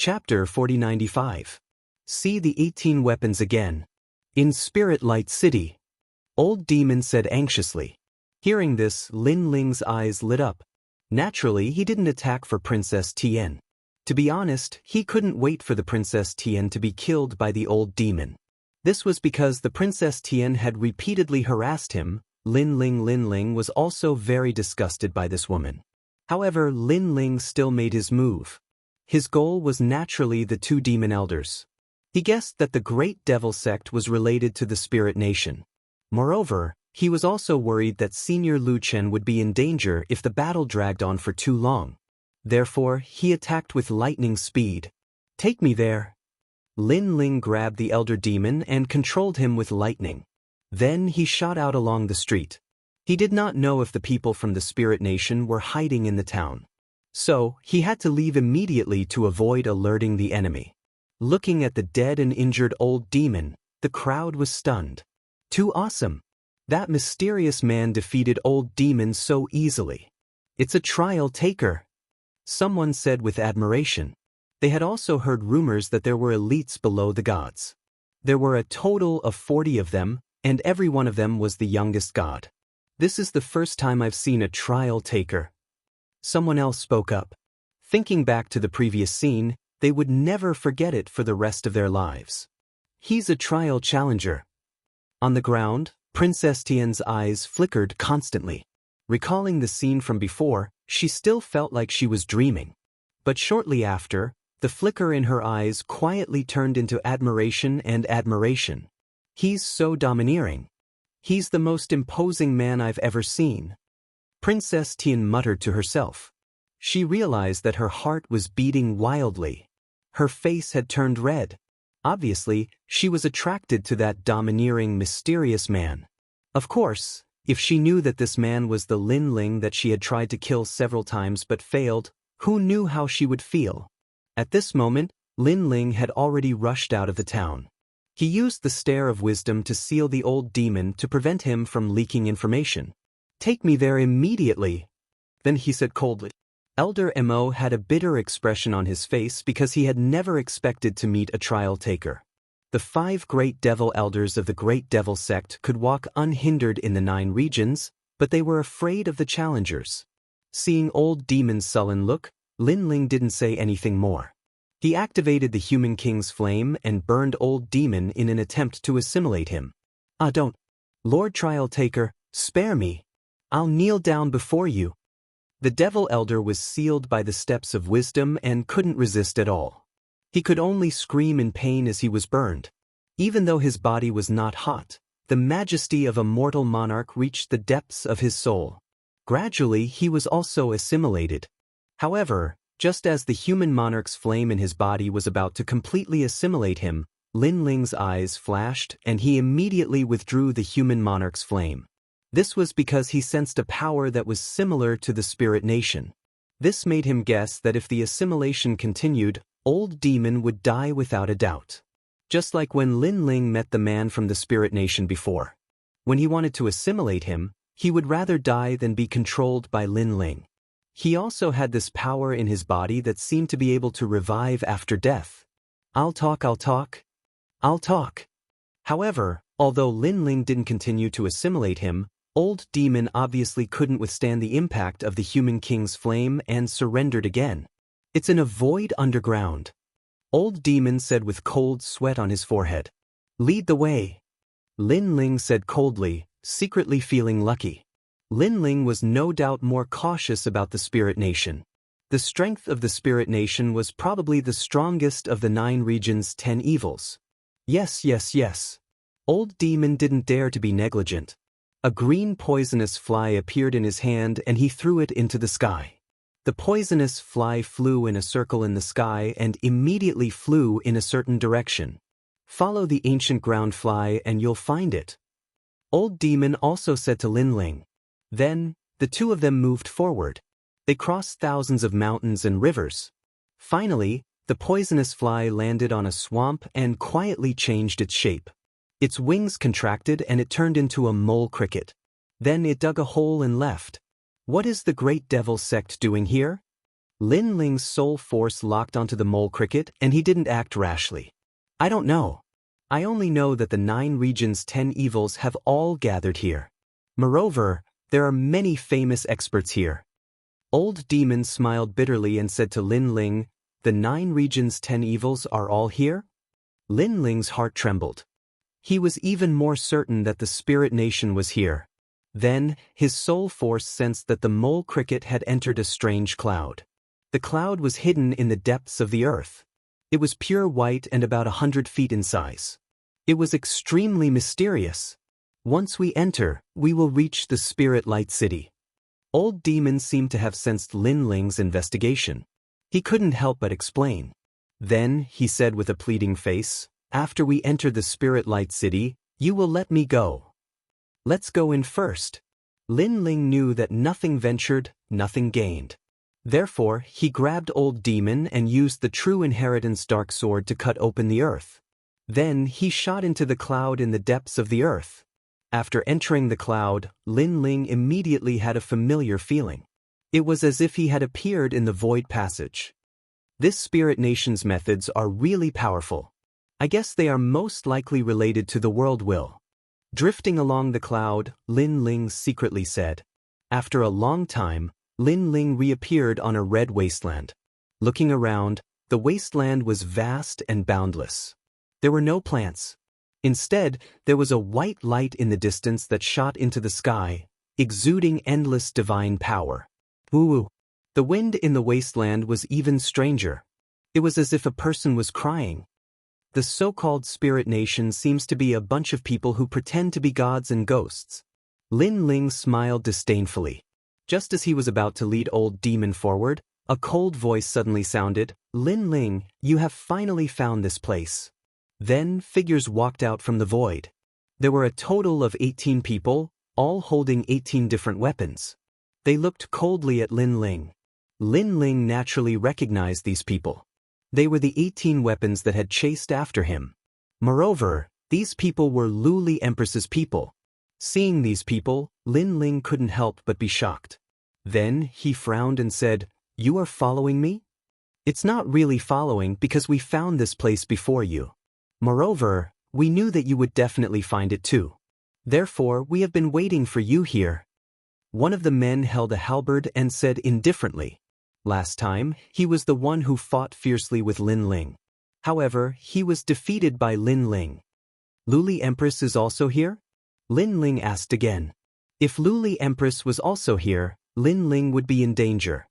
Chapter 4095. See the 18 weapons again. In Spirit Light City. Old Demon said anxiously. Hearing this, Lin Ling's eyes lit up. Naturally, he didn't attack for Princess Tian. To be honest, he couldn't wait for the Princess Tian to be killed by the old demon. This was because the Princess Tian had repeatedly harassed him. Lin Ling was also very disgusted by this woman. However, Lin Ling still made his move. His goal was naturally the two demon elders. He guessed that the Great Devil sect was related to the Spirit Nation. Moreover, he was also worried that Senior Lu Chen would be in danger if the battle dragged on for too long. Therefore, he attacked with lightning speed. Take me there. Lin Ling grabbed the elder demon and controlled him with lightning. Then he shot out along the street. He did not know if the people from the Spirit Nation were hiding in the town. So, he had to leave immediately to avoid alerting the enemy. Looking at the dead and injured old demon, the crowd was stunned. Too awesome. That mysterious man defeated old demon so easily. It's a trial taker. Someone said with admiration. They had also heard rumors that there were elites below the gods. There were a total of 40 of them, and every one of them was the youngest god. This is the first time I've seen a trial taker. Someone else spoke up. Thinking back to the previous scene, they would never forget it for the rest of their lives. He's a trial challenger. On the ground, Princess Tian's eyes flickered constantly. Recalling the scene from before, she still felt like she was dreaming. But shortly after, the flicker in her eyes quietly turned into admiration and admiration. He's so domineering. He's the most imposing man I've ever seen. Princess Tian muttered to herself. She realized that her heart was beating wildly. Her face had turned red. Obviously, she was attracted to that domineering, mysterious man. Of course, if she knew that this man was the Lin Ling that she had tried to kill several times but failed, who knew how she would feel? At this moment, Lin Ling had already rushed out of the town. He used the Stare of Wisdom to seal the old demon to prevent him from leaking information. Take me there immediately. Then he said coldly. Elder Mo had a bitter expression on his face because he had never expected to meet a trial taker. The 5 great devil elders of the Great Devil sect could walk unhindered in the 9 regions, but they were afraid of the challengers. Seeing old demon's sullen look, Lin Ling didn't say anything more. He activated the Human King's flame and burned old demon in an attempt to assimilate him. Don't. Lord Trial Taker, spare me. I'll kneel down before you. The devil elder was sealed by the steps of wisdom and couldn't resist at all. He could only scream in pain as he was burned. Even though his body was not hot, the majesty of a mortal monarch reached the depths of his soul. Gradually, he was also assimilated. However, just as the human monarch's flame in his body was about to completely assimilate him, Lin Ling's eyes flashed and he immediately withdrew the human monarch's flame. This was because he sensed a power that was similar to the Spirit Nation. This made him guess that if the assimilation continued, old demon would die without a doubt. Just like when Lin Ling met the man from the Spirit Nation before. When he wanted to assimilate him, he would rather die than be controlled by Lin Ling. He also had this power in his body that seemed to be able to revive after death. I'll talk. However, although Lin Ling didn't continue to assimilate him, old demon obviously couldn't withstand the impact of the Human King's flame and surrendered again. It's in a void underground. Old demon said with cold sweat on his forehead. Lead the way. Lin Ling said coldly, secretly feeling lucky. Lin Ling was no doubt more cautious about the Spirit Nation. The strength of the Spirit Nation was probably the strongest of the 9 regions' 10 evils. Yes. Old demon didn't dare to be negligent. A green poisonous fly appeared in his hand and he threw it into the sky. The poisonous fly flew in a circle in the sky and immediately flew in a certain direction. Follow the ancient ground fly and you'll find it. Old demon also said to Lin Ling. Then, the two of them moved forward. They crossed thousands of mountains and rivers. Finally, the poisonous fly landed on a swamp and quietly changed its shape. Its wings contracted and it turned into a mole cricket. Then it dug a hole and left. What is the Great Devil sect doing here? Lin Ling's soul force locked onto the mole cricket and he didn't act rashly. I don't know. I only know that the 9 regions' 10 evils have all gathered here. Moreover, there are many famous experts here. Old Demon smiled bitterly and said to Lin Ling, the 9 regions' 10 evils are all here? Lin Ling's heart trembled. He was even more certain that the spirit nation was here. Then, his soul force sensed that the mole cricket had entered a strange cloud. The cloud was hidden in the depths of the earth. It was pure white and about 100 feet in size. It was extremely mysterious. Once we enter, we will reach the Spirit Light City. Old Demon seemed to have sensed Lin Ling's investigation. He couldn't help but explain. Then, he said with a pleading face, after we enter the Spirit Light City, you will let me go. Let's go in first. Lin Ling knew that nothing ventured, nothing gained. Therefore, he grabbed Old Demon and used the true inheritance dark sword to cut open the earth. Then, he shot into the cloud in the depths of the earth. After entering the cloud, Lin Ling immediately had a familiar feeling. It was as if he had appeared in the void passage. This spirit nation's methods are really powerful. I guess they are most likely related to the world will. Drifting along the cloud, Lin Ling secretly said. After a long time, Lin Ling reappeared on a red wasteland. Looking around, the wasteland was vast and boundless. There were no plants. Instead, there was a white light in the distance that shot into the sky, exuding endless divine power. Woo! The wind in the wasteland was even stranger. It was as if a person was crying. The so-called spirit nation seems to be a bunch of people who pretend to be gods and ghosts. Lin Ling smiled disdainfully. Just as he was about to lead Old Demon forward, a cold voice suddenly sounded, Lin Ling, you have finally found this place. Then figures walked out from the void. There were a total of 18 people, all holding 18 different weapons. They looked coldly at Lin Ling. Lin Ling naturally recognized these people. They were the 18 weapons that had chased after him. Moreover, these people were Luli Empress's people. Seeing these people, Lin Ling couldn't help but be shocked. Then he frowned and said, you are following me? It's not really following because we found this place before you. Moreover, we knew that you would definitely find it too. Therefore, we have been waiting for you here. One of the men held a halberd and said indifferently. Last time, he was the one who fought fiercely with Lin Ling. However, he was defeated by Lin Ling. Luli Empress is also here? Lin Ling asked again. If Luli Empress was also here, Lin Ling would be in danger.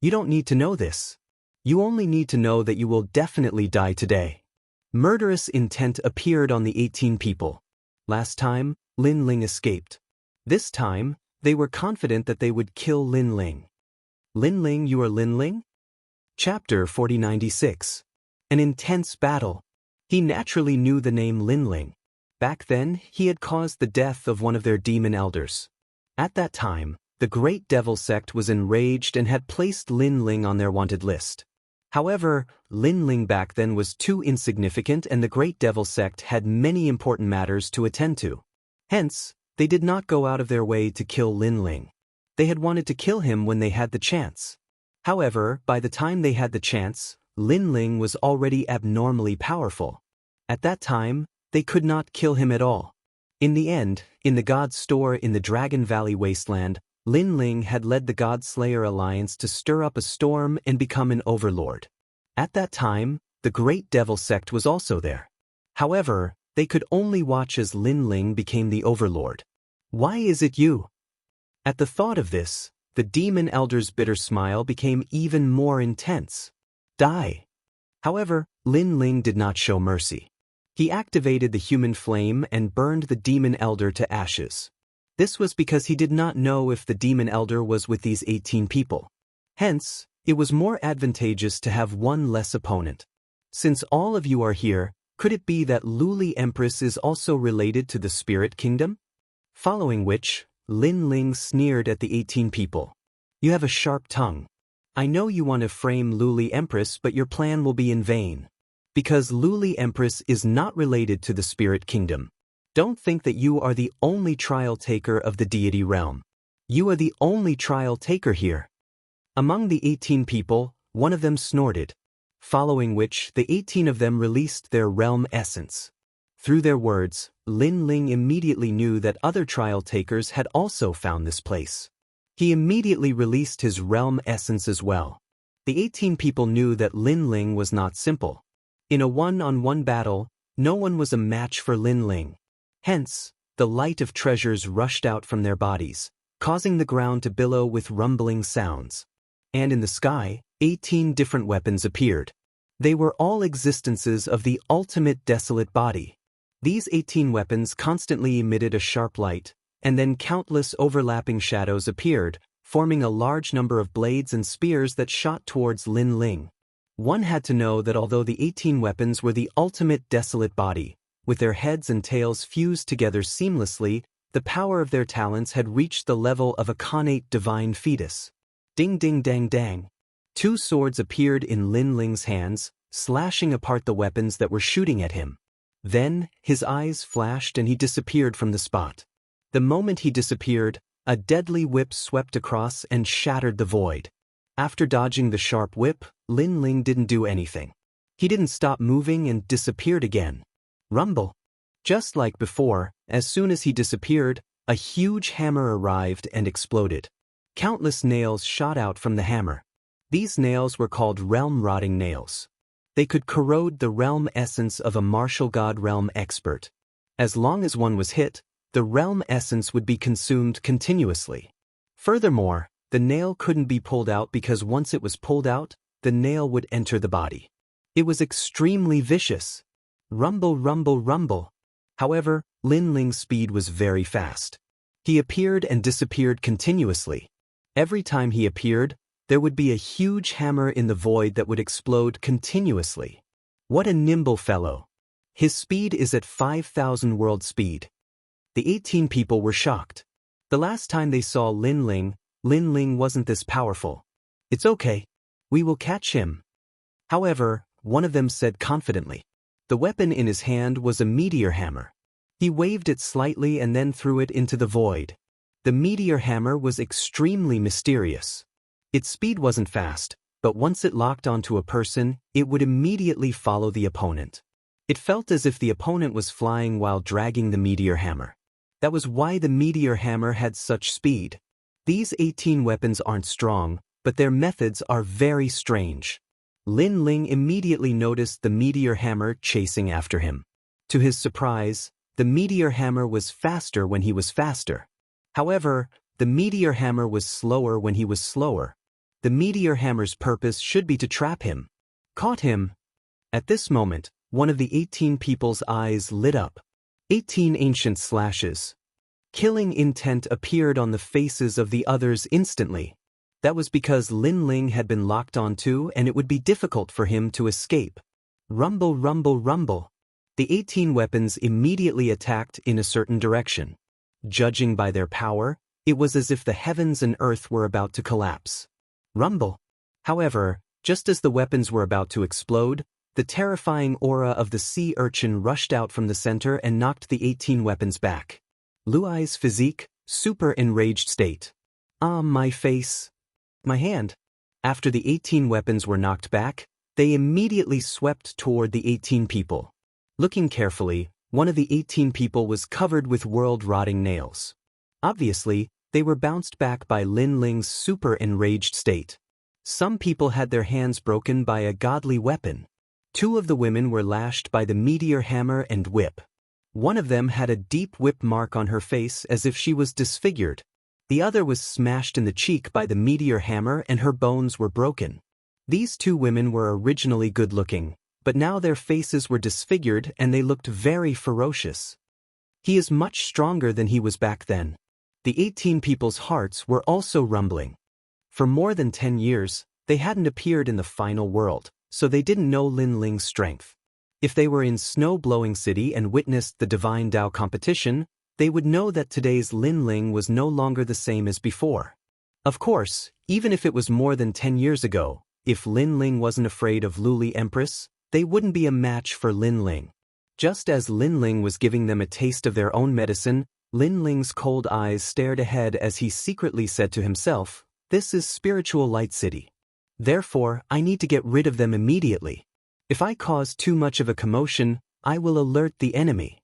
You don't need to know this. You only need to know that you will definitely die today. Murderous intent appeared on the 18 people. Last time, Lin Ling escaped. This time, they were confident that they would kill Lin Ling. Lin Ling, you are Lin Ling? Chapter 4096. An intense battle. He naturally knew the name Lin Ling. Back then, he had caused the death of one of their demon elders. At that time, the Great Devil Sect was enraged and had placed Lin Ling on their wanted list. However, Lin Ling back then was too insignificant and the Great Devil Sect had many important matters to attend to. Hence, they did not go out of their way to kill Lin Ling. They had wanted to kill him when they had the chance. However, by the time they had the chance, Lin Ling was already abnormally powerful. At that time, they could not kill him at all. In the end, in the God Store in the Dragon Valley Wasteland, Lin Ling had led the God Slayer Alliance to stir up a storm and become an overlord. At that time, the Great Devil Sect was also there. However, they could only watch as Lin Ling became the overlord. Why is it you? At the thought of this, the demon elder's bitter smile became even more intense. Die. However, Lin Ling did not show mercy. He activated the human flame and burned the demon elder to ashes. This was because he did not know if the demon elder was with these 18 people. Hence, it was more advantageous to have one less opponent. Since all of you are here, could it be that Luli Empress is also related to the Spirit Kingdom? Following which, Lin Ling sneered at the 18 people. You have a sharp tongue. I know you want to frame Luli Empress, but your plan will be in vain. Because Luli Empress is not related to the Spirit Kingdom. Don't think that you are the only trial taker of the deity realm. You are the only trial taker here. Among the 18 people, one of them snorted, following which the 18 of them released their realm essence. Through their words, Lin Ling immediately knew that other trial takers had also found this place. He immediately released his realm essence as well. The 18 people knew that Lin Ling was not simple. In a one-on-one battle, no one was a match for Lin Ling. Hence, the light of treasures rushed out from their bodies, causing the ground to billow with rumbling sounds. And in the sky, 18 different weapons appeared. They were all existences of the ultimate desolate body. These 18 weapons constantly emitted a sharp light, and then countless overlapping shadows appeared, forming a large number of blades and spears that shot towards Lin Ling. One had to know that although the 18 weapons were the ultimate desolate body, with their heads and tails fused together seamlessly, the power of their talents had reached the level of a connate divine fetus. Ding ding dang dang. 2 swords appeared in Lin Ling's hands, slashing apart the weapons that were shooting at him. Then, his eyes flashed and he disappeared from the spot. The moment he disappeared, a deadly whip swept across and shattered the void. After dodging the sharp whip, Lin Ling didn't do anything. He didn't stop moving and disappeared again. Rumble. Just like before, as soon as he disappeared, a huge hammer arrived and exploded. Countless nails shot out from the hammer. These nails were called realm-rotting nails. They could corrode the realm essence of a martial god realm expert. As long as one was hit, the realm essence would be consumed continuously. Furthermore, the nail couldn't be pulled out because once it was pulled out, the nail would enter the body. It was extremely vicious. Rumble, rumble, rumble. However, Lin Ling's speed was very fast. He appeared and disappeared continuously. Every time he appeared, there would be a huge hammer in the void that would explode continuously. What a nimble fellow. His speed is at 5,000 world speed. The 18 people were shocked. The last time they saw Lin Ling wasn't this powerful. It's okay. We will catch him. However, one of them said confidently. The weapon in his hand was a meteor hammer. He waved it slightly and then threw it into the void. The meteor hammer was extremely mysterious. Its speed wasn't fast, but once it locked onto a person, it would immediately follow the opponent. It felt as if the opponent was flying while dragging the meteor hammer. That was why the meteor hammer had such speed. These 18 weapons aren't strong, but their methods are very strange. Lin Ling immediately noticed the meteor hammer chasing after him. To his surprise, the meteor hammer was faster when he was faster. However, the meteor hammer was slower when he was slower. The meteor hammer's purpose should be to trap him. Caught him. At this moment, one of the 18 people's eyes lit up. 18 ancient slashes. Killing intent appeared on the faces of the others instantly. That was because Lin Ling had been locked onto and it would be difficult for him to escape. Rumble, rumble, rumble. The 18 weapons immediately attacked in a certain direction. Judging by their power, it was as if the heavens and earth were about to collapse. Rumble. However, just as the weapons were about to explode, the terrifying aura of the sea urchin rushed out from the center and knocked the 18 weapons back. Luai's physique, super enraged state. Ah, my face. My hand. After the 18 weapons were knocked back, they immediately swept toward the 18 people. Looking carefully, one of the 18 people was covered with world-rotting nails. Obviously, they were bounced back by Lin Ling's super enraged state. Some people had their hands broken by a godly weapon. 2 of the women were lashed by the meteor hammer and whip. One of them had a deep whip mark on her face as if she was disfigured. The other was smashed in the cheek by the meteor hammer and her bones were broken. These 2 women were originally good-looking, but now their faces were disfigured and they looked very ferocious. He is much stronger than he was back then. The 18 people's hearts were also rumbling. For more than 10 years, they hadn't appeared in the final world, so they didn't know Lin Ling's strength. If they were in Snow-Blowing City and witnessed the Divine Dao competition, they would know that today's Lin Ling was no longer the same as before. Of course, even if it was more than 10 years ago, if Lin Ling wasn't afraid of Luli Empress, they wouldn't be a match for Lin Ling. Just as Lin Ling was giving them a taste of their own medicine, Lin Ling's cold eyes stared ahead as he secretly said to himself, This is Spiritual Light City. Therefore, I need to get rid of them immediately. If I cause too much of a commotion, I will alert the enemy.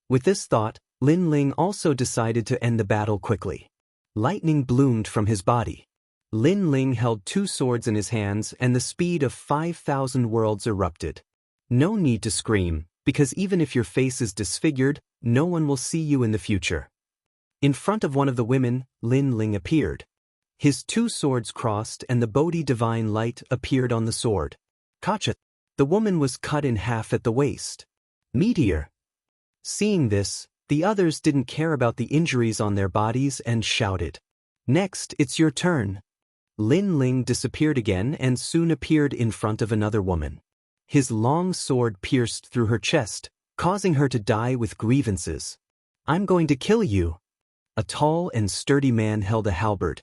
With this thought, Lin Ling also decided to end the battle quickly. Lightning bloomed from his body. Lin Ling held 2 swords in his hands and the speed of 5,000 worlds erupted. No need to scream, because even if your face is disfigured, no one will see you in the future. In front of one of the women, Lin Ling appeared. His 2 swords crossed and the Bodhi divine light appeared on the sword. Kacha! The woman was cut in half at the waist. Meteor! Seeing this, the others didn't care about the injuries on their bodies and shouted. Next, it's your turn. Lin Ling disappeared again and soon appeared in front of another woman. His long sword pierced through her chest, causing her to die with grievances. I'm going to kill you. A tall and sturdy man held a halberd.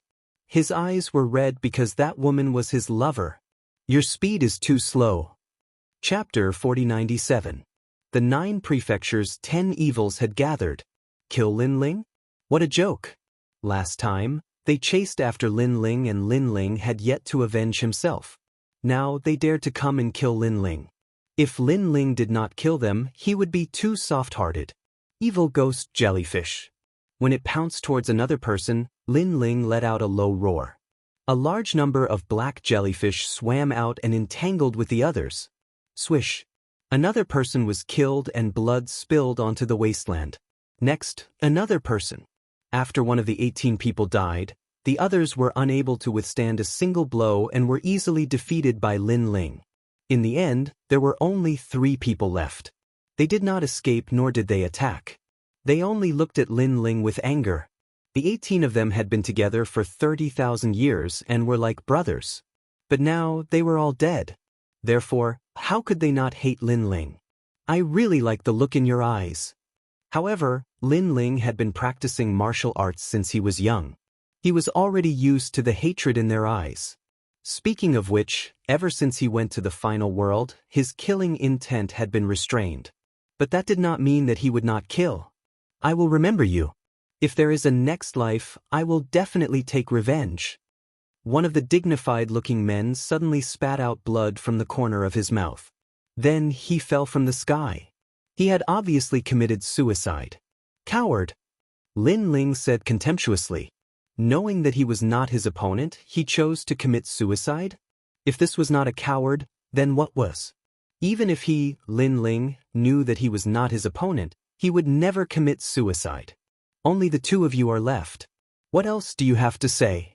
His eyes were red because that woman was his lover. Your speed is too slow. Chapter 4097. The 9 prefectures' 10 evils had gathered. Kill Lin Ling? What a joke. Last time, they chased after Lin Ling and Lin Ling had yet to avenge himself. Now they dared to come and kill Lin Ling. If Lin Ling did not kill them, he would be too soft-hearted. Evil ghost jellyfish. When it pounced towards another person, Lin Ling let out a low roar. A large number of black jellyfish swam out and entangled with the others. Swish. Another person was killed and blood spilled onto the wasteland. Next, another person. After one of the 18 people died, the others were unable to withstand a single blow and were easily defeated by Lin Ling. In the end, there were only 3 people left. They did not escape nor did they attack. They only looked at Lin Ling with anger. The 18 of them had been together for 30,000 years and were like brothers. But now they were all dead. Therefore, how could they not hate Lin Ling? I really like the look in your eyes. However, Lin Ling had been practicing martial arts since he was young. He was already used to the hatred in their eyes. Speaking of which, ever since he went to the final world, his killing intent had been restrained. But that did not mean that he would not kill. I will remember you. If there is a next life, I will definitely take revenge. One of the dignified-looking men suddenly spat out blood from the corner of his mouth. Then he fell from the sky. He had obviously committed suicide. Coward! Lin Ling said contemptuously. Knowing that he was not his opponent, he chose to commit suicide? If this was not a coward, then what was? Even if he, Lin Ling, knew that he was not his opponent, he would never commit suicide. Only the 2 of you are left. What else do you have to say?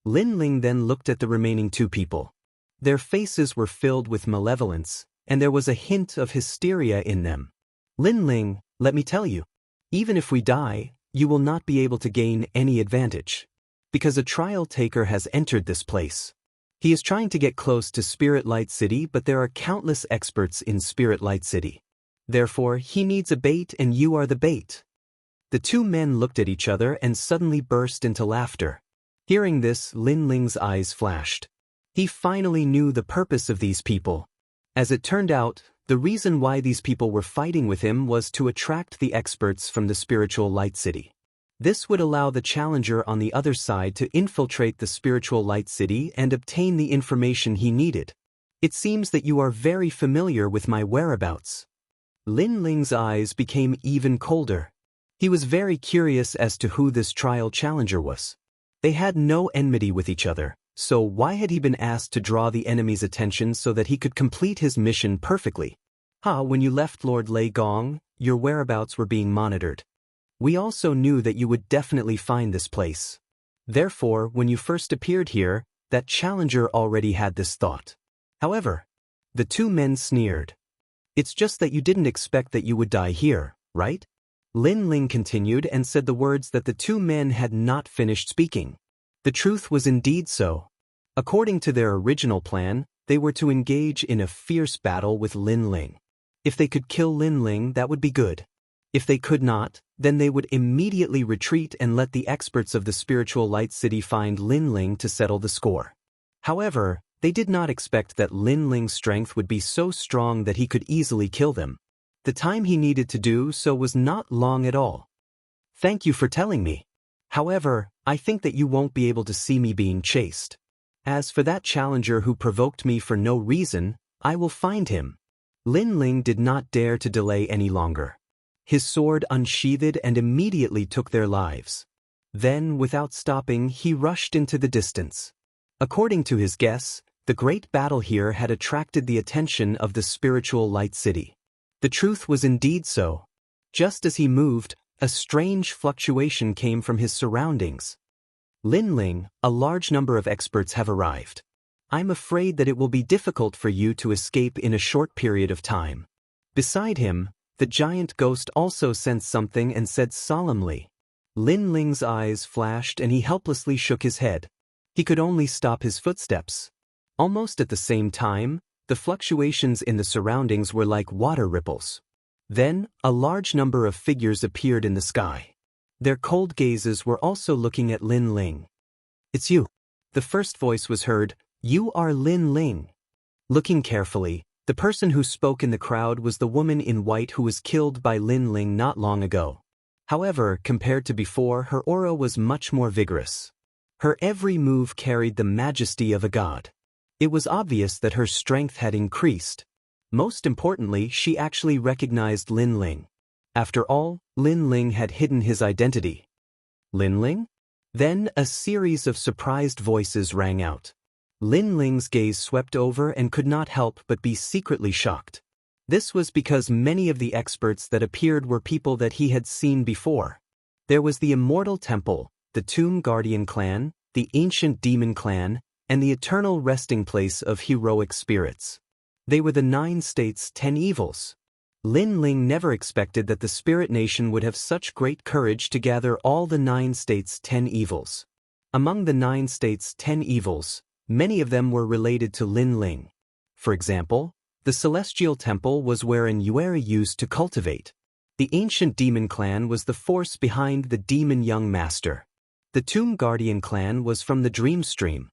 Lin Ling then looked at the remaining 2 people. Their faces were filled with malevolence, and there was a hint of hysteria in them. Lin Ling, let me tell you, even if we die, you will not be able to gain any advantage. Because a trial taker has entered this place. He is trying to get close to Spirit Light City, but there are countless experts in Spirit Light City. Therefore, he needs a bait and you are the bait. The 2 men looked at each other and suddenly burst into laughter. Hearing this, Lin Ling's eyes flashed. He finally knew the purpose of these people. As it turned out, the reason why these people were fighting with him was to attract the experts from the Spiritual Light City. This would allow the challenger on the other side to infiltrate the Spiritual Light City and obtain the information he needed. It seems that you are very familiar with my whereabouts. Lin Ling's eyes became even colder. He was very curious as to who this trial challenger was. They had no enmity with each other, so why had he been asked to draw the enemy's attention so that he could complete his mission perfectly? When you left Lord Lei Gong, your whereabouts were being monitored. We also knew that you would definitely find this place. Therefore, when you first appeared here, that challenger already had this thought. However, the 2 men sneered. It's just that you didn't expect that you would die here, right? Lin Ling continued and said the words that the 2 men had not finished speaking. The truth was indeed so. According to their original plan, they were to engage in a fierce battle with Lin Ling. If they could kill Lin Ling, that would be good. If they could not, then they would immediately retreat and let the experts of the Spiritual Light City find Lin Ling to settle the score. However, they did not expect that Lin Ling's strength would be so strong that he could easily kill them. The time he needed to do so was not long at all. Thank you for telling me. However, I think that you won't be able to see me being chased. As for that challenger who provoked me for no reason, I will find him." Lin Ling did not dare to delay any longer. His sword unsheathed and immediately took their lives. Then, without stopping, he rushed into the distance. According to his guess, the great battle here had attracted the attention of the spiritual light city. The truth was indeed so. Just as he moved, a strange fluctuation came from his surroundings. "Lin Ling, a large number of experts have arrived. I'm afraid that it will be difficult for you to escape in a short period of time." Beside him, the giant ghost also sensed something and said solemnly. Lin Ling's eyes flashed and he helplessly shook his head. He could only stop his footsteps. Almost at the same time, the fluctuations in the surroundings were like water ripples. Then, a large number of figures appeared in the sky. Their cold gazes were also looking at Lin Ling. "It's you." The first voice was heard, "You are Lin Ling." Looking carefully, the person who spoke in the crowd was the woman in white who was killed by Lin Ling not long ago. However, compared to before, her aura was much more vigorous. Her every move carried the majesty of a god. It was obvious that her strength had increased. Most importantly, she actually recognized Lin Ling. After all, Lin Ling had hidden his identity. "Lin Ling?" Then a series of surprised voices rang out. Lin Ling's gaze swept over and could not help but be secretly shocked. This was because many of the experts that appeared were people that he had seen before. There was the Immortal Temple, the Tomb Guardian clan, the Ancient Demon clan, and the Eternal Resting Place of Heroic Spirits. They were the 9 states' 10 evils. Lin Ling never expected that the Spirit Nation would have such great courage to gather all the 9 states' 10 evils. Among the 9 states' 10 evils, many of them were related to Lin Ling. For example, the Celestial Temple was wherein Yueri used to cultivate. The Ancient Demon clan was the force behind the Demon Young Master. The Tomb Guardian clan was from the Dream Stream.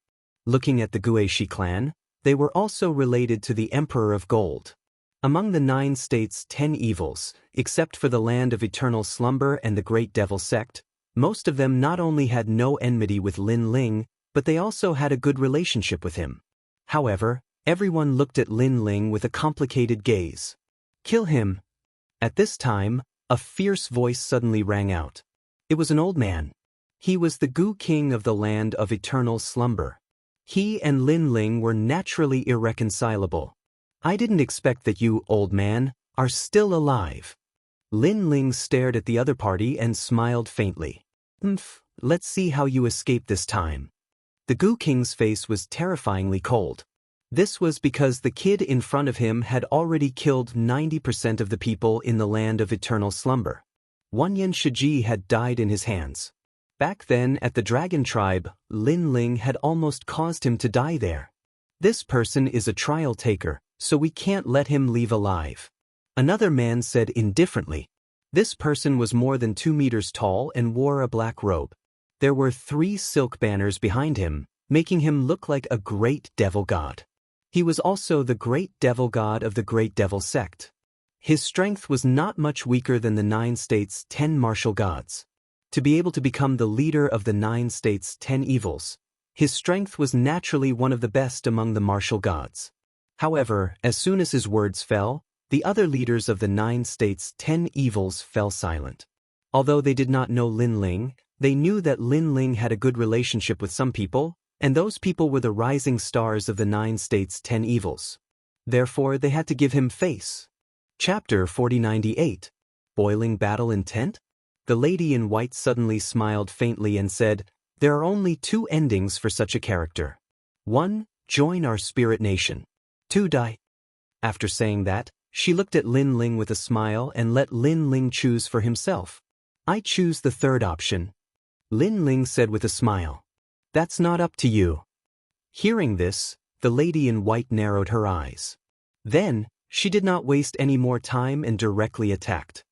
Looking at the Guishi clan, they were also related to the Emperor of Gold. Among the 9 states' 10 evils, except for the Land of Eternal Slumber and the Great Devil Sect, most of them not only had no enmity with Lin Ling, but they also had a good relationship with him. However, everyone looked at Lin Ling with a complicated gaze. "Kill him." At this time, a fierce voice suddenly rang out. It was an old man. He was the Gu King of the Land of Eternal Slumber. He and Lin Ling were naturally irreconcilable. "I didn't expect that you, old man, are still alive." Lin Ling stared at the other party and smiled faintly. Let's see how you escape this time." The Gu King's face was terrifyingly cold. This was because the kid in front of him had already killed 90% of the people in the Land of Eternal Slumber. Wanyan Shiji had died in his hands. Back then at the Dragon Tribe, Lin Ling had almost caused him to die there. "This person is a trial taker, so we can't let him leave alive." Another man said indifferently. This person was more than 2 meters tall and wore a black robe. There were 3 silk banners behind him, making him look like a great devil god. He was also the great devil god of the Great Devil Sect. His strength was not much weaker than the 9 states' 10 martial gods. To be able to become the leader of the 9 states' 10 evils, his strength was naturally one of the best among the martial gods. However, as soon as his words fell, the other leaders of the 9 states' 10 evils fell silent. Although they did not know Lin Ling, they knew that Lin Ling had a good relationship with some people, and those people were the rising stars of the 9 states' 10 evils. Therefore, they had to give him face. Chapter 4098. Boiling Battle Intent? The lady in white suddenly smiled faintly and said, "There are only 2 endings for such a character. 1. Join our Spirit Nation. 2. Die." After saying that, she looked at Lin Ling with a smile and let Lin Ling choose for himself. "I choose the 3rd option." Lin Ling said with a smile. "That's not up to you." Hearing this, the lady in white narrowed her eyes. Then, she did not waste any more time and directly attacked.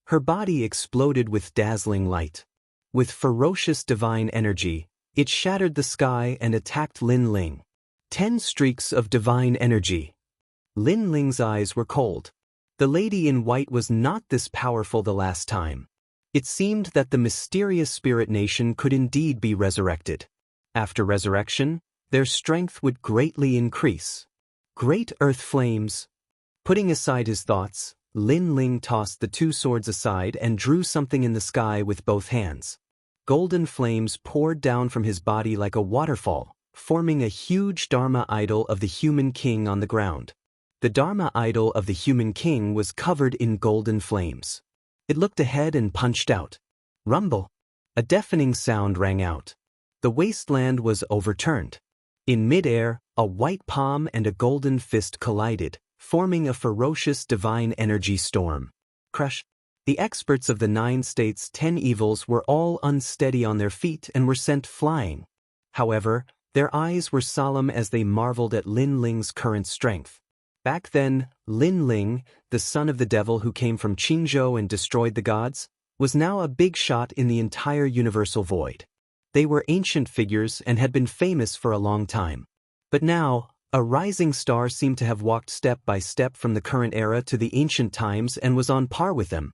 Her body exploded with dazzling light. With ferocious divine energy, it shattered the sky and attacked Lin Ling. 10 streaks of divine energy. Lin Ling's eyes were cold. The lady in white was not this powerful the last time. It seemed that the mysterious spirit nation could indeed be resurrected. After resurrection, their strength would greatly increase. Great earth flames. Putting aside his thoughts, Lin Ling tossed the two swords aside and drew something in the sky with both hands. Golden flames poured down from his body like a waterfall, forming a huge Dharma idol of the human king on the ground. The Dharma idol of the human king was covered in golden flames. It looked ahead and punched out. Rumble! A deafening sound rang out. The wasteland was overturned. In midair, a white palm and a golden fist collided, forming a ferocious divine energy storm. Crush! The experts of the 9 states' 10 evils were all unsteady on their feet and were sent flying. However, their eyes were solemn as they marveled at Lin Ling's current strength. Back then, Lin Ling, the son of the devil who came from Qingzhou and destroyed the gods, was now a big shot in the entire universal void. They were ancient figures and had been famous for a long time. But now, a rising star seemed to have walked step by step from the current era to the ancient times and was on par with them.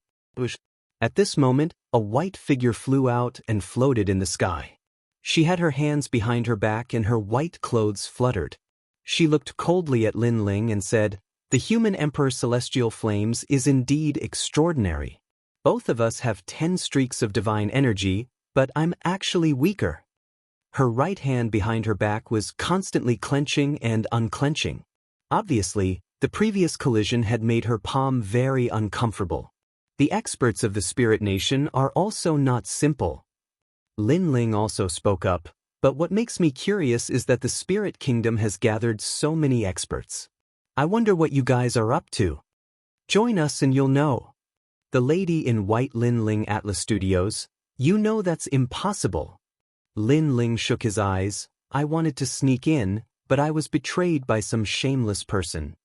At this moment, a white figure flew out and floated in the sky. She had her hands behind her back and her white clothes fluttered. She looked coldly at Lin Ling and said, "The human Emperor Celestial Flames is indeed extraordinary. Both of us have 10 streaks of divine energy, but I'm actually weaker." Her right hand behind her back was constantly clenching and unclenching. Obviously, the previous collision had made her palm very uncomfortable. The experts of the Spirit Nation are also not simple. Lin Ling also spoke up, "But what makes me curious is that the Spirit Kingdom has gathered so many experts. I wonder what you guys are up to. Join us and you'll know." The lady in white Lin Ling Atlas Studios, "You know that's impossible." Lin Ling shook his eyes. "I wanted to sneak in, but I was betrayed by some shameless person.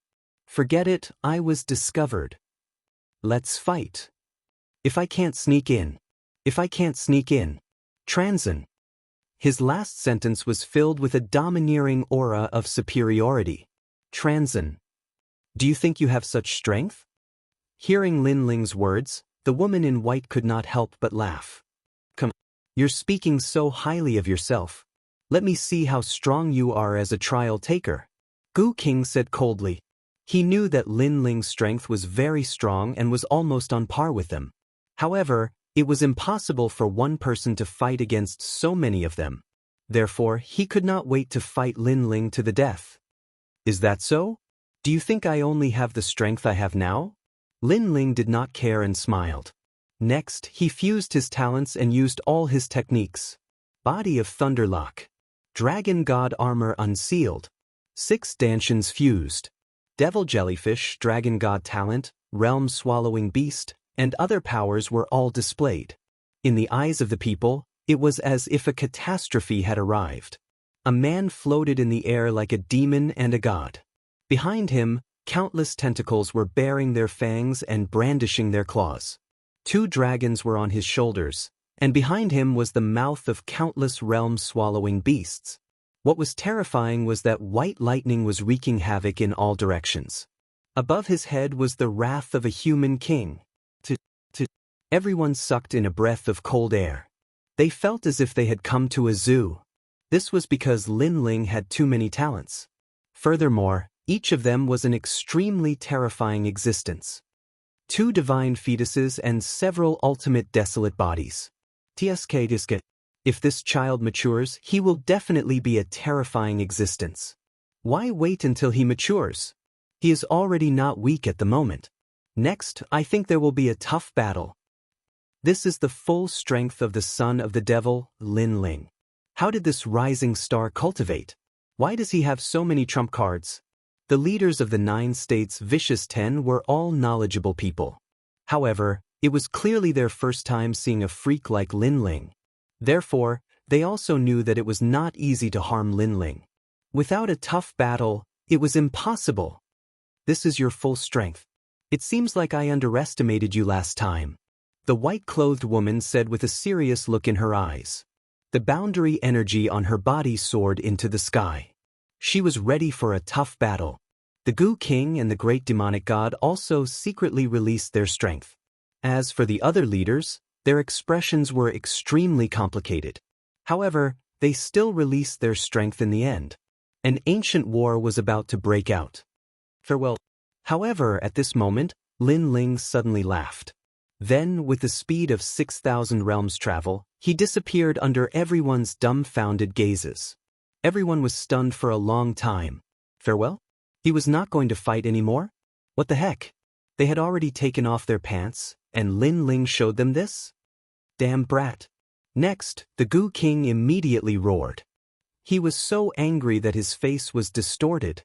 Forget it, I was discovered. Let's fight. If I can't sneak in. If I can't sneak in. Transin." His last sentence was filled with a domineering aura of superiority. Transin. "Do you think you have such strength?" Hearing Lin Ling's words, the woman in white could not help but laugh. "Come, you're speaking so highly of yourself. Let me see how strong you are as a trial taker." Gu King said coldly. He knew that Lin Ling's strength was very strong and was almost on par with them. However, it was impossible for one person to fight against so many of them. Therefore, he could not wait to fight Lin Ling to the death. "Is that so? Do you think I only have the strength I have now?" Lin Ling did not care and smiled. Next, he fused his talents and used all his techniques. Body of Thunderlock. Dragon God Armor Unsealed. 6 Dantians fused. Devil Jellyfish, Dragon God Talent, Realm Swallowing Beast, and other powers were all displayed. In the eyes of the people, it was as if a catastrophe had arrived. A man floated in the air like a demon and a god. Behind him, countless tentacles were baring their fangs and brandishing their claws. 2 dragons were on his shoulders, and behind him was the mouth of countless realm-swallowing beasts. What was terrifying was that white lightning was wreaking havoc in all directions. Above his head was the wrath of a human king. Everyone sucked in a breath of cold air. They felt as if they had come to a zoo. This was because Lin Ling had too many talents. Furthermore, each of them was an extremely terrifying existence. 2 divine fetuses and several ultimate desolate bodies. Tsk. If this child matures, he will definitely be a terrifying existence. Why wait until he matures? He is already not weak at the moment. Next, I think there will be a tough battle. This is the full strength of the son of the devil, Lin Ling. How did this rising star cultivate? Why does he have so many trump cards? The leaders of the 9 states' vicious 10 were all knowledgeable people. However, it was clearly their first time seeing a freak like Lin Ling. Therefore, they also knew that it was not easy to harm Lin Ling. Without a tough battle, it was impossible. This is your full strength. It seems like I underestimated you last time. The white-clothed woman said with a serious look in her eyes. The boundary energy on her body soared into the sky. She was ready for a tough battle. The Gu King and the great demonic god also secretly released their strength. As for the other leaders, Their expressions were extremely complicated. However, they still released their strength in the end. An ancient war was about to break out. Farewell. However, at this moment, Lin Ling suddenly laughed. Then, with the speed of 6,000 realms travel, he disappeared under everyone's dumbfounded gazes. Everyone was stunned for a long time. Farewell? He was not going to fight anymore? What the heck? They had already taken off their pants, and Lin Ling showed them this? Damn brat. Next, the Gu King immediately roared. He was so angry that his face was distorted.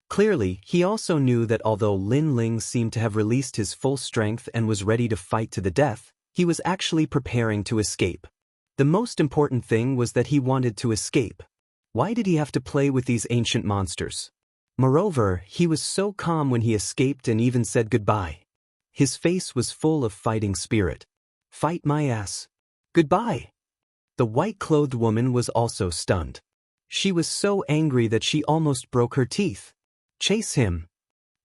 Clearly, he also knew that although Lin Ling seemed to have released his full strength and was ready to fight to the death, he was actually preparing to escape. The most important thing was that he wanted to escape. Why did he have to play with these ancient monsters? Moreover, he was so calm when he escaped and even said goodbye. His face was full of fighting spirit. Fight my ass. Goodbye. The white-clothed woman was also stunned. She was so angry that she almost broke her teeth. Chase him.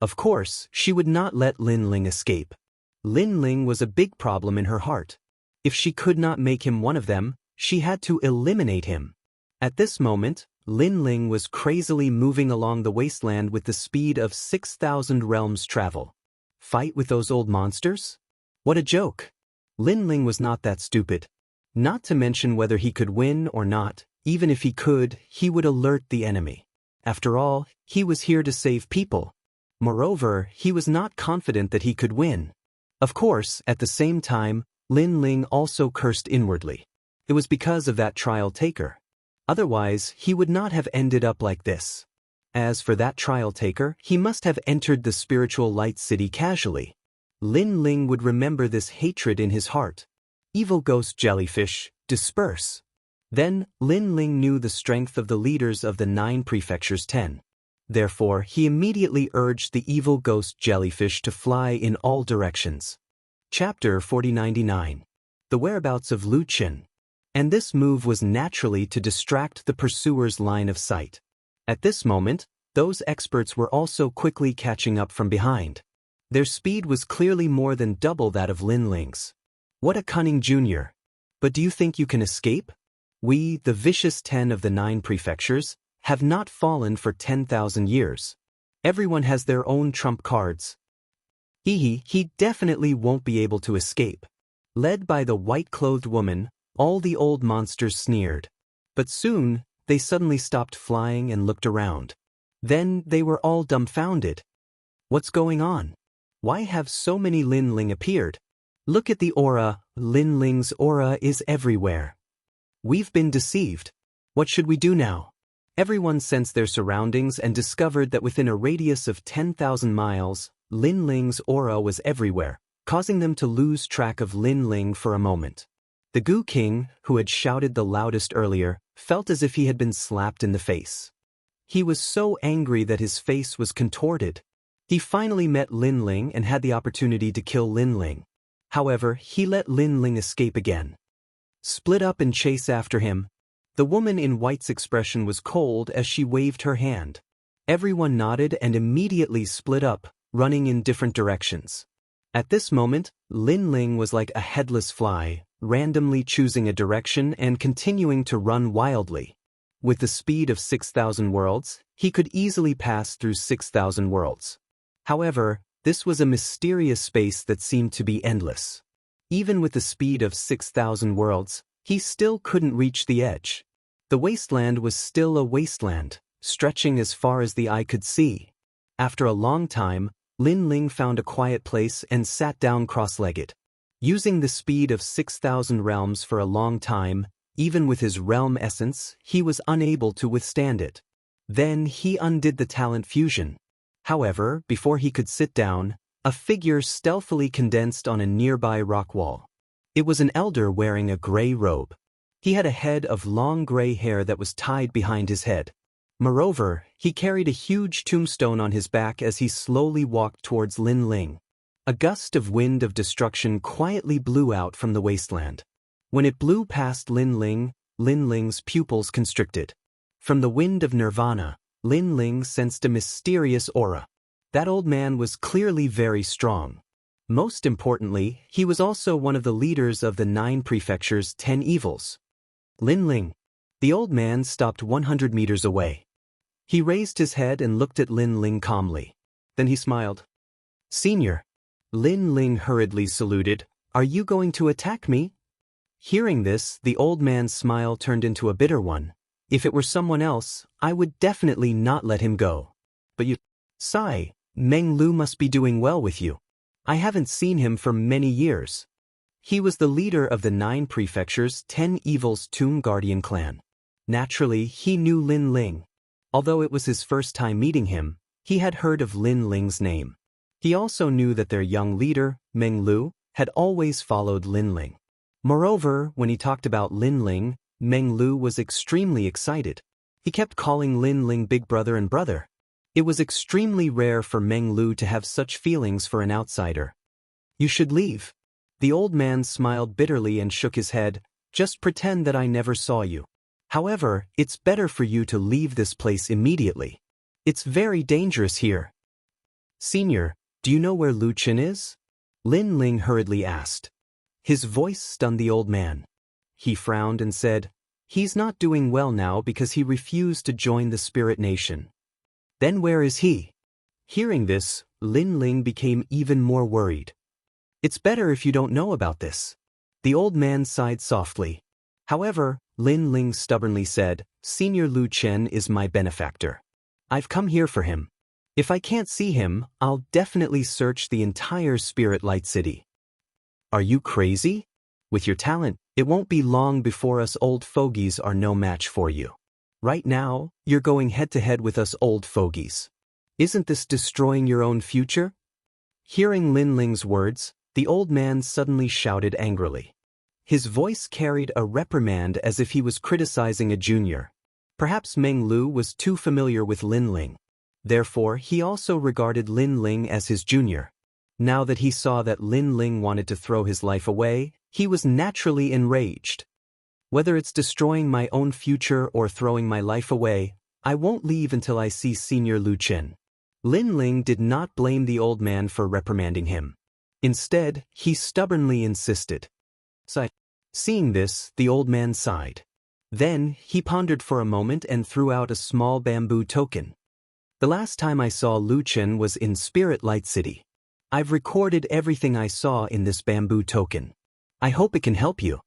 Of course, she would not let Lin Ling escape. Lin Ling was a big problem in her heart. If she could not make him one of them, she had to eliminate him. At this moment, Lin Ling was crazily moving along the wasteland with the speed of 6,000 realms travel. Fight with those old monsters? What a joke. Lin Ling was not that stupid. Not to mention whether he could win or not, even if he could, he would alert the enemy. After all, he was here to save people. Moreover, he was not confident that he could win. Of course, at the same time, Lin Ling also cursed inwardly. It was because of that trial taker. Otherwise, he would not have ended up like this. As for that trial taker, he must have entered the spiritual light city casually. Lin Ling would remember this hatred in his heart. Evil ghost jellyfish, disperse. Then, Lin Ling knew the strength of the leaders of the 9 prefectures 10. Therefore, he immediately urged the evil ghost jellyfish to fly in all directions. Chapter 4099. The Whereabouts of Lu Qin. And this move was naturally to distract the pursuer's line of sight. At this moment, those experts were also quickly catching up from behind. Their speed was clearly more than double that of Lin Ling's. What a cunning junior. But do you think you can escape? We, the vicious 10 of the 9 prefectures, have not fallen for 10,000 years. Everyone has their own trump cards. He definitely won't be able to escape. Led by the white-clothed woman, all the old monsters sneered. But soon, they suddenly stopped flying and looked around. Then they were all dumbfounded. What's going on? Why have so many Lin Ling appeared? Look at the aura. Lin Ling's aura is everywhere. We've been deceived. What should we do now? Everyone sensed their surroundings and discovered that within a radius of 10,000 miles, Lin Ling's aura was everywhere, causing them to lose track of Lin Ling for a moment. The Gu King, who had shouted the loudest earlier, felt as if he had been slapped in the face. He was so angry that his face was contorted. He finally met Lin Ling and had the opportunity to kill Lin Ling. However, he let Lin Ling escape again. Split up and chase after him. The woman in white's expression was cold as she waved her hand. Everyone nodded and immediately split up, running in different directions. At this moment, Lin Ling was like a headless fly, randomly choosing a direction and continuing to run wildly. With the speed of 6,000 worlds, he could easily pass through 6,000 worlds. However, this was a mysterious space that seemed to be endless. Even with the speed of 6,000 worlds, he still couldn't reach the edge. The wasteland was still a wasteland, stretching as far as the eye could see. After a long time, Lin Ling found a quiet place and sat down cross-legged. Using the speed of 6,000 realms for a long time, even with his realm essence, he was unable to withstand it. Then he undid the talent fusion. However, before he could sit down, a figure stealthily condensed on a nearby rock wall. It was an elder wearing a gray robe. He had a head of long gray hair that was tied behind his head. Moreover, he carried a huge tombstone on his back as he slowly walked towards Lin Ling. A gust of wind of destruction quietly blew out from the wasteland. When it blew past Lin Ling's pupils constricted. From the wind of nirvana, Lin Ling sensed a mysterious aura. That old man was clearly very strong. Most importantly, he was also one of the leaders of the 9 prefectures' 10 evils. Lin Ling. The old man stopped 100 meters away. He raised his head and looked at Lin Ling calmly. Then he smiled. Senior. Lin Ling hurriedly saluted. Are you going to attack me? Hearing this, the old man's smile turned into a bitter one. If it were someone else, I would definitely not let him go. But you... Sigh, Meng Lu must be doing well with you. I haven't seen him for many years. He was the leader of the 9 prefectures' 10 evils Tomb Guardian clan. Naturally, he knew Lin Ling. Although it was his first time meeting him, he had heard of Lin Ling's name. He also knew that their young leader, Meng Lu, had always followed Lin Ling. Moreover, when he talked about Lin Ling, Meng Lu was extremely excited. He kept calling Lin Ling big brother and brother. It was extremely rare for Meng Lu to have such feelings for an outsider. You should leave. The old man smiled bitterly and shook his head. Just pretend that I never saw you. However, it's better for you to leave this place immediately. It's very dangerous here. Senior, do you know where Lu Qin is? Lin Ling hurriedly asked. His voice stunned the old man. He frowned and said, he's not doing well now because he refused to join the Spirit Nation. Then where is he? Hearing this, Lin Ling became even more worried. It's better if you don't know about this. The old man sighed softly. However, Lin Ling stubbornly said, Senior Lu Chen is my benefactor. I've come here for him. If I can't see him, I'll definitely search the entire Spirit Light City. Are you crazy? With your talent, it won't be long before us old fogies are no match for you. Right now, you're going head-to-head with us old fogies. Isn't this destroying your own future? Hearing Lin Ling's words, the old man suddenly shouted angrily. His voice carried a reprimand as if he was criticizing a junior. Perhaps Meng Lu was too familiar with Lin Ling. Therefore, he also regarded Lin Ling as his junior. Now that he saw that Lin Ling wanted to throw his life away, he was naturally enraged. Whether it's destroying my own future or throwing my life away, I won't leave until I see Senior Lu Qin. Lin Ling did not blame the old man for reprimanding him. Instead, he stubbornly insisted. Seeing this, the old man sighed. Then, he pondered for a moment and threw out a small bamboo token. The last time I saw Lu Qin was in Spirit Light City. I've recorded everything I saw in this bamboo token. I hope it can help you.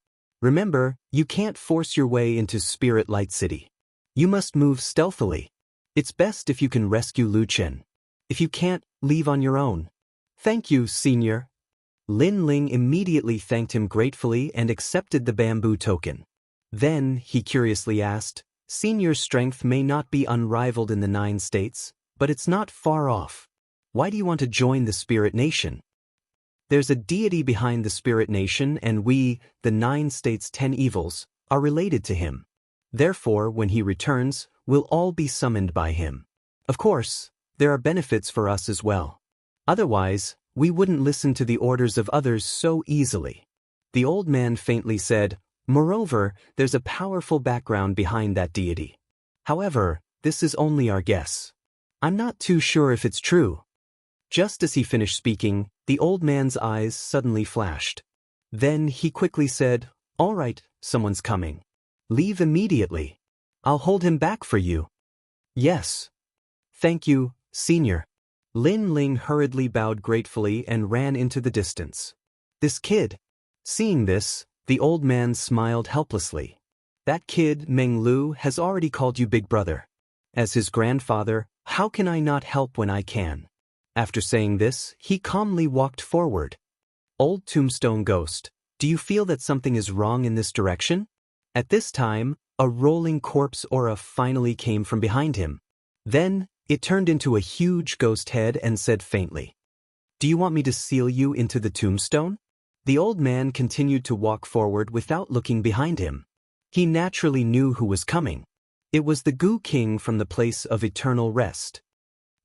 Remember, you can't force your way into Spirit Light City. You must move stealthily. It's best if you can rescue Lu Qin. If you can't, leave on your own. Thank you, Senior. Lin Ling immediately thanked him gratefully and accepted the bamboo token. Then, he curiously asked, Senior's strength may not be unrivaled in the 9 states, but it's not far off. Why do you want to join the Spirit Nation? There's a deity behind the Spirit Nation and we, the 9 states' 10 evils, are related to him. Therefore, when he returns, we'll all be summoned by him. Of course, there are benefits for us as well. Otherwise, we wouldn't listen to the orders of others so easily. The old man faintly said, Moreover, there's a powerful background behind that deity. However, this is only our guess. I'm not too sure if it's true. Just as he finished speaking, the old man's eyes suddenly flashed. Then he quickly said, All right, someone's coming. Leave immediately. I'll hold him back for you. Yes. Thank you, Senior. Lin Ling hurriedly bowed gratefully and ran into the distance. This kid. Seeing this, the old man smiled helplessly. That kid, Meng Lu, has already called you big brother. As his grandfather, how can I not help when I can? After saying this, he calmly walked forward. Old Tombstone Ghost, do you feel that something is wrong in this direction? At this time, a rolling corpse aura finally came from behind him. Then, it turned into a huge ghost head and said faintly, Do you want me to seal you into the tombstone? The old man continued to walk forward without looking behind him. He naturally knew who was coming. It was the Goo King from the place of eternal rest.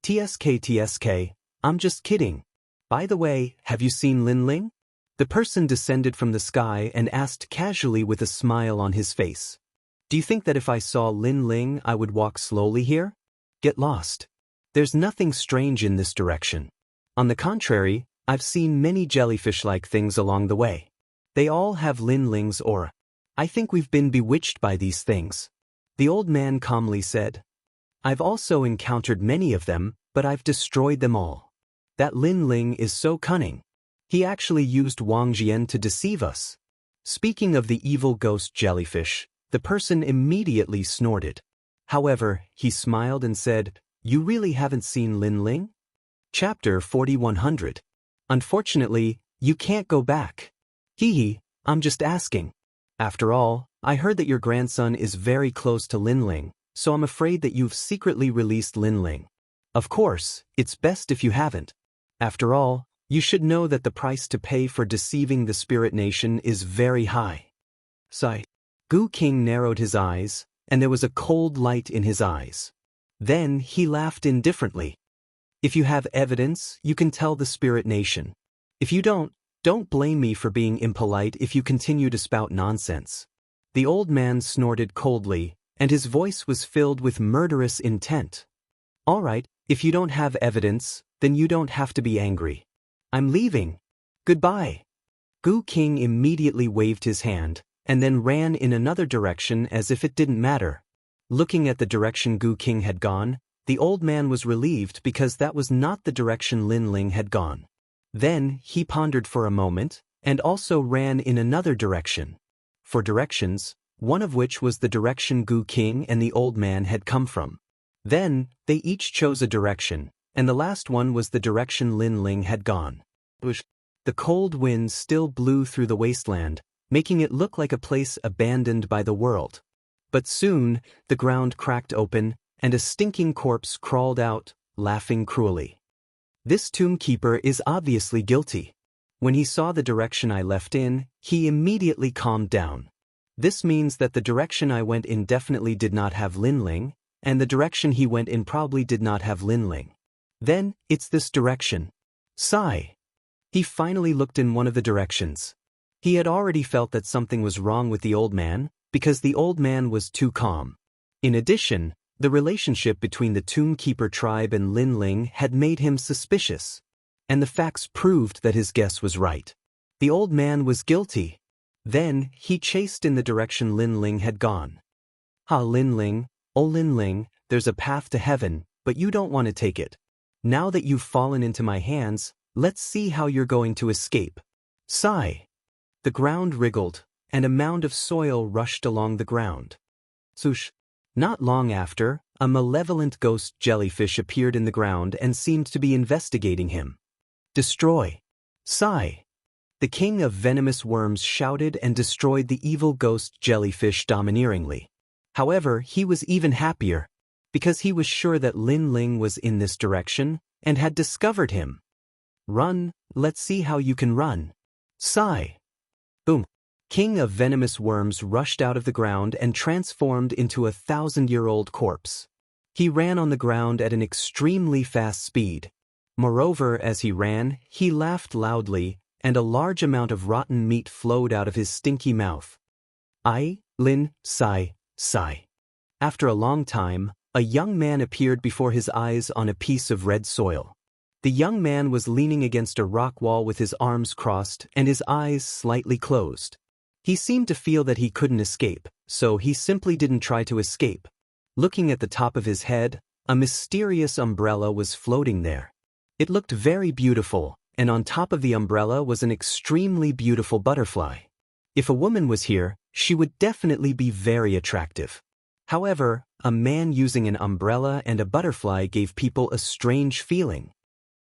TSK, I'm just kidding. By the way, have you seen Lin Ling? The person descended from the sky and asked casually with a smile on his face. Do you think that if I saw Lin Ling I would walk slowly here? Get lost. There's nothing strange in this direction. On the contrary, I've seen many jellyfish-like things along the way. They all have Lin Ling's aura. I think we've been bewitched by these things. The old man calmly said. I've also encountered many of them, but I've destroyed them all. That Lin Ling is so cunning. He actually used Wang Lin to deceive us. Speaking of the evil ghost jellyfish, the person immediately snorted. However, he smiled and said, You really haven't seen Lin Ling? Chapter 4100. Unfortunately, you can't go back. Hee, I'm just asking. After all, I heard that your grandson is very close to Lin Ling, so I'm afraid that you've secretly released Lin Ling. Of course, it's best if you haven't. After all, you should know that the price to pay for deceiving the spirit nation is very high. Sigh. Gu King narrowed his eyes, and there was a cold light in his eyes. Then he laughed indifferently. If you have evidence, you can tell the spirit nation. If you don't blame me for being impolite if you continue to spout nonsense. The old man snorted coldly, and his voice was filled with murderous intent. All right, if you don't have evidence, then you don't have to be angry. I'm leaving. Goodbye. Gu King immediately waved his hand, and then ran in another direction as if it didn't matter. Looking at the direction Gu King had gone, the old man was relieved because that was not the direction Lin Ling had gone. Then he pondered for a moment, and also ran in another direction. For directions, one of which was the direction Gu King and the old man had come from. Then, they each chose a direction, and the last one was the direction Lin Ling had gone. The cold wind still blew through the wasteland, making it look like a place abandoned by the world. But soon, the ground cracked open, and a stinking corpse crawled out, laughing cruelly. This tomb keeper is obviously guilty. When he saw the direction I left in, he immediately calmed down. This means that the direction I went in definitely did not have Lin Ling, and the direction he went in probably did not have Lin Ling. Then, it's this direction. Sigh. He finally looked in one of the directions. He had already felt that something was wrong with the old man, because the old man was too calm. In addition, the relationship between the Tomb Keeper tribe and Lin Ling had made him suspicious. And the facts proved that his guess was right. The old man was guilty. Then, he chased in the direction Lin Ling had gone. Ha Lin Ling, oh Lin Ling, there's a path to heaven, but you don't want to take it. Now that you've fallen into my hands, let's see how you're going to escape. Sigh. The ground wriggled, and a mound of soil rushed along the ground. Swoosh. Not long after, a malevolent ghost jellyfish appeared in the ground and seemed to be investigating him. Destroy. Sigh. The king of venomous worms shouted and destroyed the evil ghost jellyfish domineeringly. However, he was even happier, because he was sure that Lin Ling was in this direction and had discovered him. Run, let's see how you can run. Sigh. Boom. King of venomous worms rushed out of the ground and transformed into a 1,000-year-old corpse. He ran on the ground at an extremely fast speed. Moreover, as he ran, he laughed loudly, and a large amount of rotten meat flowed out of his stinky mouth. Lin, sigh, sigh. After a long time, a young man appeared before his eyes on a piece of red soil. The young man was leaning against a rock wall with his arms crossed and his eyes slightly closed. He seemed to feel that he couldn't escape, so he simply didn't try to escape. Looking at the top of his head, a mysterious umbrella was floating there. It looked very beautiful, and on top of the umbrella was an extremely beautiful butterfly. If a woman was here, she would definitely be very attractive. However, a man using an umbrella and a butterfly gave people a strange feeling.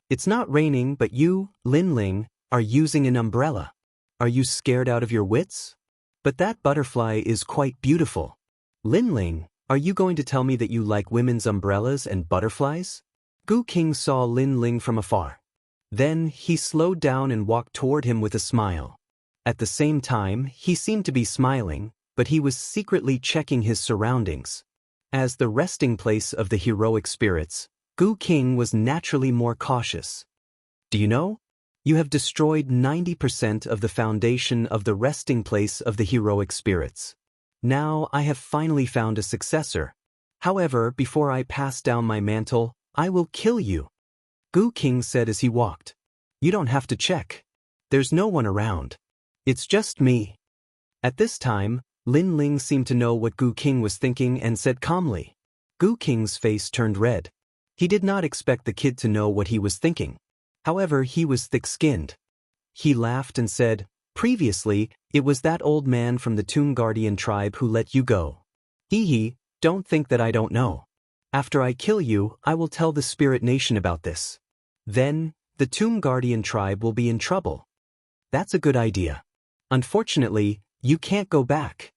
It's not raining, but you, Lin Ling, are using an umbrella. Are you scared out of your wits? But that butterfly is quite beautiful. Lin Ling, are you going to tell me that you like women's umbrellas and butterflies? Gu King saw Lin Ling from afar. Then he slowed down and walked toward him with a smile. At the same time, he seemed to be smiling, but he was secretly checking his surroundings. As the resting place of the heroic spirits, Gu King was naturally more cautious. Do you know? You have destroyed 90% of the foundation of the resting place of the heroic spirits. Now I have finally found a successor. However, before I pass down my mantle, I will kill you. Gu King said as he walked. You don't have to check. There's no one around. It's just me. At this time, Lin Ling seemed to know what Gu King was thinking and said calmly. Gu King's face turned red. He did not expect the kid to know what he was thinking. However, he was thick-skinned. He laughed and said, "Previously, it was that old man from the Tomb Guardian tribe who let you go. Hee, don't think that I don't know. After I kill you, I will tell the Spirit Nation about this. Then, the Tomb Guardian tribe will be in trouble. That's a good idea. Unfortunately, you can't go back."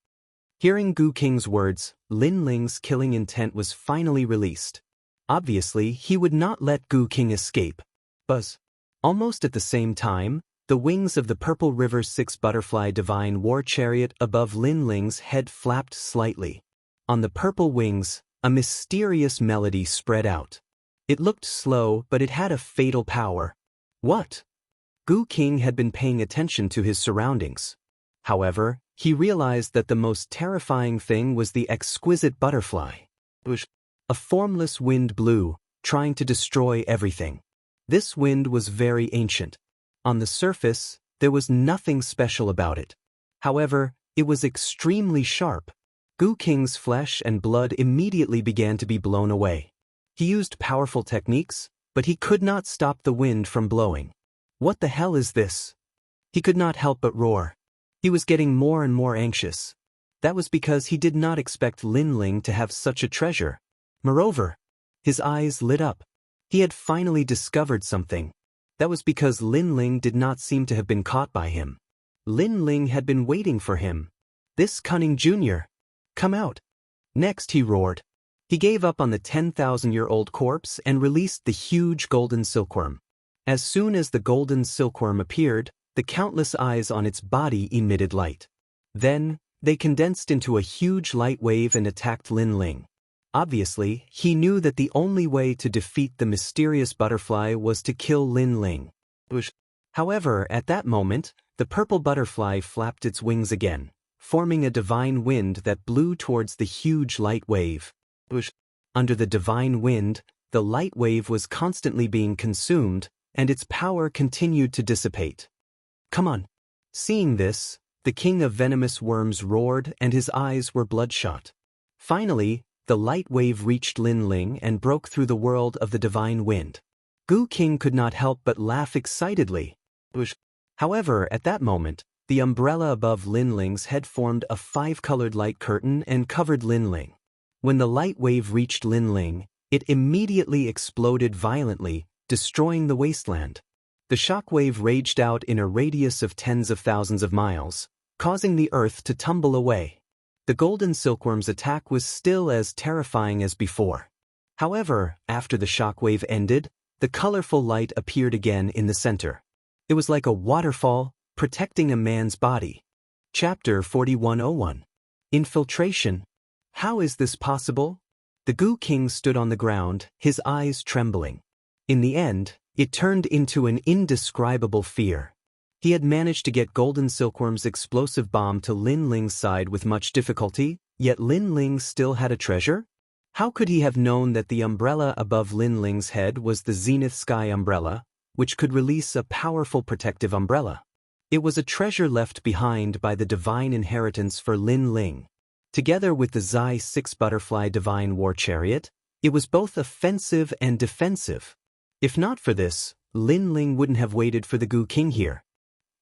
Hearing Gu King's words, Lin Ling's killing intent was finally released. Obviously, he would not let Gu King escape. Buzz. Almost at the same time, the wings of the Purple River's 6 butterfly divine war chariot above Lin Ling's head flapped slightly. On the purple wings, a mysterious melody spread out. It looked slow, but it had a fatal power. What? Gu King had been paying attention to his surroundings. However, he realized that the most terrifying thing was the exquisite butterfly. A formless wind blew, trying to destroy everything. This wind was very ancient. On the surface, there was nothing special about it. However, it was extremely sharp. Gu King's flesh and blood immediately began to be blown away. He used powerful techniques, but he could not stop the wind from blowing. What the hell is this? He could not help but roar. He was getting more and more anxious. That was because he did not expect Lin Ling to have such a treasure. Moreover, his eyes lit up. He had finally discovered something. That was because Lin Ling did not seem to have been caught by him. Lin Ling had been waiting for him. This cunning junior. Come out. Next he roared. He gave up on the 10,000-year-old corpse and released the huge golden silkworm. As soon as the golden silkworm appeared, the countless eyes on its body emitted light. Then, they condensed into a huge light wave and attacked Lin Ling. Obviously, he knew that the only way to defeat the mysterious butterfly was to kill Lin Ling. However, at that moment, the purple butterfly flapped its wings again, forming a divine wind that blew towards the huge light wave. Under the divine wind, the light wave was constantly being consumed, and its power continued to dissipate. Come on. Seeing this, the king of venomous worms roared and his eyes were bloodshot. Finally, the light wave reached Lin Ling and broke through the world of the divine wind. Gu King could not help but laugh excitedly. However, at that moment, the umbrella above Lin Ling's head formed a 5-colored light curtain and covered Lin Ling. When the light wave reached Lin Ling, it immediately exploded violently, destroying the wasteland. The shock wave raged out in a radius of tens of thousands of miles, causing the earth to tumble away. The golden silkworm's attack was still as terrifying as before. However, after the shockwave ended, the colorful light appeared again in the center. It was like a waterfall, protecting a man's body. Chapter 4101. Infiltration. How is this possible? The Gu King stood on the ground, his eyes trembling. In the end, it turned into an indescribable fear. He had managed to get Golden Silkworm's explosive bomb to Lin Ling's side with much difficulty, yet Lin Ling still had a treasure? How could he have known that the umbrella above Lin Ling's head was the Zenith Sky Umbrella, which could release a powerful protective umbrella? It was a treasure left behind by the divine inheritance for Lin Ling. Together with the Zai 6 Butterfly Divine War Chariot, it was both offensive and defensive. If not for this, Lin Ling wouldn't have waited for the Gu King here.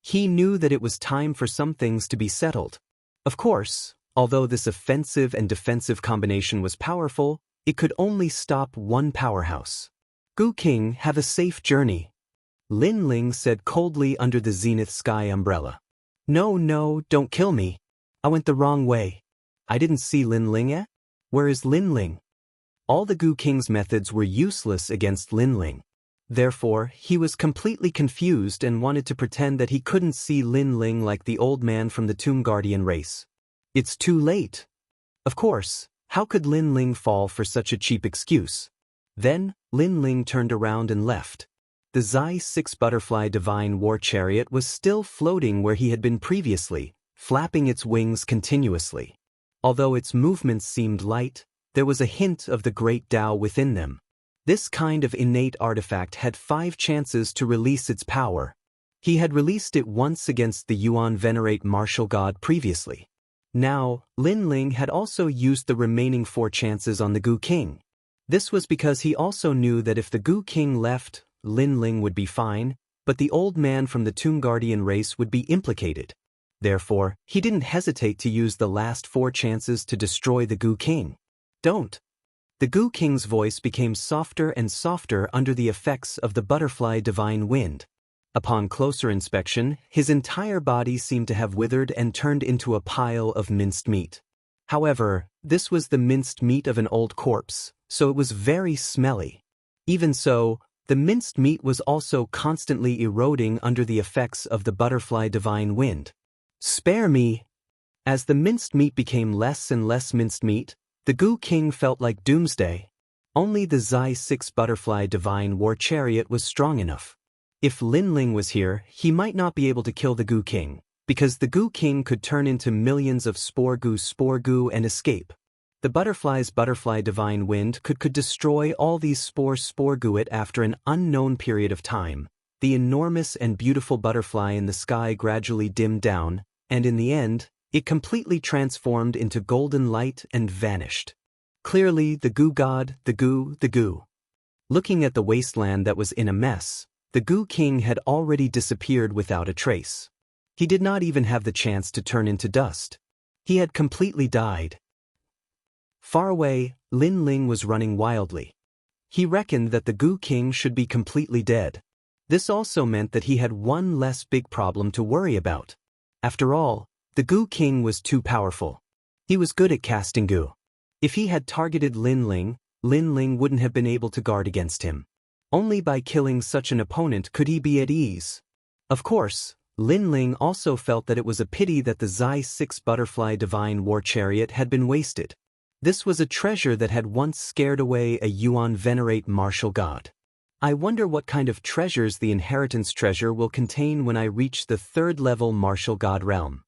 He knew that it was time for some things to be settled. Of course, although this offensive and defensive combination was powerful, it could only stop one powerhouse. Gu King, have a safe journey. Lin Ling said coldly under the Zenith Sky umbrella. No, don't kill me. I went the wrong way. I didn't see Lin Ling yet. Where is Lin Ling? All the Gu King's methods were useless against Lin Ling. Therefore, he was completely confused and wanted to pretend that he couldn't see Lin Ling like the old man from the Tomb Guardian race. It's too late. Of course, how could Lin Ling fall for such a cheap excuse? Then, Lin Ling turned around and left. The Zai 6 Butterfly Divine War Chariot was still floating where he had been previously, flapping its wings continuously. Although its movements seemed light, there was a hint of the great Tao within them. This kind of innate artifact had 5 chances to release its power. He had released it once against the Yuan Venerate martial god previously. Now, Lin Ling had also used the remaining 4 chances on the Gu King. This was because he also knew that if the Gu King left, Lin Ling would be fine, but the old man from the Tomb Guardian race would be implicated. Therefore, he didn't hesitate to use the last 4 chances to destroy the Gu King. Don't. The Gu King's voice became softer and softer under the effects of the butterfly divine wind. Upon closer inspection, his entire body seemed to have withered and turned into a pile of minced meat. However, this was the minced meat of an old corpse, so it was very smelly. Even so, the minced meat was also constantly eroding under the effects of the butterfly divine wind. Spare me! As the minced meat became less and less minced meat, the Gu King felt like doomsday. Only the Zai 6 butterfly divine war chariot was strong enough. If Lin Ling was here, he might not be able to kill the Gu King, because the Gu King could turn into millions of spore gu and escape. The butterfly's butterfly divine wind could destroy all these spore gu after an unknown period of time. The enormous and beautiful butterfly in the sky gradually dimmed down, and in the end, it completely transformed into golden light and vanished. Clearly, the Gu god, the Gu. Looking at the wasteland that was in a mess, the Gu King had already disappeared without a trace. He did not even have the chance to turn into dust. He had completely died. Far away, Lin Ling was running wildly. He reckoned that the Gu King should be completely dead. This also meant that he had one less big problem to worry about. After all, the Gu King was too powerful. He was good at casting Gu. If he had targeted Lin Ling wouldn't have been able to guard against him. Only by killing such an opponent could he be at ease. Of course, Lin Ling also felt that it was a pity that the Zai 6 butterfly divine war chariot had been wasted. This was a treasure that had once scared away a Yuan Venerate martial god. I wonder what kind of treasures the inheritance treasure will contain when I reach the 3rd level martial god realm.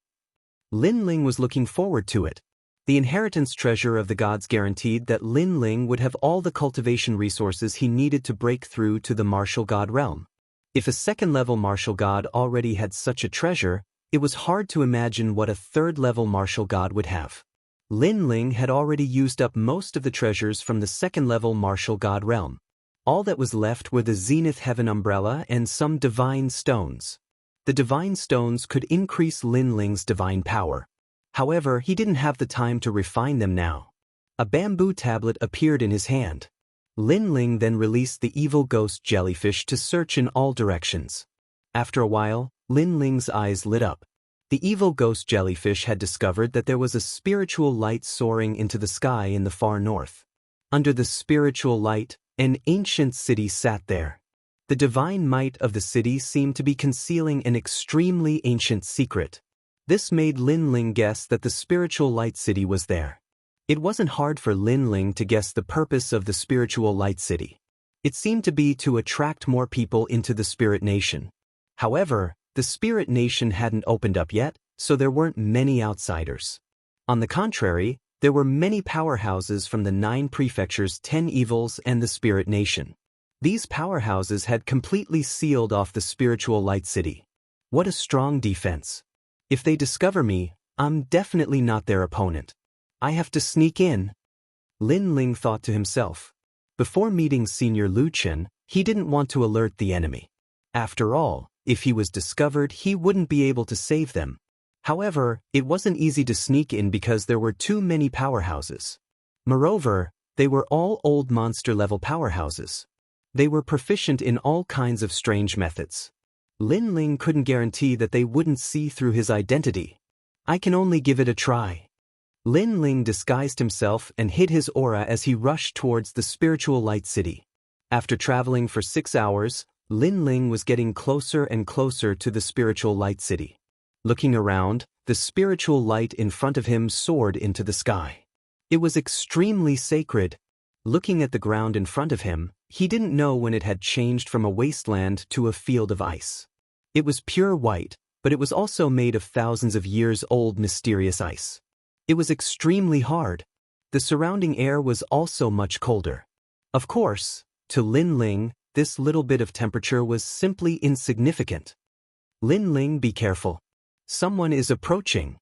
Lin Ling was looking forward to it. The inheritance treasure of the gods guaranteed that Lin Ling would have all the cultivation resources he needed to break through to the martial god realm. If a 2nd level martial god already had such a treasure, it was hard to imagine what a 3rd level martial god would have. Lin Ling had already used up most of the treasures from the 2nd level martial god realm. All that was left were the Zenith Heaven Umbrella and some divine stones. The divine stones could increase Lin Ling's divine power. However, he didn't have the time to refine them now. A bamboo tablet appeared in his hand. Lin Ling then released the evil ghost jellyfish to search in all directions. After a while, Lin Ling's eyes lit up. The evil ghost jellyfish had discovered that there was a spiritual light soaring into the sky in the far north. Under the spiritual light, an ancient city sat there. The divine might of the city seemed to be concealing an extremely ancient secret. This made Lin Ling guess that the spiritual light city was there. It wasn't hard for Lin Ling to guess the purpose of the spiritual light city. It seemed to be to attract more people into the spirit nation. However, the spirit nation hadn't opened up yet, so there weren't many outsiders. On the contrary, there were many powerhouses from the 9 prefectures, 10 evils, and the spirit nation. These powerhouses had completely sealed off the spiritual light city. What a strong defense. If they discover me, I'm definitely not their opponent. I have to sneak in. Lin Ling thought to himself. Before meeting Senior Lu Chen, he didn't want to alert the enemy. After all, if he was discovered, he wouldn't be able to save them. However, it wasn't easy to sneak in because there were too many powerhouses. Moreover, they were all old monster-level powerhouses. They were proficient in all kinds of strange methods. Lin Ling couldn't guarantee that they wouldn't see through his identity. I can only give it a try. Lin Ling disguised himself and hid his aura as he rushed towards the spiritual light city. After traveling for 6 hours, Lin Ling was getting closer and closer to the spiritual light city. Looking around, the spiritual light in front of him soared into the sky. It was extremely sacred. Looking at the ground in front of him, he didn't know when it had changed from a wasteland to a field of ice. It was pure white, but it was also made of thousands of years old mysterious ice. It was extremely hard. The surrounding air was also much colder. Of course, To Lin Ling, this little bit of temperature was simply insignificant. Lin Ling, be careful. Someone is approaching.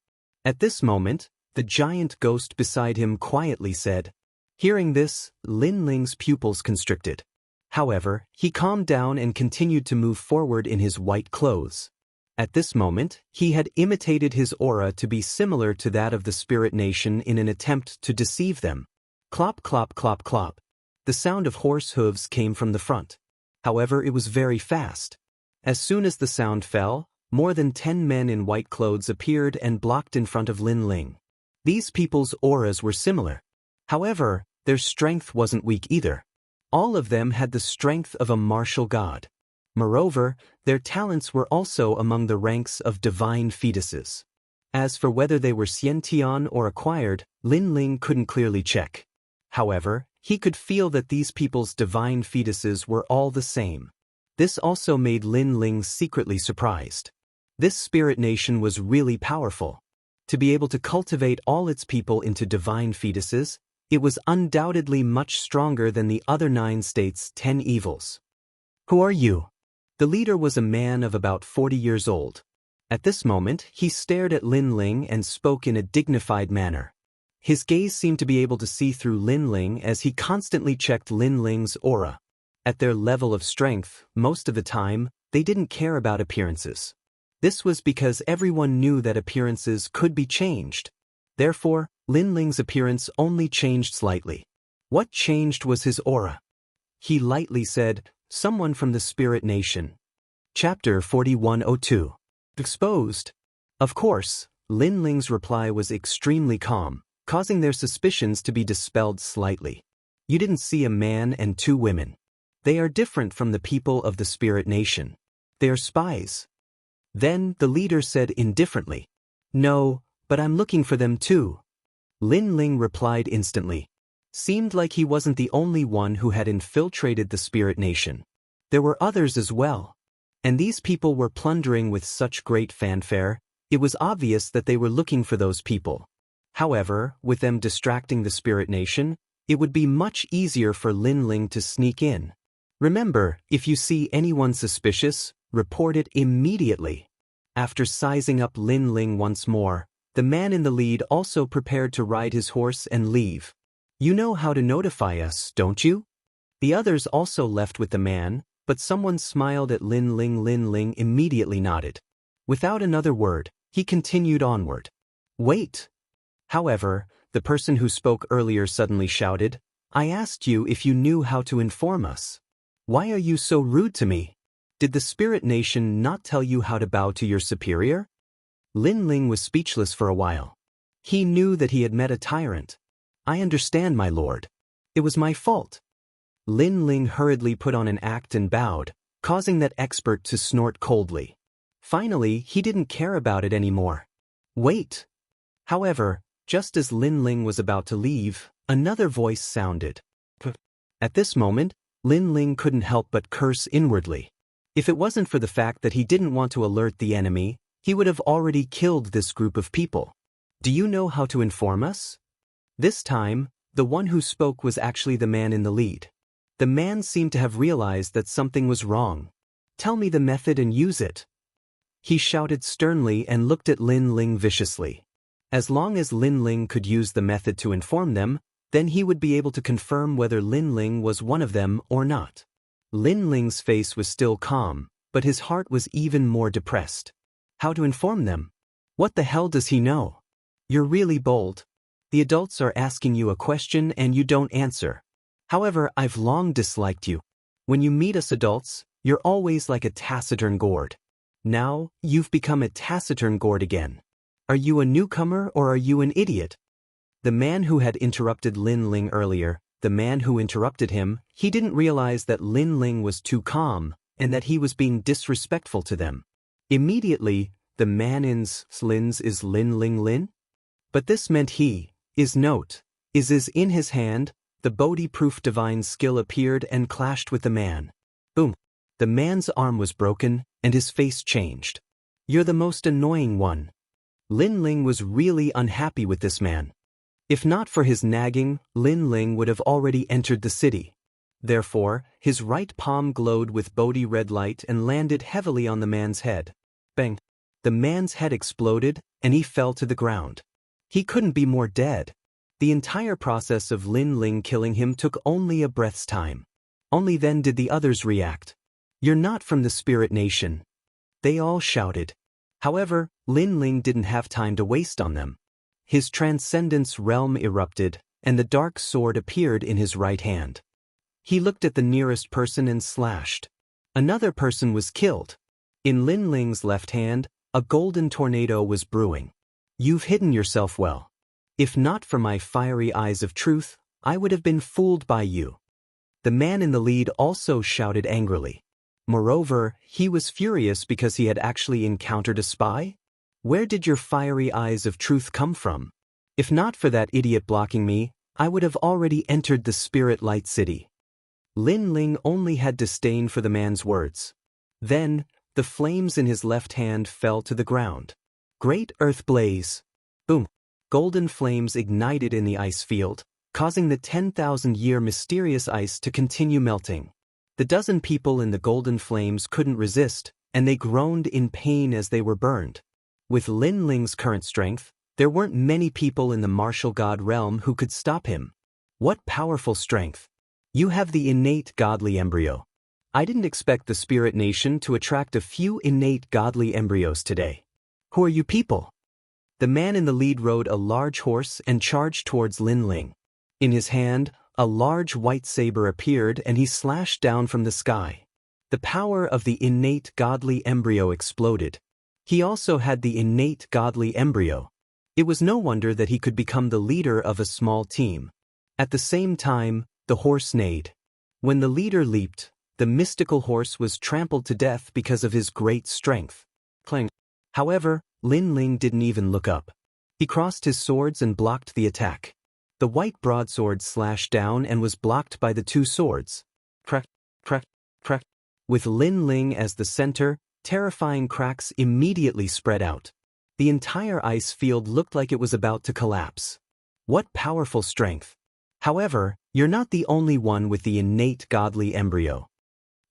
At this moment, the giant ghost beside him quietly said. Hearing this, Lin Ling's pupils constricted. However, he calmed down and continued to move forward in his white clothes. At this moment, he had imitated his aura to be similar to that of the spirit nation in an attempt to deceive them. Clop, clop, clop, clop. The sound of horse hooves came from the front. However, it was very fast. As soon as the sound fell, more than 10 men in white clothes appeared and blocked in front of Lin Ling. These people's auras were similar. However, their strength wasn't weak either. All of them had the strength of a martial god. Moreover, their talents were also among the ranks of divine fetuses. As for whether they were Xiantian or acquired, Lin Ling couldn't clearly check. However, he could feel that these people's divine fetuses were all the same. This also made Lin Ling secretly surprised. This spirit nation was really powerful. To be able to cultivate all its people into divine fetuses, it was undoubtedly much stronger than the other 9 states' 10 evils. Who are you? The leader was a man of about 40 years old. At this moment, he stared at Lin Ling and spoke in a dignified manner. His gaze seemed to be able to see through Lin Ling as he constantly checked Lin Ling's aura. At their level of strength, most of the time, they didn't care about appearances. This was because everyone knew that appearances could be changed. Therefore, Lin Ling's appearance only changed slightly. What changed was his aura. He lightly said, "Someone from the spirit nation." Chapter 4102. Exposed. Of course, Lin Ling's reply was extremely calm, causing their suspicions to be dispelled slightly. You didn't see a man and 2 women. They are different from the people of the spirit nation. They are spies. Then the leader said indifferently, "No, but I'm looking for them too." Lin Ling replied instantly. Seemed like he wasn't the only one who had infiltrated the spirit nation. There were others as well. And these people were plundering with such great fanfare, it was obvious that they were looking for those people. However, with them distracting the spirit nation, it would be much easier for Lin Ling to sneak in. Remember, if you see anyone suspicious, report it immediately. After sizing up Lin Ling once more, the man in the lead also prepared to ride his horse and leave. You know how to notify us, don't you? The others also left with the man, but someone smiled at Lin Ling. Lin Ling immediately nodded. Without another word, he continued onward. Wait! However, the person who spoke earlier suddenly shouted, "I asked you if you knew how to inform us. Why are you so rude to me? Did the spirit nation not tell you how to bow to your superior?" Lin Ling was speechless for a while. He knew that he had met a tyrant. "I understand, my lord. It was my fault." Lin Ling hurriedly put on an act and bowed, causing that expert to snort coldly. Finally, he didn't care about it anymore. Wait! However, just as Lin Ling was about to leave, another voice sounded. At this moment, Lin Ling couldn't help but curse inwardly. If it wasn't for the fact that he didn't want to alert the enemy, he would have already killed this group of people. "Do you know how to inform us?" This time, the one who spoke was actually the man in the lead. The man seemed to have realized that something was wrong. "Tell me the method and use it." He shouted sternly and looked at Lin Ling viciously. As long as Lin Ling could use the method to inform them, then he would be able to confirm whether Lin Ling was one of them or not. Lin Ling's face was still calm, but his heart was even more depressed. How to inform them? What the hell does he know? You're really bold. The adults are asking you a question and you don't answer. However, I've long disliked you. When you meet us adults, you're always like a taciturn gourd. Now, you've become a taciturn gourd again. Are you a newcomer or are you an idiot? The man who had interrupted Lin Ling earlier, the man who interrupted him, he didn't realize that Lin Ling was too calm and that he was being disrespectful to them. Immediately, the man in Lin's is Lin Ling Lin? But this meant he is in his hand. The Bodhi-proof divine skill appeared and clashed with the man. Boom! The man's arm was broken, and his face changed. You're the most annoying one. Lin Ling was really unhappy with this man. If not for his nagging, Lin Ling would have already entered the city. Therefore, his right palm glowed with Bodhi red light and landed heavily on the man's head. Bang! The man's head exploded, and he fell to the ground. He couldn't be more dead. The entire process of Lin Ling killing him took only a breath's time. Only then did the others react. "You're not from the Spirit Nation," they all shouted. However, Lin Ling didn't have time to waste on them. His transcendence realm erupted, and the dark sword appeared in his right hand. He looked at the nearest person and slashed. Another person was killed. In Lin Ling's left hand, a golden tornado was brewing. "You've hidden yourself well. If not for my fiery eyes of truth, I would have been fooled by you." The man in the lead also shouted angrily. Moreover, he was furious because he had actually encountered a spy. "Where did your fiery eyes of truth come from? If not for that idiot blocking me, I would have already entered the Spirit Light City." Lin Ling only had disdain for the man's words. Then, the flames in his left hand fell to the ground. Great earth blaze. Boom! Golden flames ignited in the ice field, causing the 10,000-year mysterious ice to continue melting. The dozen people in the golden flames couldn't resist, and they groaned in pain as they were burned. With Lin Ling's current strength, there weren't many people in the martial god realm who could stop him. What powerful strength! You have the innate godly embryo. I didn't expect the Spirit Nation to attract a few innate godly embryos today. Who are you people? The man in the lead rode a large horse and charged towards Lin Ling. In his hand, a large white saber appeared and he slashed down from the sky. The power of the innate godly embryo exploded. He also had the innate godly embryo. It was no wonder that he could become the leader of a small team. At the same time, the horse neighed. When the leader leaped, the mystical horse was trampled to death because of his great strength. Clang. However, Lin Ling didn't even look up. He crossed his swords and blocked the attack. The white broadsword slashed down and was blocked by the two swords. Crack, crack, crack. With Lin Ling as the center, terrifying cracks immediately spread out. The entire ice field looked like it was about to collapse. What powerful strength! However, you're not the only one with the innate godly embryo.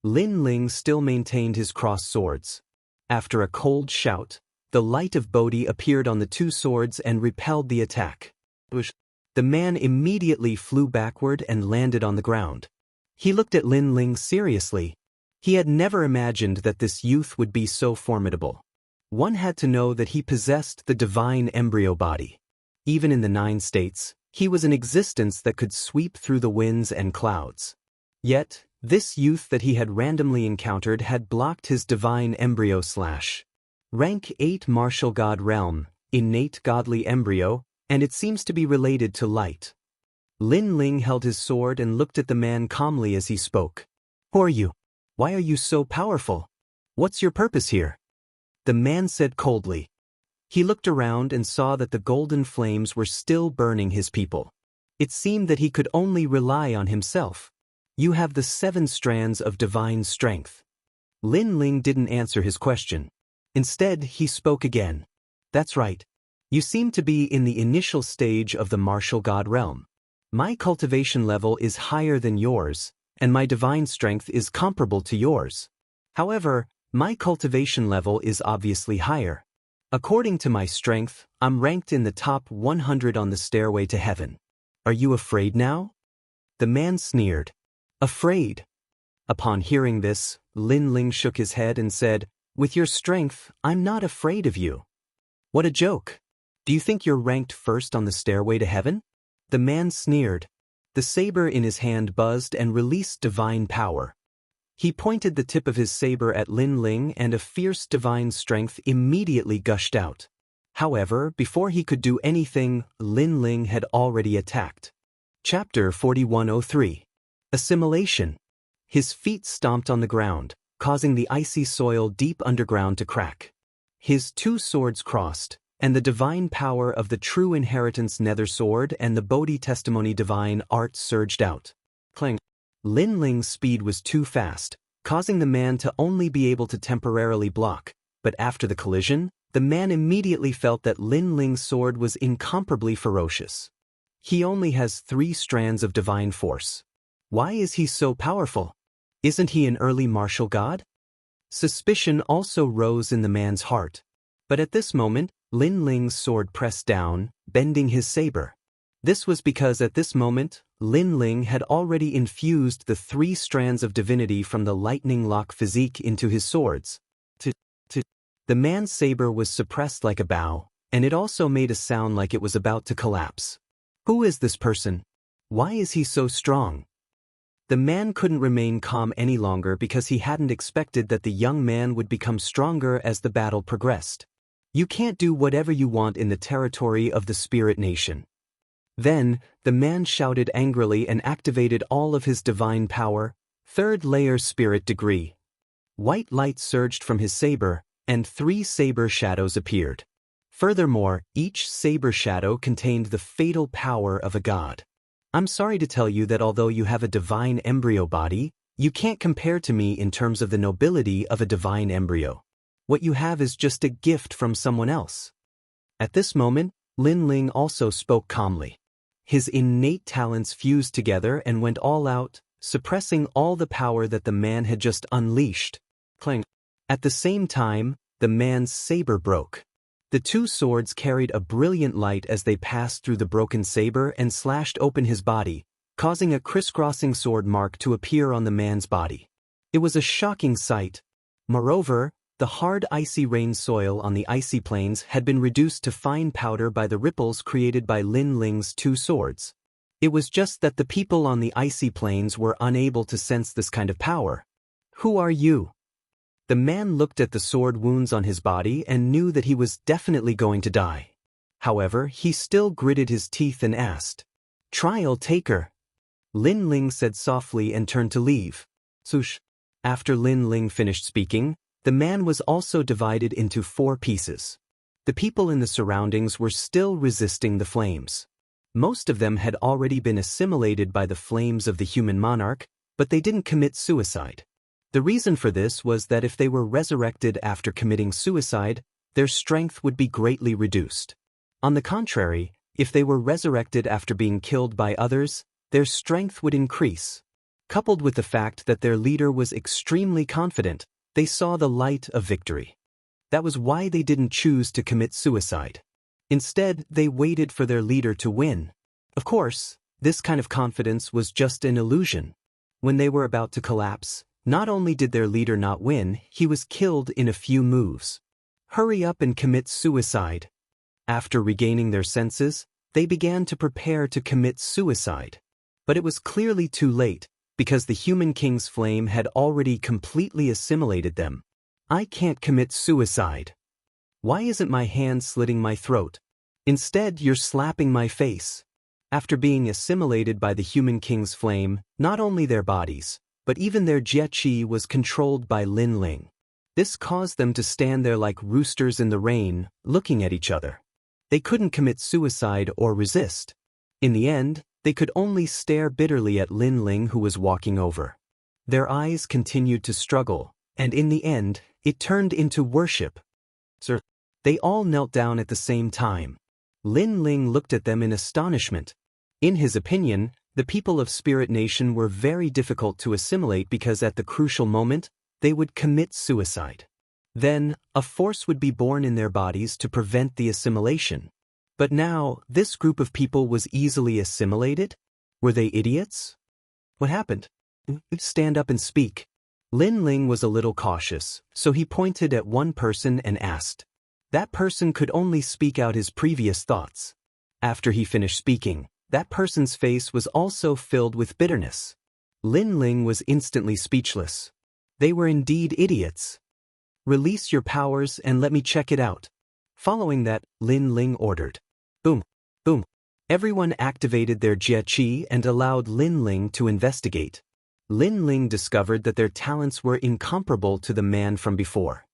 Lin Ling still maintained his crossed swords. After a cold shout, the light of Bodhi appeared on the two swords and repelled the attack. The man immediately flew backward and landed on the ground. He looked at Lin Ling seriously. He had never imagined that this youth would be so formidable. One had to know that he possessed the divine embryo body. Even in the 9 states, he was an existence that could sweep through the winds and clouds. Yet, this youth that he had randomly encountered had blocked his divine embryo slash. Rank 8 martial god realm, innate godly embryo, and it seems to be related to light. Lin Ling held his sword and looked at the man calmly as he spoke. "Who are you? Why are you so powerful? What's your purpose here?" The man said coldly. He looked around and saw that the golden flames were still burning his people. It seemed that he could only rely on himself. "You have the 7 strands of divine strength." Lin Ling didn't answer his question. Instead, he spoke again. "That's right. You seem to be in the initial stage of the martial god realm. My cultivation level is higher than yours, and my divine strength is comparable to yours. However, my cultivation level is obviously higher. According to my strength, I'm ranked in the top 100 on the stairway to heaven. Are you afraid now?" The man sneered. "Afraid?" Upon hearing this, Lin Ling shook his head and said, "With your strength, I'm not afraid of you." "What a joke. Do you think you're ranked first on the stairway to heaven?" The man sneered. The saber in his hand buzzed and released divine power. He pointed the tip of his saber at Lin Ling and a fierce divine strength immediately gushed out. However, before he could do anything, Lin Ling had already attacked. Chapter 4103. Assimilation. His feet stomped on the ground, causing the icy soil deep underground to crack. His two swords crossed, and the divine power of the true inheritance nether sword and the Bodhi testimony divine art surged out. Clang. Lin Ling's speed was too fast, causing the man to only be able to temporarily block, but after the collision, the man immediately felt that Lin Ling's sword was incomparably ferocious. He only has 3 strands of divine force. Why is he so powerful? Isn't he an early martial god? Suspicion also rose in the man's heart. But at this moment, Lin Ling's sword pressed down, bending his saber. This was because at this moment, Lin Ling had already infused the 3 strands of divinity from the lightning lock physique into his swords. The man's saber was suppressed like a bow, and it also made a sound like it was about to collapse. Who is this person? Why is he so strong? The man couldn't remain calm any longer because he hadn't expected that the young man would become stronger as the battle progressed. You can't do whatever you want in the territory of the Spirit Nation. Then, the man shouted angrily and activated all of his divine power, 3rd layer spirit degree. White light surged from his saber, and 3 saber shadows appeared. Furthermore, each saber shadow contained the fatal power of a god. I'm sorry to tell you that although you have a divine embryo body, you can't compare to me in terms of the nobility of a divine embryo. What you have is just a gift from someone else. At this moment, Lin Ling also spoke calmly. His innate talents fused together and went all out, suppressing all the power that the man had just unleashed. Clang. At the same time, the man's saber broke. The 2 swords carried a brilliant light as they passed through the broken saber and slashed open his body, causing a crisscrossing sword mark to appear on the man's body. It was a shocking sight. Moreover, the hard icy rain soil on the icy plains had been reduced to fine powder by the ripples created by Lin Ling's 2 swords. It was just that the people on the icy plains were unable to sense this kind of power. Who are you? The man looked at the sword wounds on his body and knew that he was definitely going to die. However, he still gritted his teeth and asked, "Trial taker." Lin Ling said softly and turned to leave. Swoosh. After Lin Ling finished speaking, the man was also divided into 4 pieces. The people in the surroundings were still resisting the flames. Most of them had already been assimilated by the flames of the human monarch, but they didn't commit suicide. The reason for this was that if they were resurrected after committing suicide, their strength would be greatly reduced. On the contrary, if they were resurrected after being killed by others, their strength would increase. Coupled with the fact that their leader was extremely confident, they saw the light of victory. That was why they didn't choose to commit suicide. Instead, they waited for their leader to win. Of course, this kind of confidence was just an illusion. When they were about to collapse, not only did their leader not win, he was killed in a few moves. Hurry up and commit suicide. After regaining their senses, they began to prepare to commit suicide. But it was clearly too late, because the human king's flame had already completely assimilated them. I can't commit suicide. Why isn't my hand slitting my throat? Instead, you're slapping my face. After being assimilated by the human king's flame, not only their bodies, but even their jie qi was controlled by Lin Ling. This caused them to stand there like roosters in the rain, looking at each other. They couldn't commit suicide or resist. In the end, they could only stare bitterly at Lin Ling, who was walking over. Their eyes continued to struggle, and in the end, it turned into worship. Sir, they all knelt down at the same time. Lin Ling looked at them in astonishment. In his opinion, the people of Spirit Nation were very difficult to assimilate because at the crucial moment, they would commit suicide. Then, a force would be born in their bodies to prevent the assimilation. But now, this group of people was easily assimilated? Were they idiots? What happened? Stand up and speak. Lin Ling was a little cautious, so he pointed at one person and asked. That person could only speak out his previous thoughts. After he finished speaking, that person's face was also filled with bitterness. Lin Ling was instantly speechless. They were indeed idiots. Release your powers and let me check it out. Following that, Lin Ling ordered. Boom, boom. Everyone activated their jie qi and allowed Lin Ling to investigate. Lin Ling discovered that their talents were incomparable to the man from before.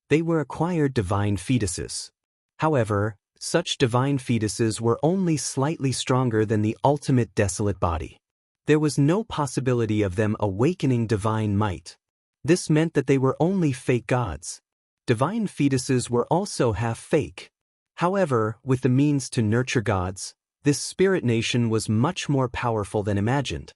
They were acquired divine fetuses. However, such divine fetuses were only slightly stronger than the ultimate desolate body. There was no possibility of them awakening divine might. This meant that they were only fake gods. Divine fetuses were also half fake. However, with the means to nurture gods, this spirit nation was much more powerful than imagined.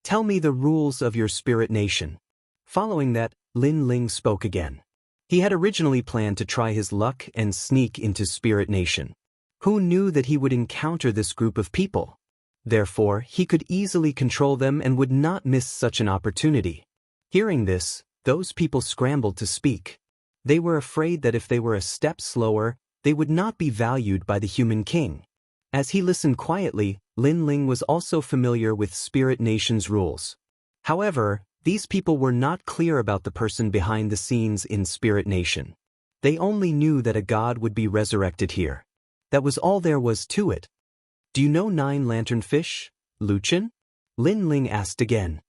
Tell me the rules of your spirit nation. Following that, Lin Ling spoke again. He had originally planned to try his luck and sneak into Spirit Nation. Who knew that he would encounter this group of people? Therefore, he could easily control them and would not miss such an opportunity. Hearing this, those people scrambled to speak. They were afraid that if they were a step slower, they would not be valued by the human king. As he listened quietly, Lin Ling was also familiar with Spirit Nation's rules. However, these people were not clear about the person behind the scenes in Spirit Nation. They only knew that a god would be resurrected here. That was all there was to it. Do you know Nine Lantern Fish, Luchin? Lin Ling asked again.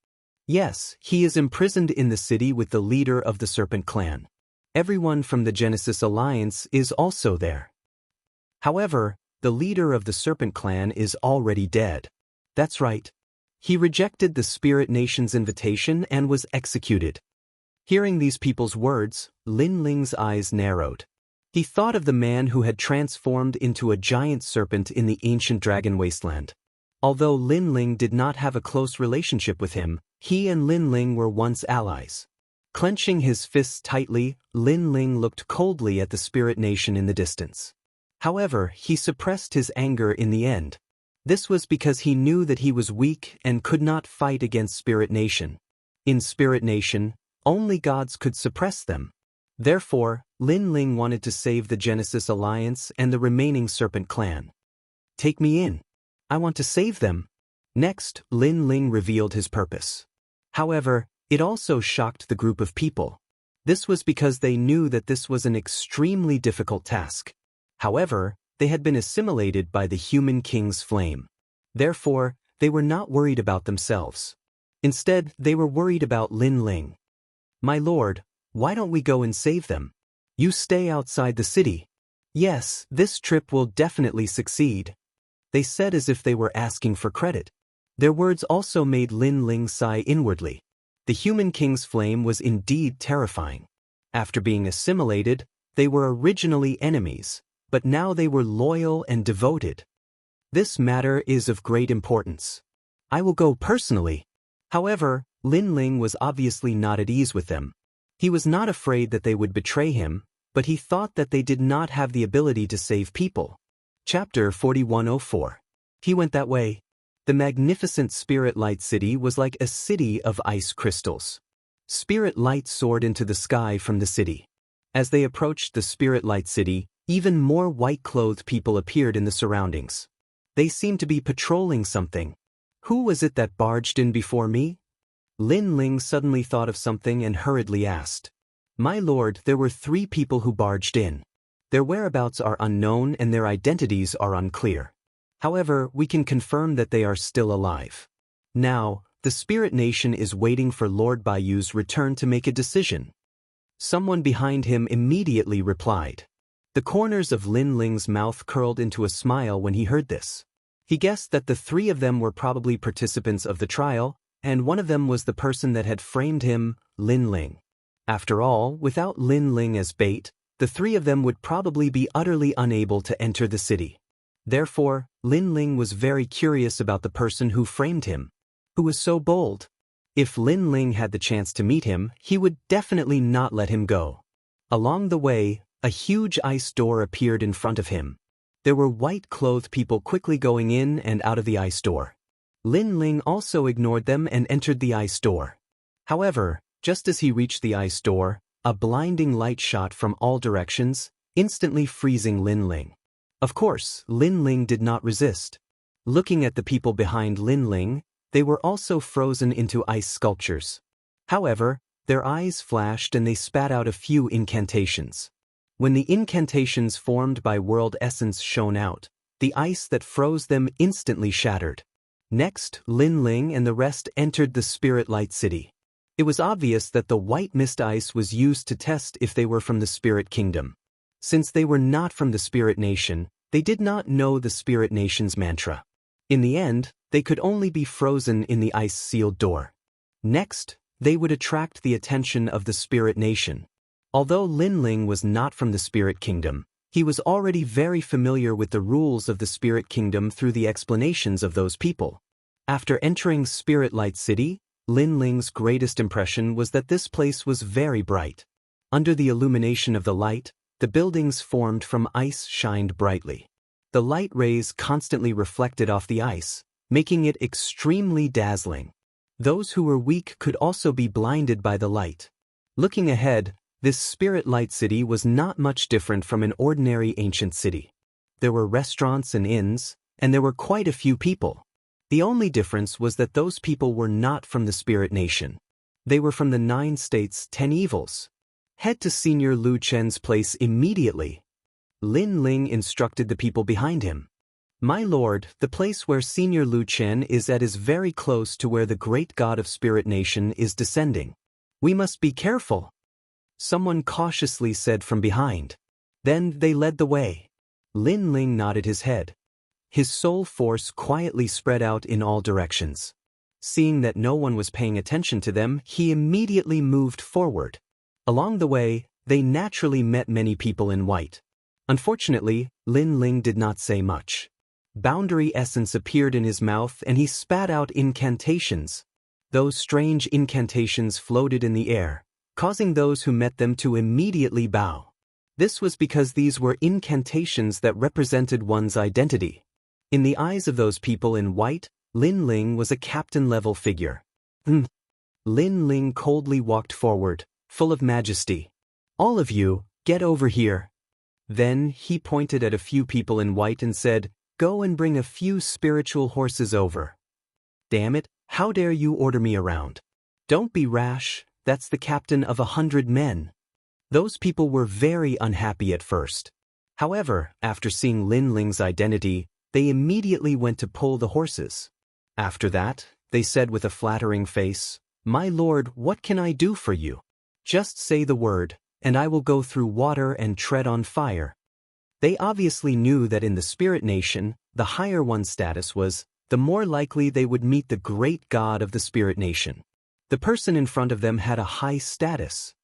Yes, he is imprisoned in the city with the leader of the Serpent Clan. Everyone from the Genesis Alliance is also there. However, the leader of the Serpent Clan is already dead. That's right. He rejected the Spirit Nation's invitation and was executed. Hearing these people's words, Lin Ling's eyes narrowed. He thought of the man who had transformed into a giant serpent in the ancient dragon wasteland. Although Lin Ling did not have a close relationship with him, he and Lin Ling were once allies. Clenching his fists tightly, Lin Ling looked coldly at the Spirit Nation in the distance. However, he suppressed his anger in the end. This was because he knew that he was weak and could not fight against Spirit Nation. In Spirit Nation, only gods could suppress them. Therefore, Lin Ling wanted to save the Genesis Alliance and the remaining Serpent Clan. Take me in. I want to save them. Next, Lin Ling revealed his purpose. However, it also shocked the group of people. This was because they knew that this was an extremely difficult task. However, they had been assimilated by the human king's flame. Therefore, they were not worried about themselves. Instead, they were worried about Lin Ling. My lord, why don't we go and save them? You stay outside the city. Yes, this trip will definitely succeed. They said as if they were asking for credit. Their words also made Lin Ling sigh inwardly. The human king's flame was indeed terrifying. After being assimilated, they were originally enemies, but now they were loyal and devoted. This matter is of great importance. I will go personally. However, Lin Ling was obviously not at ease with them. He was not afraid that they would betray him, but he thought that they did not have the ability to save people. Chapter 4104. He went that way. The magnificent Spirit Light City was like a city of ice crystals. Spirit light soared into the sky from the city. As they approached the Spirit Light City, even more white-clothed people appeared in the surroundings. They seemed to be patrolling something. Who was it that barged in before me? Lin Ling suddenly thought of something and hurriedly asked. My lord, there were 3 people who barged in. Their whereabouts are unknown and their identities are unclear. However, we can confirm that they are still alive. Now, the Spirit Nation is waiting for Lord Bayu's return to make a decision. Someone behind him immediately replied. The corners of Lin Ling's mouth curled into a smile when he heard this. He guessed that the 3 of them were probably participants of the trial, and one of them was the person that had framed him, Lin Ling. After all, without Lin Ling as bait, the 3 of them would probably be utterly unable to enter the city. Therefore, Lin Ling was very curious about the person who framed him. Who was so bold? If Lin Ling had the chance to meet him, he would definitely not let him go. Along the way, a huge ice door appeared in front of him. There were white-clothed people quickly going in and out of the ice door. Lin Ling also ignored them and entered the ice door. However, just as he reached the ice door, a blinding light shot from all directions, instantly freezing Lin Ling. Of course, Lin Ling did not resist. Looking at the people behind Lin Ling, they were also frozen into ice sculptures. However, their eyes flashed and they spat out a few incantations. When the incantations formed by world essence shone out, the ice that froze them instantly shattered. Next, Lin Ling and the rest entered the Spirit Light City. It was obvious that the white mist ice was used to test if they were from the Spirit Kingdom. Since they were not from the Spirit Nation, they did not know the Spirit Nation's mantra. In the end, they could only be frozen in the ice-sealed door. Next, they would attract the attention of the Spirit Nation. Although Lin Ling was not from the Spirit Kingdom, he was already very familiar with the rules of the Spirit Kingdom through the explanations of those people. After entering Spirit Light City, Lin Ling's greatest impression was that this place was very bright. Under the illumination of the light, the buildings formed from ice shined brightly. The light rays constantly reflected off the ice, making it extremely dazzling. Those who were weak could also be blinded by the light. Looking ahead, this Spirit Light City was not much different from an ordinary ancient city. There were restaurants and inns, and there were quite a few people. The only difference was that those people were not from the Spirit Nation. They were from the 9 states, 10 evils. Head to Senior Lu Chen's place immediately. Lin Ling instructed the people behind him. My lord, the place where Senior Lu Chen is at is very close to where the great god of Spirit Nation is descending. We must be careful. Someone cautiously said from behind. Then they led the way. Lin Ling nodded his head. His soul force quietly spread out in all directions. Seeing that no one was paying attention to them, he immediately moved forward. Along the way, they naturally met many people in white. Unfortunately, Lin Ling did not say much. Boundary essence appeared in his mouth and he spat out incantations. Those strange incantations floated in the air, causing those who met them to immediately bow. This was because these were incantations that represented one's identity. In the eyes of those people in white, Lin Ling was a captain-level figure. Lin Ling coldly walked forward, full of majesty. All of you, get over here. Then he pointed at a few people in white and said, go and bring a few spiritual horses over. Damn it, how dare you order me around? Don't be rash, that's the captain of 100 men. Those people were very unhappy at first. However, after seeing Lin Ling's identity, they immediately went to pull the horses. After that, they said with a flattering face, my lord, what can I do for you? Just say the word, and I will go through water and tread on fire. They obviously knew that in the Spirit Nation, the higher one's status was, the more likely they would meet the great god of the Spirit Nation. The person in front of them had a high status.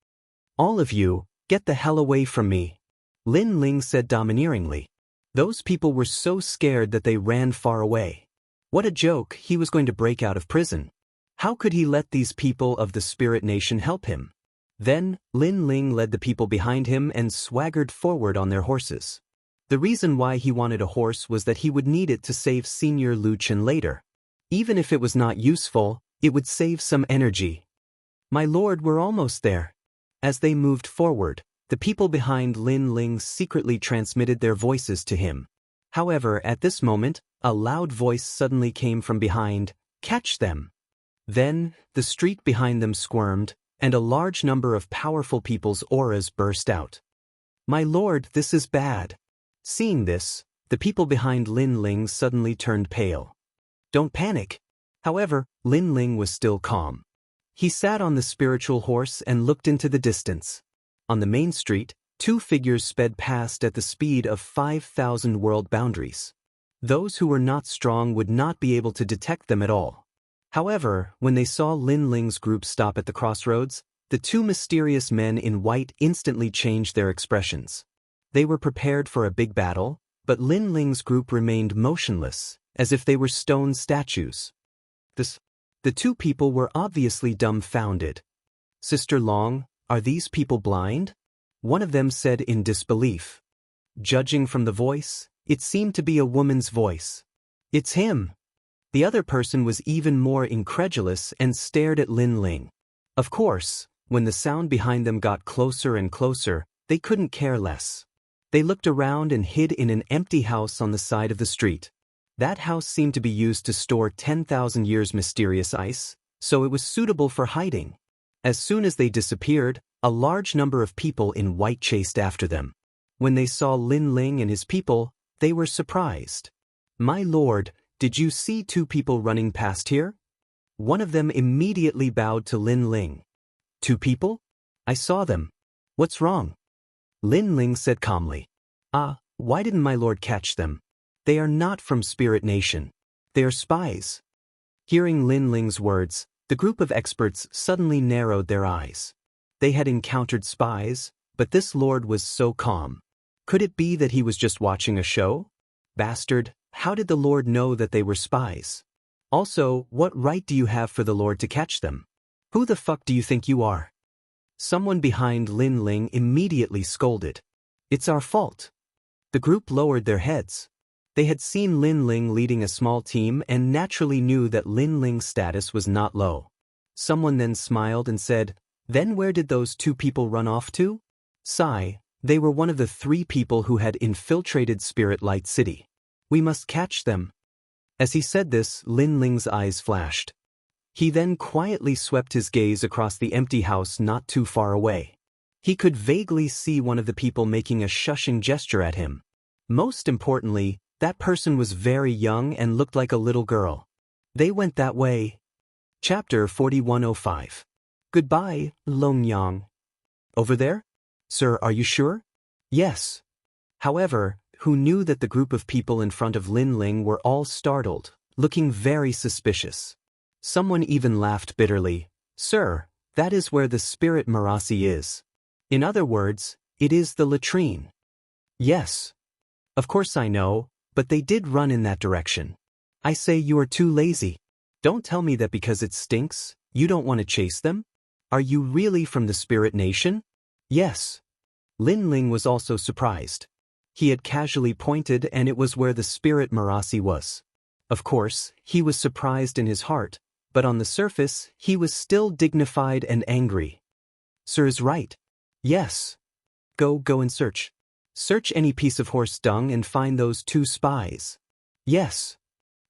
All of you, get the hell away from me, Lin Ling said domineeringly. Those people were so scared that they ran far away. What a joke, he was going to break out of prison. How could he let these people of the Spirit Nation help him? Then, Lin Ling led the people behind him and swaggered forward on their horses. The reason why he wanted a horse was that he would need it to save Senior Lu Chen later. Even if it was not useful, it would save some energy. My lord, we're almost there. As they moved forward, the people behind Lin Ling secretly transmitted their voices to him. However, at this moment, a loud voice suddenly came from behind, catch them. Then, the street behind them squirmed, and a large number of powerful people's auras burst out. My lord, this is bad. Seeing this, the people behind Lin Ling suddenly turned pale. Don't panic. However, Lin Ling was still calm. He sat on the spiritual horse and looked into the distance. On the main street, 2 figures sped past at the speed of 5,000 world boundaries. Those who were not strong would not be able to detect them at all. However, when they saw Lin Ling's group stop at the crossroads, the 2 mysterious men in white instantly changed their expressions. They were prepared for a big battle, but Lin Ling's group remained motionless, as if they were stone statues. The 2 people were obviously dumbfounded. Sister Long, are these people blind? One of them said in disbelief. Judging from the voice, it seemed to be a woman's voice. It's him. The other person was even more incredulous and stared at Lin Ling. Of course, when the sound behind them got closer and closer, they couldn't care less. They looked around and hid in an empty house on the side of the street. That house seemed to be used to store 10,000 years mysterious ice, so it was suitable for hiding. As soon as they disappeared, a large number of people in white chased after them. When they saw Lin Ling and his people, they were surprised. My lord, did you see 2 people running past here? One of them immediately bowed to Lin Ling. 2 people? I saw them. What's wrong? Lin Ling said calmly. Why didn't my lord catch them? They are not from Spirit Nation. They are spies. Hearing Lin Ling's words, the group of experts suddenly narrowed their eyes. They had encountered spies, but this lord was so calm. Could it be that he was just watching a show? Bastard, how did the lord know that they were spies? Also, what right do you have for the Lord to catch them? Who the fuck do you think you are? Someone behind Lin Ling immediately scolded. It's our fault. The group lowered their heads. They had seen Lin Ling leading a small team and naturally knew that Lin Ling's status was not low. Someone then smiled and said, "Then where did those two people run off to?" Sigh, they were one of the 3 people who had infiltrated Spirit Light City. We must catch them. As he said this, Lin Ling's eyes flashed. He then quietly swept his gaze across the empty house not too far away. He could vaguely see one of the people making a shushing gesture at him. Most importantly, that person was very young and looked like a little girl. They went that way. Chapter 4105. Goodbye, Longyang. Over there? Sir, are you sure? Yes. However, who knew that the group of people in front of Lin Ling were all startled, looking very suspicious. Someone even laughed bitterly. Sir, that is where the spirit Marasi is. In other words, it is the latrine. Yes. Of course I know, but they did run in that direction. I say you are too lazy. Don't tell me that because it stinks, you don't want to chase them? Are you really from the Spirit Nation? Yes. Lin Ling was also surprised. He had casually pointed and it was where the spirit Marasi was. Of course, he was surprised in his heart, but on the surface, he was still dignified and angry. Sir is right. Yes. Go and search. Search any piece of horse dung and find those 2 spies. Yes.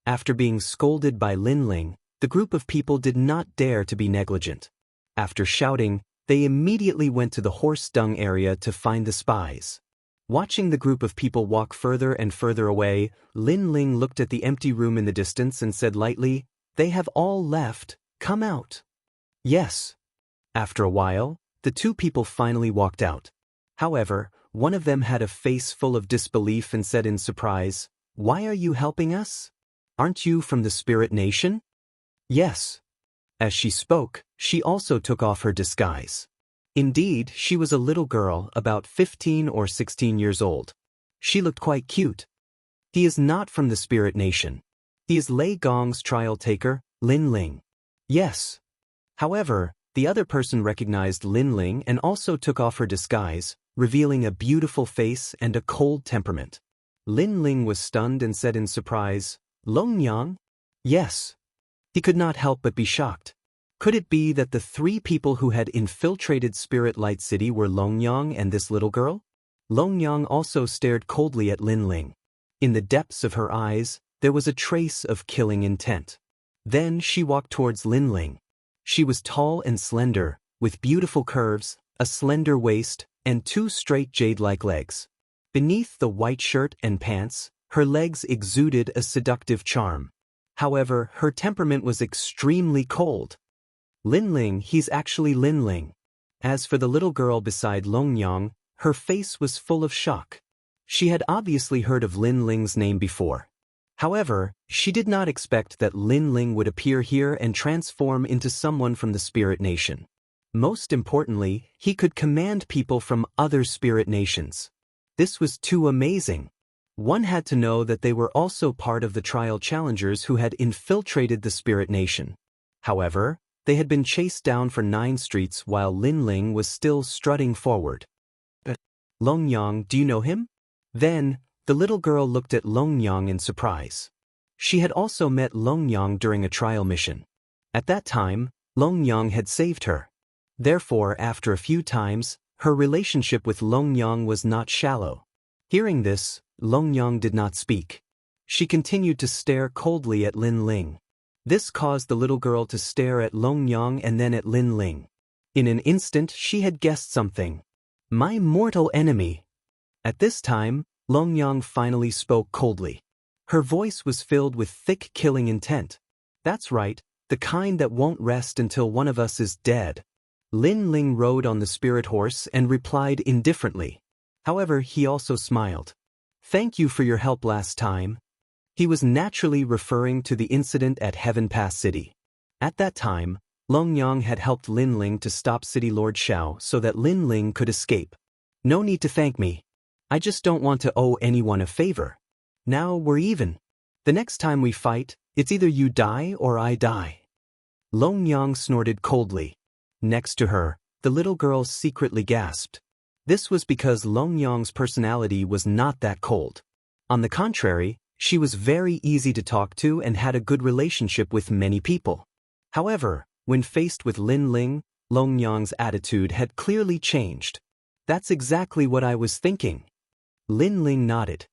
After being scolded by Lin Ling, the group of people did not dare to be negligent. After shouting, they immediately went to the horse dung area to find the spies. Watching the group of people walk further and further away, Lin Ling looked at the empty room in the distance and said lightly, "They have all left, come out." Yes. After a while, the 2 people finally walked out. However, one of them had a face full of disbelief and said in surprise, "Why are you helping us? Aren't you from the Spirit Nation?" Yes. As she spoke, she also took off her disguise. Indeed, she was a little girl, about 15 or 16 years old. She looked quite cute. He is not from the Spirit Nation. He is Lei Gong's trial taker, Lin Ling. Yes. However, the other person recognized Lin Ling and also took off her disguise, revealing a beautiful face and a cold temperament. Lin Ling was stunned and said in surprise, "Longyang?" Yes. He could not help but be shocked. Could it be that the 3 people who had infiltrated Spirit Light City were Longyang and this little girl? Longyang also stared coldly at Lin Ling. In the depths of her eyes, there was a trace of killing intent. Then she walked towards Lin Ling. She was tall and slender, with beautiful curves, a slender waist, and 2 straight jade-like legs. Beneath the white shirt and pants, her legs exuded a seductive charm. However, her temperament was extremely cold. Lin Ling, he's actually Lin Ling. As for the little girl beside Longyang, her face was full of shock. She had obviously heard of Lin Ling's name before. However, she did not expect that Lin Ling would appear here and transform into someone from the Spirit Nation. Most importantly, he could command people from other Spirit Nations. This was too amazing. One had to know that they were also part of the trial challengers who had infiltrated the Spirit Nation. However, they had been chased down for 9 streets while Lin Ling was still strutting forward. Longyang, do you know him? Then, the little girl looked at Longyang in surprise. She had also met Longyang during a trial mission. At that time, Longyang had saved her. Therefore, after a few times, her relationship with Longyang was not shallow. Hearing this, Longyang did not speak. She continued to stare coldly at Lin Ling. This caused the little girl to stare at Longyang and then at Lin Ling. In an instant, she had guessed something. My mortal enemy. At this time, Longyang finally spoke coldly. Her voice was filled with thick killing intent. That's right, the kind that won't rest until one of us is dead. Lin Ling rode on the spirit horse and replied indifferently. However, he also smiled. Thank you for your help last time. He was naturally referring to the incident at Heaven Pass City. At that time, Longyang had helped Lin Ling to stop City Lord Xiao so that Lin Ling could escape. No need to thank me. I just don't want to owe anyone a favor. Now we're even. The next time we fight, It's either you die or I die. Longyang snorted coldly. Next to her, the little girl secretly gasped. This was because Longyang's personality was not that cold. On the contrary, she was very easy to talk to and had a good relationship with many people. However, when faced with Lin Ling, Longyang's attitude had clearly changed. That's exactly what I was thinking. Lin Ling nodded.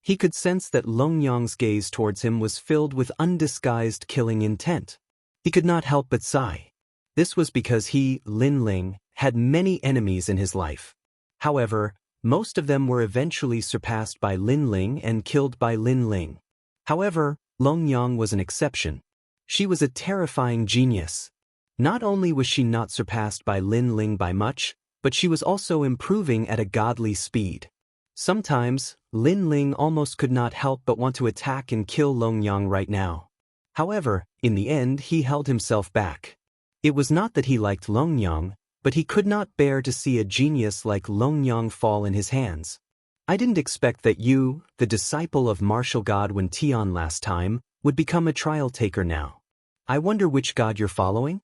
He could sense that Longyang's gaze towards him was filled with undisguised killing intent. He could not help but sigh. This was because he, Lin Ling, had many enemies in his life. However, most of them were eventually surpassed by Lin Ling and killed by Lin Ling. However, Longyang was an exception. She was a terrifying genius. Not only was she not surpassed by Lin Ling by much, but she was also improving at a godly speed. Sometimes, Lin Ling almost could not help but want to attack and kill Longyang right now. However, in the end he held himself back. It was not that he liked Longyang, but he could not bear to see a genius like Longyang fall in his hands. I didn't expect that you, the disciple of martial god Wen Tian last time, would become a trial taker now. I wonder which god you're following?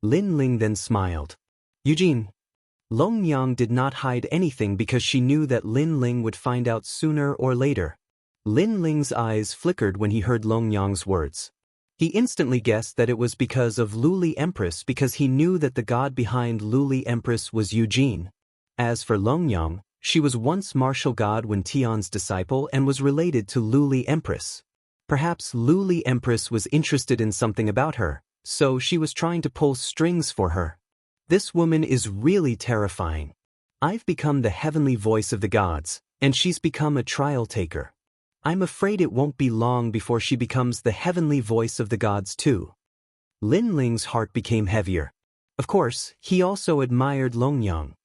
Lin Ling then smiled. Eugene. Longyang did not hide anything because she knew that Lin Ling would find out sooner or later. Lin Ling's eyes flickered when he heard Longyang's words. He instantly guessed that it was because of Luli Empress because he knew that the god behind Luli Empress was Eugene. As for Longyang, she was once martial god Wen Tian's disciple and was related to Luli Empress. Perhaps Luli Empress was interested in something about her, so she was trying to pull strings for her. This woman is really terrifying. I've become the heavenly voice of the gods, and she's become a trial taker. I'm afraid it won't be long before she becomes the heavenly voice of the gods too. Lin Ling's heart became heavier. Of course, he also admired Longyang.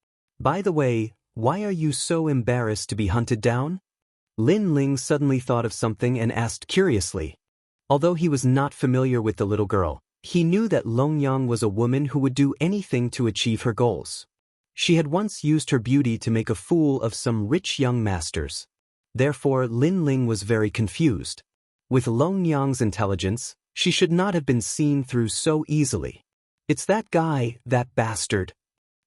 By the way, why are you so embarrassed to be hunted down? Lin Ling suddenly thought of something and asked curiously. Although he was not familiar with the little girl, he knew that Longyang was a woman who would do anything to achieve her goals. She had once used her beauty to make a fool of some rich young masters. Therefore, Lin Ling was very confused. With Longyang's intelligence, she should not have been seen through so easily. It's that guy, that bastard.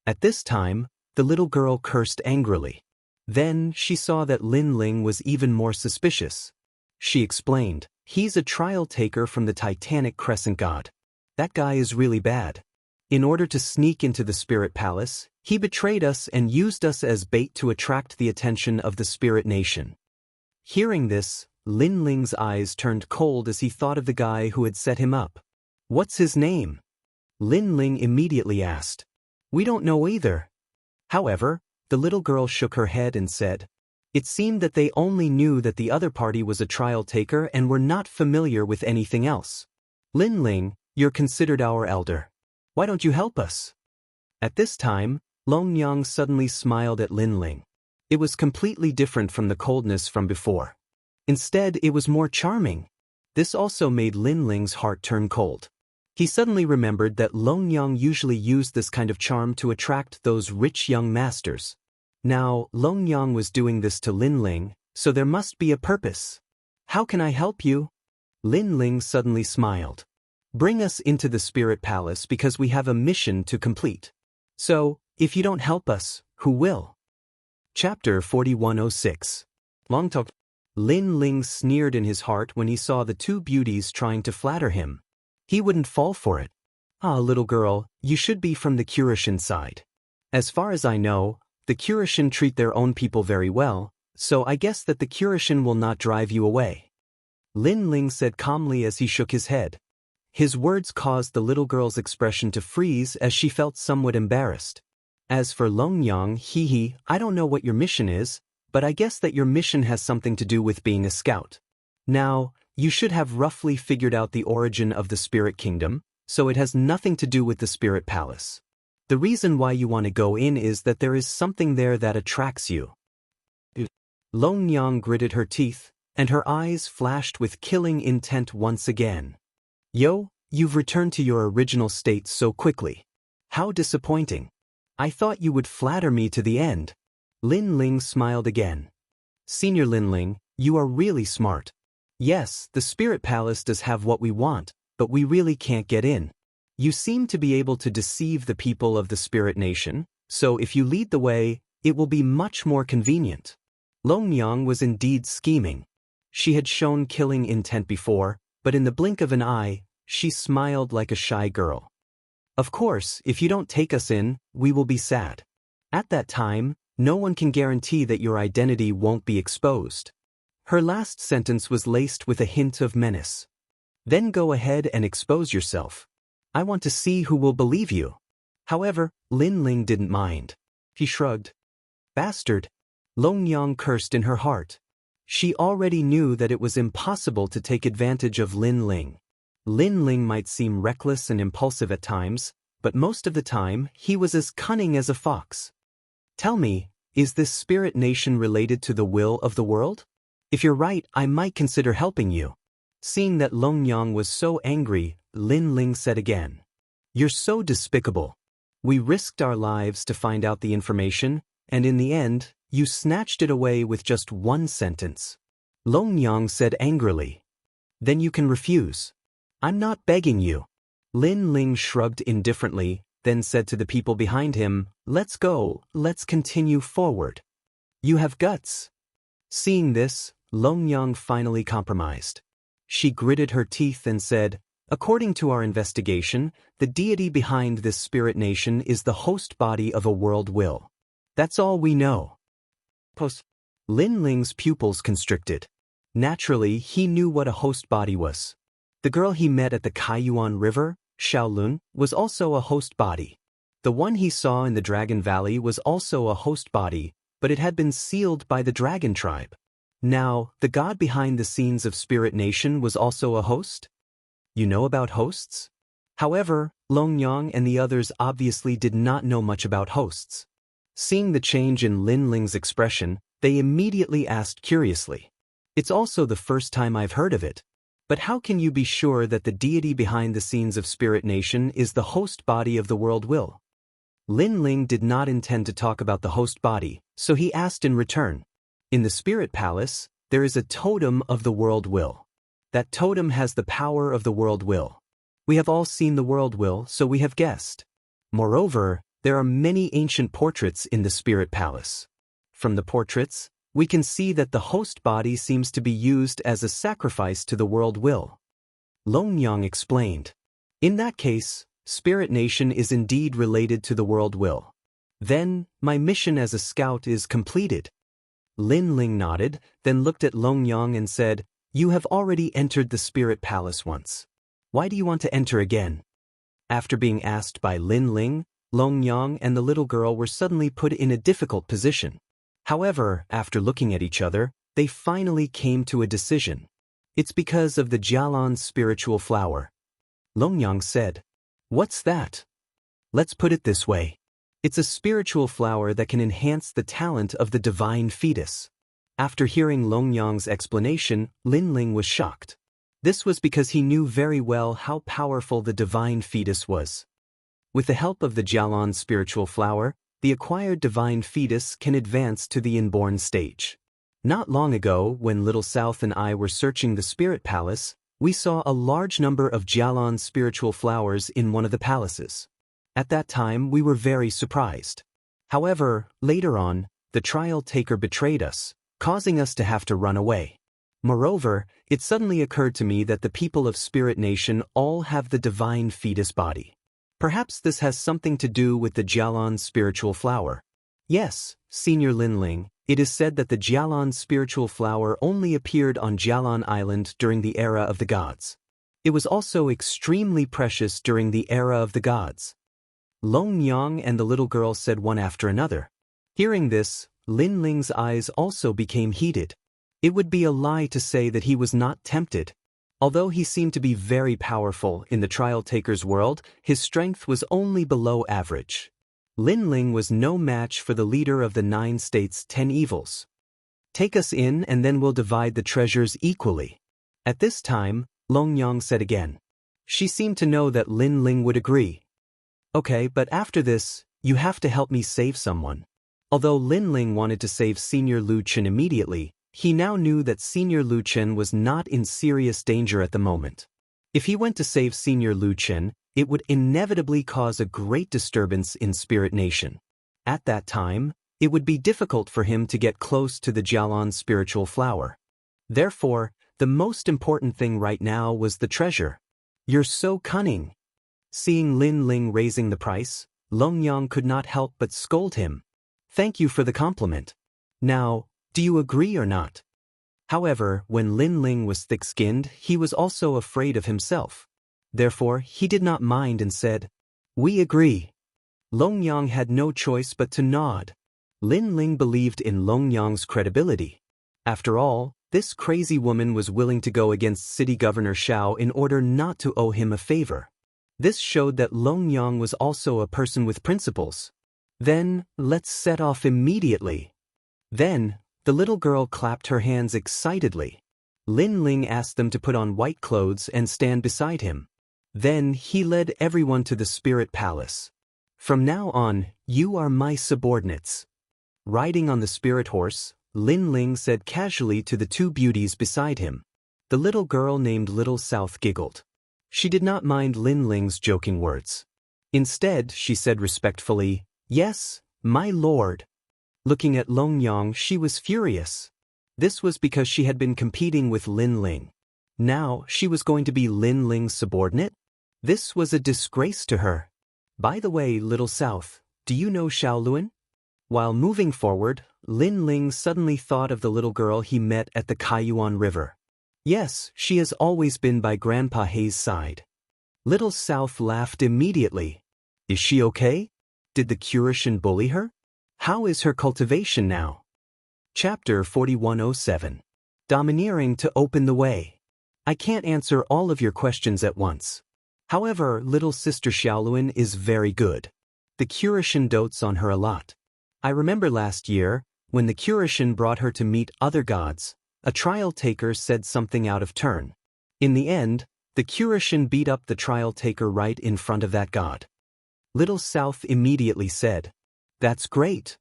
At this time, the little girl cursed angrily. Then she saw that Lin Ling was even more suspicious. She explained, he's a trial taker from the Titanic Crescent God. That guy is really bad. In order to sneak into the spirit palace, he betrayed us and used us as bait to attract the attention of the spirit nation. Hearing this, Lin Ling's eyes turned cold as he thought of the guy who had set him up. What's his name? Lin Ling immediately asked. We don't know either. However, the little girl shook her head and said, it seemed that they only knew that the other party was a trial taker and were not familiar with anything else. Lin Ling, you're considered our elder. Why don't you help us? At this time, Longyang suddenly smiled at Lin Ling. It was completely different from the coldness from before. Instead, it was more charming. This also made Lin Ling's heart turn cold. He suddenly remembered that Longyang usually used this kind of charm to attract those rich young masters. Now, Longyang was doing this to Lin Ling, so there must be a purpose. How can I help you? Lin Ling suddenly smiled. Bring us into the spirit palace because we have a mission to complete. So, if you don't help us, who will? Chapter 4106. Long talk. Lin Ling sneered in his heart when he saw the two beauties trying to flatter him. He wouldn't fall for it. Ah, little girl, you should be from the Kurishin side. As far as I know, the Kurishin treat their own people very well, so I guess that the Kurishin will not drive you away. Lin Ling said calmly as he shook his head. His words caused the little girl's expression to freeze as she felt somewhat embarrassed. As for Longyang, I don't know what your mission is, but I guess that your mission has something to do with being a scout. Now, you should have roughly figured out the origin of the spirit kingdom, so it has nothing to do with the spirit palace. The reason why you want to go in is that there is something there that attracts you. Longyang gritted her teeth, and her eyes flashed with killing intent once again. Yo, you've returned to your original state so quickly. How disappointing. I thought you would flatter me to the end. Lin Ling smiled again. Senior Lin Ling, you are really smart. Yes, the spirit palace does have what we want, but we really can't get in. You seem to be able to deceive the people of the spirit nation, so if you lead the way, it will be much more convenient. Longyang was indeed scheming. She had shown killing intent before, but in the blink of an eye, she smiled like a shy girl. Of course, if you don't take us in, we will be sad. At that time, no one can guarantee that your identity won't be exposed. Her last sentence was laced with a hint of menace. Then go ahead and expose yourself. I want to see who will believe you. However, Lin Ling didn't mind. He shrugged. Bastard. Longyang cursed in her heart. She already knew that it was impossible to take advantage of Lin Ling. Lin Ling might seem reckless and impulsive at times, but most of the time, he was as cunning as a fox. Tell me, is this spirit nation related to the will of the world? If you're right, I might consider helping you. Seeing that Longyang was so angry, Lin Ling said again. You're so despicable. We risked our lives to find out the information, and in the end, you snatched it away with just one sentence. Longyang said angrily. Then you can refuse. I'm not begging you. Lin Ling shrugged indifferently, then said to the people behind him, let's go, let's continue forward. You have guts. Seeing this, Longyang finally compromised. She gritted her teeth and said, according to our investigation, the deity behind this spirit nation is the host body of a world will. That's all we know. Lin Ling's pupils constricted. Naturally, he knew what a host body was. The girl he met at the Kaiyuan River, Shaolun, was also a host body. The one he saw in the Dragon Valley was also a host body, but it had been sealed by the Dragon Tribe. Now, the god behind the scenes of Spirit Nation was also a host? You know about hosts? However, Longyang and the others obviously did not know much about hosts. Seeing the change in Lin Ling's expression, they immediately asked curiously. It's also the first time I've heard of it. But how can you be sure that the deity behind the scenes of Spirit Nation is the host body of the world will? Lin Ling did not intend to talk about the host body, so he asked in return. In the Spirit Palace, there is a totem of the world will. That totem has the power of the world will. We have all seen the world will, so we have guessed. Moreover, there are many ancient portraits in the Spirit Palace. From the portraits, we can see that the host body seems to be used as a sacrifice to the world will. Longyang explained. In that case, Spirit Nation is indeed related to the world will. Then, my mission as a scout is completed. Lin Ling nodded, then looked at Longyang and said, you have already entered the Spirit Palace once. Why do you want to enter again? After being asked by Lin Ling, Longyang and the little girl were suddenly put in a difficult position. However, after looking at each other, they finally came to a decision. It's because of the Jialan spiritual flower. Longyang said, what's that? Let's put it this way. It's a spiritual flower that can enhance the talent of the divine fetus. After hearing Longyang's explanation, Lin Ling was shocked. This was because he knew very well how powerful the divine fetus was. With the help of the Jialan spiritual flower, the acquired divine fetus can advance to the inborn stage. Not long ago, when Little South and I were searching the Spirit Palace, we saw a large number of Jialan spiritual flowers in one of the palaces. At that time, we were very surprised. However, later on, the trial taker betrayed us, causing us to have to run away. Moreover, it suddenly occurred to me that the people of Spirit Nation all have the divine fetus body. Perhaps this has something to do with the Jialan spiritual flower. Yes, Senior Lin Ling, it is said that the Jialan spiritual flower only appeared on Jialan Island during the era of the gods. It was also extremely precious during the era of the gods. Longyang and the little girl said one after another. Hearing this, Lin Ling's eyes also became heated. It would be a lie to say that he was not tempted. Although he seemed to be very powerful in the trial taker's world, his strength was only below average. Lin Ling was no match for the leader of the 9 states' 10 evils. Take us in and then we'll divide the treasures equally. At this time, Longyang said again. She seemed to know that Lin Ling would agree. Okay, but after this, you have to help me save someone. Although Lin Ling wanted to save Senior Lu Chen immediately, He now knew that Senior Lu Chen was not in serious danger at the moment. If he went to save Senior Lu Chen, it would inevitably cause a great disturbance in Spirit Nation. At that time, it would be difficult for him to get close to the Jialan spiritual flower. Therefore, the most important thing right now was the treasure. "You're so cunning." Seeing Lin Ling raising the price, Long Yang could not help but scold him. "Thank you for the compliment. Now, do you agree or not?" However, when Lin Ling was thick-skinned, he was also afraid of himself. Therefore, he did not mind and said, "We agree." Long Yang had no choice but to nod. Lin Ling believed in Long Yang's credibility. After all, this crazy woman was willing to go against City Governor Shao in order not to owe him a favor. This showed that Long Yang was also a person with principles. "Then, let's set off immediately." Then, the little girl clapped her hands excitedly. Lin Ling asked them to put on white clothes and stand beside him. Then he led everyone to the Spirit Palace. "From now on, you are my subordinates." Riding on the spirit horse, Lin Ling said casually to the two beauties beside him. The little girl named Little South giggled. She did not mind Lin Ling's joking words. Instead, she said respectfully, "Yes, my lord." Looking at Long Yang, she was furious. This was because she had been competing with Lin Ling. Now, she was going to be Lin Ling's subordinate? This was a disgrace to her. "By the way, Little South, do you know Shaoluan?" While moving forward, Lin Ling suddenly thought of the little girl he met at the Kaiyuan River. Yes, she has always been by Grandpa Hei's side. Little South laughed immediately. "Is she okay? Did the Curishan bully her? How is her cultivation now?" Chapter 4107. Domineering to open the way. I can't answer all of your questions at once. However, little sister Shaoluan is very good. The Curishan dotes on her a lot. I remember last year, when the Curishan brought her to meet other gods, a trial taker said something out of turn. In the end, the Curishan beat up the trial taker right in front of that god. Little South immediately said, "That's great."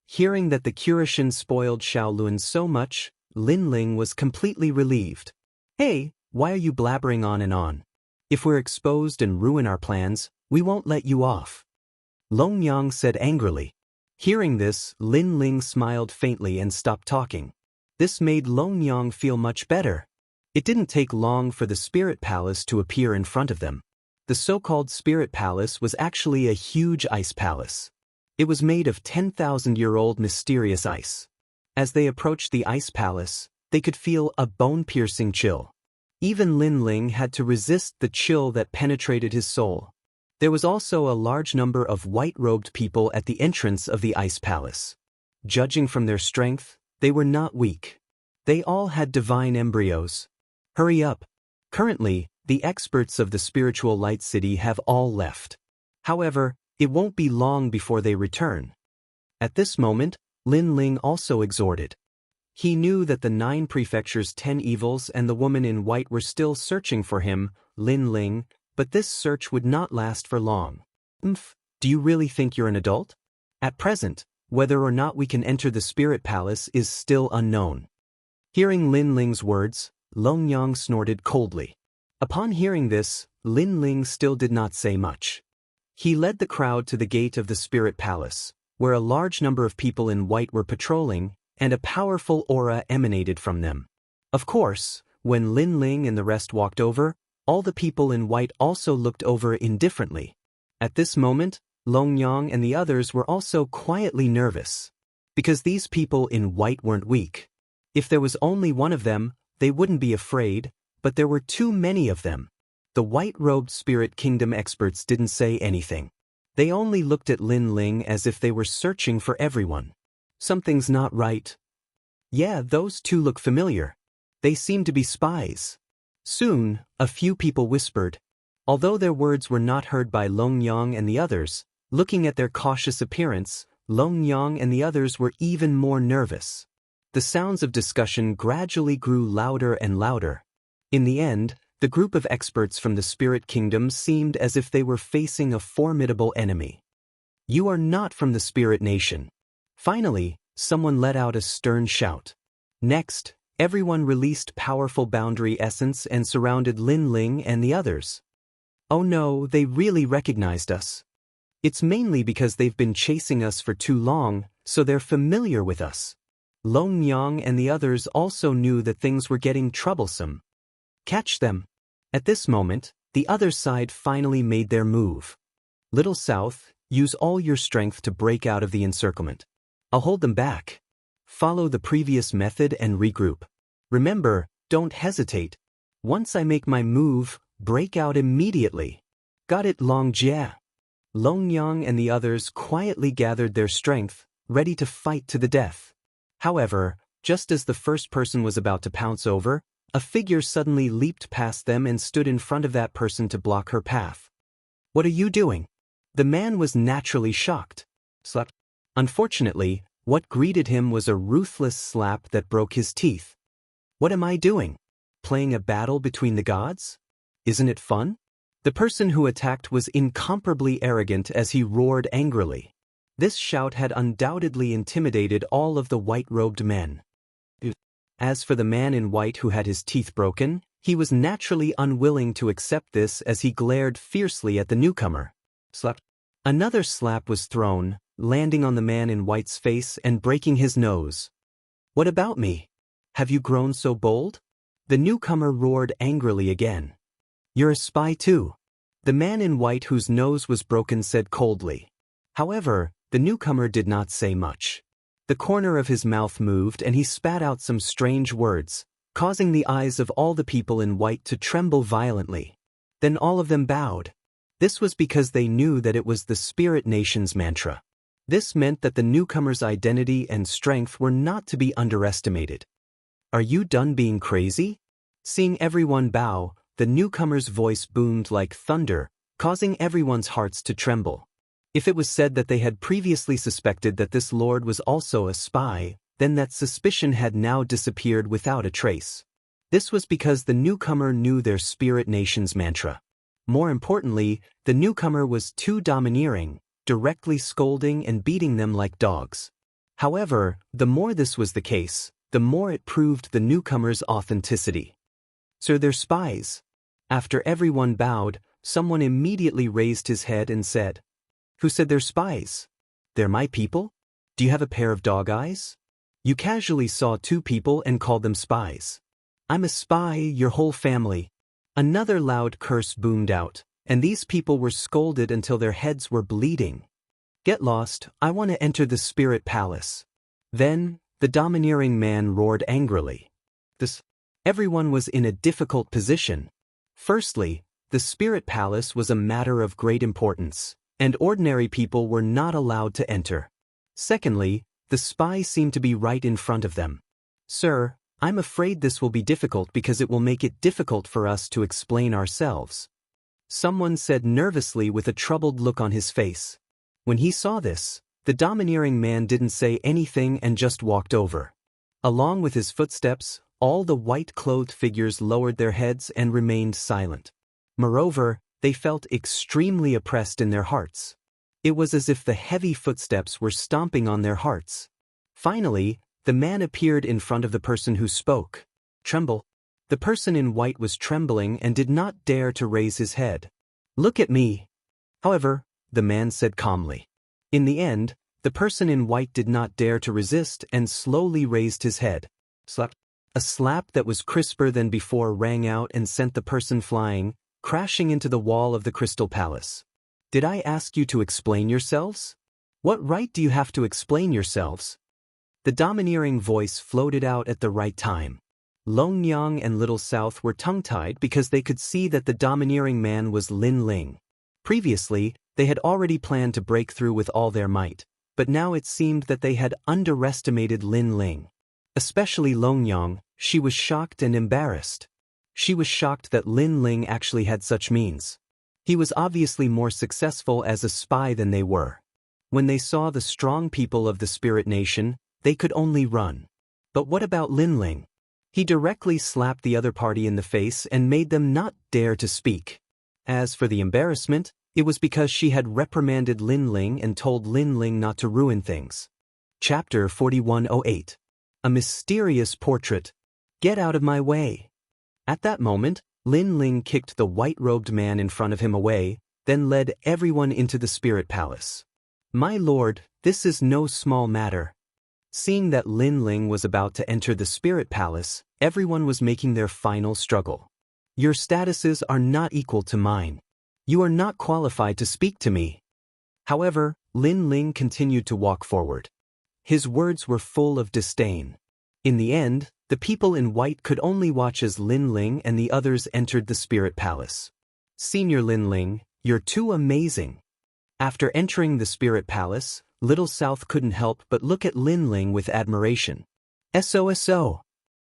Hearing that the Curishan spoiled Shaoluan so much, Lin Ling was completely relieved. "Hey, why are you blabbering on and on? If we're exposed and ruin our plans, we won't let you off." Long Yang said angrily. Hearing this, Lin Ling smiled faintly and stopped talking. This made Long Yang feel much better. It didn't take long for the Spirit Palace to appear in front of them. The so-called Spirit Palace was actually a huge ice palace. It was made of 10,000-year-old mysterious ice. As they approached the ice palace, they could feel a bone-piercing chill. Even Lin Ling had to resist the chill that penetrated his soul. There was also a large number of white-robed people at the entrance of the ice palace. Judging from their strength, they were not weak. They all had divine embryos. Hurry up. Currently, the experts of the spiritual light city have all left. However, it won't be long before they return. At this moment, Lin Ling also exhorted. He knew that the 9 prefectures' 10 evils and the woman in white were still searching for him, Lin Ling, but this search would not last for long. Do you really think you're an adult? At present, whether or not we can enter the Spirit Palace is still unknown." Hearing Lin Ling's words, Long Yang snorted coldly. Upon hearing this, Lin Ling still did not say much. He led the crowd to the gate of the Spirit Palace, where a large number of people in white were patrolling, and a powerful aura emanated from them. Of course, when Lin Ling and the rest walked over, all the people in white also looked over indifferently. At this moment, Long Yang and the others were also quietly nervous. Because these people in white weren't weak. If there was only one of them, they wouldn't be afraid, but there were too many of them. The white-robed Spirit Kingdom experts didn't say anything. They only looked at Lin Ling as if they were searching for everyone. Something's not right. Yeah, those two look familiar. They seem to be spies. Soon, a few people whispered. Although their words were not heard by Long Yang and the others, looking at their cautious appearance, Long Yang and the others were even more nervous. The sounds of discussion gradually grew louder and louder. In the end, the group of experts from the Spirit Kingdom seemed as if they were facing a formidable enemy. "You are not from the Spirit Nation." Finally, someone let out a stern shout. Next, everyone released powerful boundary essence and surrounded Lin Ling and the others. Oh no, they really recognized us. It's mainly because they've been chasing us for too long, so they're familiar with us. Long Yang and the others also knew that things were getting troublesome. Catch them. At this moment, the other side finally made their move. Little South, use all your strength to break out of the encirclement. I'll hold them back. Follow the previous method and regroup. Remember, don't hesitate. Once I make my move, break out immediately. Got it, Long Jia? Long Yang and the others quietly gathered their strength, ready to fight to the death. However, just as the first person was about to pounce over, a figure suddenly leaped past them and stood in front of that person to block her path. What are you doing? The man was naturally shocked. Slap. Unfortunately, what greeted him was a ruthless slap that broke his teeth. What am I doing? Playing a battle between the gods? Isn't it fun? The person who attacked was incomparably arrogant as he roared angrily. This shout had undoubtedly intimidated all of the white-robed men. As for the man in white who had his teeth broken, he was naturally unwilling to accept this as he glared fiercely at the newcomer. Slap. Another slap was thrown, landing on the man in white's face and breaking his nose. What about me? Have you grown so bold? The newcomer roared angrily again. You're a spy too. The man in white whose nose was broken said coldly. However, the newcomer did not say much. The corner of his mouth moved and he spat out some strange words, causing the eyes of all the people in white to tremble violently. Then all of them bowed. This was because they knew that it was the Spirit Nation's mantra. This meant that the newcomer's identity and strength were not to be underestimated. Are you done being crazy? Seeing everyone bow, the newcomer's voice boomed like thunder, causing everyone's hearts to tremble. If it was said that they had previously suspected that this lord was also a spy, then that suspicion had now disappeared without a trace. This was because the newcomer knew their Spirit Nation's mantra. More importantly, the newcomer was too domineering, directly scolding and beating them like dogs. However, the more this was the case, the more it proved the newcomer's authenticity. So they're spies. After everyone bowed, someone immediately raised his head and said, Who said they're spies? They're my people? Do you have a pair of dog eyes? You casually saw two people and called them spies. I'm a spy, your whole family. Another loud curse boomed out, and these people were scolded until their heads were bleeding. Get lost, I want to enter the Spirit Palace. Then, the domineering man roared angrily. Everyone was in a difficult position. Firstly, the Spirit Palace was a matter of great importance, and ordinary people were not allowed to enter. Secondly, the spy seemed to be right in front of them. Sir, I'm afraid this will be difficult because it will make it difficult for us to explain ourselves. Someone said nervously with a troubled look on his face. When he saw this, the domineering man didn't say anything and just walked over. Along with his footsteps, all the white-clothed figures lowered their heads and remained silent. Moreover, they felt extremely oppressed in their hearts. It was as if the heavy footsteps were stomping on their hearts. Finally, the man appeared in front of the person who spoke. Tremble. The person in white was trembling and did not dare to raise his head. Look at me. However, the man said calmly. In the end, the person in white did not dare to resist and slowly raised his head. Slap. A slap that was crisper than before rang out and sent the person flying, crashing into the wall of the Crystal Palace. Did I ask you to explain yourselves? What right do you have to explain yourselves? The domineering voice floated out at the right time. Long Yang and Little South were tongue-tied because they could see that the domineering man was Lin Ling. Previously, they had already planned to break through with all their might, but now it seemed that they had underestimated Lin Ling. Especially Long Yang, she was shocked and embarrassed. She was shocked that Lin Ling actually had such means. He was obviously more successful as a spy than they were. When they saw the strong people of the Spirit Nation, they could only run. But what about Lin Ling? He directly slapped the other party in the face and made them not dare to speak. As for the embarrassment, it was because she had reprimanded Lin Ling and told Lin Ling not to ruin things. Chapter 4108. A mysterious portrait. Get out of my way. At that moment, Lin Ling kicked the white-robed man in front of him away, then led everyone into the spirit palace. My lord, this is no small matter. Seeing that Lin Ling was about to enter the spirit palace, everyone was making their final struggle. Your statuses are not equal to mine. You are not qualified to speak to me. However, Lin Ling continued to walk forward. His words were full of disdain. In the end, the people in white could only watch as Lin Ling and the others entered the spirit palace. Senior Lin Ling, you're too amazing. After entering the spirit palace, Little South couldn't help but look at Lin Ling with admiration. SOSO.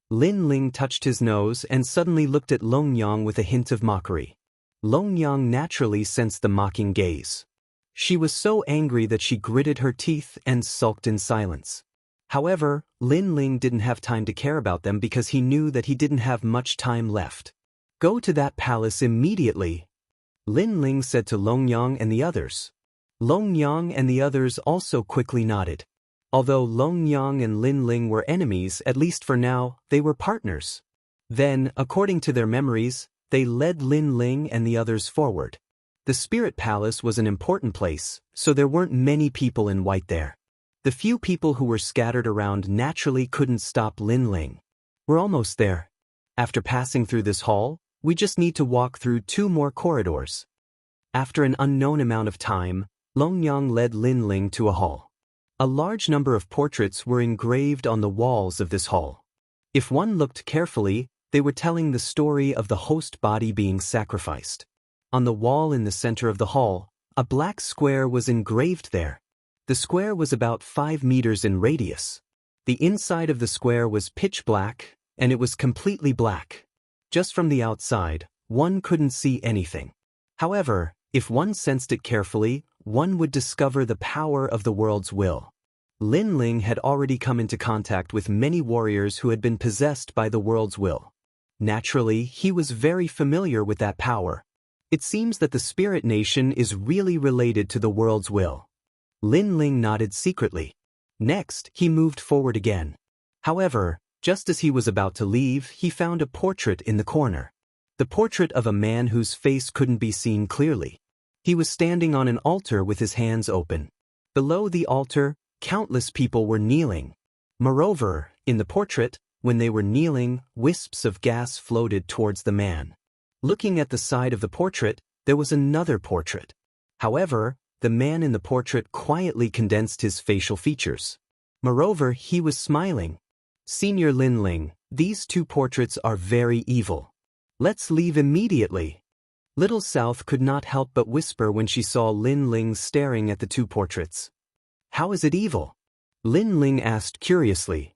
Lin Ling touched his nose and suddenly looked at Long Yang with a hint of mockery. Long Yang naturally sensed the mocking gaze. She was so angry that she gritted her teeth and sulked in silence. However, Lin Ling didn't have time to care about them because he knew that he didn't have much time left. Go to that palace immediately, Lin Ling said to Long Yang and the others. Long Yang and the others also quickly nodded. Although Long Yang and Lin Ling were enemies, at least for now, they were partners. Then, according to their memories, they led Lin Ling and the others forward. The Spirit Palace was an important place, so there weren't many people in white there. The few people who were scattered around naturally couldn't stop Lin Ling. We're almost there. After passing through this hall, we just need to walk through 2 more corridors. After an unknown amount of time, Long Yang led Lin Ling to a hall. A large number of portraits were engraved on the walls of this hall. If one looked carefully, they were telling the story of the host body being sacrificed. On the wall in the center of the hall, a black square was engraved there. The square was about 5 meters in radius. The inside of the square was pitch black, and it was completely black. Just from the outside, one couldn't see anything. However, if one sensed it carefully, one would discover the power of the world's will. Lin Ling had already come into contact with many warriors who had been possessed by the world's will. Naturally, he was very familiar with that power. It seems that the Spirit Nation is really related to the world's will. Lin Ling nodded secretly. Next, he moved forward again. However, just as he was about to leave, he found a portrait in the corner. The portrait of a man whose face couldn't be seen clearly. He was standing on an altar with his hands open. Below the altar, countless people were kneeling. Moreover, in the portrait, when they were kneeling, wisps of gas floated towards the man. Looking at the side of the portrait, there was another portrait. However, the man in the portrait quietly condensed his facial features. Moreover, he was smiling. Senior Lin Ling, these 2 portraits are very evil. Let's leave immediately. Little South could not help but whisper when she saw Lin Ling staring at the 2 portraits. How is it evil? Lin Ling asked curiously.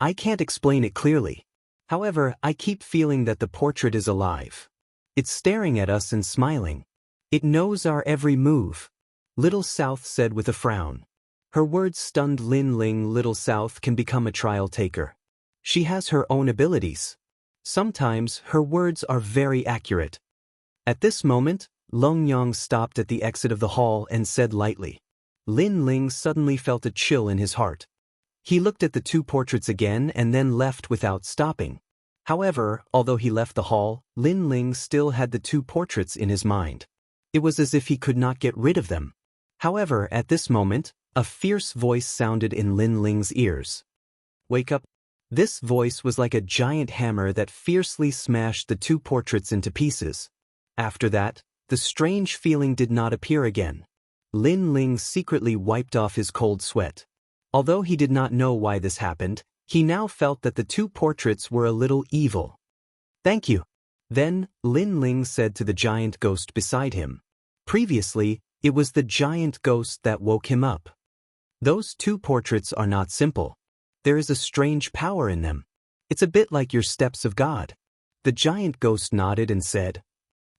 I can't explain it clearly. However, I keep feeling that the portrait is alive. It's staring at us and smiling. It knows our every move, Little South said with a frown. Her words stunned Lin Ling. Little South can become a trial taker. She has her own abilities. Sometimes her words are very accurate. At this moment, Long Yang stopped at the exit of the hall and said lightly. Lin Ling suddenly felt a chill in his heart. He looked at the 2 portraits again and then left without stopping. However, although he left the hall, Lin Ling still had the 2 portraits in his mind. It was as if he could not get rid of them. However, at this moment, a fierce voice sounded in Lin Ling's ears. Wake up. This voice was like a giant hammer that fiercely smashed the 2 portraits into pieces. After that, the strange feeling did not appear again. Lin Ling secretly wiped off his cold sweat. Although he did not know why this happened, he now felt that the 2 portraits were a little evil. Thank you. Then, Lin Ling said to the giant ghost beside him. Previously, it was the giant ghost that woke him up. Those 2 portraits are not simple. There is a strange power in them. It's a bit like your steps of God. The giant ghost nodded and said,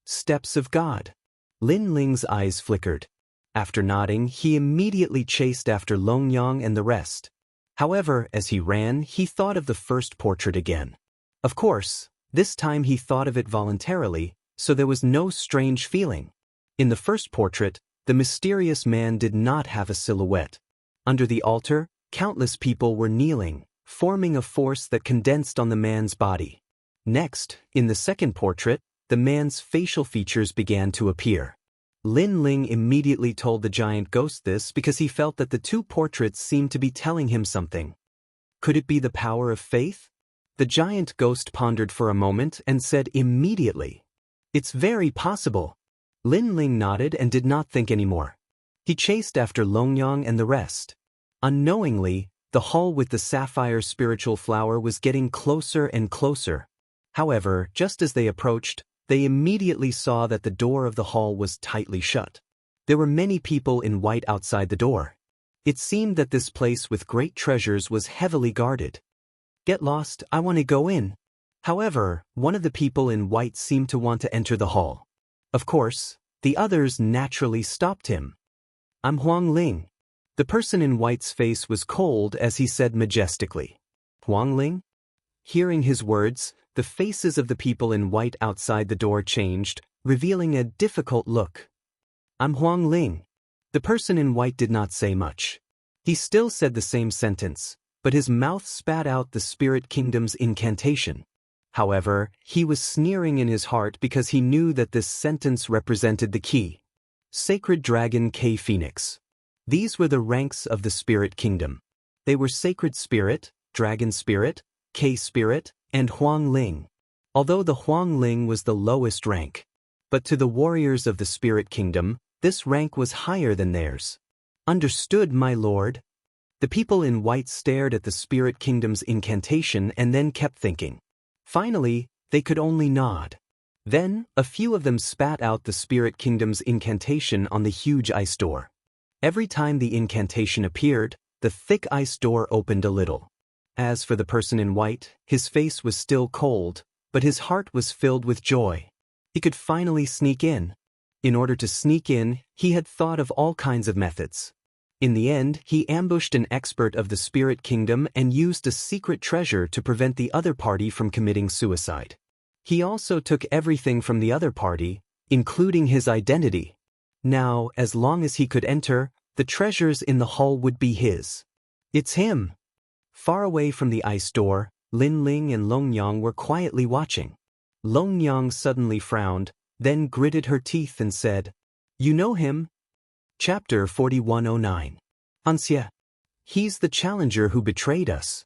Steps of God. Lin Ling's eyes flickered. After nodding, he immediately chased after Long Yang and the rest. However, as he ran, he thought of the first portrait again. Of course, this time he thought of it voluntarily, so there was no strange feeling. In the first portrait, the mysterious man did not have a silhouette. Under the altar, countless people were kneeling, forming a force that condensed on the man's body. Next, in the second portrait, the man's facial features began to appear. Lin Ling immediately told the giant ghost this because he felt that the two portraits seemed to be telling him something. Could it be the power of faith? The giant ghost pondered for a moment and said immediately, "It's very possible." Lin Ling nodded and did not think anymore. He chased after Longyang and the rest. Unknowingly, the hall with the sapphire spiritual flower was getting closer and closer. However, just as they approached, they immediately saw that the door of the hall was tightly shut. There were many people in white outside the door. It seemed that this place with great treasures was heavily guarded. "Get lost, I want to go in." However, one of the people in white seemed to want to enter the hall. Of course, the others naturally stopped him. "I'm Wang Lin." The person in white's face was cold as he said majestically, "Wang Lin?" Hearing his words, the faces of the people in white outside the door changed, revealing a difficult look. "I'm Wang Lin." The person in white did not say much. He still said the same sentence, but his mouth spat out the spirit kingdom's incantation. However, he was sneering in his heart because he knew that this sentence represented the key. Sacred Dragon K Phoenix. These were the ranks of the spirit kingdom. They were Sacred Spirit, Dragon Spirit, K Spirit, and Huang Ling. Although the Huang Ling was the lowest rank. But to the warriors of the spirit kingdom, this rank was higher than theirs. "Understood, my lord." The people in white stared at the spirit kingdom's incantation and then kept thinking. Finally, they could only nod. Then, a few of them spat out the spirit kingdom's incantation on the huge ice door. Every time the incantation appeared, the thick ice door opened a little. As for the person in white, his face was still cold, but his heart was filled with joy. He could finally sneak in. In order to sneak in, he had thought of all kinds of methods. In the end, he ambushed an expert of the spirit kingdom and used a secret treasure to prevent the other party from committing suicide. He also took everything from the other party, including his identity. Now, as long as he could enter, the treasures in the hall would be his. "It's him." Far away from the ice door, Lin Ling and Longyang were quietly watching. Longyang suddenly frowned, then gritted her teeth and said, "You know him?" Chapter 4109. Xianxia. "He's the challenger who betrayed us."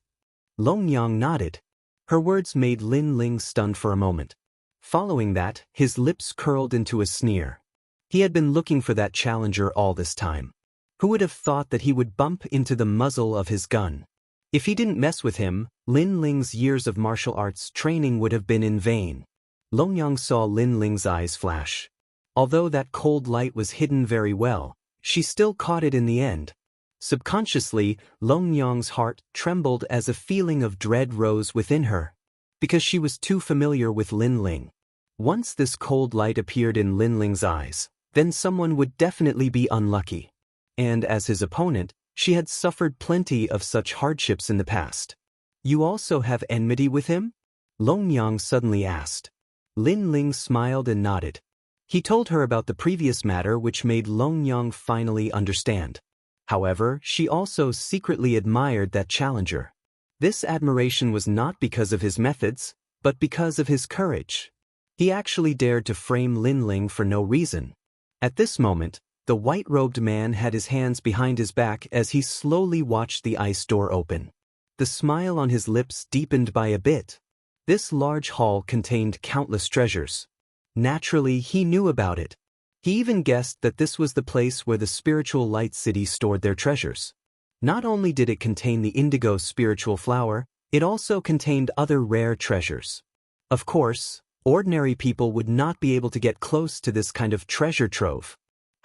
Longyang nodded. Her words made Lin Ling stunned for a moment. Following that, his lips curled into a sneer. He had been looking for that challenger all this time. Who would have thought that he would bump into the muzzle of his gun? If he didn't mess with him, Lin Ling's years of martial arts training would have been in vain. Longyang saw Lin Ling's eyes flash. Although that cold light was hidden very well, she still caught it in the end. Subconsciously, Longyang's heart trembled as a feeling of dread rose within her, because she was too familiar with Lin Ling. Once this cold light appeared in Lin Ling's eyes, then someone would definitely be unlucky. And as his opponent, she had suffered plenty of such hardships in the past. "You also have enmity with him?" Longyang suddenly asked. Lin Ling smiled and nodded. He told her about the previous matter, which made Longyang finally understand. However, she also secretly admired that challenger. This admiration was not because of his methods, but because of his courage. He actually dared to frame Lin Ling for no reason. At this moment, the white-robed man had his hands behind his back as he slowly watched the ice door open. The smile on his lips deepened by a bit. This large hall contained countless treasures. Naturally, he knew about it. He even guessed that this was the place where the spiritual light city stored their treasures. Not only did it contain the indigo spiritual flower, it also contained other rare treasures. Of course, ordinary people would not be able to get close to this kind of treasure trove.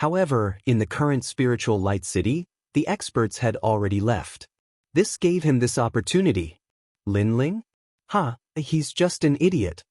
However, in the current spiritual light city, the experts had already left. This gave him this opportunity. Lin Ling? He's just an idiot.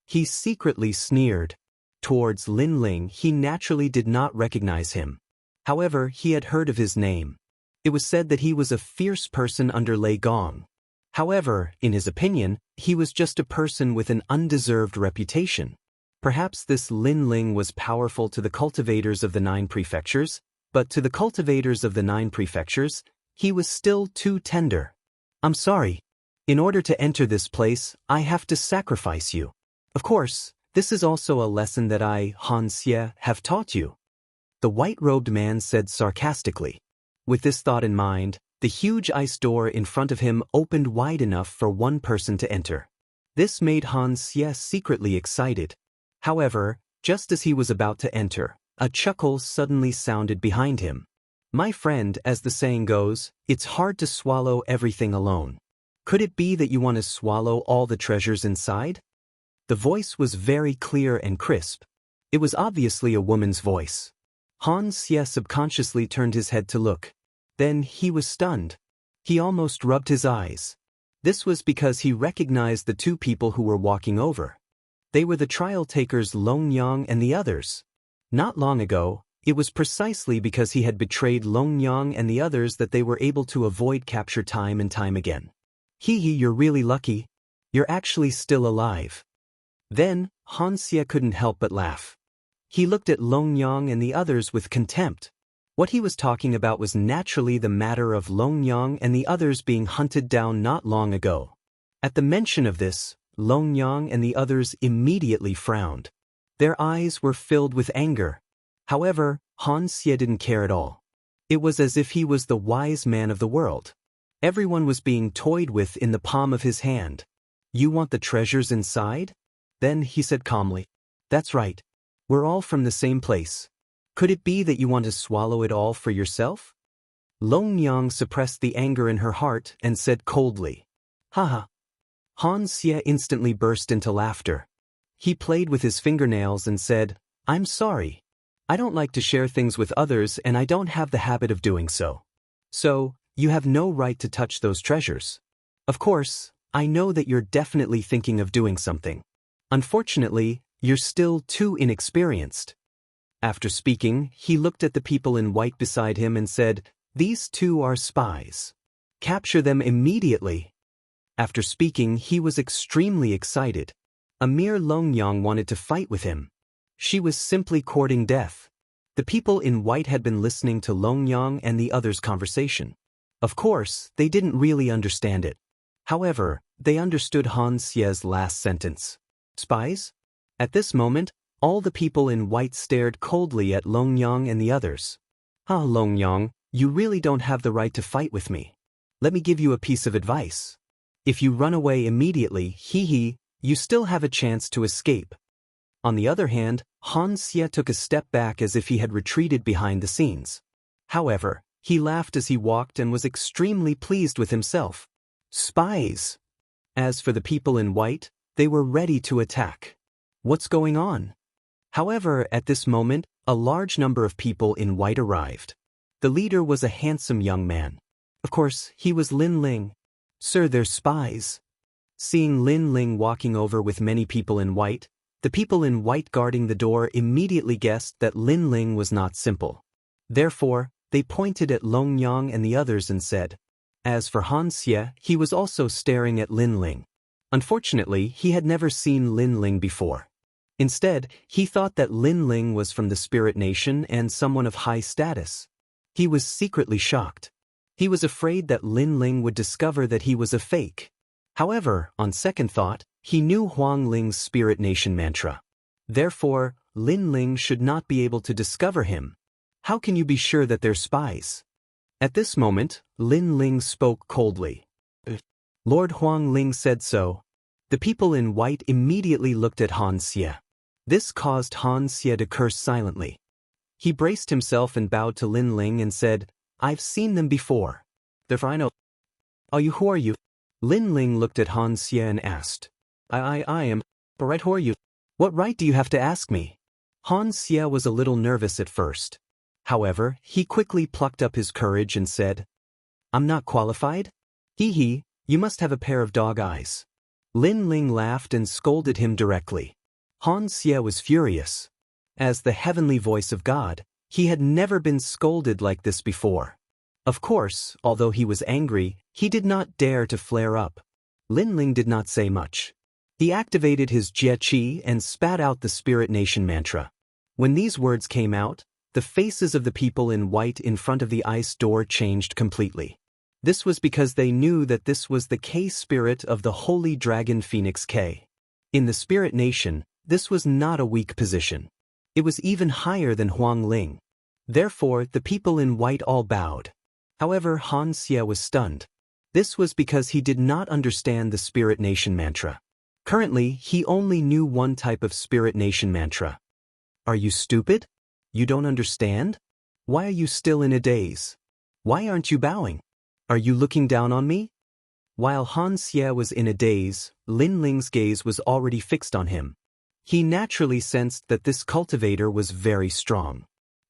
He secretly sneered. Towards Lin Ling, he naturally did not recognize him. However, he had heard of his name. It was said that he was a fierce person under Lei Gong. However, in his opinion, he was just a person with an undeserved reputation. Perhaps this Lin Ling was powerful to the cultivators of the 9 prefectures, but to the cultivators of the 9 prefectures, he was still too tender. "I'm sorry." In order to enter this place, I have to sacrifice you. Of course, this is also a lesson that I, Xianxia, have taught you. The white-robed man said sarcastically. With this thought in mind, the huge ice door in front of him opened wide enough for one person to enter. This made Xianxia secretly excited. However, just as he was about to enter, a chuckle suddenly sounded behind him. My friend, as the saying goes, it's hard to swallow everything alone. Could it be that you want to swallow all the treasures inside? The voice was very clear and crisp. It was obviously a woman's voice. Xianxia subconsciously turned his head to look. Then he was stunned. He almost rubbed his eyes. This was because he recognized the two people who were walking over. They were the trial takers Longyang and the others. Not long ago, it was precisely because he had betrayed Longyang and the others that they were able to avoid capture time and time again. You're really lucky. You're actually still alive. Then, Xianxia couldn't help but laugh. He looked at Longyang and the others with contempt. What he was talking about was naturally the matter of Longyang and the others being hunted down not long ago. At the mention of this, Longyang and the others immediately frowned. Their eyes were filled with anger. However, Xianxia didn't care at all. It was as if he was the wise man of the world. Everyone was being toyed with in the palm of his hand. You want the treasures inside? Then he said calmly. That's right. We're all from the same place. Could it be that you want to swallow it all for yourself? Longyang suppressed the anger in her heart and said coldly. Haha. Xianxia instantly burst into laughter. He played with his fingernails and said, I'm sorry. I don't like to share things with others and I don't have the habit of doing so. So, you have no right to touch those treasures. Of course, I know that you're definitely thinking of doing something. Unfortunately, you're still too inexperienced. After speaking, he looked at the people in white beside him and said, These two are spies. Capture them immediately. After speaking, he was extremely excited. A mere Longyang wanted to fight with him. She was simply courting death. The people in white had been listening to Longyang and the others' conversation. Of course, they didn't really understand it. However, they understood Xianxia's last sentence. Spies? At this moment, all the people in white stared coldly at Longyang and the others. Longyang, you really don't have the right to fight with me. Let me give you a piece of advice. If you run away immediately, you still have a chance to escape. On the other hand, Xianxia took a step back as if he had retreated behind the scenes. However, he laughed as he walked and was extremely pleased with himself. Spies! As for the people in white, they were ready to attack. What's going on? However, at this moment, a large number of people in white arrived. The leader was a handsome young man. Of course, he was Lin Ling. Sir, they're spies. Seeing Lin Ling walking over with many people in white, the people in white guarding the door immediately guessed that Lin Ling was not simple. Therefore, they pointed at Longyang and the others and said. As for Xianxia, he was also staring at Lin Ling. Unfortunately, he had never seen Lin Ling before. Instead, he thought that Lin Ling was from the Spirit Nation and someone of high status. He was secretly shocked. He was afraid that Lin Ling would discover that he was a fake. However, on second thought, he knew Wang Lin's Spirit Nation mantra. Therefore, Lin Ling should not be able to discover him. How can you be sure that they're spies? At this moment, Lin Ling spoke coldly. Lord Wang Ling said so. The people in white immediately looked at Xianxia. This caused Xianxia to curse silently. He braced himself and bowed to Lin Ling and said, I've seen them before. Therefore I know. Who are you? Lin Ling looked at Xianxia and asked. I am. But right, who are you? What right do you have to ask me? Xianxia was a little nervous at first. However, he quickly plucked up his courage and said, I'm not qualified? You must have a pair of dog eyes. Lin Ling laughed and scolded him directly. Xianxia was furious. As the heavenly voice of God, he had never been scolded like this before. Of course, although he was angry, he did not dare to flare up. Lin Ling did not say much. He activated his Jie Qi and spat out the Spirit Nation mantra. When these words came out, the faces of the people in white in front of the ice door changed completely. This was because they knew that this was the K spirit of the holy dragon Phoenix K. In the spirit nation, this was not a weak position. It was even higher than Wang Lin. Therefore, the people in white all bowed. However, Xianxia was stunned. This was because he did not understand the spirit nation mantra. Currently, he only knew one type of spirit nation mantra. Are you stupid? You don't understand? Why are you still in a daze? Why aren't you bowing? Are you looking down on me? While Xianxia was in a daze, Lin Ling's gaze was already fixed on him. He naturally sensed that this cultivator was very strong.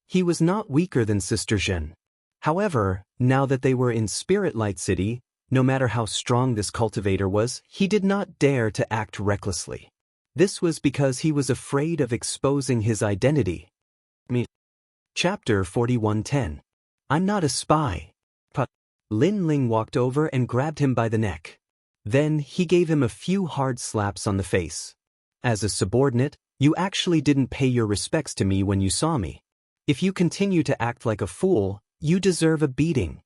He was not weaker than Sister Zhen. However, now that they were in Spirit Light City, no matter how strong this cultivator was, he did not dare to act recklessly. This was because he was afraid of exposing his identity. Chapter 41:10. I'm not a spy. Lin Ling walked over and grabbed him by the neck. Then he gave him a few hard slaps on the face. As a subordinate, you actually didn't pay your respects to me when you saw me. If you continue to act like a fool, you deserve a beating.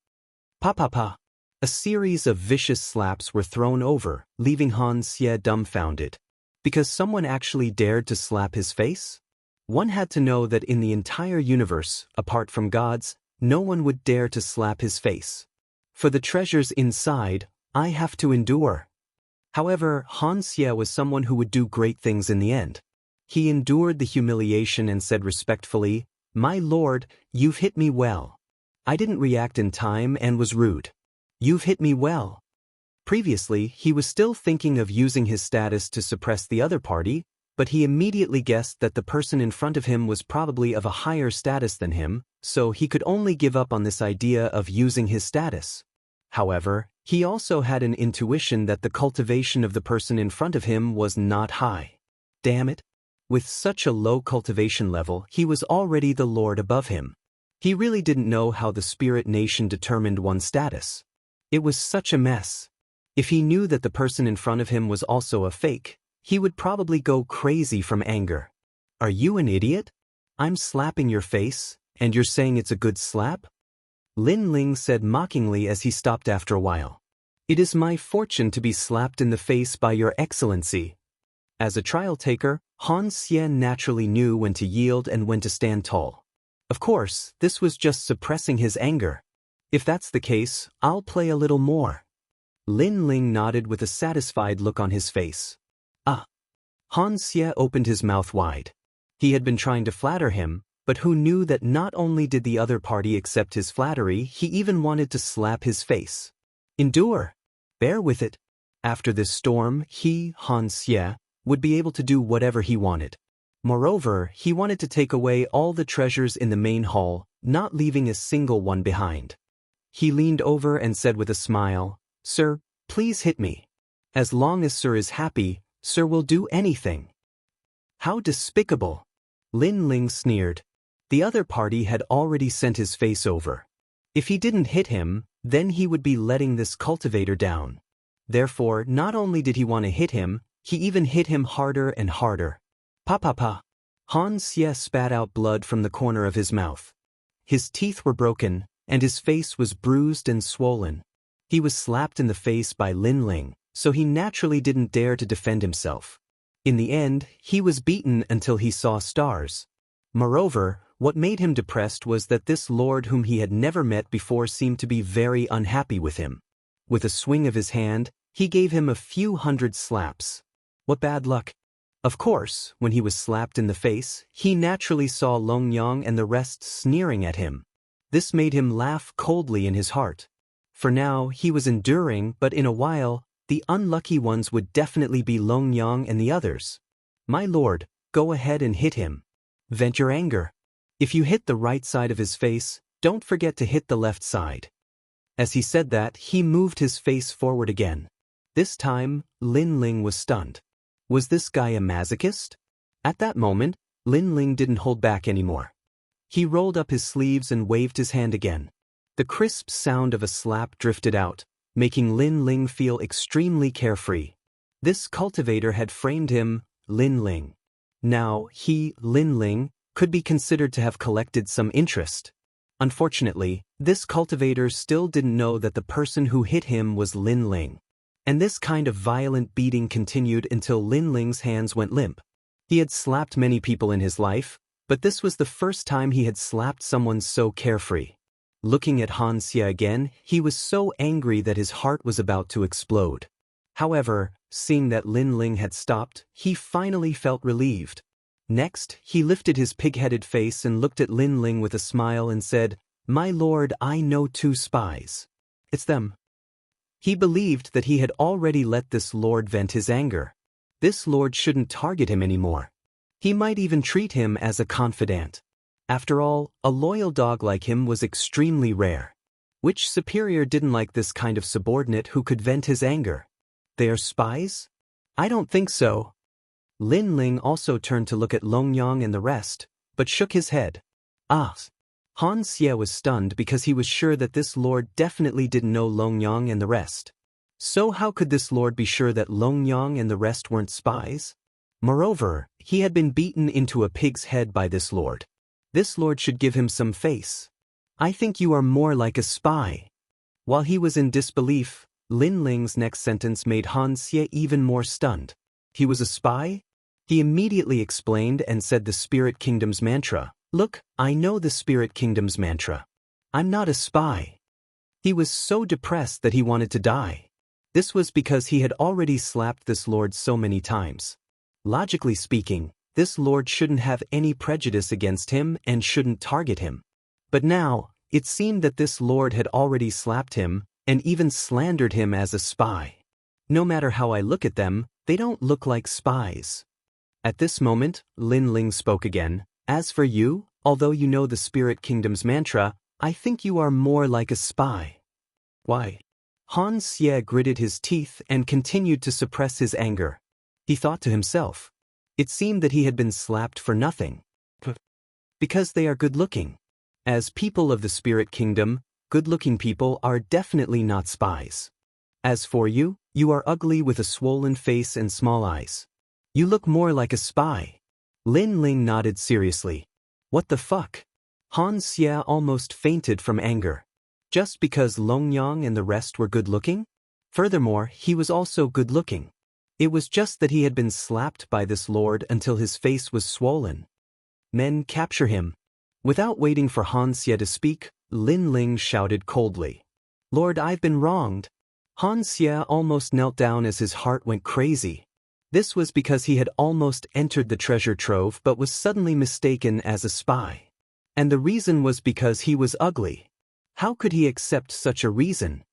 Pa. A series of vicious slaps were thrown over, leaving Xianxia dumbfounded. Because someone actually dared to slap his face? One had to know that in the entire universe, apart from gods, no one would dare to slap his face. For the treasures inside, I have to endure. However, Xianxia was someone who would do great things in the end. He endured the humiliation and said respectfully, My lord, you've hit me well. I didn't react in time and was rude. You've hit me well. Previously, he was still thinking of using his status to suppress the other party, but he immediately guessed that the person in front of him was probably of a higher status than him, so he could only give up on this idea of using his status. However, he also had an intuition that the cultivation of the person in front of him was not high. Damn it! With such a low cultivation level, he was already the lord above him. He really didn't know how the spirit nation determined one's status. It was such a mess. If he knew that the person in front of him was also a fake, he would probably go crazy from anger. Are you an idiot? I'm slapping your face, and you're saying it's a good slap? Lin Ling said mockingly as he stopped after a while. It is my fortune to be slapped in the face by your excellency. As a trial taker, Xianxia naturally knew when to yield and when to stand tall. Of course, this was just suppressing his anger. If that's the case, I'll play a little more. Lin Ling nodded with a satisfied look on his face. Xianxia opened his mouth wide. He had been trying to flatter him, but who knew that not only did the other party accept his flattery, he even wanted to slap his face. Endure. Bear with it. After this storm, he, Xianxia, would be able to do whatever he wanted. Moreover, he wanted to take away all the treasures in the main hall, not leaving a single one behind. He leaned over and said with a smile, Sir, please hit me. As long as Sir is happy, Sir will do anything. How despicable! Lin Ling sneered. The other party had already sent his face over. If he didn't hit him, then he would be letting this cultivator down. Therefore, not only did he want to hit him, he even hit him harder and harder. Pa. Xianxia spat out blood from the corner of his mouth. His teeth were broken, and his face was bruised and swollen. He was slapped in the face by Lin Ling, so he naturally didn't dare to defend himself. In the end, he was beaten until he saw stars. Moreover, what made him depressed was that this lord whom he had never met before seemed to be very unhappy with him. With a swing of his hand, he gave him a few hundred slaps. What bad luck! Of course, when he was slapped in the face, he naturally saw Longyang and the rest sneering at him. This made him laugh coldly in his heart. For now, he was enduring, but in a while, the unlucky ones would definitely be Longyang and the others. My lord, go ahead and hit him. Vent your anger. If you hit the right side of his face, don't forget to hit the left side. As he said that, he moved his face forward again. This time, Lin Ling was stunned. Was this guy a masochist? At that moment, Lin Ling didn't hold back anymore. He rolled up his sleeves and waved his hand again. The crisp sound of a slap drifted out, making Lin Ling feel extremely carefree. This cultivator had framed him, Lin Ling. Now, he, Lin Ling, could be considered to have collected some interest. Unfortunately, This cultivator still didn't know that the person who hit him was Lin Ling. And this kind of violent beating continued until Lin Ling's hands went limp. He had slapped many people in his life, but this was the first time he had slapped someone so carefree. Looking at Xianxia again, he was so angry that his heart was about to explode. However, seeing that Lin Ling had stopped, he finally felt relieved. Next, he lifted his pig-headed face and looked at Lin Ling with a smile and said, "My lord, I know 2 spies. It's them." He believed that he had already let this lord vent his anger. This lord shouldn't target him anymore. He might even treat him as a confidant. After all, a loyal dog like him was extremely rare. Which superior didn't like this kind of subordinate who could vent his anger? They are spies? I don't think so. Lin Ling also turned to look at Longyang and the rest, but shook his head. Xianxia was stunned because he was sure that this lord definitely didn't know Longyang and the rest. So how could this lord be sure that Longyang and the rest weren't spies? Moreover, he had been beaten into a pig's head by this lord. This lord should give him some face. I think you are more like a spy. While he was in disbelief, Lin Ling's next sentence made Xianxia even more stunned. He was a spy? He immediately explained and said the Spirit Kingdom's mantra. Look, I know the Spirit Kingdom's mantra. I'm not a spy. He was so depressed that he wanted to die. This was because he had already slapped this lord so many times. Logically speaking, this lord shouldn't have any prejudice against him and shouldn't target him. But now, it seemed that this lord had already slapped him and even slandered him as a spy. No matter how I look at them, they don't look like spies. At this moment, Lin Ling spoke again. As for you, although you know the Spirit Kingdom's mantra, I think you are more like a spy. Why? Xianxia gritted his teeth and continued to suppress his anger. He thought to himself. It seemed that he had been slapped for nothing. Because they are good-looking. As people of the Spirit Kingdom, good-looking people are definitely not spies. As for you, you are ugly with a swollen face and small eyes. You look more like a spy. Lin Ling nodded seriously. What the fuck? Xianxia almost fainted from anger. Just because Longyang and the rest were good-looking? Furthermore, he was also good-looking. It was just that he had been slapped by this lord until his face was swollen. Men, capture him. Without waiting for Xianxia to speak, Lin Ling shouted coldly. Lord, I've been wronged. Xianxia almost knelt down as his heart went crazy. This was because he had almost entered the treasure trove but was suddenly mistaken as a spy. And the reason was because he was ugly. How could he accept such a reason?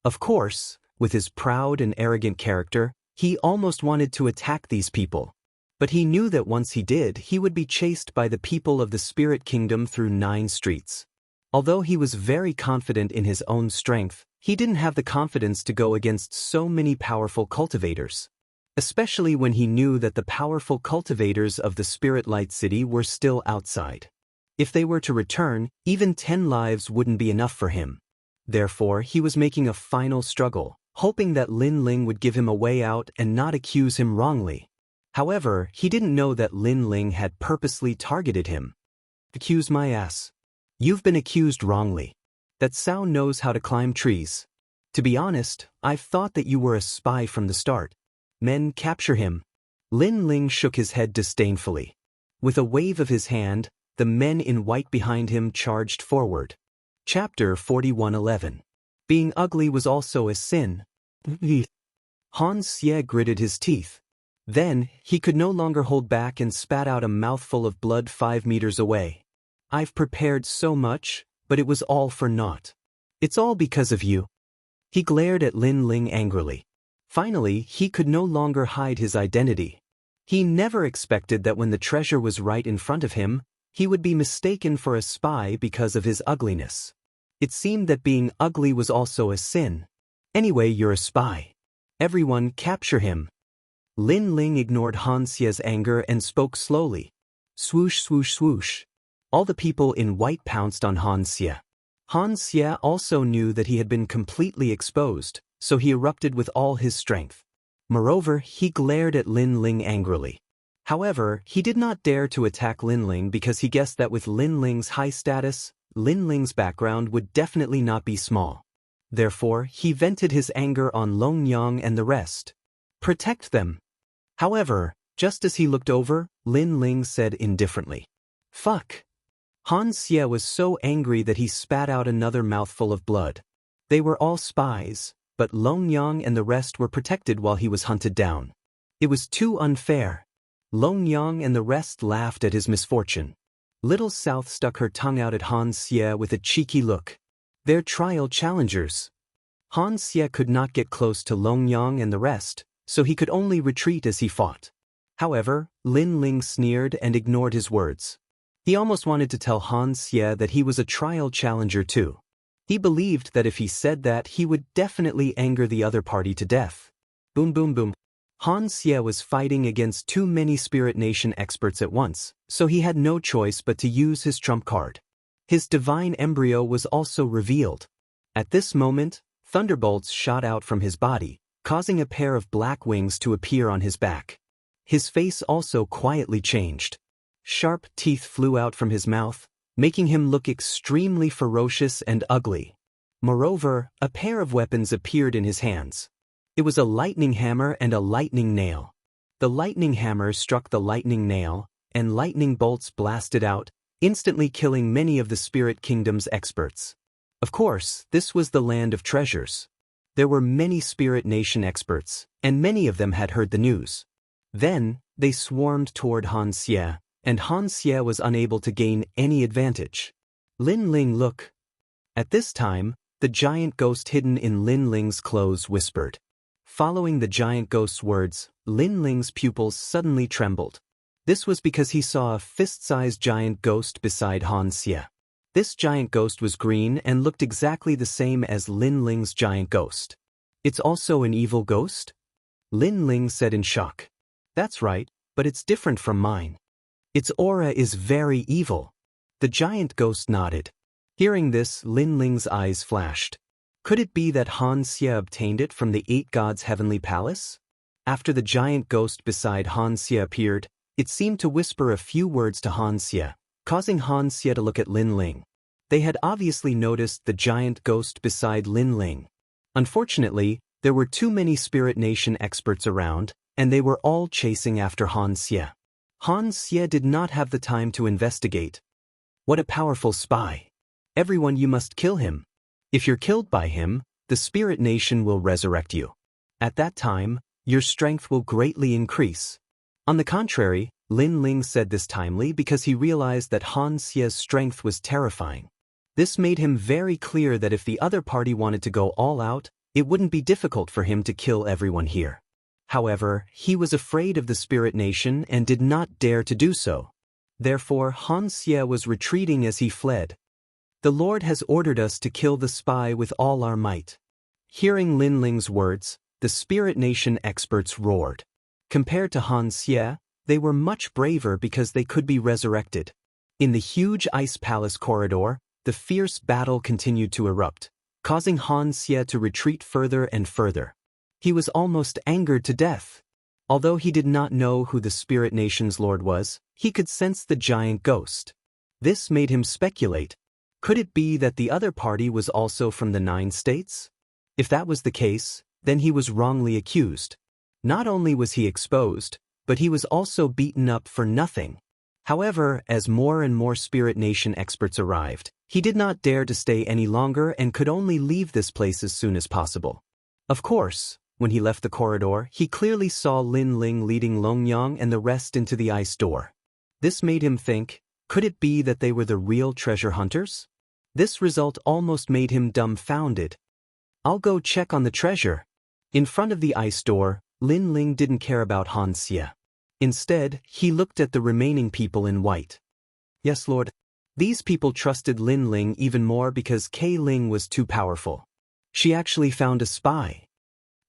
Of course, with his proud and arrogant character, he almost wanted to attack these people. But he knew that once he did, he would be chased by the people of the Spirit Kingdom through 9 streets. Although he was very confident in his own strength, he didn't have the confidence to go against so many powerful cultivators. Especially when he knew that the powerful cultivators of the Spirit Light City were still outside. If they were to return, even 10 lives wouldn't be enough for him. Therefore, he was making a final struggle, hoping that Lin Ling would give him a way out and not accuse him wrongly. However, he didn't know that Lin Ling had purposely targeted him. Accuse my ass. You've been accused wrongly. That Sao knows how to climb trees. To be honest, I've thought that you were a spy from the start. Men, capture him. Lin Ling shook his head disdainfully. With a wave of his hand, the men in white behind him charged forward. Chapter 41:11. Being ugly was also a sin. Xianxia gritted his teeth. Then, he could no longer hold back and spat out a mouthful of blood 5 meters away. I've prepared so much, but it was all for naught. It's all because of you. He glared at Lin Ling angrily. Finally, he could no longer hide his identity. He never expected that when the treasure was right in front of him, he would be mistaken for a spy because of his ugliness. It seemed that being ugly was also a sin. Anyway, you're a spy. Everyone, capture him. Lin Ling ignored Xianxia's anger and spoke slowly. Swoosh, swoosh, swoosh. All the people in white pounced on Xianxia. Xianxia also knew that he had been completely exposed, so he erupted with all his strength. Moreover, he glared at Lin Ling angrily. However, he did not dare to attack Lin Ling because he guessed that with Lin Ling's high status, Lin Ling's background would definitely not be small. Therefore, he vented his anger on Long Yang and the rest. Protect them. However, just as he looked over, Lin Ling said indifferently, "Fuck." Han Xie was so angry that he spat out another mouthful of blood. They were all spies, but Long Yang and the rest were protected while he was hunted down. It was too unfair. Long Yang and the rest laughed at his misfortune. Little South stuck her tongue out at Han Xie with a cheeky look. They're trial challengers. Han Xie could not get close to Long Yang and the rest, so he could only retreat as he fought. However, Lin Ling sneered and ignored his words. He almost wanted to tell Han Xie that he was a trial challenger too. He believed that if he said that, he would definitely anger the other party to death. Boom boom boom. Han Xie was fighting against too many Spirit Nation experts at once, so he had no choice but to use his trump card. His divine embryo was also revealed. At this moment, thunderbolts shot out from his body, causing a pair of black wings to appear on his back. His face also quietly changed. Sharp teeth flew out from his mouth, making him look extremely ferocious and ugly. Moreover, a pair of weapons appeared in his hands. It was a lightning hammer and a lightning nail. The lightning hammer struck the lightning nail, and lightning bolts blasted out, instantly killing many of the Spirit Kingdom's experts. Of course, this was the land of treasures. There were many Spirit Nation experts, and many of them had heard the news. Then, they swarmed toward Han Xie, and Han Xie was unable to gain any advantage. Lin Ling, look. At this time, the giant ghost hidden in Lin Ling's clothes whispered. Following the giant ghost's words, Lin Ling's pupils suddenly trembled. This was because he saw a fist-sized giant ghost beside Han Xie. This giant ghost was green and looked exactly the same as Lin Ling's giant ghost. It's also an evil ghost? Lin Ling said in shock. That's right, but it's different from mine. Its aura is very evil. The giant ghost nodded. Hearing this, Lin Ling's eyes flashed. Could it be that Han Xie obtained it from the 8 gods' heavenly palace? After the giant ghost beside Han Xie appeared, it seemed to whisper a few words to Han Xie, causing Han Xie to look at Lin Ling. They had obviously noticed the giant ghost beside Lin Ling. Unfortunately, there were too many Spirit Nation experts around, and they were all chasing after Han Xie. Han Xie did not have the time to investigate. What a powerful spy. Everyone, you must kill him. If you're killed by him, the Spirit Nation will resurrect you. At that time, your strength will greatly increase. On the contrary, Lin Ling said this timely because he realized that Han Xie's strength was terrifying. This made him very clear that if the other party wanted to go all out, it wouldn't be difficult for him to kill everyone here. However, he was afraid of the Spirit Nation and did not dare to do so. Therefore, Han Xie was retreating as he fled. The Lord has ordered us to kill the spy with all our might. Hearing Lin Ling's words, the Spirit Nation experts roared. Compared to Han Xie, they were much braver because they could be resurrected. In the huge ice palace corridor, the fierce battle continued to erupt, causing Han Xie to retreat further and further. He was almost angered to death. Although he did not know who the Spirit Nation's Lord was, he could sense the giant ghost. This made him speculate. Could it be that the other party was also from the 9 states? If that was the case, then he was wrongly accused. Not only was he exposed, but he was also beaten up for nothing. However, as more and more Spirit Nation experts arrived, he did not dare to stay any longer and could only leave this place as soon as possible. Of course, when he left the corridor, he clearly saw Lin Ling leading Longyang and the rest into the ice door. This made him think, could it be that they were the real treasure hunters? This result almost made him dumbfounded. I'll go check on the treasure. In front of the ice door, Lin Ling didn't care about Han Xie. Instead, he looked at the remaining people in white. Yes, Lord. These people trusted Lin Ling even more because Kei Ling was too powerful. She actually found a spy.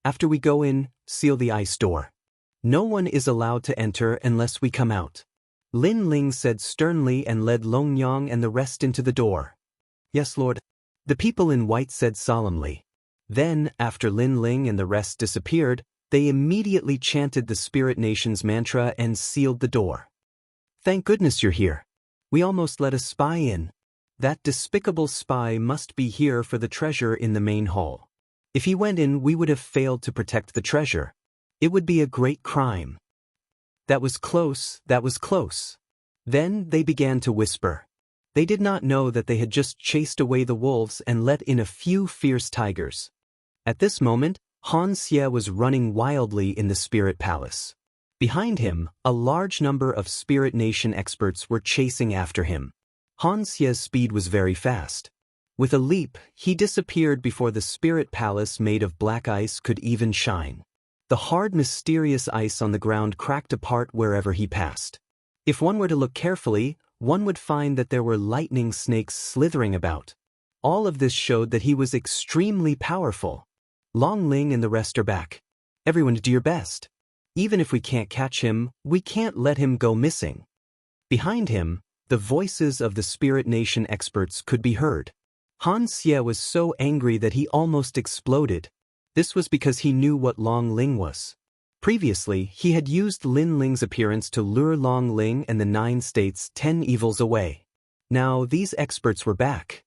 After we go in, seal the ice door. No one is allowed to enter unless we come out. Lin Ling said sternly and led Longyang and the rest into the door. Yes, Lord. The people in white said solemnly. Then, after Lin Ling and the rest disappeared, they immediately chanted the Spirit Nation's mantra and sealed the door. Thank goodness you're here. We almost let a spy in. That despicable spy must be here for the treasure in the main hall. If he went in, we would have failed to protect the treasure. It would be a great crime. That was close, that was close. Then they began to whisper. They did not know that they had just chased away the wolves and let in a few fierce tigers. At this moment, Xianxia was running wildly in the spirit palace. Behind him, a large number of Spirit Nation experts were chasing after him. Xianxia's speed was very fast. With a leap, he disappeared before the spirit palace made of black ice could even shine. The hard, mysterious ice on the ground cracked apart wherever he passed. If one were to look carefully, one would find that there were lightning snakes slithering about. All of this showed that he was extremely powerful. Wang Lin and the rest are back. Everyone do your best. Even if we can't catch him, we can't let him go missing. Behind him, the voices of the Spirit Nation experts could be heard. Xianxia was so angry that he almost exploded. This was because he knew what Wang Lin was. Previously, he had used Lin Ling's appearance to lure Wang Lin and the 9 states' 10 evils away. Now these experts were back.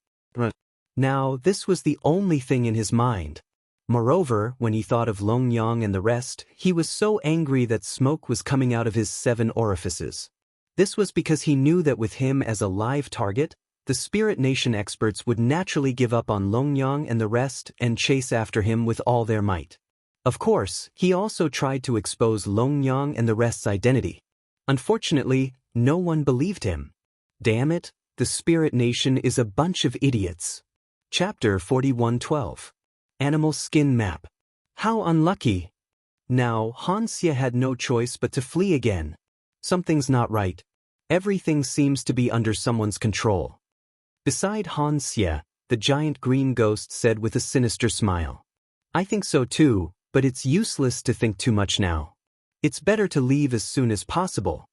Now this was the only thing in his mind. Moreover, when he thought of Longyang and the rest, he was so angry that smoke was coming out of his 7 orifices. This was because he knew that with him as a live target, the Spirit Nation experts would naturally give up on Longyang and the rest and chase after him with all their might. Of course, he also tried to expose Longyang and the rest's identity. Unfortunately, no one believed him. Damn it, the Spirit Nation is a bunch of idiots. Chapter 41:12. Animal Skin Map. How unlucky. Now, Xianxia had no choice but to flee again. Something's not right. Everything seems to be under someone's control. Beside Xianxia, the giant green ghost said with a sinister smile. I think so too, but it's useless to think too much now. It's better to leave as soon as possible.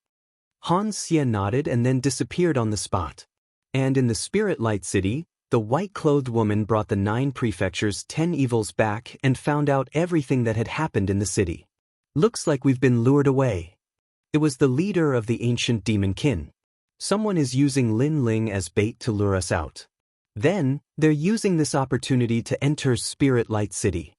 Xianxia nodded and then disappeared on the spot. And in the Spirit Light City, the white-clothed woman brought the 9 prefectures' 10 evils back and found out everything that had happened in the city. Looks like we've been lured away. It was the leader of the ancient demon kin. Someone is using Lin Ling as bait to lure us out. Then, they're using this opportunity to enter Spirit Light City.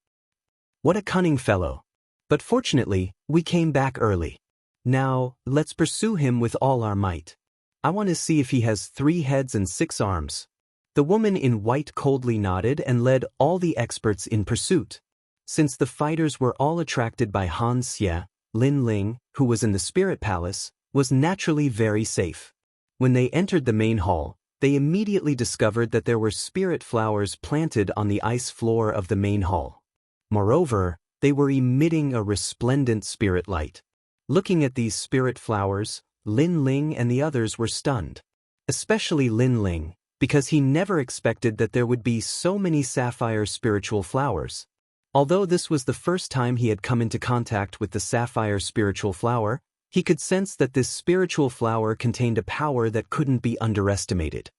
What a cunning fellow. But fortunately, we came back early. Now, let's pursue him with all our might. I want to see if he has 3 heads and 6 arms. The woman in white coldly nodded and led all the experts in pursuit. Since the fighters were all attracted by Xianxia, Lin Ling, who was in the Spirit Palace, was naturally very safe. When they entered the main hall, they immediately discovered that there were spirit flowers planted on the ice floor of the main hall. Moreover, they were emitting a resplendent spirit light. Looking at these spirit flowers, Lin Ling and the others were stunned. Especially Lin Ling, because he never expected that there would be so many sapphire spiritual flowers. Although this was the first time he had come into contact with the sapphire spiritual flower, he could sense that this spiritual flower contained a power that couldn't be underestimated.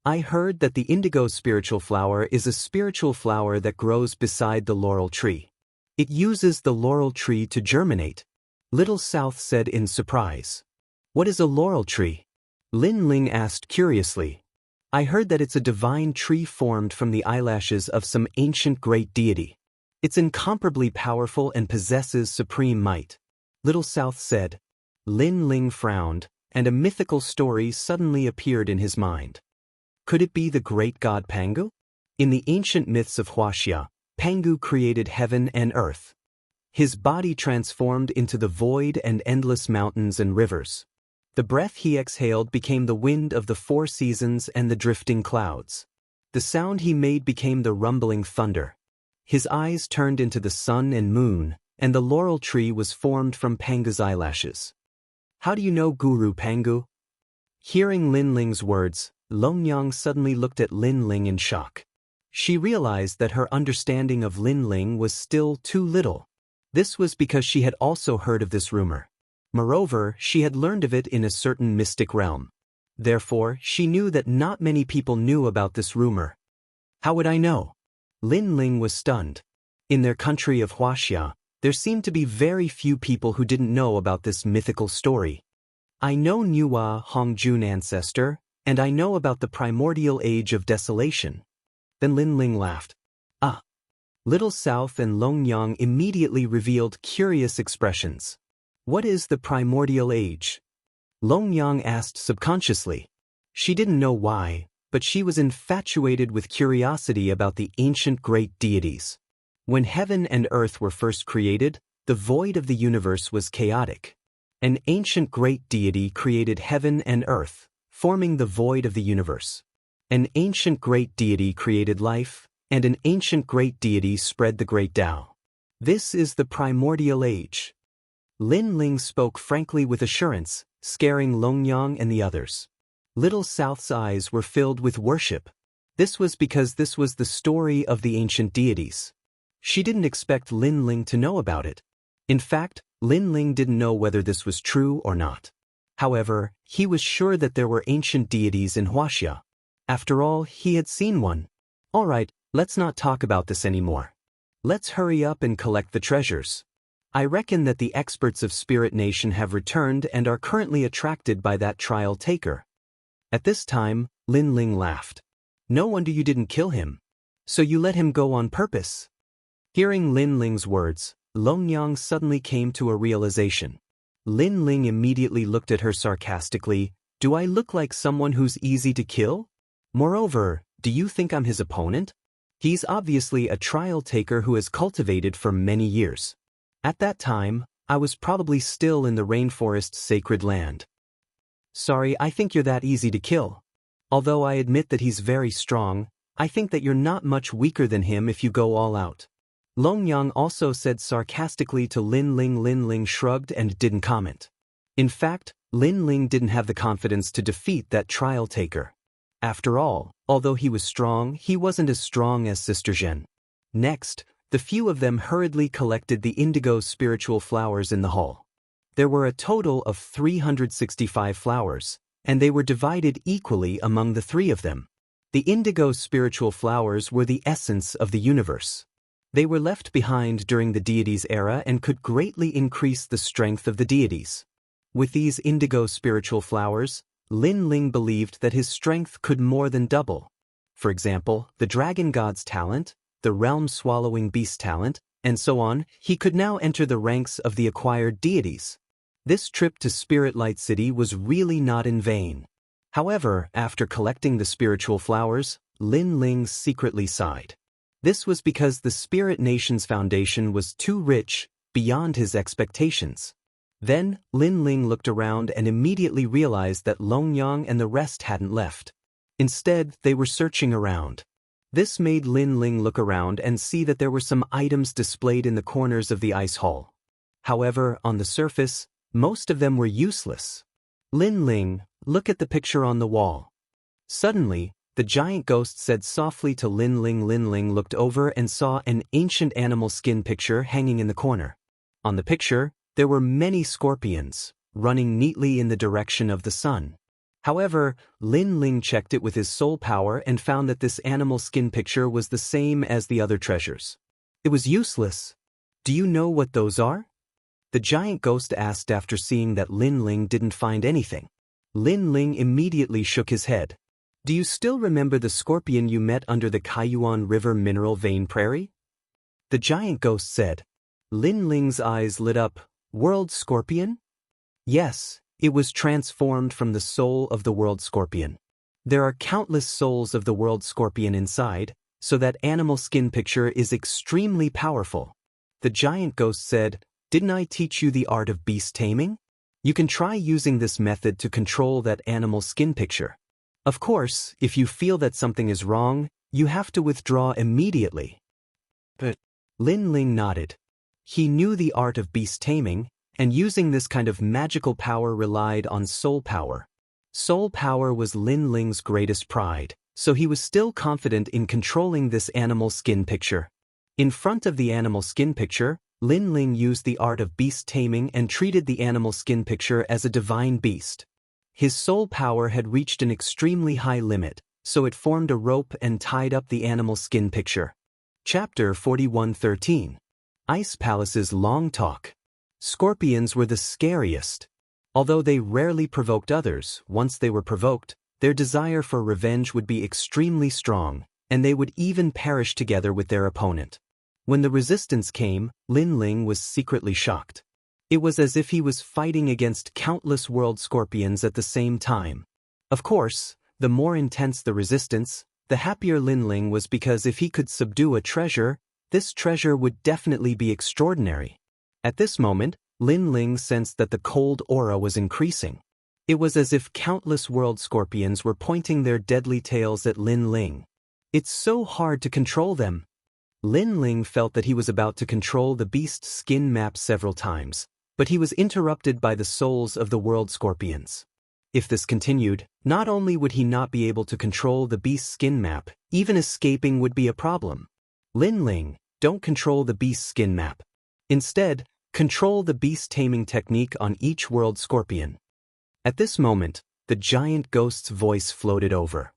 I heard that the indigo spiritual flower is a spiritual flower that grows beside the laurel tree. It uses the laurel tree to germinate. Little South said in surprise. What is a laurel tree? Lin Ling asked curiously. I heard that it's a divine tree formed from the eyelashes of some ancient great deity. It's incomparably powerful and possesses supreme might. Little South said. Lin Ling frowned, and a mythical story suddenly appeared in his mind. Could it be the great god Pangu? In the ancient myths of Wuxia, Pangu created heaven and earth. His body transformed into the void and endless mountains and rivers. The breath he exhaled became the wind of the 4 seasons and the drifting clouds. The sound he made became the rumbling thunder. His eyes turned into the sun and moon, and the laurel tree was formed from Pangu's eyelashes. How do you know Guru Pangu? Hearing Lin Ling's words, Longyang suddenly looked at Lin Ling in shock. She realized that her understanding of Lin Ling was still too little. This was because she had also heard of this rumor. Moreover, she had learned of it in a certain mystic realm. Therefore, she knew that not many people knew about this rumor. How would I know? Lin Ling was stunned. In their country of Wuxia, there seemed to be very few people who didn't know about this mythical story. I know Nuwa Hongjun ancestor, And I know about the primordial age of desolation. Then Lin Ling laughed. Ah. Little South and Longyang immediately revealed curious expressions. What is the primordial age? Longyang asked subconsciously. She didn't know why, but she was infatuated with curiosity about the ancient great deities. When heaven and earth were first created, the void of the universe was chaotic. An ancient great deity created heaven and earth, forming the void of the universe. An ancient great deity created life, and an ancient great deity spread the great Tao. This is the primordial age. Lin Ling spoke frankly with assurance, scaring Longyang and the others. Little South's eyes were filled with worship. This was because this was the story of the ancient deities. She didn't expect Lin Ling to know about it. In fact, Lin Ling didn't know whether this was true or not. However, he was sure that there were ancient deities in Wuxia. After all, he had seen one. All right, let's not talk about this anymore. Let's hurry up and collect the treasures. I reckon that the experts of Spirit Nation have returned and are currently attracted by that trial taker. At this time, Lin Ling laughed. No wonder you didn't kill him. So you let him go on purpose. Hearing Lin Ling's words, Longyang suddenly came to a realization. Lin Ling immediately looked at her sarcastically. Do I look like someone who's easy to kill? Moreover, do you think I'm his opponent? He's obviously a trial taker who has cultivated for many years. At that time, I was probably still in the rainforest's sacred land. Sorry, I think you're that easy to kill. Although I admit that he's very strong, I think that you're not much weaker than him if you go all out. Longyang also said sarcastically to Lin Ling. Lin Ling shrugged and didn't comment. In fact, Lin Ling didn't have the confidence to defeat that trial taker. After all, although he was strong, he wasn't as strong as Sister Zhen. Next, the few of them hurriedly collected the indigo spiritual flowers in the hall. There were a total of 365 flowers, and they were divided equally among the three of them. The indigo spiritual flowers were the essence of the universe. They were left behind during the deities' era and could greatly increase the strength of the deities. With these indigo spiritual flowers, Lin Ling believed that his strength could more than double. For example, the dragon god's talent, the realm-swallowing beast talent, and so on, he could now enter the ranks of the acquired deities. This trip to Spirit Light City was really not in vain. However, after collecting the spiritual flowers, Lin Ling secretly sighed. This was because the Spirit Nation's foundation was too rich, beyond his expectations. Then, Lin Ling looked around and immediately realized that Longyang and the rest hadn't left. Instead, they were searching around. This made Lin Ling look around and see that there were some items displayed in the corners of the ice hall. However, on the surface, most of them were useless. Lin Ling, look at the picture on the wall. Suddenly, the giant ghost said softly to Lin Ling. Lin Ling looked over and saw an ancient animal skin picture hanging in the corner. On the picture, there were many scorpions, running neatly in the direction of the sun. However, Lin Ling checked it with his soul power and found that this animal skin picture was the same as the other treasures. It was useless. Do you know what those are? The giant ghost asked after seeing that Lin Ling didn't find anything. Lin Ling immediately shook his head. Do you still remember the scorpion you met under the Kaiyuan River mineral vein prairie? The giant ghost said. Lin Ling's eyes lit up. World scorpion? Yes. It was transformed from the soul of the world scorpion. There are countless souls of the world scorpion inside, so that animal skin picture is extremely powerful. The giant ghost said, Didn't I teach you the art of beast taming? You can try using this method to control that animal skin picture. Of course, if you feel that something is wrong, you have to withdraw immediately. But Lin Ling nodded. He knew the art of beast taming, and using this kind of magical power relied on soul power. Soul power was Lin Ling's greatest pride, so he was still confident in controlling this animal skin picture. In front of the animal skin picture, Lin Ling used the art of beast taming and treated the animal skin picture as a divine beast. His soul power had reached an extremely high limit, so it formed a rope and tied up the animal skin picture. Chapter 41:13. Ice Palace's Long Talk. Scorpions were the scariest. Although they rarely provoked others, once they were provoked, their desire for revenge would be extremely strong, and they would even perish together with their opponent. When the resistance came, Lin Ling was secretly shocked. It was as if he was fighting against countless world scorpions at the same time. Of course, the more intense the resistance, the happier Lin Ling was, because if he could subdue a treasure, this treasure would definitely be extraordinary. At this moment, Lin Ling sensed that the cold aura was increasing. It was as if countless world scorpions were pointing their deadly tails at Lin Ling. It's so hard to control them. Lin Ling felt that he was about to control the beast's skin map several times, but he was interrupted by the souls of the world scorpions. If this continued, not only would he not be able to control the beast's skin map, even escaping would be a problem. Lin Ling, don't control the beast's skin map. Instead, control the beast taming technique on each world scorpion. At this moment, the giant ghost's voice floated over.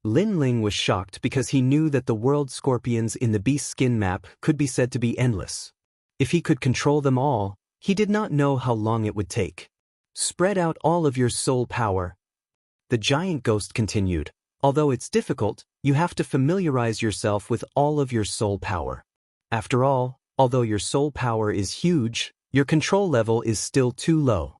Lin Ling was shocked because he knew that the world scorpions in the beast skin map could be said to be endless. If he could control them all, he did not know how long it would take. Spread out all of your soul power. The giant ghost continued. Although it's difficult, you have to familiarize yourself with all of your soul power. After all, although your soul power is huge, your control level is still too low.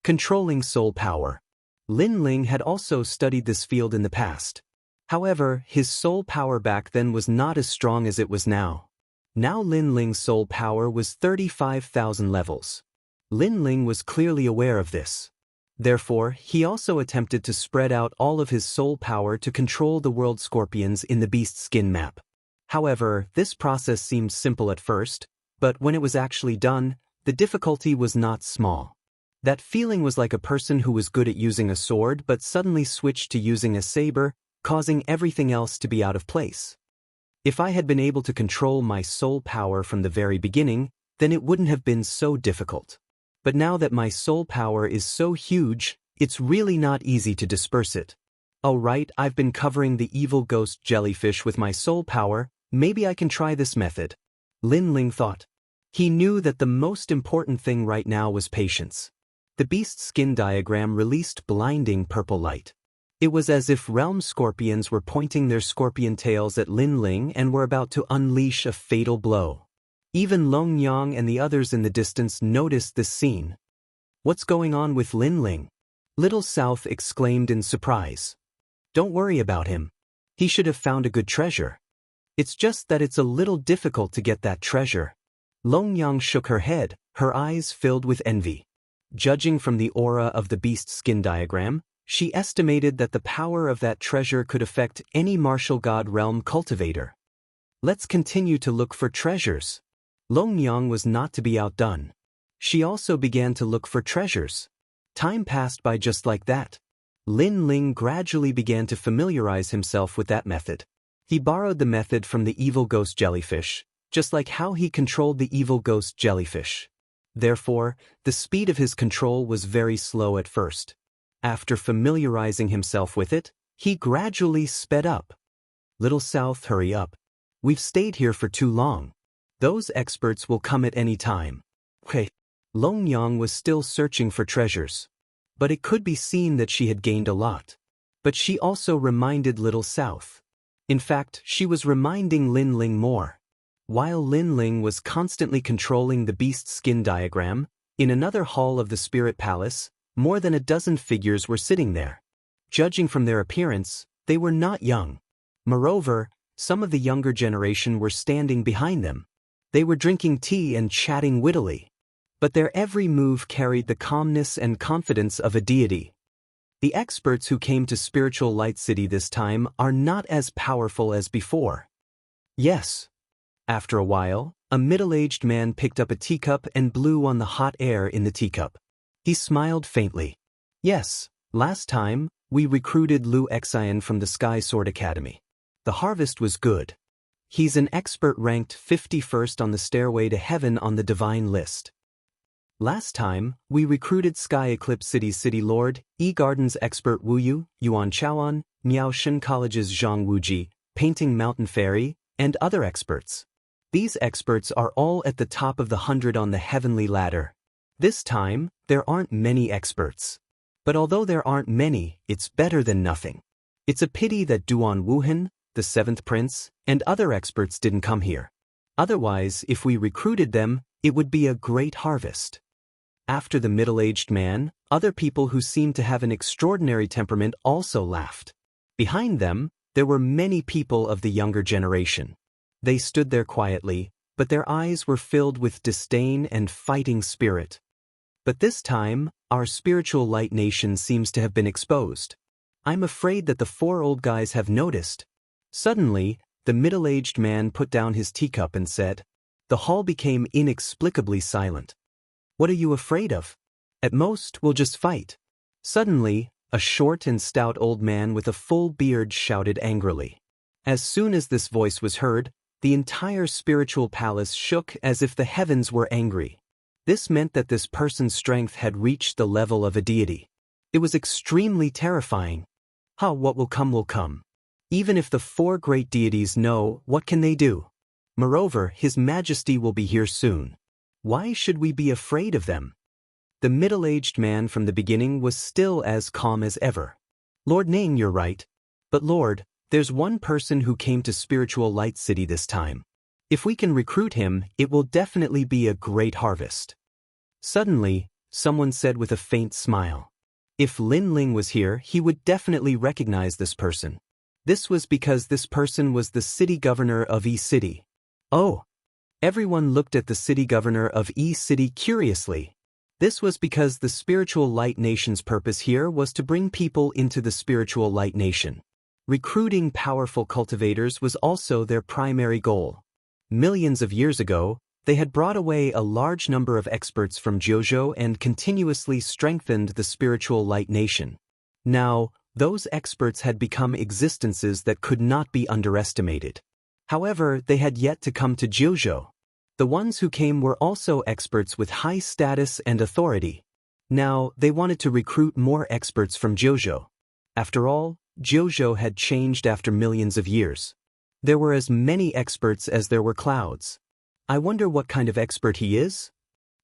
Controlling soul power. Lin Ling had also studied this field in the past. However, his soul power back then was not as strong as it was now. Now Lin Ling's soul power was 35,000 levels. Lin Ling was clearly aware of this. Therefore, he also attempted to spread out all of his soul power to control the world scorpions in the beast skin map. However, this process seemed simple at first, but when it was actually done, the difficulty was not small. That feeling was like a person who was good at using a sword but suddenly switched to using a saber, causing everything else to be out of place. If I had been able to control my soul power from the very beginning, then it wouldn't have been so difficult. But now that my soul power is so huge, it's really not easy to disperse it. Alright, I've been covering the evil ghost jellyfish with my soul power, maybe I can try this method. Lin Ling thought. He knew that the most important thing right now was patience. The beast skin diagram released blinding purple light. It was as if realm scorpions were pointing their scorpion tails at Lin Ling and were about to unleash a fatal blow. Even Long Yang and the others in the distance noticed this scene. What's going on with Lin Ling? Little South exclaimed in surprise. Don't worry about him. He should have found a good treasure. It's just that it's a little difficult to get that treasure. Long Yang shook her head, her eyes filled with envy. Judging from the aura of the beast skin diagram, she estimated that the power of that treasure could affect any martial god realm cultivator. Let's continue to look for treasures. Long Yang was not to be outdone. She also began to look for treasures. Time passed by just like that. Lin Ling gradually began to familiarize himself with that method. He borrowed the method from the evil ghost jellyfish, just like how he controlled the evil ghost jellyfish. Therefore, the speed of his control was very slow at first. After familiarizing himself with it, he gradually sped up. Little South, hurry up. We've stayed here for too long. Those experts will come at any time. Hey. Long Yang was still searching for treasures. But it could be seen that she had gained a lot. But she also reminded Little South. In fact, she was reminding Lin Ling more. While Lin Ling was constantly controlling the beast skin diagram, in another hall of the Spirit Palace, more than a dozen figures were sitting there. Judging from their appearance, they were not young. Moreover, some of the younger generation were standing behind them. They were drinking tea and chatting wittily. But their every move carried the calmness and confidence of a deity. The experts who came to Spiritual Light City this time are not as powerful as before. Yes. After a while, a middle-aged man picked up a teacup and blew on the hot air in the teacup. He smiled faintly. Yes, last time, we recruited Lu Xian from the Sky Sword Academy. The harvest was good. He's an expert ranked 51st on the Stairway to Heaven on the Divine List. Last time, we recruited Sky Eclipse City's City Lord, E-Garden's expert Wu Yu, Yuan Chaoan, Miaoshan College's Zhang Wuji, Painting Mountain Fairy, and other experts. These experts are all at the top of the 100 on the heavenly ladder. This time, there aren't many experts. But although there aren't many, it's better than nothing. It's a pity that Duan Wuhan, the seventh prince, and other experts didn't come here. Otherwise, if we recruited them, it would be a great harvest. After the middle-aged man, other people who seemed to have an extraordinary temperament also laughed. Behind them, there were many people of the younger generation. They stood there quietly, but their eyes were filled with disdain and fighting spirit. But this time, our spiritual light nation seems to have been exposed. I'm afraid that the four old guys have noticed. Suddenly, the middle-aged man put down his teacup and said. The hall became inexplicably silent. What are you afraid of? At most, we'll just fight. Suddenly, a short and stout old man with a full beard shouted angrily. As soon as this voice was heard, the entire spiritual palace shook as if the heavens were angry. This meant that this person's strength had reached the level of a deity. It was extremely terrifying. What will come will come. Even if the four great deities know, what can they do? Moreover, His Majesty will be here soon. Why should we be afraid of them? The middle-aged man from the beginning was still as calm as ever. Lord Ning, you're right. But Lord, there's one person who came to Spiritual Light City this time. If we can recruit him, it will definitely be a great harvest. Suddenly, someone said with a faint smile. If Lin Ling was here, he would definitely recognize this person. This was because this person was the city governor of E City. Oh! Everyone looked at the city governor of E City curiously. This was because the Spiritual Light Nation's purpose here was to bring people into the Spiritual Light Nation. Recruiting powerful cultivators was also their primary goal. Millions of years ago, they had brought away a large number of experts from Jiuzhou and continuously strengthened the Spiritual Light Nation. Now, those experts had become existences that could not be underestimated. However, they had yet to come to Jiuzhou. The ones who came were also experts with high status and authority. Now, they wanted to recruit more experts from Jiuzhou. After all, Jiuzhou had changed after millions of years. There were as many experts as there were clouds. I wonder what kind of expert he is?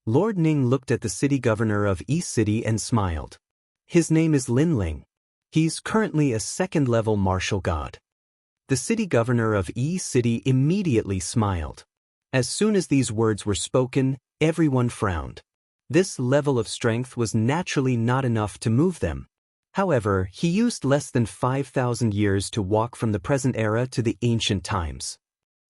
Lord Ning looked at the city governor of East City and smiled. His name is Lin Ling. He's currently a second-level martial god. The city governor of E City immediately smiled. As soon as these words were spoken, everyone frowned. This level of strength was naturally not enough to move them. However, he used less than 5,000 years to walk from the present era to the ancient times.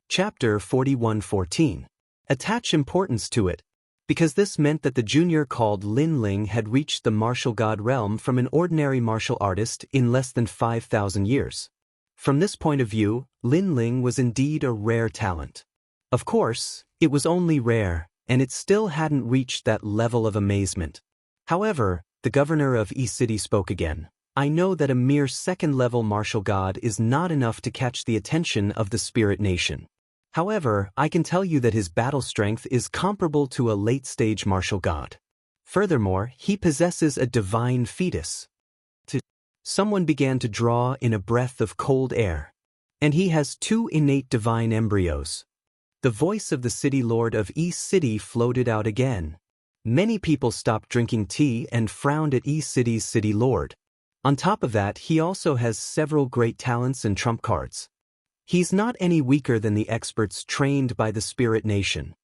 Chapter 41:14. Attach importance to it, because this meant that the junior called Lin Ling had reached the martial god realm from an ordinary martial artist in less than 5,000 years. From this point of view, Lin Ling was indeed a rare talent. Of course, it was only rare, and it still hadn't reached that level of amazement. However, the governor of E City spoke again. I know that a mere second-level martial god is not enough to catch the attention of the spirit nation. However, I can tell you that his battle strength is comparable to a late-stage martial god. Furthermore, he possesses a divine fetus. Someone began to draw in a breath of cold air. And he has 2 innate divine embryos. The voice of the city lord of East City floated out again. Many people stopped drinking tea and frowned at East City's city lord. On top of that, he also has several great talents and trump cards. He's not any weaker than the experts trained by the Spirit Nation.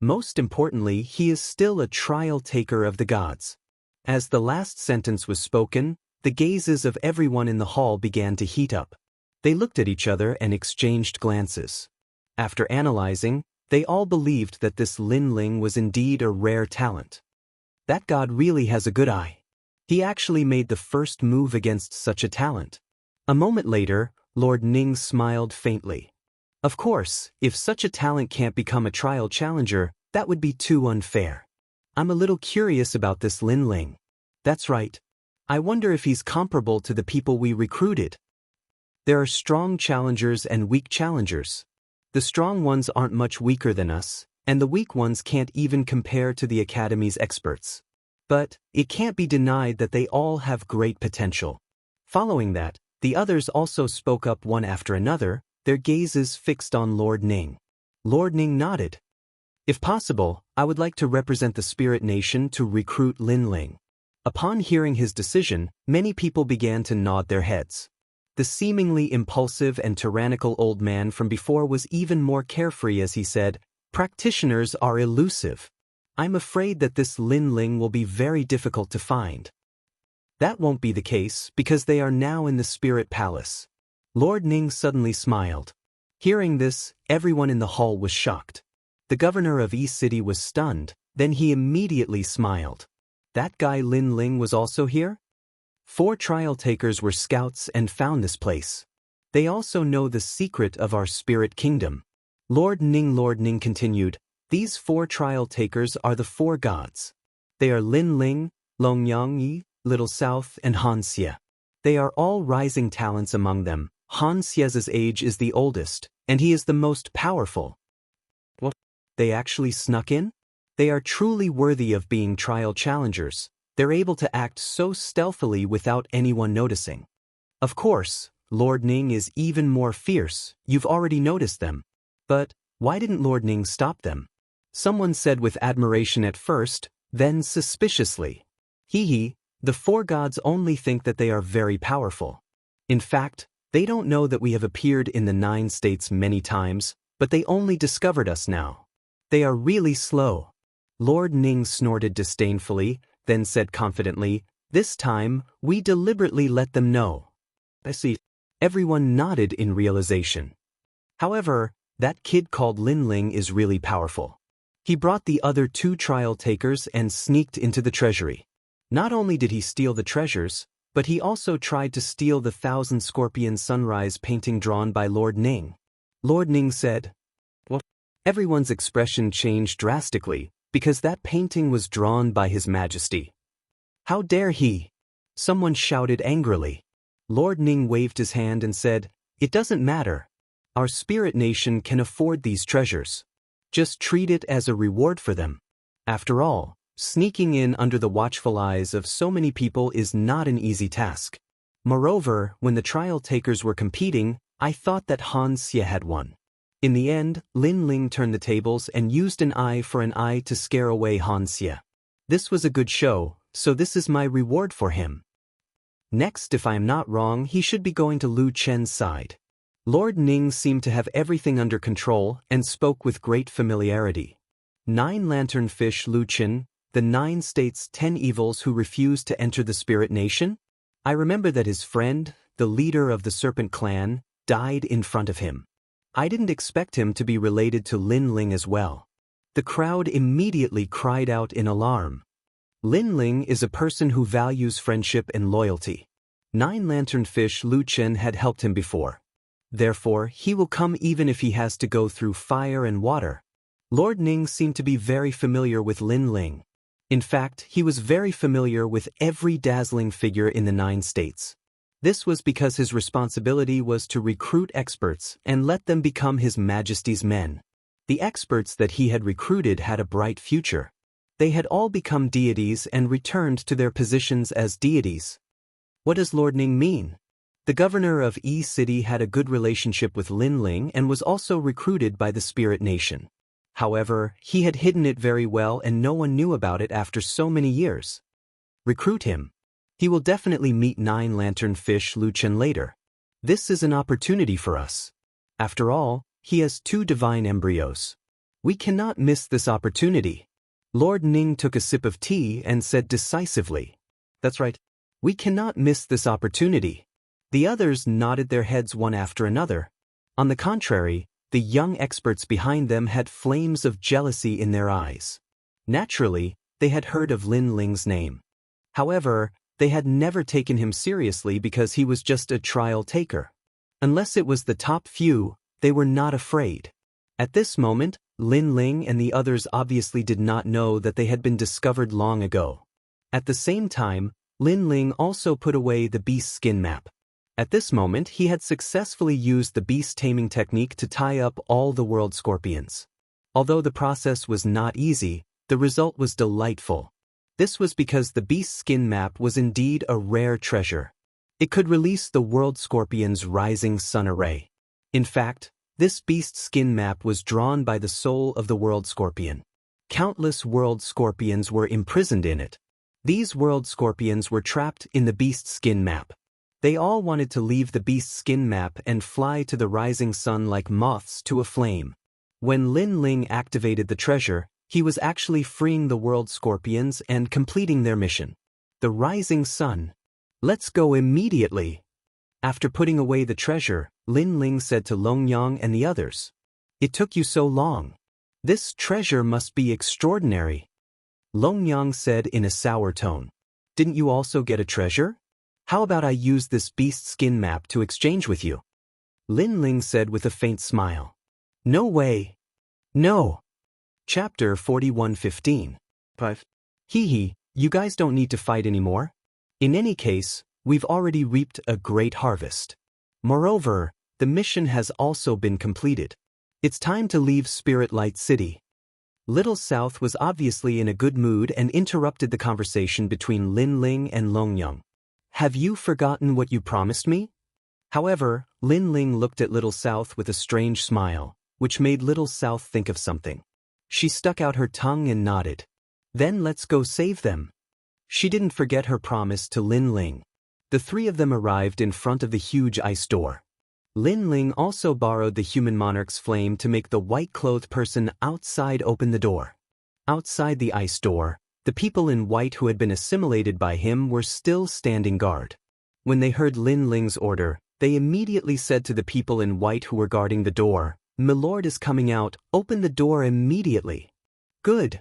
Most importantly, he is still a trial taker of the gods. As the last sentence was spoken, the gazes of everyone in the hall began to heat up. They looked at each other and exchanged glances. After analyzing, they all believed that this Lin Ling was indeed a rare talent. That god really has a good eye. He actually made the first move against such a talent. A moment later, Lord Ning smiled faintly. Of course, if such a talent can't become a trial challenger, that would be too unfair. I'm a little curious about this Lin Ling. That's right. I wonder if he's comparable to the people we recruited. There are strong challengers and weak challengers. The strong ones aren't much weaker than us, and the weak ones can't even compare to the Academy's experts. But it can't be denied that they all have great potential. Following that, the others also spoke up one after another, their gazes fixed on Lord Ning. Lord Ning nodded. If possible, I would like to represent the Spirit Nation to recruit Lin Ling. Upon hearing his decision, many people began to nod their heads. The seemingly impulsive and tyrannical old man from before was even more carefree as he said, "Practitioners are elusive. I'm afraid that this Lin Ling will be very difficult to find." "That won't be the case, because they are now in the Spirit Palace." Lord Ning suddenly smiled. Hearing this, everyone in the hall was shocked. The governor of East City was stunned, then he immediately smiled. That guy Lin Ling was also here? 4 trial takers were scouts and found this place. They also know the secret of our spirit kingdom. Lord Ning continued, "These 4 trial takers are the 4 gods. They are Lin Ling, Longyang Yi, Little South, and Xianxia. They are all rising talents among them. Xia's age is the oldest, and he is the most powerful." What? They actually snuck in? They are truly worthy of being trial challengers. They're able to act so stealthily without anyone noticing. Of course, Lord Ning is even more fierce, you've already noticed them. But why didn't Lord Ning stop them? Someone said with admiration at first, then suspiciously. The 4 gods only think that they are very powerful. In fact, they don't know that we have appeared in the 9 states many times, but they only discovered us now. They are really slow. Lord Ning snorted disdainfully, then said confidently, "This time, we deliberately let them know." I see. Everyone nodded in realization. However, that kid called Lin Ling is really powerful. He brought the other 2 trial takers and sneaked into the treasury. Not only did he steal the treasures, but he also tried to steal the 1,000 Scorpion Sunrise painting drawn by Lord Ning. Lord Ning said, "What?" Everyone's expression changed drastically, because that painting was drawn by His Majesty. "How dare he?" Someone shouted angrily. Lord Ning waved his hand and said, "It doesn't matter. Our spirit nation can afford these treasures. Just treat it as a reward for them. After all, sneaking in under the watchful eyes of so many people is not an easy task. Moreover, when the trial takers were competing, I thought that Xianxia had won." In the end, Lin Ling turned the tables and used an eye for an eye to scare away Xianxia. This was a good show, so this is my reward for him. Next, if I am not wrong, he should be going to Lu Chen's side. Lord Ning seemed to have everything under control and spoke with great familiarity. 9 lanternfish Lu Chen, the 9 states' 10 evils who refused to enter the spirit nation? I remember that his friend, the leader of the serpent clan, died in front of him. I didn't expect him to be related to Lin Ling as well. The crowd immediately cried out in alarm. Lin Ling is a person who values friendship and loyalty. 9 lanternfish Lu Chen had helped him before. Therefore, he will come even if he has to go through fire and water. Lord Ning seemed to be very familiar with Lin Ling. In fact, he was very familiar with every dazzling figure in the 9 states. This was because his responsibility was to recruit experts and let them become His Majesty's men. The experts that he had recruited had a bright future. They had all become deities and returned to their positions as deities. What does Lord Ning mean? The governor of E City had a good relationship with Lin Ling and was also recruited by the Spirit Nation. However, he had hidden it very well and no one knew about it after so many years. Recruit him. He will definitely meet 9 lanternfish Lu Chen later. This is an opportunity for us. After all, he has 2 divine embryos. We cannot miss this opportunity. Lord Ning took a sip of tea and said decisively, "That's right. We cannot miss this opportunity." The others nodded their heads one after another. On the contrary, the young experts behind them had flames of jealousy in their eyes. Naturally, they had heard of Lin Ling's name. However, they had never taken him seriously because he was just a trial taker. Unless it was the top few, they were not afraid. At this moment, Lin Ling and the others obviously did not know that they had been discovered long ago. At the same time, Lin Ling also put away the beast skin map. At this moment, he had successfully used the beast taming technique to tie up all the world scorpions. Although the process was not easy, the result was delightful. This was because the beast skin map was indeed a rare treasure. It could release the world scorpion's rising sun array. In fact, this beast skin map was drawn by the soul of the world scorpion. Countless world scorpions were imprisoned in it. These world scorpions were trapped in the beast skin map. They all wanted to leave the beast skin map and fly to the rising sun like moths to a flame. When Lin Ling activated the treasure, he was actually freeing the world scorpions and completing their mission. The rising sun. Let's go immediately. After putting away the treasure, Lin Ling said to Longyang and the others, "It took you so long. This treasure must be extraordinary." Longyang said in a sour tone, "Didn't you also get a treasure? How about I use this beast skin map to exchange with you?" Lin Ling said with a faint smile, "No way. No." Chapter 41:15. Hee hee, you guys don't need to fight anymore. In any case, we've already reaped a great harvest. Moreover, the mission has also been completed. It's time to leave Spirit Light City. Little South was obviously in a good mood and interrupted the conversation between Lin Ling and Longyang. "Have you forgotten what you promised me?" However, Lin Ling looked at Little South with a strange smile, which made Little South think of something. She stuck out her tongue and nodded. "Then let's go save them." She didn't forget her promise to Lin Ling. The three of them arrived in front of the huge ice door. Lin Ling also borrowed the human monarch's flame to make the white-clothed person outside open the door. Outside the ice door, the people in white who had been assimilated by him were still standing guard. When they heard Lin Ling's order, they immediately said to the people in white who were guarding the door, "Milord is coming out, open the door immediately." Good.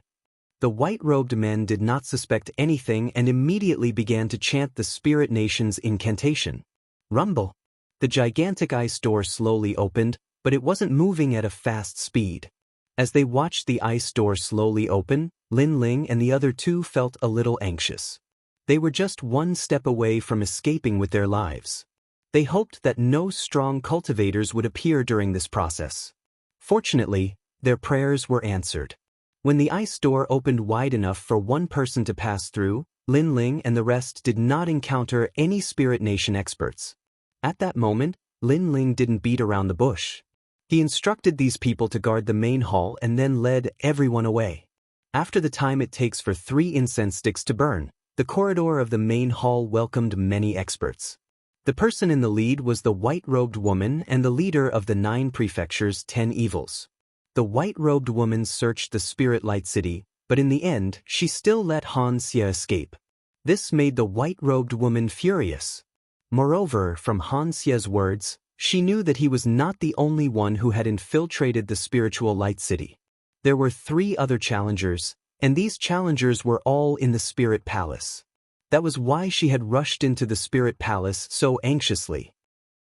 The white-robed men did not suspect anything and immediately began to chant the Spirit Nation's incantation. Rumble. The gigantic ice door slowly opened, but it wasn't moving at a fast speed. As they watched the ice door slowly open, Lin Ling and the other two felt a little anxious. They were just one step away from escaping with their lives. They hoped that no strong cultivators would appear during this process. Fortunately, their prayers were answered. When the ice door opened wide enough for one person to pass through, Lin Ling and the rest did not encounter any Spirit Nation experts. At that moment, Lin Ling didn't beat around the bush. He instructed these people to guard the main hall and then led everyone away. After the time it takes for 3 incense sticks to burn, the corridor of the main hall welcomed many experts. The person in the lead was the white-robed woman and the leader of the 9 prefectures' 10 evils. The white-robed woman searched the Spirit Light City, but in the end, she still let Xianxia escape. This made the white-robed woman furious. Moreover, from Xianxia's words, she knew that he was not the only one who had infiltrated the spiritual light city. There were 3 other challengers, and these challengers were all in the Spirit Palace. That was why she had rushed into the Spirit Palace so anxiously.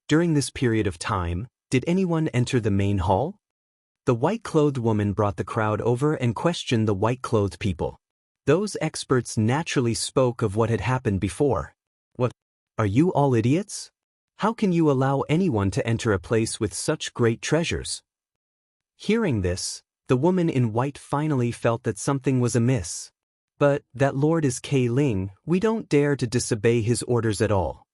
During this period of time, did anyone enter the main hall? The white-clothed woman brought the crowd over and questioned the white-clothed people. Those experts naturally spoke of what had happened before. "What? Are you all idiots? How can you allow anyone to enter a place with such great treasures?" Hearing this, the woman in white finally felt that something was amiss. "But that Lord is K Ling, we don't dare to disobey his orders at all."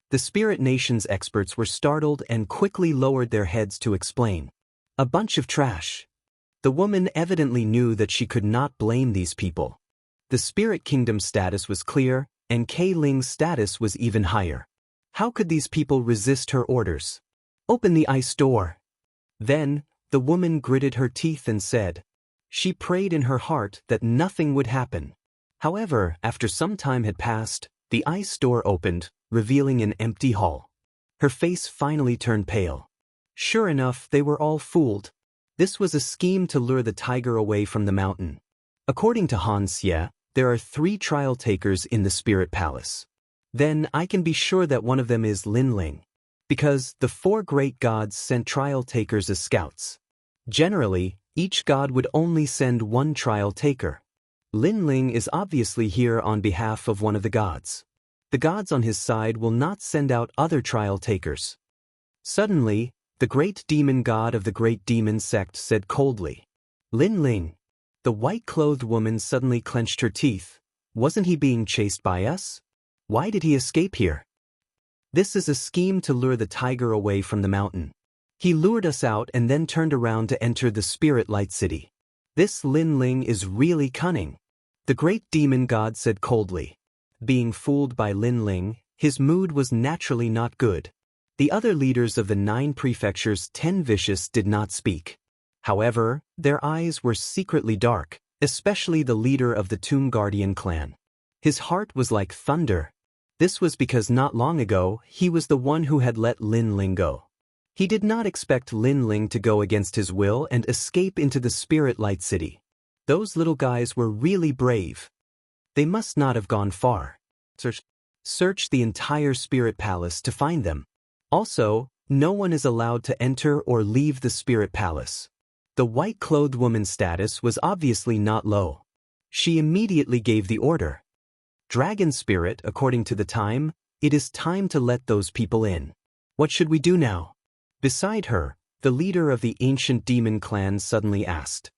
The Spirit Nation's experts were startled and quickly lowered their heads to explain. A bunch of trash. The woman evidently knew that she could not blame these people. The Spirit Kingdom's status was clear, and K Ling's status was even higher. How could these people resist her orders? "Open the ice door." Then, the woman gritted her teeth and said. She prayed in her heart that nothing would happen. However, after some time had passed, the ice door opened, revealing an empty hall. Her face finally turned pale. Sure enough, they were all fooled. This was a scheme to lure the tiger away from the mountain. According to Xianxia, there are 3 trial takers in the Spirit Palace. Then I can be sure that one of them is Lin Ling. Because the 4 great gods sent trial takers as scouts. Generally, each god would only send 1 trial taker. Lin Ling is obviously here on behalf of one of the gods. The gods on his side will not send out other trial takers. Suddenly, the great demon god of the great demon sect said coldly, "Lin Ling." The white-clothed woman suddenly clenched her teeth. Wasn't he being chased by us? Why did he escape here? This is a scheme to lure the tiger away from the mountain. He lured us out and then turned around to enter the Spirit Light City. This Lin Ling is really cunning. The great demon god said coldly. Being fooled by Lin Ling, his mood was naturally not good. The other leaders of the 9 prefectures 10 vicious did not speak. However, their eyes were secretly dark, especially the leader of the Tomb Guardian clan. His heart was like thunder. This was because not long ago, he was the one who had let Lin Ling go. He did not expect Lin Ling to go against his will and escape into the Spirit Light City. Those little guys were really brave. They must not have gone far. Search the entire Spirit Palace to find them. Also, no one is allowed to enter or leave the Spirit Palace. The white-clothed woman's status was obviously not low. She immediately gave the order. Dragon Spirit, according to the time, it is time to let those people in. What should we do now? Beside her, the leader of the ancient demon clan suddenly asked.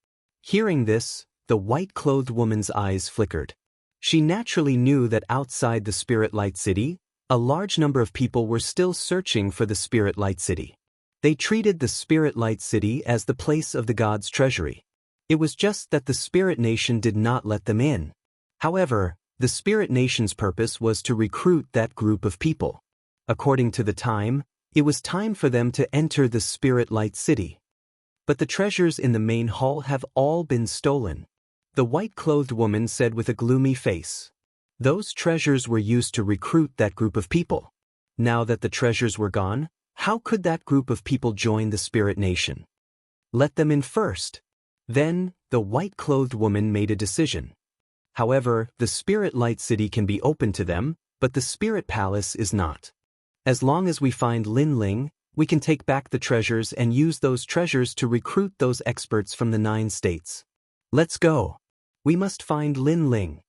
Hearing this, the white-clothed woman's eyes flickered. She naturally knew that outside the Spirit Light City, a large number of people were still searching for the Spirit Light City. They treated the Spirit Light City as the place of the god's treasury. It was just that the Spirit Nation did not let them in. However, the Spirit Nation's purpose was to recruit that group of people. According to the time, it was time for them to enter the Spirit Light City. But the treasures in the main hall have all been stolen. The white-clothed woman said with a gloomy face. Those treasures were used to recruit that group of people. Now that the treasures were gone, how could that group of people join the Spirit Nation? Let them in first. Then, the white-clothed woman made a decision. However, the Spirit Light City can be open to them, but the Spirit Palace is not. As long as we find Lin Ling, we can take back the treasures and use those treasures to recruit those experts from the 9 states. Let's go. We must find Lin Ling.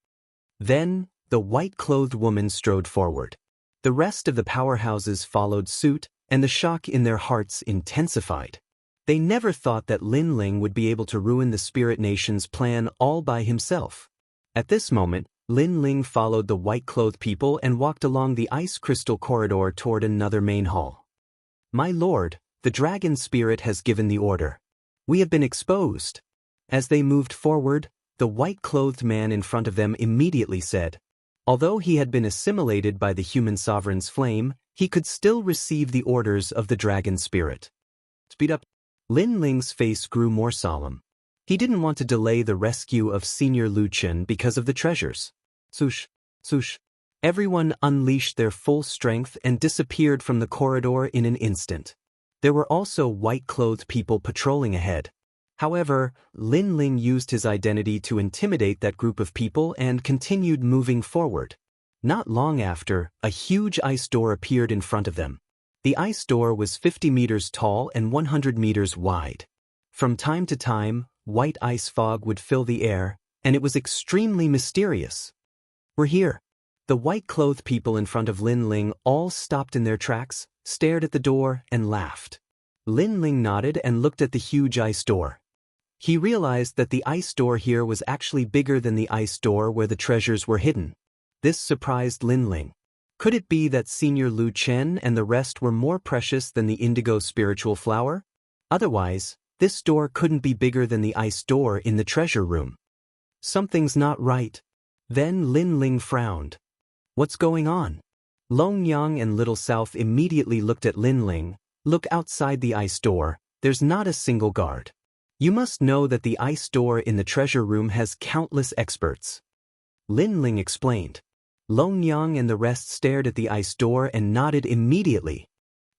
Then, the white-clothed woman strode forward. The rest of the powerhouses followed suit, and the shock in their hearts intensified. They never thought that Lin Ling would be able to ruin the Spirit Nation's plan all by himself. At this moment, Lin Ling followed the white-clothed people and walked along the ice crystal corridor toward another main hall. My lord, the dragon spirit has given the order. We have been exposed. As they moved forward, the white-clothed man in front of them immediately said. Although he had been assimilated by the human sovereign's flame, he could still receive the orders of the dragon spirit. Speed up. Lin Ling's face grew more solemn. He didn't want to delay the rescue of Senior Lu Chen because of the treasures. Swoosh, swoosh. Everyone unleashed their full strength and disappeared from the corridor in an instant. There were also white-clothed people patrolling ahead. However, Lin Ling used his identity to intimidate that group of people and continued moving forward. Not long after, a huge ice door appeared in front of them. The ice door was 50 meters tall and 100 meters wide. From time to time, white ice fog would fill the air, and it was extremely mysterious. We're here. The white-clothed people in front of Lin Ling all stopped in their tracks, stared at the door, and laughed. Lin Ling nodded and looked at the huge ice door. He realized that the ice door here was actually bigger than the ice door where the treasures were hidden. This surprised Lin Ling. Could it be that Senior Lu Chen and the rest were more precious than the indigo spiritual flower? Otherwise, this door couldn't be bigger than the ice door in the treasure room. Something's not right. Then Lin Ling frowned. What's going on? Long Yang and Little South immediately looked at Lin Ling. Look outside the ice door, there's not a single guard. You must know that the ice door in the treasure room has countless experts. Lin Ling explained. Long Yang and the rest stared at the ice door and nodded immediately.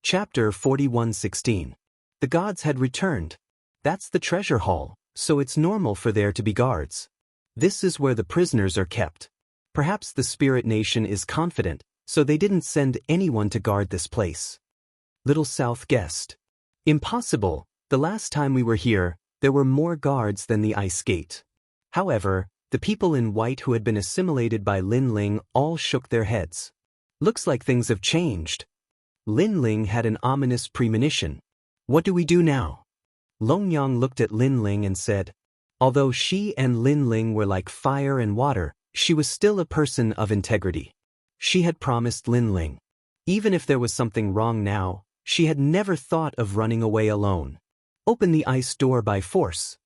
Chapter 41:16. The gods had returned. That's the treasure hall, so it's normal for there to be guards. This is where the prisoners are kept. Perhaps the Spirit Nation is confident, so they didn't send anyone to guard this place. Little South guessed. Impossible. The last time we were here, there were more guards than the ice gate. However, the people in white who had been assimilated by Lin Ling all shook their heads. Looks like things have changed. Lin Ling had an ominous premonition. What do we do now? Long Yang looked at Lin Ling and said, although she and Lin Ling were like fire and water, she was still a person of integrity. She had promised Lin Ling. Even if there was something wrong now, she had never thought of running away alone. Open the ice door by force.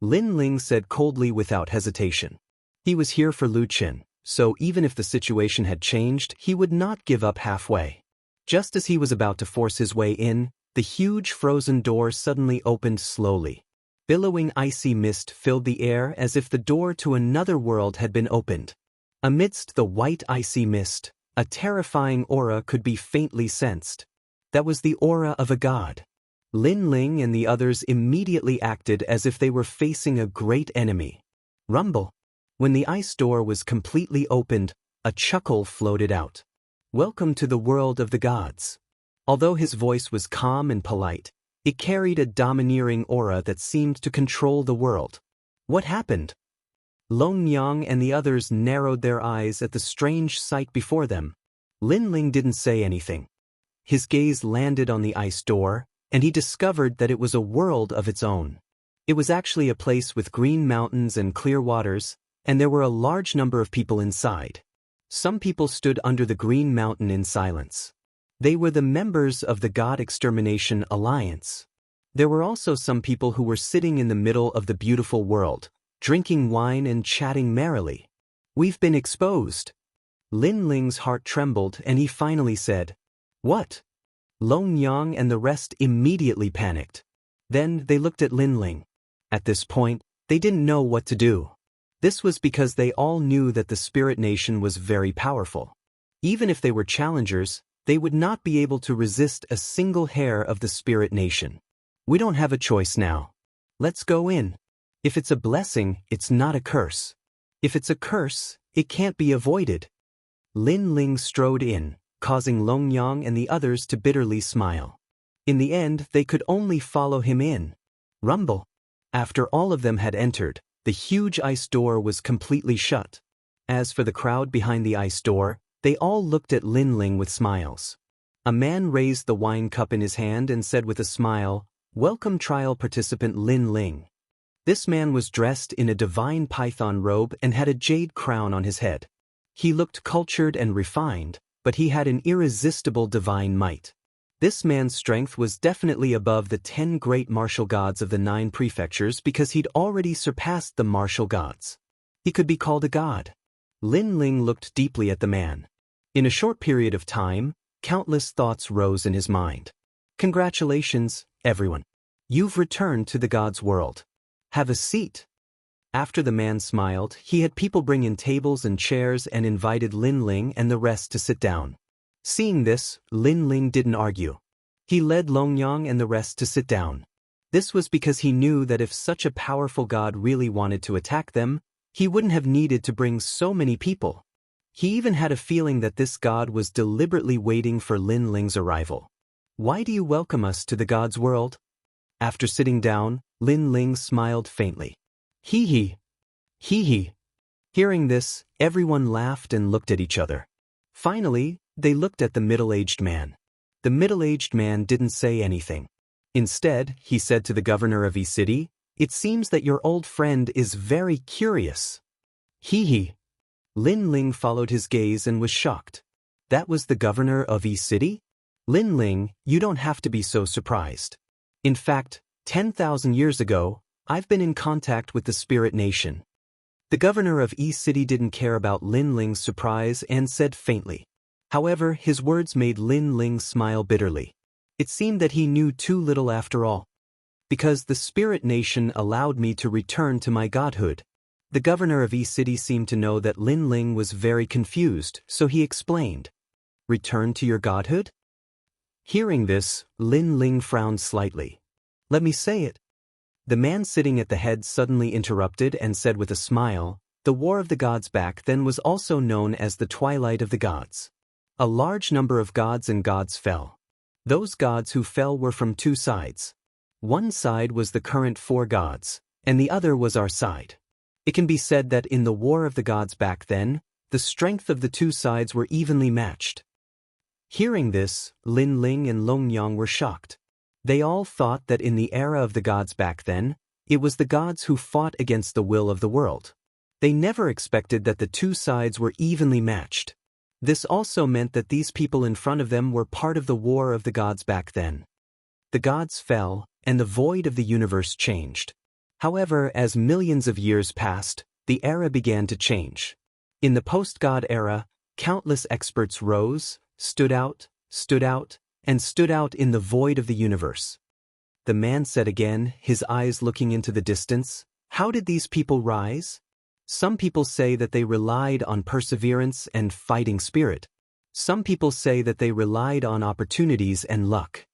Lin Ling said coldly without hesitation. He was here for Lu Qin, so even if the situation had changed, he would not give up halfway. Just as he was about to force his way in, the huge frozen door suddenly opened slowly. Billowing icy mist filled the air as if the door to another world had been opened. Amidst the white icy mist, a terrifying aura could be faintly sensed. That was the aura of a god. Lin Ling and the others immediately acted as if they were facing a great enemy. Rumble. When the ice door was completely opened, a chuckle floated out. Welcome to the world of the gods. Although his voice was calm and polite, it carried a domineering aura that seemed to control the world. What happened? Long Yang and the others narrowed their eyes at the strange sight before them. Lin Ling didn't say anything. His gaze landed on the ice door, and he discovered that it was a world of its own. It was actually a place with green mountains and clear waters, and there were a large number of people inside. Some people stood under the green mountain in silence. They were the members of the God Extermination Alliance. There were also some people who were sitting in the middle of the beautiful world, drinking wine and chatting merrily. We've been exposed. Lin Ling's heart trembled and he finally said, "What?" Long Yang and the rest immediately panicked. Then they looked at Lin Ling. At this point, they didn't know what to do. This was because they all knew that the Spirit Nation was very powerful. Even if they were challengers, they would not be able to resist a single hair of the Spirit Nation. We don't have a choice now. Let's go in. If it's a blessing, it's not a curse. If it's a curse, it can't be avoided. Lin Ling strode in, causing Long Yang and the others to bitterly smile. In the end, they could only follow him in. Rumble. After all of them had entered, the huge ice door was completely shut. As for the crowd behind the ice door, they all looked at Lin Ling with smiles. A man raised the wine cup in his hand and said with a smile, "Welcome trial participant Lin Ling." This man was dressed in a divine python robe and had a jade crown on his head. He looked cultured and refined, but he had an irresistible divine might. This man's strength was definitely above the 10 great martial gods of the 9 prefectures because he'd already surpassed the martial gods. He could be called a god. Lin Ling looked deeply at the man. In a short period of time, countless thoughts rose in his mind. Congratulations, everyone. You've returned to the god's world. Have a seat. After the man smiled, he had people bring in tables and chairs and invited Lin Ling and the rest to sit down. Seeing this, Lin Ling didn't argue. He led Long Yang and the rest to sit down. This was because he knew that if such a powerful god really wanted to attack them, he wouldn't have needed to bring so many people. He even had a feeling that this god was deliberately waiting for Lin Ling's arrival. Why do you welcome us to the god's world? After sitting down, Lin Ling smiled faintly. Hee hee. Hee hee. Hearing this, everyone laughed and looked at each other. Finally, they looked at the middle-aged man. The middle-aged man didn't say anything. Instead, he said to the governor of E-City, "It seems that your old friend is very curious." Hee hee. Lin Ling followed his gaze and was shocked. That was the governor of E-City? Lin Ling, you don't have to be so surprised. In fact, 10,000 years ago, I've been in contact with the Spirit Nation. The governor of E-City didn't care about Lin Ling's surprise and said faintly. However, his words made Lin Ling smile bitterly. It seemed that he knew too little after all. Because the Spirit Nation allowed me to return to my godhood. The governor of E-City seemed to know that Lin Ling was very confused, so he explained. Return to your godhood? Hearing this, Lin Ling frowned slightly. Let me say it. The man sitting at the head suddenly interrupted and said with a smile, the War of the Gods back then was also known as the Twilight of the Gods. A large number of gods and gods fell. Those gods who fell were from 2 sides. One side was the current 4 gods, and the other was our side. It can be said that in the War of the Gods back then, the strength of the 2 sides were evenly matched. Hearing this, Lin Ling and Long Yang were shocked. They all thought that in the era of the gods back then, it was the gods who fought against the will of the world. They never expected that the 2 sides were evenly matched. This also meant that these people in front of them were part of the War of the Gods back then. The gods fell, and the void of the universe changed. However, as millions of years passed, the era began to change. In the post-God era, countless experts rose, stood out, and stood out in the void of the universe. The man said again, his eyes looking into the distance, "How did these people rise?" Some people say that they relied on perseverance and fighting spirit. Some people say that they relied on opportunities and luck.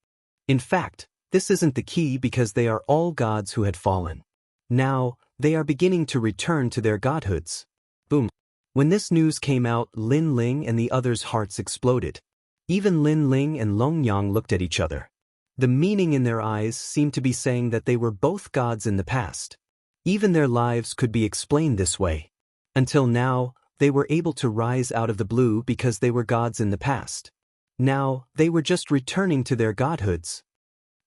In fact, this isn't the key because they are all gods who had fallen. Now, they are beginning to return to their godhoods. Boom. When this news came out, Lin Ling and the others' hearts exploded. Even Lin Ling and Longyang looked at each other. The meaning in their eyes seemed to be saying that they were both gods in the past. Even their lives could be explained this way. Until now, they were able to rise out of the blue because they were gods in the past. Now, they were just returning to their godhoods.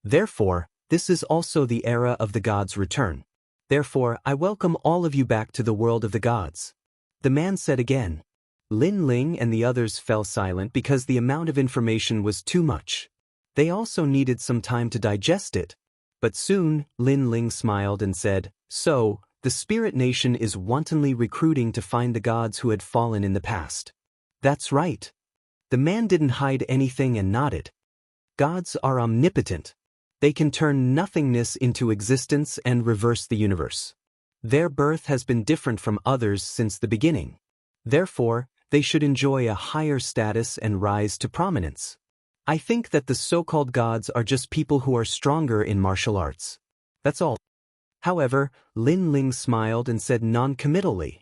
Therefore, this is also the era of the gods' return. Therefore, I welcome all of you back to the world of the gods. The man said again. Lin Ling and the others fell silent because the amount of information was too much. They also needed some time to digest it. But soon, Lin Ling smiled and said, "So, the Spirit Nation is wantonly recruiting to find the gods who had fallen in the past." That's right. The man didn't hide anything and nodded. Gods are omnipotent. They can turn nothingness into existence and reverse the universe. Their birth has been different from others since the beginning. Therefore, they should enjoy a higher status and rise to prominence. I think that the so-called gods are just people who are stronger in martial arts. That's all. However, Lin Ling smiled and said non-committally,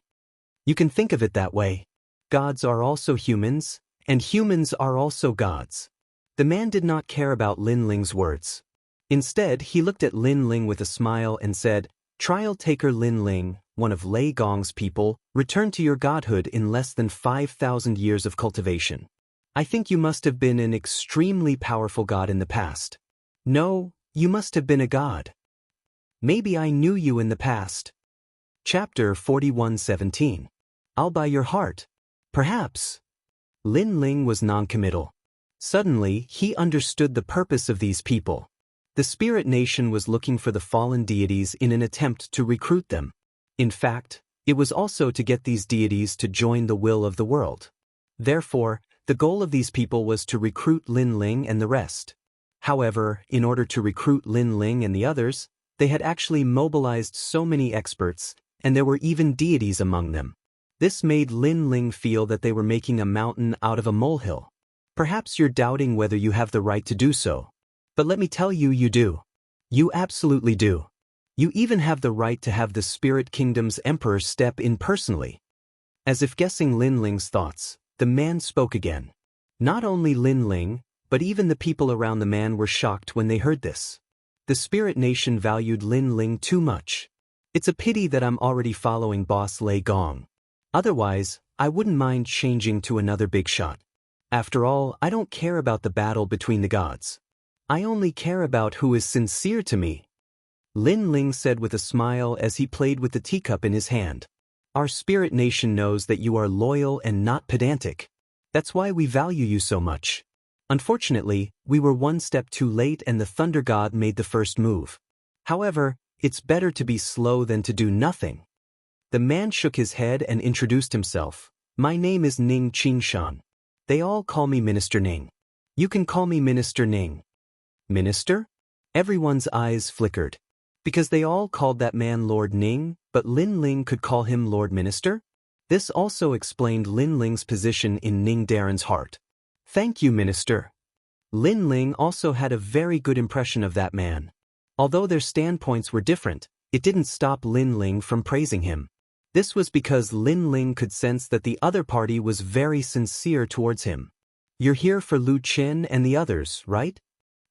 "You can think of it that way. Gods are also humans, and humans are also gods." The man did not care about Lin Ling's words. Instead, he looked at Lin Ling with a smile and said, "Trial taker Lin Ling, one of Lei Gong's people, returned to your godhood in less than 5,000 years of cultivation. I think you must have been an extremely powerful god in the past. No, you must have been a god. Maybe I knew you in the past." Chapter 41:17. I'll buy your heart. Perhaps. Lin Ling was non-committal. Suddenly, he understood the purpose of these people. The Spirit Nation was looking for the fallen deities in an attempt to recruit them. In fact, it was also to get these deities to join the will of the world. Therefore, the goal of these people was to recruit Lin Ling and the rest. However, in order to recruit Lin Ling and the others, they had actually mobilized so many experts, and there were even deities among them. This made Lin Ling feel that they were making a mountain out of a molehill. Perhaps you're doubting whether you have the right to do so. But let me tell you, you do. You absolutely do. You even have the right to have the Spirit Kingdom's Emperor step in personally. As if guessing Lin Ling's thoughts, the man spoke again. Not only Lin Ling, but even the people around the man were shocked when they heard this. The Spirit Nation valued Lin Ling too much. It's a pity that I'm already following Boss Lei Gong. Otherwise, I wouldn't mind changing to another big shot. After all, I don't care about the battle between the gods. I only care about who is sincere to me. Lin Ling said with a smile as he played with the teacup in his hand. Our Spirit Nation knows that you are loyal and not pedantic. That's why we value you so much. Unfortunately, we were one step too late and the Thunder God made the first move. However, it's better to be slow than to do nothing. The man shook his head and introduced himself. My name is Ning Qingshan. They all call me Minister Ning. You can call me Minister Ning. Minister? Everyone's eyes flickered. Because they all called that man Lord Ning, but Lin Ling could call him Lord Minister? This also explained Lin Ling's position in Ning Darren's heart. Thank you, Minister. Lin Ling also had a very good impression of that man. Although their standpoints were different, it didn't stop Lin Ling from praising him. This was because Lin Ling could sense that the other party was very sincere towards him. You're here for Lu Qin and the others, right?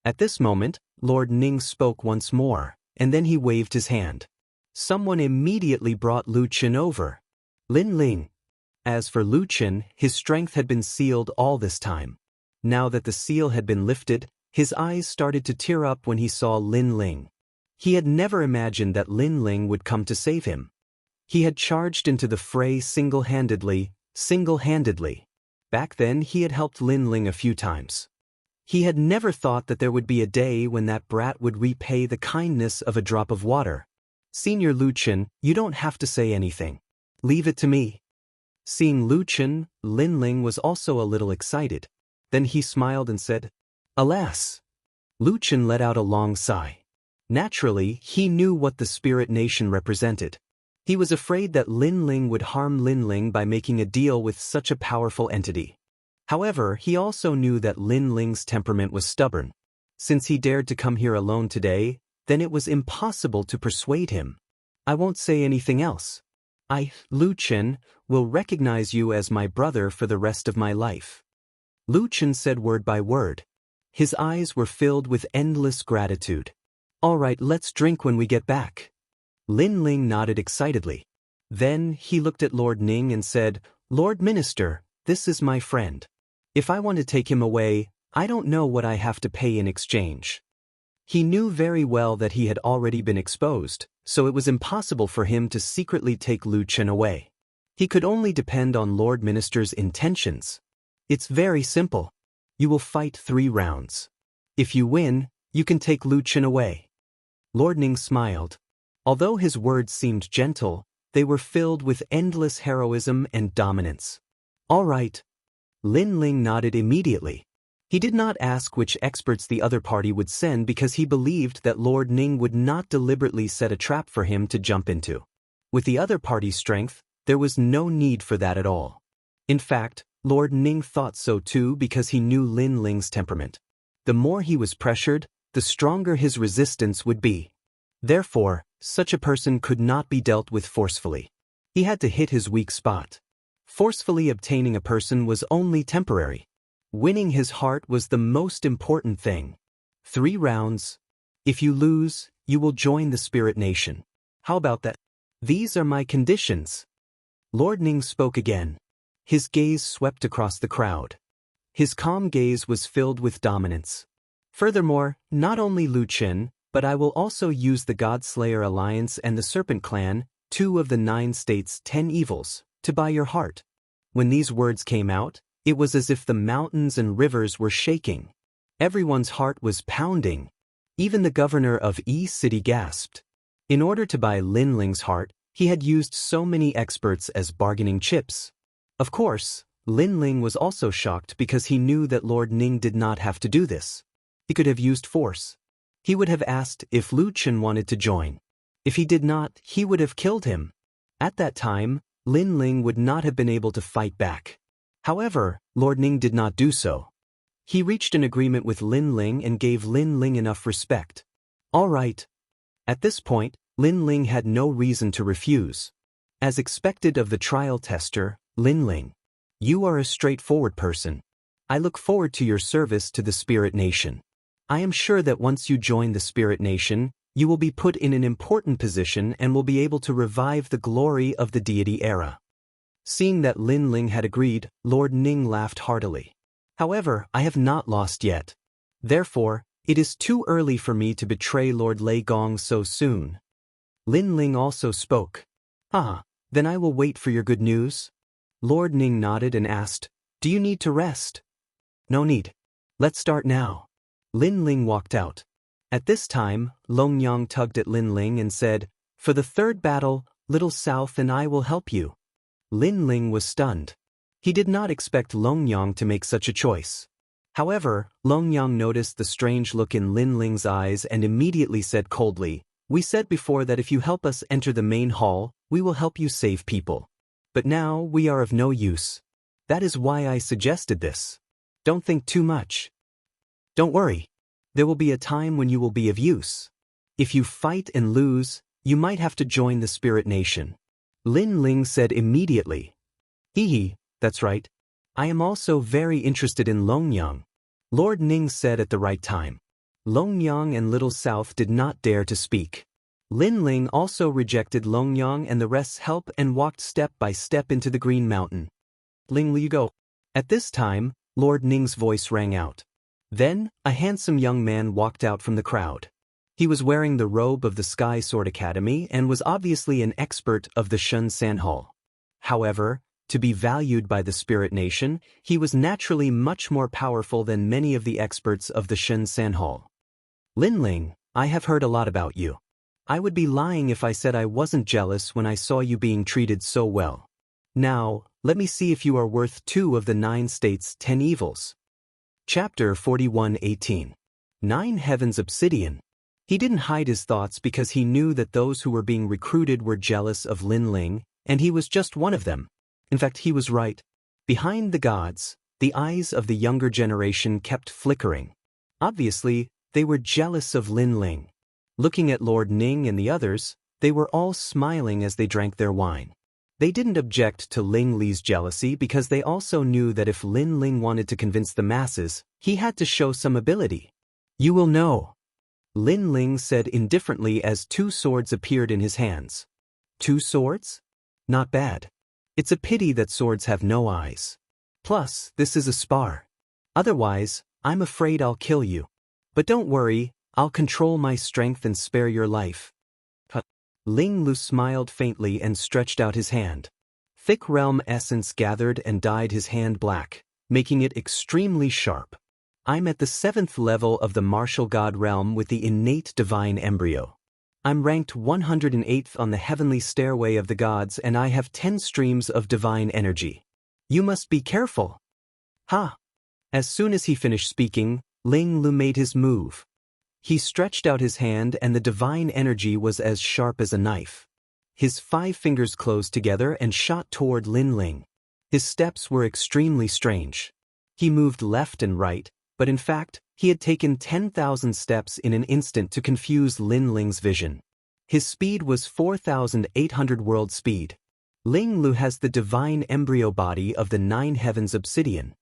At this moment, Lord Ning spoke once more, and then he waved his hand. Someone immediately brought Lu Qin over. Lin Ling. As for Lu Qin, his strength had been sealed all this time. Now that the seal had been lifted, his eyes started to tear up when he saw Lin Ling. He had never imagined that Lin Ling would come to save him. He had charged into the fray single-handedly. Back then, he had helped Lin Ling a few times. He had never thought that there would be a day when that brat would repay the kindness of a drop of water. Senior Lu Qin, you don't have to say anything. Leave it to me. Seeing Lu Chen, Lin Ling was also a little excited. Then he smiled and said, Alas! Lu Chen let out a long sigh. Naturally, he knew what the spirit nation represented. He was afraid that Lin Ling would harm Lin Ling by making a deal with such a powerful entity. However, he also knew that Lin Ling's temperament was stubborn. Since he dared to come here alone today, then it was impossible to persuade him. I won't say anything else. I, Lu Chen, will recognize you as my brother for the rest of my life. Lu Chen said word by word. His eyes were filled with endless gratitude. All right, let's drink when we get back. Lin Ling nodded excitedly. Then he looked at Lord Ning and said, Lord Minister, this is my friend. If I want to take him away, I don't know what I have to pay in exchange. He knew very well that he had already been exposed, so it was impossible for him to secretly take Lu Chen away. He could only depend on Lord Minister's intentions. It's very simple. You will fight 3 rounds. If you win, you can take Lu Chen away. Lord Ning smiled. Although his words seemed gentle, they were filled with endless heroism and dominance. All right. Lin Ling nodded immediately. He did not ask which experts the other party would send because he believed that Lord Ning would not deliberately set a trap for him to jump into. With the other party's strength, there was no need for that at all. In fact, Lord Ning thought so too because he knew Lin Ling's temperament. The more he was pressured, the stronger his resistance would be. Therefore, such a person could not be dealt with forcefully. He had to hit his weak spot. Forcefully obtaining a person was only temporary. Winning his heart was the most important thing. 3 rounds. If you lose, you will join the spirit nation. How about that? These are my conditions. Lord Ning spoke again. His gaze swept across the crowd. His calm gaze was filled with dominance. Furthermore, not only Lu Chen, but I will also use the Godslayer Alliance and the Serpent Clan, 2 of the 9 states' 10 evils, to buy your heart. When these words came out, it was as if the mountains and rivers were shaking. Everyone's heart was pounding. Even the governor of E City gasped. In order to buy Lin Ling's heart, he had used so many experts as bargaining chips. Of course, Lin Ling was also shocked because he knew that Lord Ning did not have to do this. He could have used force. He would have asked if Lu Chen wanted to join. If he did not, he would have killed him. At that time, Lin Ling would not have been able to fight back. However, Lord Ning did not do so. He reached an agreement with Lin Ling and gave Lin Ling enough respect. All right. At this point, Lin Ling had no reason to refuse. As expected of the trial tester, Lin Ling, you are a straightforward person. I look forward to your service to the Spirit Nation. I am sure that once you join the Spirit Nation, you will be put in an important position and will be able to revive the glory of the deity era. Seeing that Lin Ling had agreed, Lord Ning laughed heartily. However, I have not lost yet. Therefore, it is too early for me to betray Lord Lei Gong so soon. Lin Ling also spoke. Then I will wait for your good news. Lord Ning nodded and asked, do you need to rest? No need. Let's start now. Lin Ling walked out. At this time, Long Yang tugged at Lin Ling and said, for the 3rd battle, Little South and I will help you. Lin Ling was stunned. He did not expect Long Yang to make such a choice. However, Long Yang noticed the strange look in Lin Ling's eyes and immediately said coldly, we said before that if you help us enter the main hall, we will help you save people. But now we are of no use. That is why I suggested this. Don't think too much. Don't worry. There will be a time when you will be of use. If you fight and lose, you might have to join the Spirit Nation. Lin Ling said immediately. That's right. I am also very interested in Long Yang. Lord Ning said at the right time. Long Yang and Little South did not dare to speak. Lin Ling also rejected Long Yang and the rest's help and walked step by step into the Green Mountain. Ling, will you go? At this time, Lord Ning's voice rang out. Then, a handsome young man walked out from the crowd. He was wearing the robe of the Sky Sword Academy and was obviously an expert of the Shun San Hall. However, to be valued by the Spirit Nation, he was naturally much more powerful than many of the experts of the Shun San Hall. Lin Ling, I have heard a lot about you. I would be lying if I said I wasn't jealous when I saw you being treated so well. Now, let me see if you are worth 2 of the 9 states' 10 evils. Chapter 41:18. 9 Heavens Obsidian. He didn't hide his thoughts because he knew that those who were being recruited were jealous of Lin Ling, and he was just one of them. In fact, he was right. Behind the gods, the eyes of the younger generation kept flickering. Obviously, they were jealous of Lin Ling. Looking at Lord Ning and the others, they were all smiling as they drank their wine. They didn't object to Ling Li's jealousy because they also knew that if Lin Ling wanted to convince the masses, he had to show some ability. You will know, Lin Ling said indifferently as 2 swords appeared in his hands. 2 swords? Not bad. It's a pity that swords have no eyes. Plus, this is a spar. Otherwise, I'm afraid I'll kill you. But don't worry, I'll control my strength and spare your life. Ling Lu smiled faintly and stretched out his hand. Thick realm essence gathered and dyed his hand black, making it extremely sharp. I'm at the 7th level of the martial god realm with the innate divine embryo. I'm ranked 108th on the heavenly stairway of the gods and I have 10 streams of divine energy. You must be careful. Ha! As soon as he finished speaking, Ling Lu made his move. He stretched out his hand and the divine energy was as sharp as a knife. His 5 fingers closed together and shot toward Lin Ling. His steps were extremely strange. He moved left and right, but in fact, he had taken 10,000 steps in an instant to confuse Lin Ling's vision. His speed was 4,800 world speed. Ling Lu has the divine embryo body of the 9 Heavens Obsidian.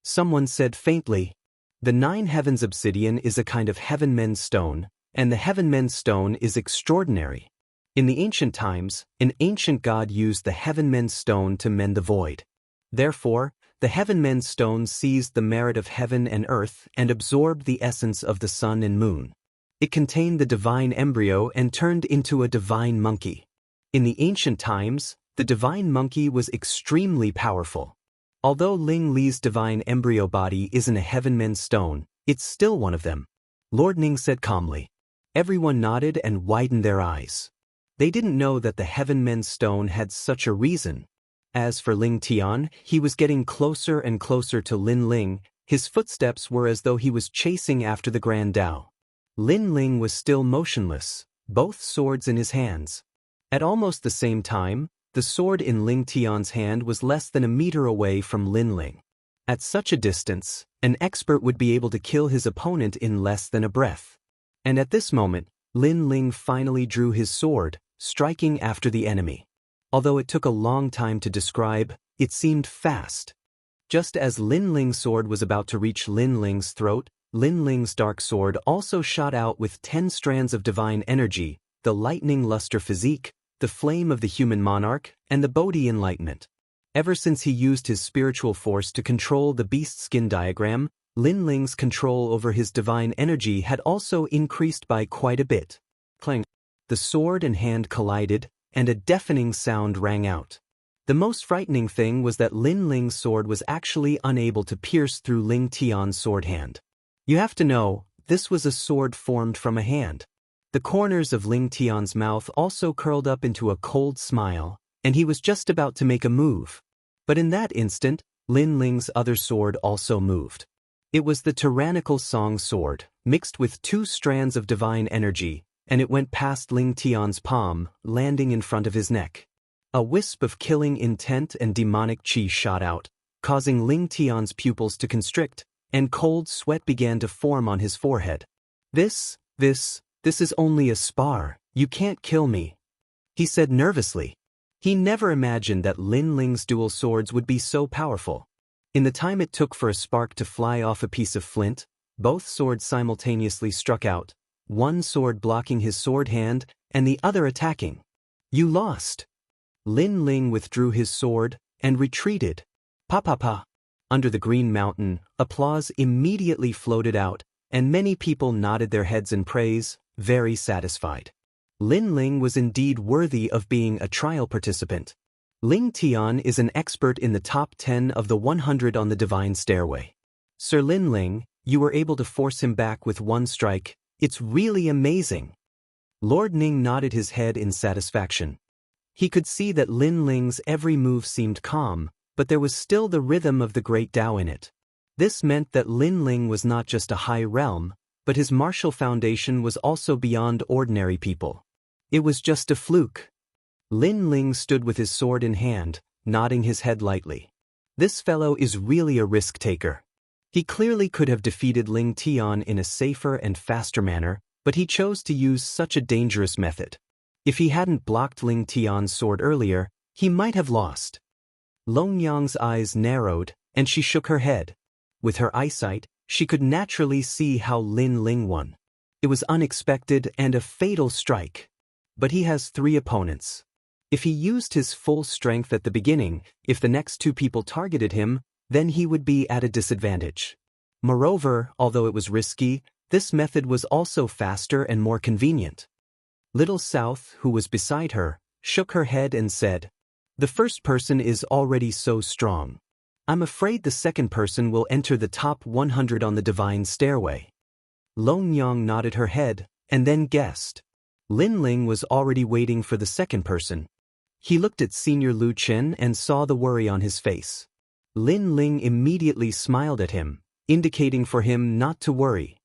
Someone said faintly, the 9 Heavens Obsidian is a kind of heaven men's stone, and the heaven men's stone is extraordinary. In the ancient times, an ancient god used the heaven men's stone to mend the void. Therefore, the heaven men's stone seized the merit of heaven and earth and absorbed the essence of the sun and moon. It contained the divine embryo and turned into a divine monkey. In the ancient times, the divine monkey was extremely powerful. Although Ling Li's divine embryo body isn't a heaven men's stone, it's still one of them. Lord Ning said calmly. Everyone nodded and widened their eyes. They didn't know that the heaven men's stone had such a reason. As for Ling Tian, he was getting closer and closer to Lin Ling. His footsteps were as though he was chasing after the Grand Dao. Lin Ling was still motionless, both swords in his hands. At almost the same time, the sword in Ling Tian's hand was less than a meter away from Lin Ling. At such a distance, an expert would be able to kill his opponent in less than a breath. And at this moment, Lin Ling finally drew his sword, striking after the enemy. Although it took a long time to describe, it seemed fast. Just as Lin Ling's sword was about to reach Lin Ling's throat, Lin Ling's dark sword also shot out with 10 strands of divine energy, the lightning luster physique, the flame of the human monarch, and the Bodhi enlightenment. Ever since he used his spiritual force to control the beast skin diagram, Lin Ling's control over his divine energy had also increased by quite a bit. Clang! The sword and hand collided, and a deafening sound rang out. The most frightening thing was that Lin Ling's sword was actually unable to pierce through Ling Tian's sword hand. You have to know, this was a sword formed from a hand. The corners of Ling Tian's mouth also curled up into a cold smile, and he was just about to make a move. But in that instant, Lin Ling's other sword also moved. It was the tyrannical Song sword, mixed with 2 strands of divine energy, and it went past Ling Tian's palm, landing in front of his neck. A wisp of killing intent and demonic chi shot out, causing Ling Tian's pupils to constrict, and cold sweat began to form on his forehead. This is only a spar, you can't kill me, he said nervously. He never imagined that Lin Ling's dual swords would be so powerful. In the time it took for a spark to fly off a piece of flint, both swords simultaneously struck out, one sword blocking his sword hand, and the other attacking. You lost. Lin Ling withdrew his sword, and retreated. Pa. Under the green mountain, applause immediately floated out, and many people nodded their heads in praise, very satisfied. Lin Ling was indeed worthy of being a trial participant. Ling Tian is an expert in the top 10 of the 100 on the divine stairway. Sir Lin Ling, you were able to force him back with one strike. It's really amazing. Lord Ning nodded his head in satisfaction. He could see that Lin Ling's every move seemed calm, but there was still the rhythm of the great Tao in it. This meant that Lin Ling was not just a high realm, but his martial foundation was also beyond ordinary people. It was just a fluke. Lin Ling stood with his sword in hand, nodding his head lightly. This fellow is really a risk-taker. He clearly could have defeated Ling Tian in a safer and faster manner, but he chose to use such a dangerous method. If he hadn't blocked Ling Tian's sword earlier, he might have lost. Long Yang's eyes narrowed, and she shook her head. With her eyesight, she could naturally see how Lin Ling won. It was unexpected and a fatal strike. But he has 3 opponents. If he used his full strength at the beginning, if the next 2 people targeted him, then he would be at a disadvantage. Moreover, although it was risky, this method was also faster and more convenient. Little South, who was beside her, shook her head and said, "The first person is already so strong. I'm afraid the second person will enter the top 100 on the divine stairway." Long Yang nodded her head, and then guessed. Lin Ling was already waiting for the second person. He looked at Senior Lu Chen and saw the worry on his face. Lin Ling immediately smiled at him, indicating for him not to worry.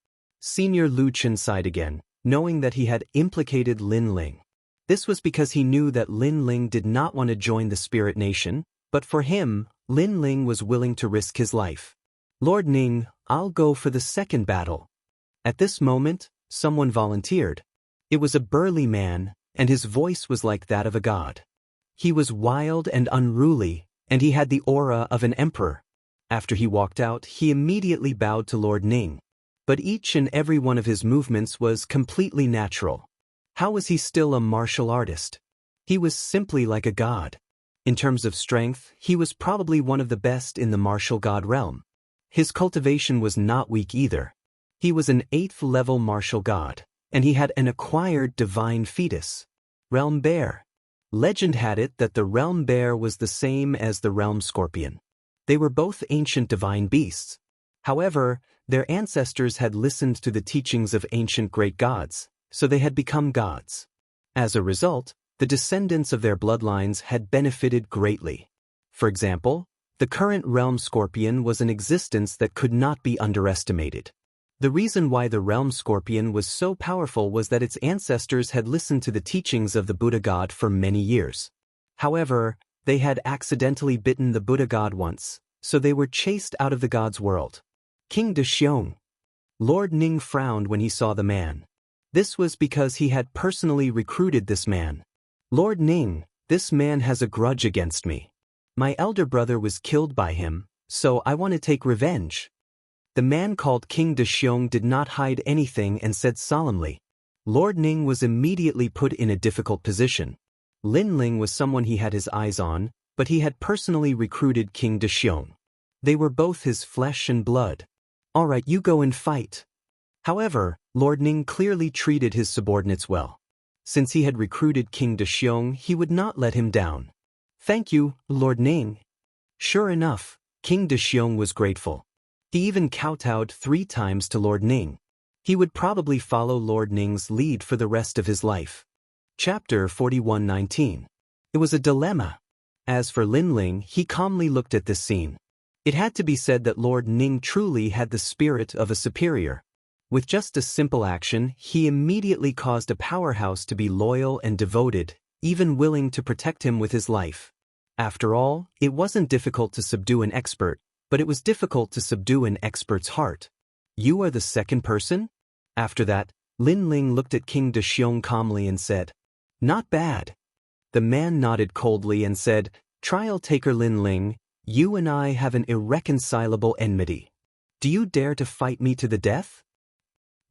Senior Lu Chen sighed again, knowing that he had implicated Lin Ling. This was because he knew that Lin Ling did not want to join the Spirit Nation, but for him, Lin Ling was willing to risk his life. "Lord Ning, I'll go for the second battle." At this moment, someone volunteered. It was a burly man, and his voice was like that of a god. He was wild and unruly, and he had the aura of an emperor. After he walked out, he immediately bowed to Lord Ning. But each and every one of his movements was completely natural. How was he still a martial artist? He was simply like a god. In terms of strength, he was probably one of the best in the martial god realm. His cultivation was not weak either. He was an 8th-level martial god, and he had an acquired divine fetus. Realm Bear. Legend had it that the Realm Bear was the same as the Realm Scorpion. They were both ancient divine beasts. However, their ancestors had listened to the teachings of ancient great gods, so they had become gods. As a result, the descendants of their bloodlines had benefited greatly. For example, the current Realm Scorpion was an existence that could not be underestimated. The reason why the Realm Scorpion was so powerful was that its ancestors had listened to the teachings of the Buddha God for many years. However, they had accidentally bitten the Buddha God once, so they were chased out of the God's world. King De Xiong. Lord Ning frowned when he saw the man. This was because he had personally recruited this man. "Lord Ning, this man has a grudge against me. My elder brother was killed by him, so I want to take revenge." The man called King De Xiong did not hide anything and said solemnly. Lord Ning was immediately put in a difficult position. Lin Ling was someone he had his eyes on, but he had personally recruited King De Xiong. They were both his flesh and blood. "All right, you go and fight." However, Lord Ning clearly treated his subordinates well. Since he had recruited King De Xiong, he would not let him down. "Thank you, Lord Ning." Sure enough, King De Xiong was grateful. He even kowtowed 3 times to Lord Ning. He would probably follow Lord Ning's lead for the rest of his life. Chapter 41:19. It was a dilemma. As for Lin Ling, he calmly looked at this scene. It had to be said that Lord Ning truly had the spirit of a superior. With just a simple action, he immediately caused a powerhouse to be loyal and devoted, even willing to protect him with his life. After all, it wasn't difficult to subdue an expert, but it was difficult to subdue an expert's heart. "You are the second person?" After that, Lin Ling looked at King De Xiong calmly and said, "Not bad." The man nodded coldly and said, "Trial taker Lin Ling, you and I have an irreconcilable enmity. Do you dare to fight me to the death?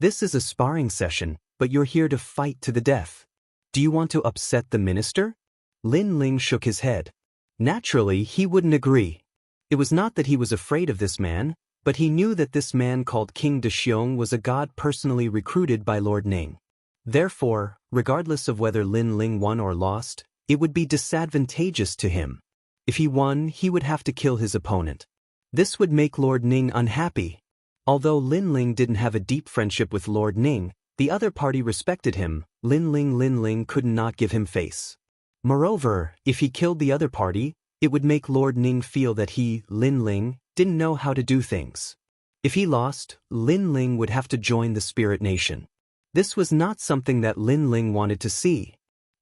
This is a sparring session, but you're here to fight to the death. Do you want to upset the minister?" Lin Ling shook his head. Naturally, he wouldn't agree. It was not that he was afraid of this man, but he knew that this man called King De Xiong was a god personally recruited by Lord Ning. Therefore, regardless of whether Lin Ling won or lost, it would be disadvantageous to him. If he won, he would have to kill his opponent. This would make Lord Ning unhappy. Although Lin Ling didn't have a deep friendship with Lord Ning, The other party respected him. Lin Ling could not give him face. Moreover, if he killed the other party, it would make Lord Ning feel that he, Lin Ling, didn't know how to do things. If he lost, Lin Ling would have to join the Spirit Nation. This was not something that Lin Ling wanted to see.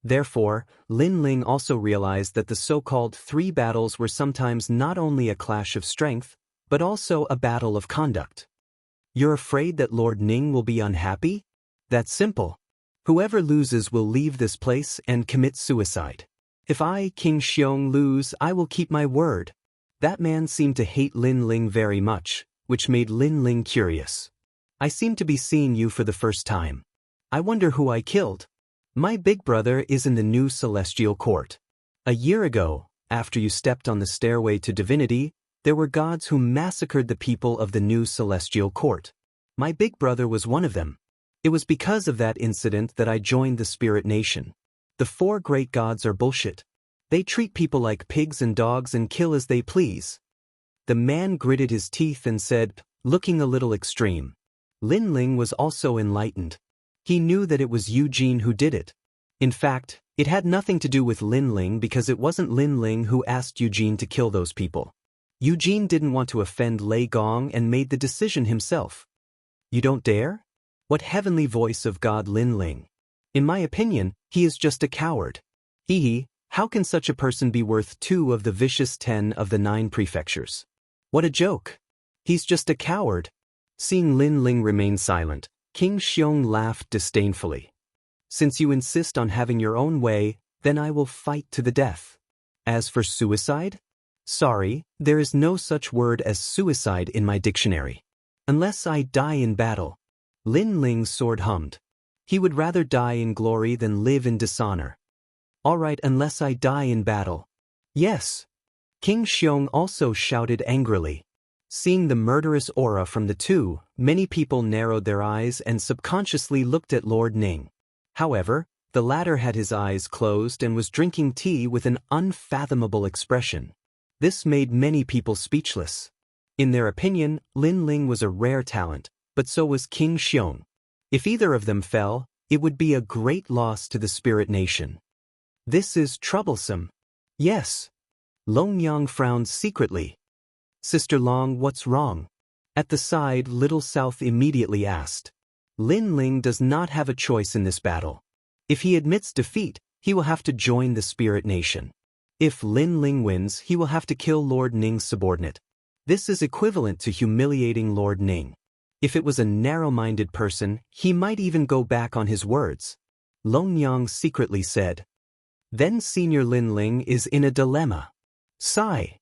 Therefore, Lin Ling also realized that the so-called 3 battles were sometimes not only a clash of strength, but also a battle of conduct. You're afraid that Lord Ning will be unhappy? That's simple. Whoever loses will leave this place and commit suicide. If I, King Xiong, lose, I will keep my word. That man seemed to hate Lin Ling very much, which made Lin Ling curious. I seem to be seeing you for the first time. I wonder who I killed. My big brother is in the new celestial court. A year ago, after you stepped on the stairway to divinity, there were gods who massacred the people of the new celestial court. My big brother was one of them. It was because of that incident that I joined the Spirit Nation. The 4 great gods are bullshit. They treat people like pigs and dogs and kill as they please. The man gritted his teeth and said, looking a little extreme. Lin Ling was also enlightened. He knew that it was Eugene who did it. In fact, it had nothing to do with Lin Ling because it wasn't Lin Ling who asked Eugene to kill those people. Eugene didn't want to offend Lei Gong and made the decision himself. You don't dare? What heavenly voice of God Lin Ling? In my opinion, he is just a coward. How can such a person be worth 2 of the vicious 10 of the 9 prefectures? What a joke. He's just a coward. Seeing Lin Ling remain silent, King Xiong laughed disdainfully. Since you insist on having your own way, then I will fight to the death. As for suicide? Sorry, there is no such word as suicide in my dictionary. Unless I die in battle. Lin Ling's sword hummed. He would rather die in glory than live in dishonor. All right, unless I die in battle. Yes. King Xiong also shouted angrily. Seeing the murderous aura from the 2, many people narrowed their eyes and subconsciously looked at Lord Ning. However, the latter had his eyes closed and was drinking tea with an unfathomable expression. This made many people speechless. In their opinion, Lin Ling was a rare talent, but so was King Xiong. If either of them fell, it would be a great loss to the Spirit Nation. This is troublesome. Yes. Long Yang frowned secretly. Sister Long, what's wrong? At the side, Little South immediately asked. Lin Ling does not have a choice in this battle. If he admits defeat, he will have to join the Spirit Nation. If Lin Ling wins, he will have to kill Lord Ning's subordinate. This is equivalent to humiliating Lord Ning. If it was a narrow-minded person, he might even go back on his words. Long Yang secretly said. Then Senior Lin Ling is in a dilemma. Sigh.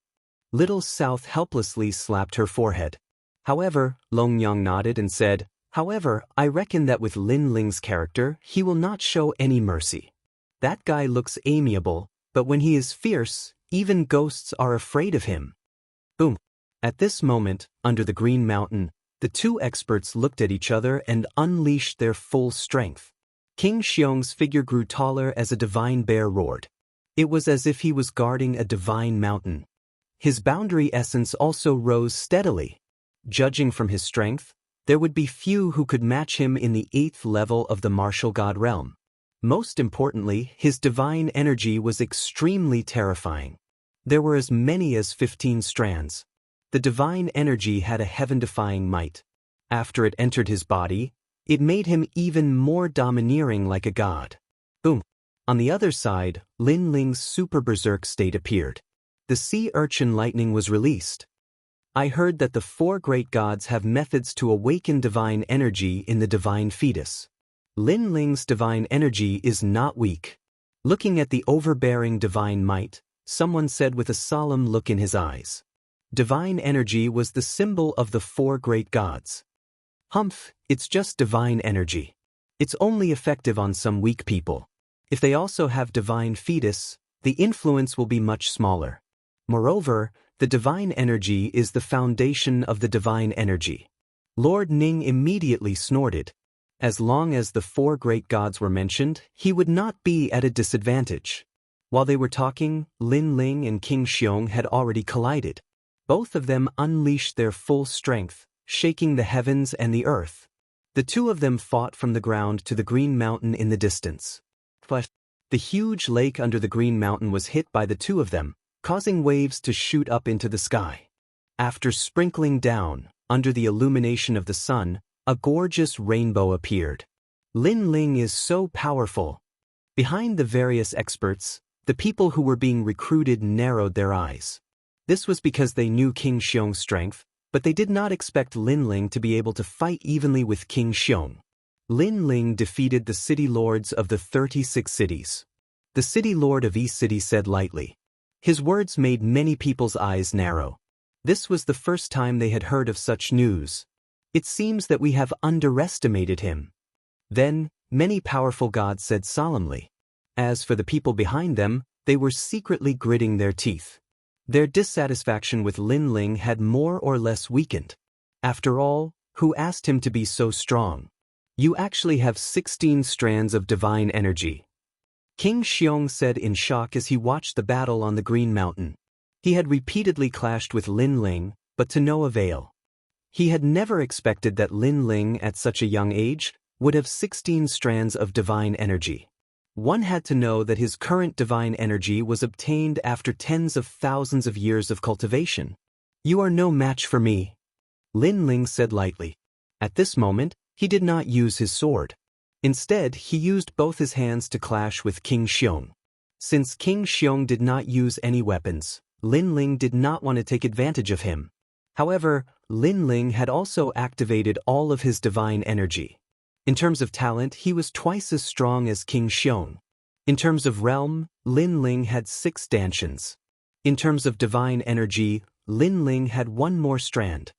Little South helplessly slapped her forehead. However, Long Yang nodded and said, however, I reckon that with Lin Ling's character, he will not show any mercy. That guy looks amiable, but when he is fierce, even ghosts are afraid of him. Boom. At this moment, under the Green Mountain, the 2 experts looked at each other and unleashed their full strength. King Xiong's figure grew taller as a divine bear roared. It was as if he was guarding a divine mountain. His boundary essence also rose steadily. Judging from his strength, there would be few who could match him in the 8th level of the martial god realm. Most importantly, his divine energy was extremely terrifying. There were as many as 15 strands. The divine energy had a heaven-defying might. After it entered his body, it made him even more domineering like a god. Boom. On the other side, Lin Ling's super berserk state appeared. The sea urchin lightning was released. I heard that the 4 great gods have methods to awaken divine energy in the divine fetus. Lin Ling's divine energy is not weak. Looking at the overbearing divine might, someone said with a solemn look in his eyes. Divine energy was the symbol of the 4 great gods. Humph, it's just divine energy. It's only effective on some weak people. If they also have divine fetus, the influence will be much smaller. Moreover, the divine energy is the foundation of the divine energy. Lord Ning immediately snorted. As long as the 4 great gods were mentioned, he would not be at a disadvantage. While they were talking, Lin Ling and King Xiong had already collided. Both of them unleashed their full strength, shaking the heavens and the earth. The two of them fought from the ground to the Green Mountain in the distance. But the huge lake under the Green Mountain was hit by the two of them, causing waves to shoot up into the sky. After sprinkling down, under the illumination of the sun, a gorgeous rainbow appeared. Lin Ling is so powerful. Behind the various experts, the people who were being recruited narrowed their eyes. This was because they knew King Xiong's strength, but they did not expect Lin Ling to be able to fight evenly with King Xiong. Lin Ling defeated the city lords of the 36 cities. The city lord of each city said lightly. His words made many people's eyes narrow. This was the first time they had heard of such news. It seems that we have underestimated him. Then, many powerful gods said solemnly. As for the people behind them, they were secretly gritting their teeth. Their dissatisfaction with Lin Ling had more or less weakened. After all, who asked him to be so strong? You actually have 16 strands of divine energy. King Xiong said in shock as he watched the battle on the Green Mountain. He had repeatedly clashed with Lin Ling, but to no avail. He had never expected that Lin Ling at such a young age would have 16 strands of divine energy. One had to know that his current divine energy was obtained after tens of thousands of years of cultivation. You are no match for me, Lin Ling said lightly. At this moment, he did not use his sword. Instead, he used both his hands to clash with King Xiong. Since King Xiong did not use any weapons, Lin Ling did not want to take advantage of him. However, Lin Ling had also activated all of his divine energy. In terms of talent, he was twice as strong as King Xiong. In terms of realm, Lin Ling had 6 stanchions. In terms of divine energy, Lin Ling had 1 more strand.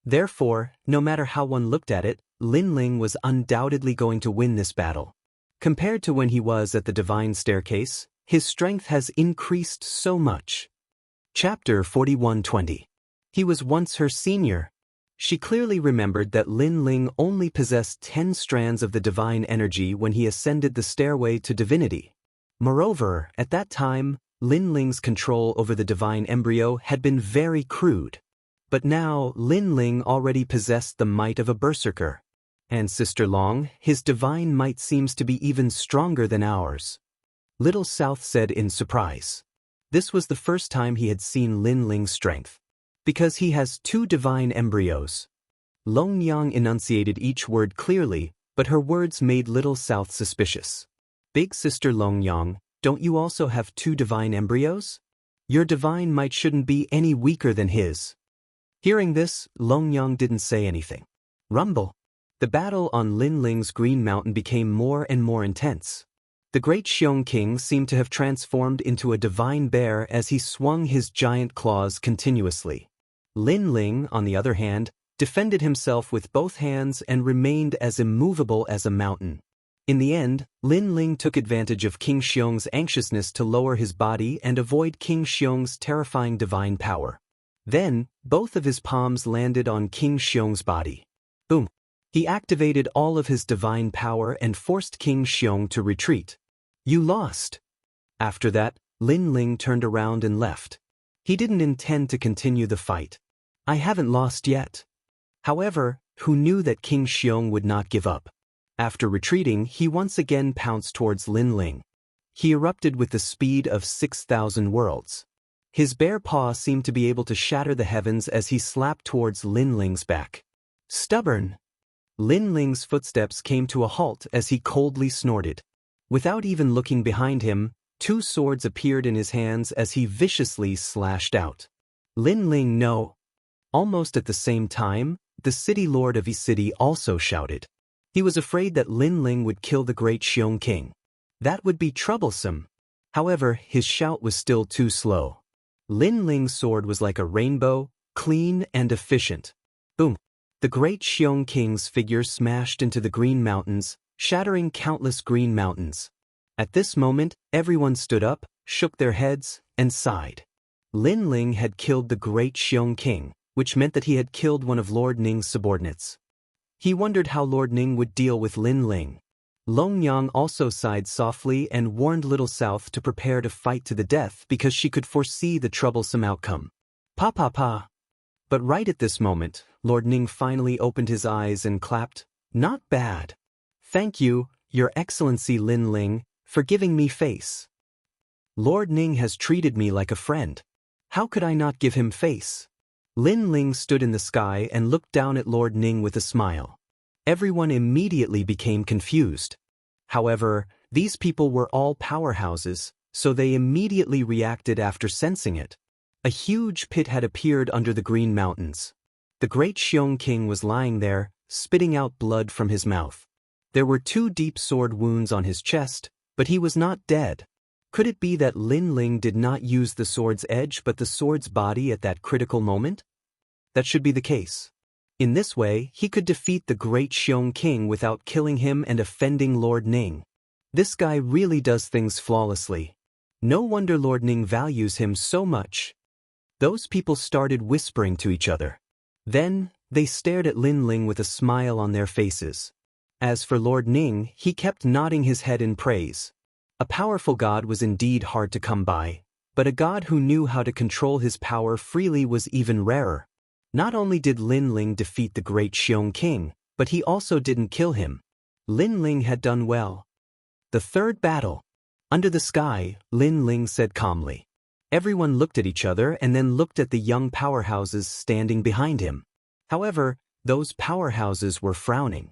Therefore, no matter how one looked at it, Lin Ling was undoubtedly going to win this battle. Compared to when he was at the divine staircase, his strength has increased so much. Chapter 41:20. He was once her senior. She clearly remembered that Lin Ling only possessed 10 strands of the divine energy when he ascended the stairway to divinity. Moreover, at that time, Lin Ling's control over the divine embryo had been very crude. But now, Lin Ling already possessed the might of a berserker. And Sister Long, his divine might seems to be even stronger than ours. Little South said in surprise. This was the first time he had seen Lin Ling's strength. Because he has 2 divine embryos. Long Yang enunciated each word clearly, but her words made Little South suspicious. Big Sister Long Yang, don't you also have 2 divine embryos? Your divine might shouldn't be any weaker than his. Hearing this, Long Yang didn't say anything. Rumble. The battle on Lin Ling's Green Mountain became more and more intense. The great Xiong King seemed to have transformed into a divine bear as he swung his giant claws continuously. Lin Ling, on the other hand, defended himself with both hands and remained as immovable as a mountain. In the end, Lin Ling took advantage of King Xiong's anxiousness to lower his body and avoid King Xiong's terrifying divine power. Then, both of his palms landed on King Xiong's body. Boom! He activated all of his divine power and forced King Xiong to retreat. You lost. After that, Lin Ling turned around and left. He didn't intend to continue the fight. I haven't lost yet. However, who knew that King Xiong would not give up? After retreating, he once again pounced towards Lin Ling. He erupted with the speed of 6,000 worlds. His bare paw seemed to be able to shatter the heavens as he slapped towards Lin Ling's back. Stubborn! Lin Ling's footsteps came to a halt as he coldly snorted. Without even looking behind him, 2 swords appeared in his hands as he viciously slashed out. Lin Ling, no! Almost at the same time, the city lord of each city also shouted. He was afraid that Lin Ling would kill the great Xiong King. That would be troublesome. However, his shout was still too slow. Lin Ling's sword was like a rainbow, clean and efficient. Boom! The great Xiong King's figure smashed into the Green Mountains, shattering countless green mountains. At this moment, everyone stood up, shook their heads, and sighed. Lin Ling had killed the great Xiong King, which meant that he had killed one of Lord Ning's subordinates. He wondered how Lord Ning would deal with Lin Ling. Long Yang also sighed softly and warned Little South to prepare to fight to the death because she could foresee the troublesome outcome. Pa pa pa. But right at this moment, Lord Ning finally opened his eyes and clapped, Not bad. Thank you, Your Excellency Lin Ling, for giving me face. Lord Ning has treated me like a friend. How could I not give him face? Lin Ling stood in the sky and looked down at Lord Ning with a smile. Everyone immediately became confused. However, these people were all powerhouses, so they immediately reacted after sensing it. A huge pit had appeared under the Green Mountains. The great Xiong King was lying there, spitting out blood from his mouth. There were 2 deep sword wounds on his chest, but he was not dead. Could it be that Lin Ling did not use the sword's edge but the sword's body at that critical moment? That should be the case. In this way, he could defeat the great Xiong King without killing him and offending Lord Ning. This guy really does things flawlessly. No wonder Lord Ning values him so much. Those people started whispering to each other. Then, they stared at Lin Ling with a smile on their faces. As for Lord Ning, he kept nodding his head in praise. A powerful god was indeed hard to come by, but a god who knew how to control his power freely was even rarer. Not only did Lin Ling defeat the great Xiong King, but he also didn't kill him. Lin Ling had done well. The third battle. Under the sky, Lin Ling said calmly. Everyone looked at each other and then looked at the young powerhouses standing behind him. However, those powerhouses were frowning.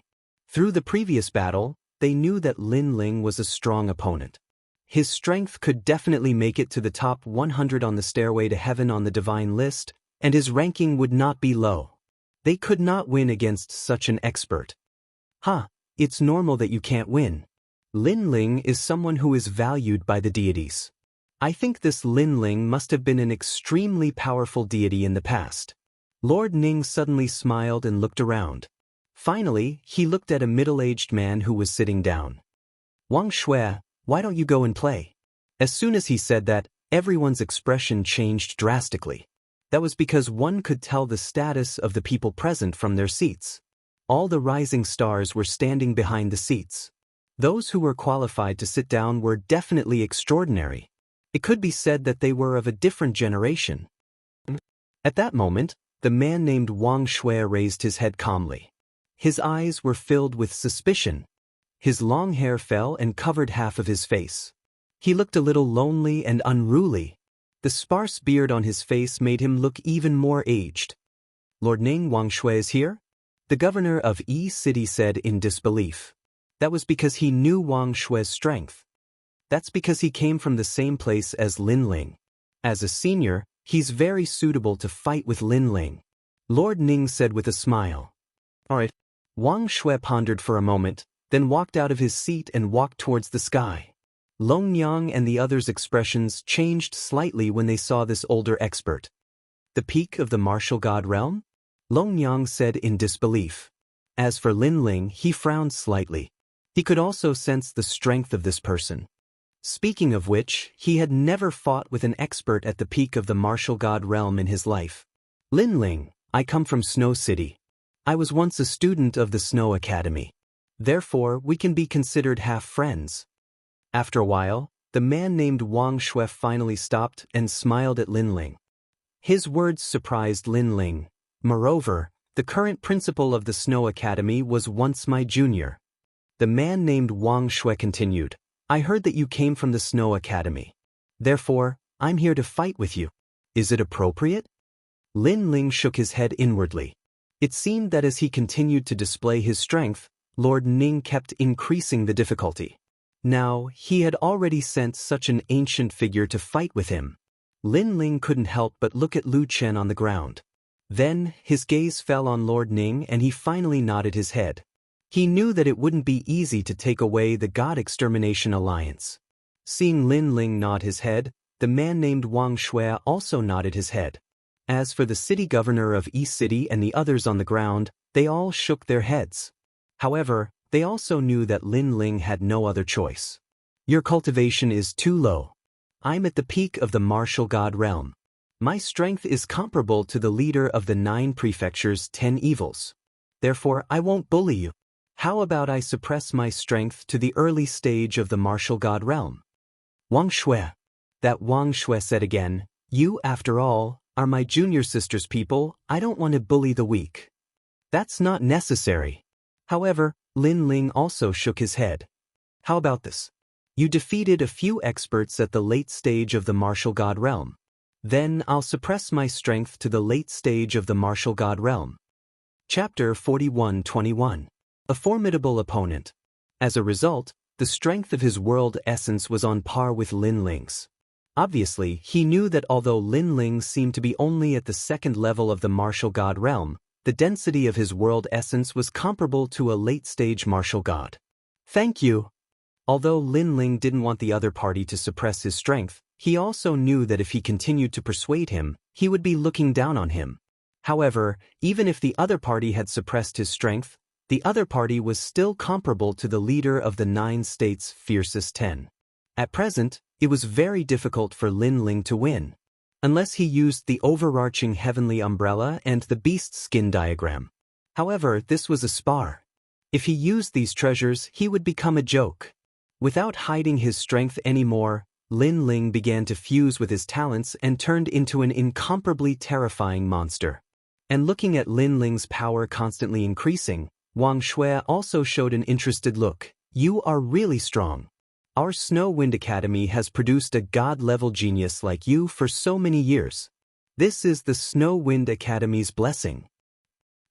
Through the previous battle, they knew that Lin Ling was a strong opponent. His strength could definitely make it to the top 100 on the stairway to heaven on the divine list, and his ranking would not be low. They could not win against such an expert. It's normal that you can't win. Lin Ling is someone who is valued by the deities. I think this Lin Ling must have been an extremely powerful deity in the past. Lord Ning suddenly smiled and looked around. Finally, he looked at a middle-aged man who was sitting down. Wang Shui, why don't you go and play? As soon as he said that, everyone's expression changed drastically. That was because one could tell the status of the people present from their seats. All the rising stars were standing behind the seats. Those who were qualified to sit down were definitely extraordinary. It could be said that they were of a different generation. At that moment, the man named Wang Shui raised his head calmly. His eyes were filled with suspicion. His long hair fell and covered half of his face. He looked a little lonely and unruly. The sparse beard on his face made him look even more aged. Lord Ning, Wang Shui is here? The governor of Yi City said in disbelief. That was because he knew Wang Shui's strength. That's because he came from the same place as Lin Ling. As a senior, he's very suitable to fight with Lin Ling. Lord Ning said with a smile. Alright. Wang Shui pondered for a moment, then walked out of his seat and walked towards the sky. Long Yang and the others' expressions changed slightly when they saw this older expert. The peak of the martial god realm? Long Yang said in disbelief. As for Lin Ling, he frowned slightly. He could also sense the strength of this person. Speaking of which, he had never fought with an expert at the peak of the martial god realm in his life. Lin Ling, I come from Snow City. I was once a student of the Snow Academy. Therefore, we can be considered half friends. After a while, the man named Wang Shui finally stopped and smiled at Lin Ling. His words surprised Lin Ling. Moreover, the current principal of the Snow Academy was once my junior. The man named Wang Shui continued. I heard that you came from the Snow Academy. Therefore, I'm here to fight with you. Is it appropriate? Lin Ling shook his head inwardly. It seemed that as he continued to display his strength, Lord Ning kept increasing the difficulty. Now, he had already sent such an ancient figure to fight with him. Lin Ling couldn't help but look at Lu Chen on the ground. Then, his gaze fell on Lord Ning and he finally nodded his head. He knew that it wouldn't be easy to take away the God Extermination Alliance. Seeing Lin Ling nod his head, the man named Wang Shui also nodded his head. As for the city governor of Yi City and the others on the ground, they all shook their heads. However, they also knew that Lin Ling had no other choice. Your cultivation is too low. I'm at the peak of the martial god realm. My strength is comparable to the leader of the 9 prefectures' 10 evils. Therefore, I won't bully you. How about I suppress my strength to the early stage of the martial god realm? Wang Shui. That Wang Shui said again, you, after all, are my junior sister's people. I don't want to bully the weak. That's not necessary. However, Lin Ling also shook his head. How about this? You defeated a few experts at the late stage of the martial god realm. Then I'll suppress my strength to the late stage of the martial god realm. Chapter 41:21. A formidable opponent. As a result, the strength of his world essence was on par with Lin Ling's. Obviously, he knew that although Lin Ling seemed to be only at the second level of the martial god realm, the density of his world essence was comparable to a late-stage martial god. Thank you. Although Lin Ling didn't want the other party to suppress his strength, he also knew that if he continued to persuade him, he would be looking down on him. However, even if the other party had suppressed his strength, the other party was still comparable to the leader of the 9 states' fiercest 10. At present, it was very difficult for Lin Ling to win. Unless he used the overarching heavenly umbrella and the beast skin diagram. However, this was a spar. If he used these treasures, he would become a joke. Without hiding his strength anymore, Lin Ling began to fuse with his talents and turned into an incomparably terrifying monster. And looking at Lin Ling's power constantly increasing, Wang Shui also showed an interested look. You are really strong. Our Snow Wind Academy has produced a god-level genius like you for so many years. This is the Snow Wind Academy's blessing.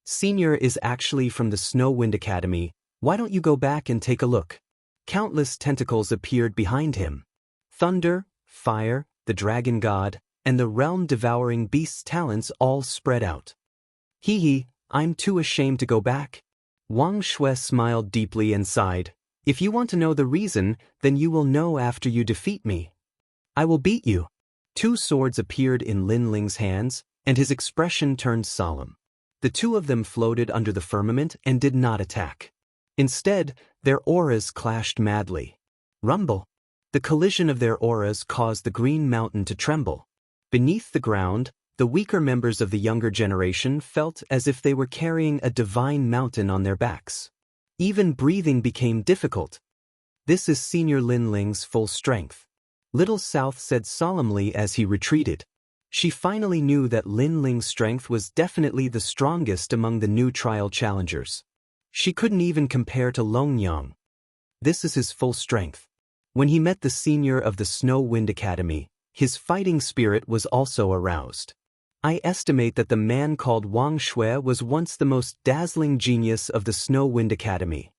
Senior is actually from the Snow Wind Academy. Why don't you go back and take a look? Countless tentacles appeared behind him. Thunder, fire, the dragon god, and the realm-devouring beast's talents all spread out. Hee hee, I'm too ashamed to go back. Wang Shui smiled deeply and sighed. If you want to know the reason, then you will know after you defeat me. I will beat you. 2 swords appeared in Lin Ling's hands, and his expression turned solemn. The 2 of them floated under the firmament and did not attack. Instead, their auras clashed madly. Rumble. The collision of their auras caused the green mountain to tremble. Beneath the ground, the weaker members of the younger generation felt as if they were carrying a divine mountain on their backs. Even breathing became difficult. This is Senior Lin Ling's full strength. Little South said solemnly as he retreated. She finally knew that Lin Ling's strength was definitely the strongest among the new trial challengers. She couldn't even compare to Longyang. This is his full strength. When he met the senior of the Snow Wind Academy, his fighting spirit was also aroused. I estimate that the man called Wang Shui was once the most dazzling genius of the Snow Wind Academy.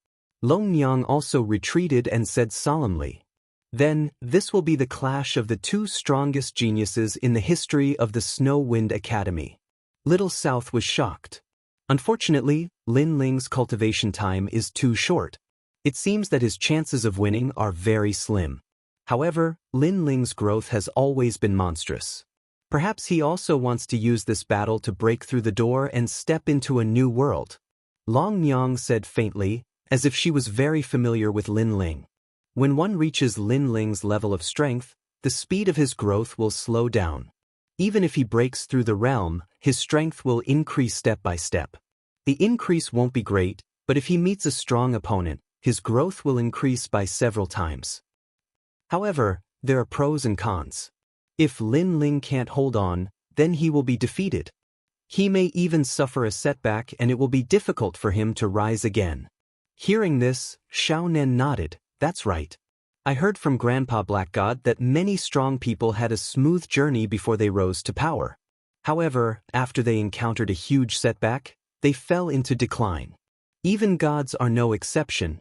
Longyang also retreated and said solemnly, then, this will be the clash of the 2 strongest geniuses in the history of the Snow Wind Academy. Little South was shocked. Unfortunately, Lin Ling's cultivation time is too short. It seems that his chances of winning are very slim. However, Lin Ling's growth has always been monstrous. Perhaps he also wants to use this battle to break through the door and step into a new world. Longyang said faintly, as if she was very familiar with Lin Ling. When one reaches Lin Ling's level of strength, the speed of his growth will slow down. Even if he breaks through the realm, his strength will increase step by step. The increase won't be great, but if he meets a strong opponent, his growth will increase by several times. However, there are pros and cons. If Lin Ling can't hold on, then he will be defeated. He may even suffer a setback and it will be difficult for him to rise again. Hearing this, Xiaonen nodded. That's right. I heard from Grandpa Black God that many strong people had a smooth journey before they rose to power. However, after they encountered a huge setback, they fell into decline. Even gods are no exception.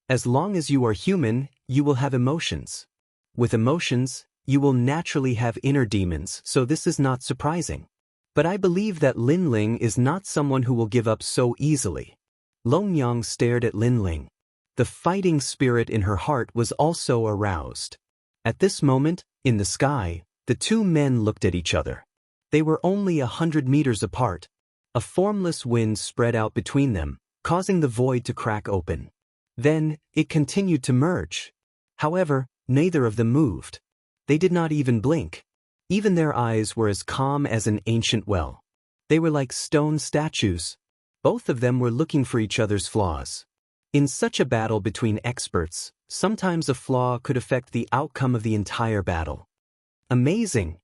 As long as you are human, you will have emotions. With emotions, you will naturally have inner demons, so this is not surprising. But I believe that Lin Ling is not someone who will give up so easily. Longyang stared at Lin Ling. The fighting spirit in her heart was also aroused. At this moment, in the sky, the 2 men looked at each other. They were only 100 meters apart. A formless wind spread out between them, causing the void to crack open. Then, it continued to merge. However, neither of them moved. They did not even blink. Even their eyes were as calm as an ancient well. They were like stone statues. Both of them were looking for each other's flaws. In such a battle between experts, sometimes a flaw could affect the outcome of the entire battle. Amazing!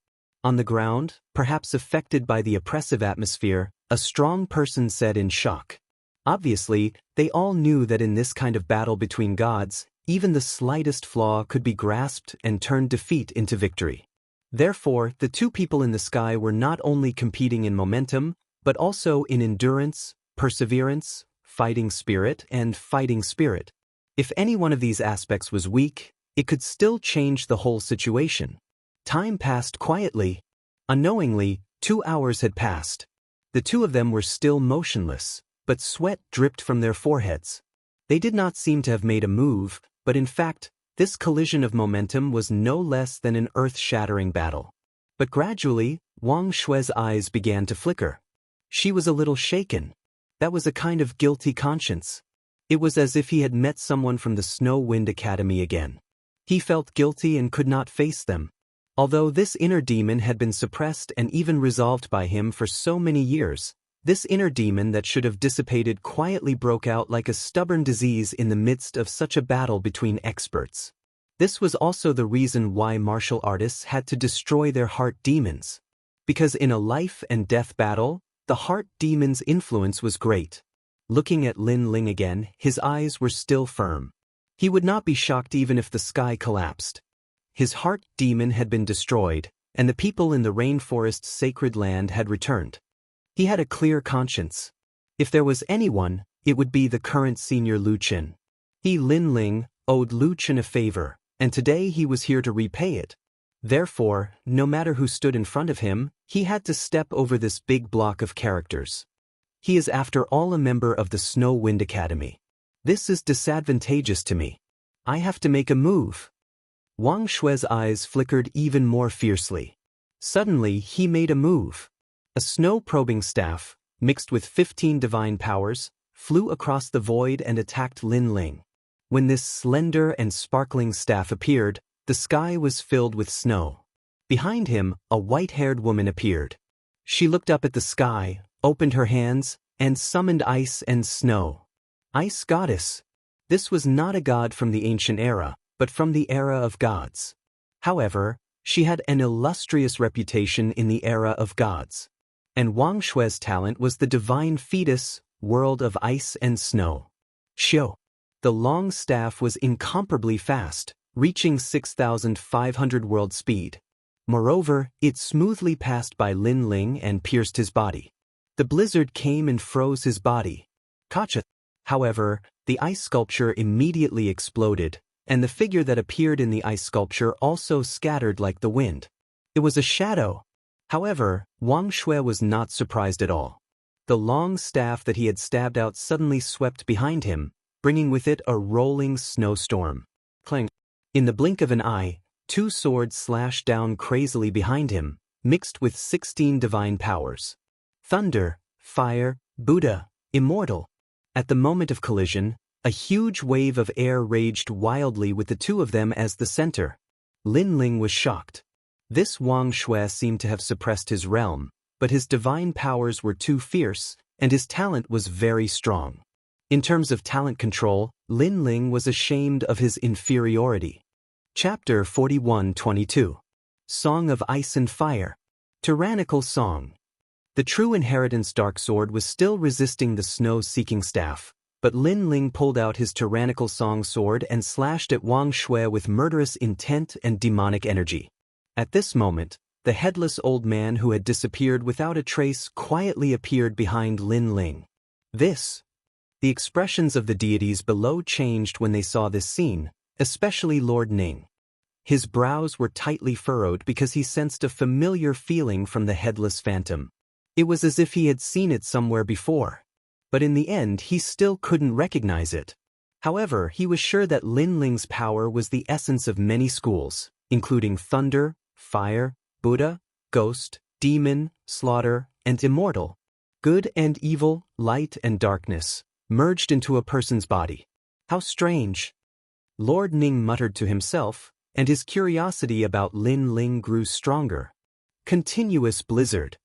On the ground, perhaps affected by the oppressive atmosphere, a strong person said in shock. Obviously, They all knew that in this kind of battle between gods, even the slightest flaw could be grasped and turned defeat into victory. Therefore, the two people in the sky were not only competing in momentum, but also in endurance, perseverance, fighting spirit, and fighting spirit. If any one of these aspects was weak, it could still change the whole situation. Time passed quietly. Unknowingly, 2 hours had passed. The two of them were still motionless, but sweat dripped from their foreheads. They did not seem to have made a move, but in fact, this collision of momentum was no less than an earth-shattering battle. But gradually, Wang Shui's eyes began to flicker. She was a little shaken. That was a kind of guilty conscience. It was as if he had met someone from the Snow Wind Academy again. He felt guilty and could not face them. Although this inner demon had been suppressed and even resolved by him for so many years, this inner demon that should have dissipated quietly broke out like a stubborn disease in the midst of such a battle between experts. This was also the reason why martial artists had to destroy their heart demons. Because in a life and death battle, the heart demon's influence was great. Looking at Lin Ling again, his eyes were still firm. He would not be shocked even if the sky collapsed. His heart demon had been destroyed, and the people in the rainforest's sacred land had returned. He had a clear conscience. If there was anyone, it would be the current senior Lu Qin. He, Lin Ling, owed Lu Qin a favor, and today he was here to repay it. Therefore, no matter who stood in front of him, he had to step over this big block of characters. He is after all a member of the Snow Wind Academy. This is disadvantageous to me. I have to make a move. Wang Shui's eyes flickered even more fiercely. Suddenly, he made a move. A snow-probing staff, mixed with 15 divine powers, flew across the void and attacked Lin Ling. When this slender and sparkling staff appeared, the sky was filled with snow. Behind him, a white-haired woman appeared. She looked up at the sky, opened her hands, and summoned ice and snow. Ice goddess. This was not a god from the ancient era, but from the era of gods. However, she had an illustrious reputation in the era of gods. And Wang Shui's talent was the divine fetus, world of ice and snow. Xiu. The long staff was incomparably fast, reaching 6,500 world speed. Moreover, it smoothly passed by Lin Ling and pierced his body. The blizzard came and froze his body. Gotcha. However, the ice sculpture immediately exploded, and the figure that appeared in the ice sculpture also scattered like the wind. It was a shadow. However, Wang Shui was not surprised at all. The long staff that he had stabbed out suddenly swept behind him, bringing with it a rolling snowstorm. Clang. In the blink of an eye, 2 swords slashed down crazily behind him, mixed with 16 divine powers. Thunder, fire, Buddha, immortal. At the moment of collision, a huge wave of air raged wildly with the two of them as the center. Lin Ling was shocked. This Wang Shui seemed to have suppressed his realm, but his divine powers were too fierce, and his talent was very strong. In terms of talent control, Lin Ling was ashamed of his inferiority. Chapter 41-22. Song of Ice and Fire. Tyrannical Song. The true inheritance dark sword was still resisting the snow-seeking staff, but Lin Ling pulled out his tyrannical song sword and slashed at Wang Shui with murderous intent and demonic energy. At this moment, the headless old man who had disappeared without a trace quietly appeared behind Lin Ling. The expressions of the deities below changed when they saw this scene, especially Lord Ning. His brows were tightly furrowed because he sensed a familiar feeling from the headless phantom. It was as if he had seen it somewhere before. But in the end he still couldn't recognize it. However, he was sure that Lin Ling's power was the essence of many schools, including thunder, fire, Buddha, ghost, demon, slaughter, and immortal. Good and evil, light and darkness, merged into a person's body. How strange. Lord Ning muttered to himself, and his curiosity about Lin Ling grew stronger. Continuous blizzard.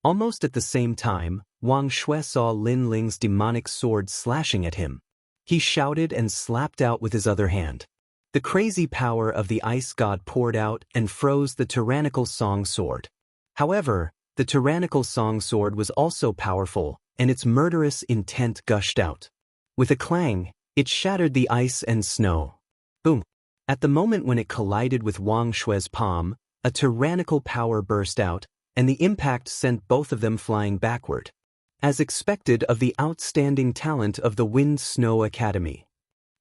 Almost at the same time, Wang Shui saw Lin Ling's demonic sword slashing at him. He shouted and slapped out with his other hand. The crazy power of the ice god poured out and froze the tyrannical song sword. However, the tyrannical song sword was also powerful, and its murderous intent gushed out. With a clang, it shattered the ice and snow. Boom! At the moment when it collided with Wang Shue's palm, a tyrannical power burst out, and the impact sent both of them flying backward. As expected of the outstanding talent of the Wind Snow Academy.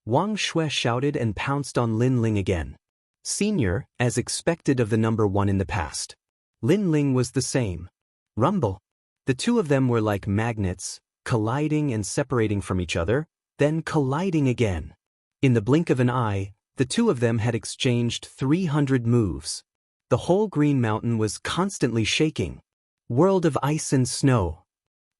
Wang Shui shouted and pounced on Lin Ling again. Senior, as expected of the number one in the past. Lin Ling was the same. Rumble. The two of them were like magnets, colliding and separating from each other, then colliding again. In the blink of an eye, the two of them had exchanged 300 moves. The whole Green Mountain was constantly shaking. World of ice and snow.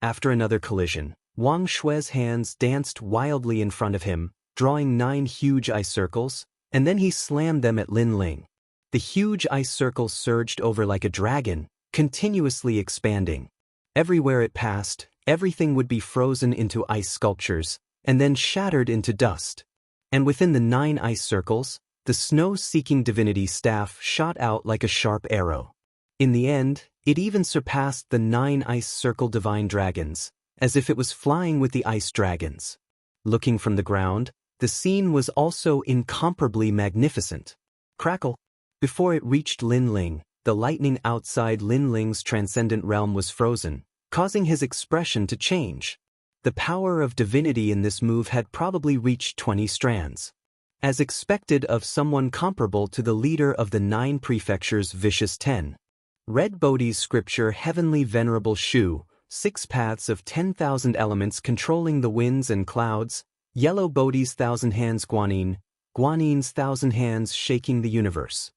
After another collision, Wang Shui's hands danced wildly in front of him, drawing 9 huge ice circles, and then he slammed them at Lin Ling. The huge ice circles surged over like a dragon, continuously expanding. Everywhere it passed, everything would be frozen into ice sculptures, and then shattered into dust. And within the 9 ice circles, the snow-seeking divinity staff shot out like a sharp arrow. In the end, it even surpassed the 9 ice circle divine dragons, as if it was flying with the ice dragons. Looking from the ground, the scene was also incomparably magnificent. Crackle! Before it reached Lin Ling, the lightning outside Lin Ling's transcendent realm was frozen, causing his expression to change. The power of divinity in this move had probably reached 20 strands. As expected of someone comparable to the leader of the 9 prefectures' vicious 10. Red Bodhi's scripture Heavenly Venerable Shu, 6 paths of 10,000 elements controlling the winds and clouds, Yellow Bodhi's 1,000 hands Guanyin, Guanyin's 1,000 hands shaking the universe.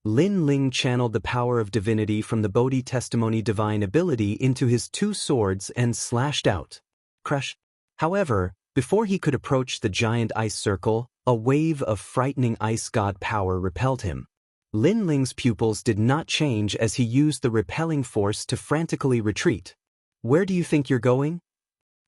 Lin Ling channeled the power of divinity from the Bodhi testimony divine ability into his 2 swords and slashed out. Crush. However, before he could approach the giant ice circle, a wave of frightening ice god power repelled him. Lin Ling's pupils did not change as he used the repelling force to frantically retreat. Where do you think you're going?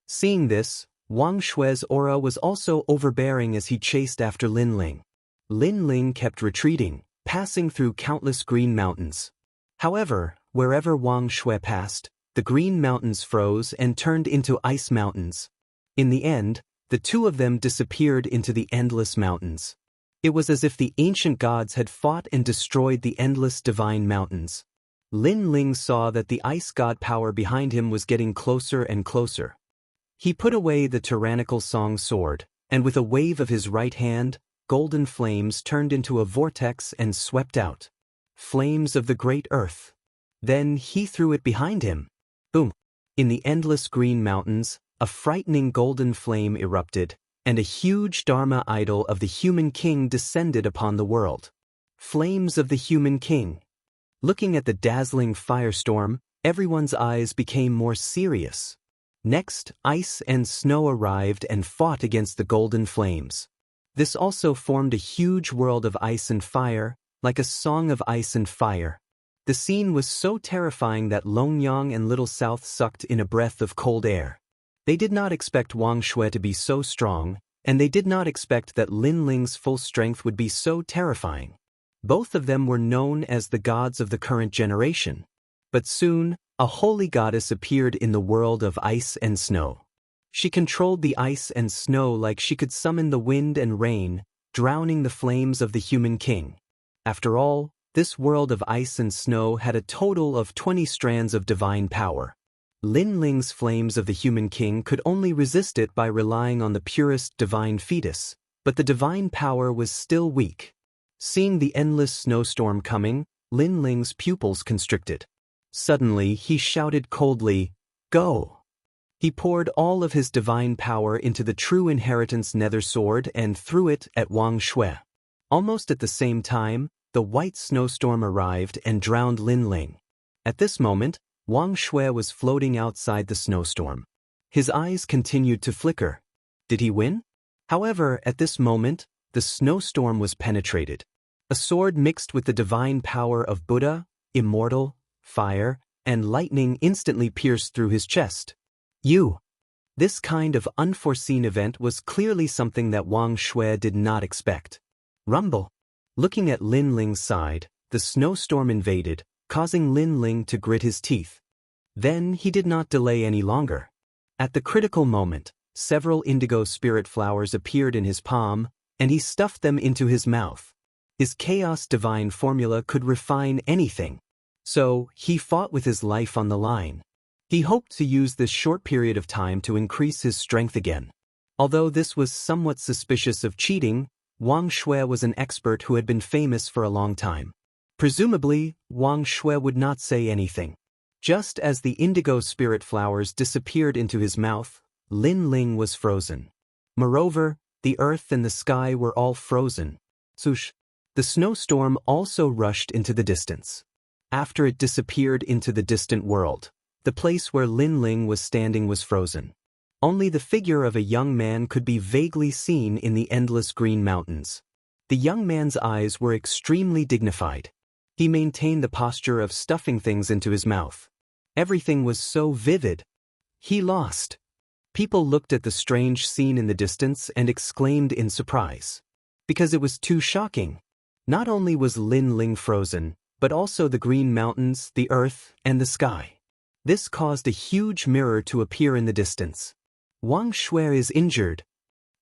Seeing this, Wang Shui's aura was also overbearing as he chased after Lin Ling. Lin Ling kept retreating, passing through countless green mountains. However, wherever Wang Shui passed, the green mountains froze and turned into ice mountains. In the end, the two of them disappeared into the endless mountains. It was as if the ancient gods had fought and destroyed the endless divine mountains. Lin Ling saw that the ice god power behind him was getting closer and closer. He put away the tyrannical song sword, and with a wave of his right hand, golden flames turned into a vortex and swept out. Flames of the great earth. Then he threw it behind him. Boom! In the endless green mountains, a frightening golden flame erupted, and a huge Dharma idol of the human king descended upon the world. Flames of the human king. Looking at the dazzling firestorm, everyone's eyes became more serious. Next, ice and snow arrived and fought against the golden flames. This also formed a huge world of ice and fire, like a song of ice and fire. The scene was so terrifying that Longyang and Little South sucked in a breath of cold air. They did not expect Wang Shui to be so strong, and they did not expect that Lin Ling's full strength would be so terrifying. Both of them were known as the gods of the current generation. But soon, a holy goddess appeared in the world of ice and snow. She controlled the ice and snow like she could summon the wind and rain, drowning the flames of the human king. After all, this world of ice and snow had a total of 20 strands of divine power. Lin Ling's flames of the human king could only resist it by relying on the purest divine fetus, but the divine power was still weak. Seeing the endless snowstorm coming, Lin Ling's pupils constricted. Suddenly he shouted coldly, "Go!" He poured all of his divine power into the true inheritance nether sword and threw it at Wang Shui. Almost at the same time, the white snowstorm arrived and drowned Lin Ling. At this moment, Wang Shui was floating outside the snowstorm. His eyes continued to flicker. Did he win? However, at this moment, the snowstorm was penetrated. A sword mixed with the divine power of Buddha, Immortal, fire, and lightning instantly pierced through his chest. This kind of unforeseen event was clearly something that Wang Shui did not expect. Rumble. Looking at Lin Ling's side, the snowstorm invaded, causing Lin Ling to grit his teeth. Then he did not delay any longer. At the critical moment, Several indigo spirit flowers appeared in his palm, and he stuffed them into his mouth. His chaos divine formula could refine anything. So, he fought with his life on the line. He hoped to use this short period of time to increase his strength again. Although this was somewhat suspicious of cheating, Wang Shui was an expert who had been famous for a long time. Presumably, Wang Shui would not say anything. Just as the indigo spirit flowers disappeared into his mouth, Lin Ling was frozen. Moreover, the earth and the sky were all frozen. Swoosh! The snowstorm also rushed into the distance. After it disappeared into the distant world, the place where Lin Ling was standing was frozen. Only the figure of a young man could be vaguely seen in the endless green mountains. The young man's eyes were extremely dignified. He maintained the posture of stuffing things into his mouth. Everything was so vivid. He lost. People looked at the strange scene in the distance and exclaimed in surprise. Because it was too shocking. Not only was Lin Ling frozen, but also the green mountains, the earth, and the sky. This caused a huge mirror to appear in the distance. Wang Shui is injured.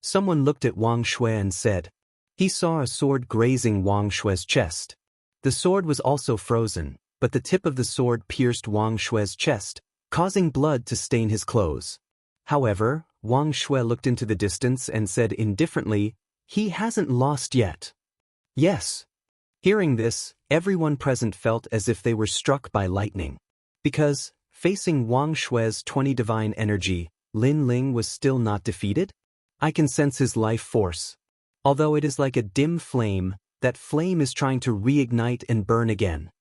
Someone looked at Wang Shui and said. He saw a sword grazing Wang Shui's chest. The sword was also frozen, but the tip of the sword pierced Wang Shui's chest, causing blood to stain his clothes. However, Wang Shui looked into the distance and said indifferently, he hasn't lost yet. Yes. Hearing this, everyone present felt as if they were struck by lightning. Because, facing Wang Shui's 20 divine energy, Lin Ling was still not defeated? I can sense his life force. Although it is like a dim flame, that flame is trying to reignite and burn again.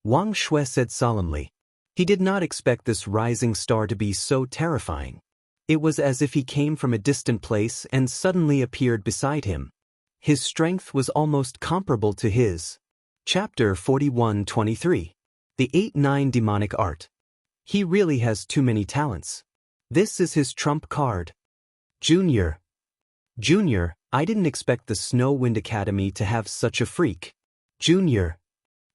Wang Shui said solemnly. He did not expect this rising star to be so terrifying. It was as if he came from a distant place and suddenly appeared beside him. His strength was almost comparable to his. Chapter 41-23. The 8-9 Demonic Art. He really has too many talents. This is his trump card. Junior, I didn't expect the Snow Wind Academy to have such a freak. Junior.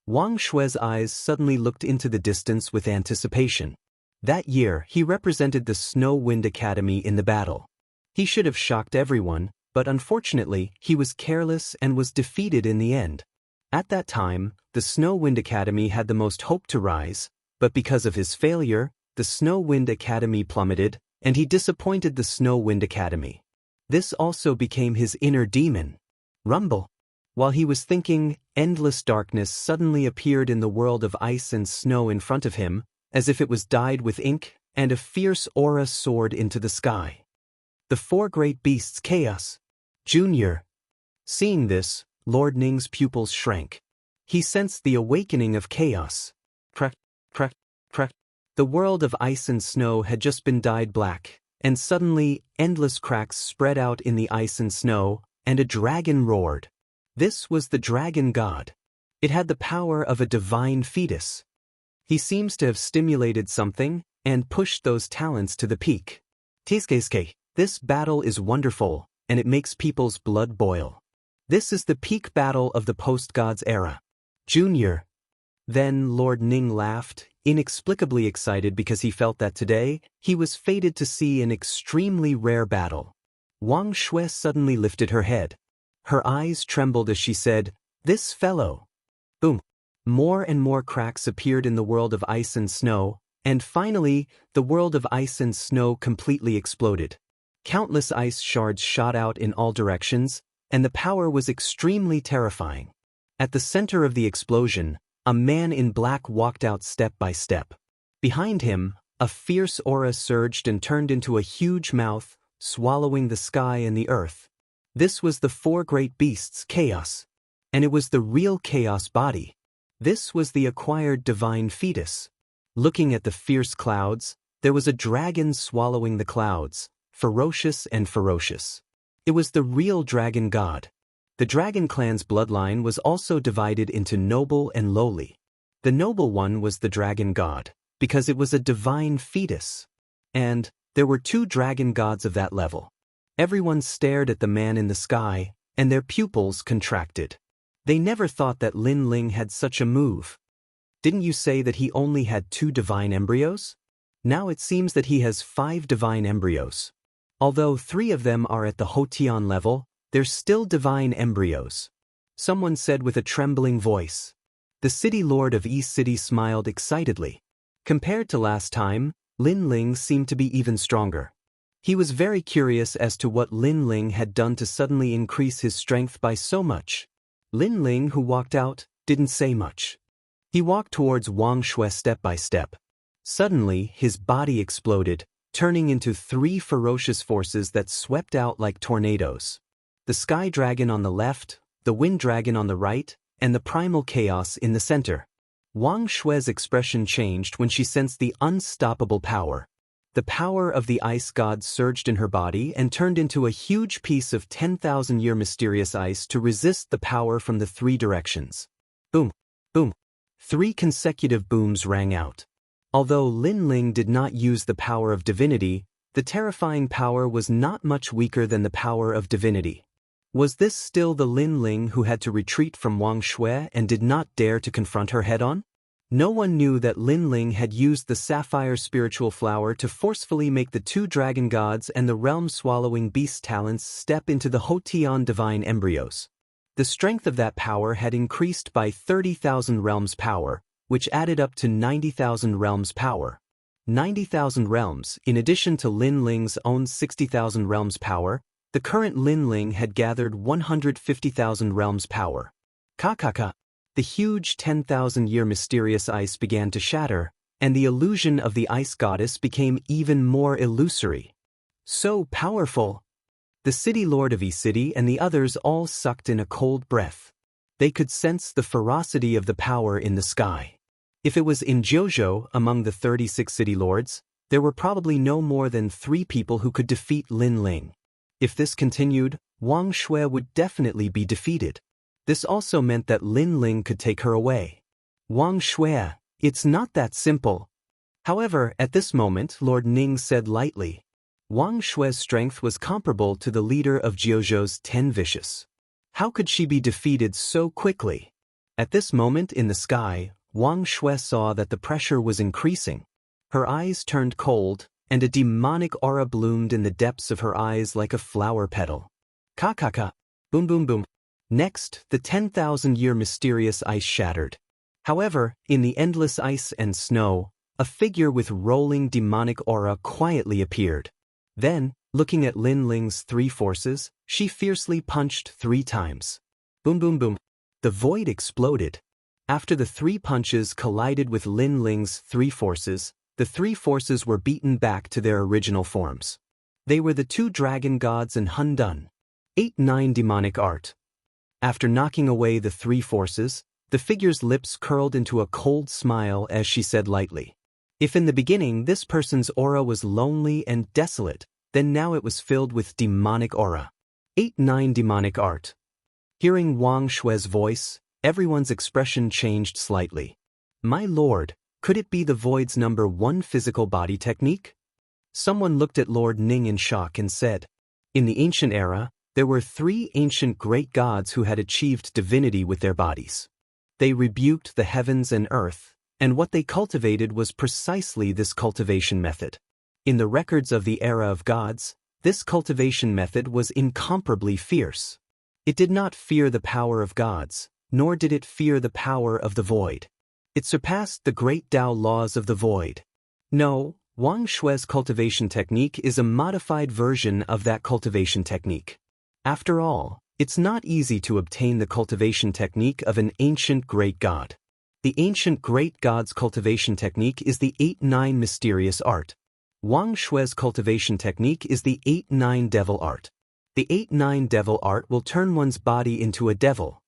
Wang Shui's eyes suddenly looked into the distance with anticipation. That year, he represented the Snow Wind Academy in the battle. He should have shocked everyone, but unfortunately, he was careless and was defeated in the end. At that time, the Snow Wind Academy had the most hope to rise, but because of his failure, the Snow Wind Academy plummeted, and he disappointed the Snow Wind Academy. This also became his inner demon. Rumble. While he was thinking, endless darkness suddenly appeared in the world of ice and snow in front of him, as if it was dyed with ink, and a fierce aura soared into the sky. The four great beasts chaos. Junior. Seeing this, Lord Ning's pupils shrank. He sensed the awakening of chaos. Crack, crack, crack. The world of ice and snow had just been dyed black, and suddenly, endless cracks spread out in the ice and snow, and a dragon roared. This was the dragon god. It had the power of a divine fetus. He seems to have stimulated something, and pushed those talents to the peak. Tizkeske, this battle is wonderful, and it makes people's blood boil. This is the peak battle of the post-gods era. Junior. Then Lord Ning laughed, inexplicably excited because he felt that today, he was fated to see an extremely rare battle. Wang Shui suddenly lifted her head. Her eyes trembled as she said, "This fellow." Boom. More and more cracks appeared in the world of ice and snow, and finally, the world of ice and snow completely exploded. Countless ice shards shot out in all directions, and the power was extremely terrifying. At the center of the explosion, a man in black walked out step by step. Behind him, a fierce aura surged and turned into a huge mouth, swallowing the sky and the earth. This was the four great beasts chaos. And it was the real chaos body. This was the acquired divine fetus. Looking at the fierce clouds, there was a dragon swallowing the clouds, ferocious and ferocious. It was the real dragon god. The dragon clan's bloodline was also divided into noble and lowly. The noble one was the dragon god, because it was a divine fetus. And there were two dragon gods of that level. Everyone stared at the man in the sky, and their pupils contracted. They never thought that Lin Ling had such a move. Didn't you say that he only had 2 divine embryos? Now it seems that he has 5 divine embryos. Although 3 of them are at the Hotian level, they're still divine embryos. Someone said with a trembling voice. The city lord of East City smiled excitedly. Compared to last time, Lin Ling seemed to be even stronger. He was very curious as to what Lin Ling had done to suddenly increase his strength by so much. Lin Ling, who walked out, didn't say much. He walked towards Wang Shui step by step. Suddenly, his body exploded, turning into 3 ferocious forces that swept out like tornadoes. The sky dragon on the left, the wind dragon on the right, and the primal chaos in the center. Wang Shui's expression changed when she sensed the unstoppable power. The power of the ice god surged in her body and turned into a huge piece of 10,000-year mysterious ice to resist the power from the 3 directions. Boom! Boom! 3 consecutive booms rang out. Although Lin Ling did not use the power of divinity, the terrifying power was not much weaker than the power of divinity. Was this still the Lin Ling who had to retreat from Wang Shui and did not dare to confront her head-on? No one knew that Lin Ling had used the sapphire spiritual flower to forcefully make the 2 dragon gods and the realm-swallowing beast talents step into the Hotian divine embryos. The strength of that power had increased by 30,000 realms power, which added up to 90,000 realms power. 90,000 realms, in addition to Lin Ling's own 60,000 realms power, the current Lin Ling had gathered 150,000 realms power. Kakaka! The huge 10,000-year mysterious ice began to shatter, and the illusion of the ice goddess became even more illusory. So powerful! The city lord of E-City and the others all sucked in a cold breath. They could sense the ferocity of the power in the sky. If it was in Jiuzhou among the 36 city lords, there were probably no more than 3 people who could defeat Lin Ling. If this continued, Wang Shui would definitely be defeated. This also meant that Lin Ling could take her away. Wang Shui, it's not that simple. However, at this moment, Lord Ning said lightly. Wang Shui's strength was comparable to the leader of Jiuzhou's 10 vicious. How could she be defeated so quickly? At this moment in the sky, Wang Shui saw that the pressure was increasing. Her eyes turned cold, and a demonic aura bloomed in the depths of her eyes like a flower petal. Ka-ka-ka! Boom boom boom! Next, the 10,000-year mysterious ice shattered. However, in the endless ice and snow, a figure with rolling demonic aura quietly appeared. Then, looking at Lin Ling's 3 forces, she fiercely punched 3 times. Boom boom boom! The void exploded. After the 3 punches collided with Lin Ling's 3 forces, the 3 forces were beaten back to their original forms. They were the 2 dragon gods and Hun Dun. 8-9 demonic art. After knocking away the 3 forces, the figure's lips curled into a cold smile as she said lightly. If in the beginning this person's aura was lonely and desolate, then now it was filled with demonic aura. 8-9 demonic art. Hearing Wang Shui's voice, everyone's expression changed slightly. My lord, could it be the void's number 1 physical body technique? Someone looked at Lord Ning in shock and said, in the ancient era, there were 3 ancient great gods who had achieved divinity with their bodies. They rebuked the heavens and earth, and what they cultivated was precisely this cultivation method. In the records of the era of gods, this cultivation method was incomparably fierce. It did not fear the power of gods, nor did it fear the power of the void. It surpassed the great Tao laws of the void. No, Wang Shui's cultivation technique is a modified version of that cultivation technique. After all, it's not easy to obtain the cultivation technique of an ancient great god. The ancient great god's cultivation technique is the 8-9 mysterious art. Wang Shui's cultivation technique is the 8-9 devil art. The 8-9 devil art will turn one's body into a devil.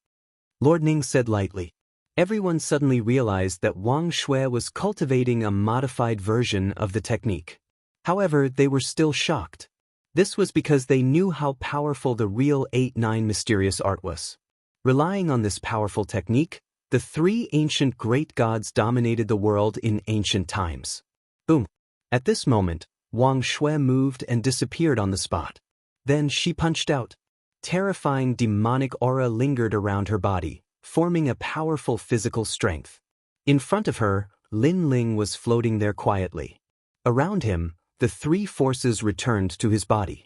Lord Ning said lightly. Everyone suddenly realized that Wang Shui was cultivating a modified version of the technique. However, they were still shocked. This was because they knew how powerful the real 8-9 mysterious art was. Relying on this powerful technique, the 3 ancient great gods dominated the world in ancient times. Boom! At this moment, Wang Shui moved and disappeared on the spot. Then she punched out. Terrifying demonic aura lingered around her body, forming a powerful physical strength. In front of her, Lin Ling was floating there quietly. Around him, the three forces returned to his body.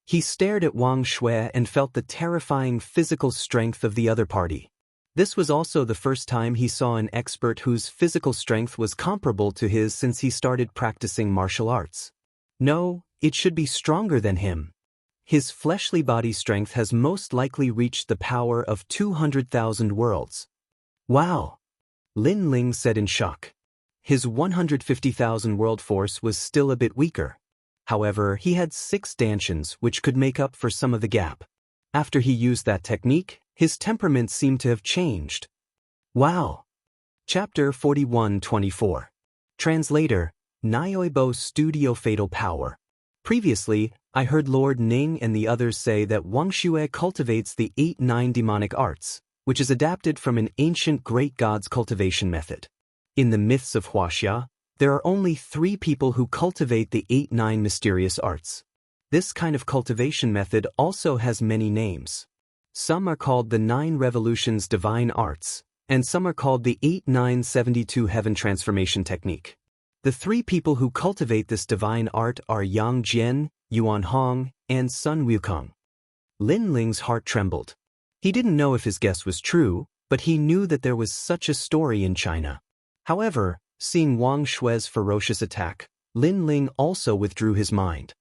He stared at Wang Shui and felt the terrifying physical strength of the other party. This was also the first time he saw an expert whose physical strength was comparable to his since he started practicing martial arts. No, it should be stronger than him. His fleshly body strength has most likely reached the power of 200,000 worlds. Wow! Lin Ling said in shock. His 150,000 world force was still a bit weaker. However, he had 6 dantians which could make up for some of the gap. After he used that technique, his temperament seemed to have changed. Wow! Chapter 41-24. Translator, Nioibo Studio Fatal Power. Previously, I heard Lord Ning and the others say that Wang Shui cultivates the 8-9 demonic arts, which is adapted from an ancient great god's cultivation method. In the myths of Wuxia, there are only 3 people who cultivate the 8-9 mysterious arts. This kind of cultivation method also has many names. Some are called the 9 Revolutions Divine Arts, and some are called the 8-9-72 Heaven Transformation Technique. The 3 people who cultivate this divine art are Yang Jian, Yuan Hong, and Sun Wukong. Lin Ling's heart trembled. He didn't know if his guess was true, but he knew that there was such a story in China. However, seeing Wang Shui's ferocious attack, Lin Ling also withdrew his mind.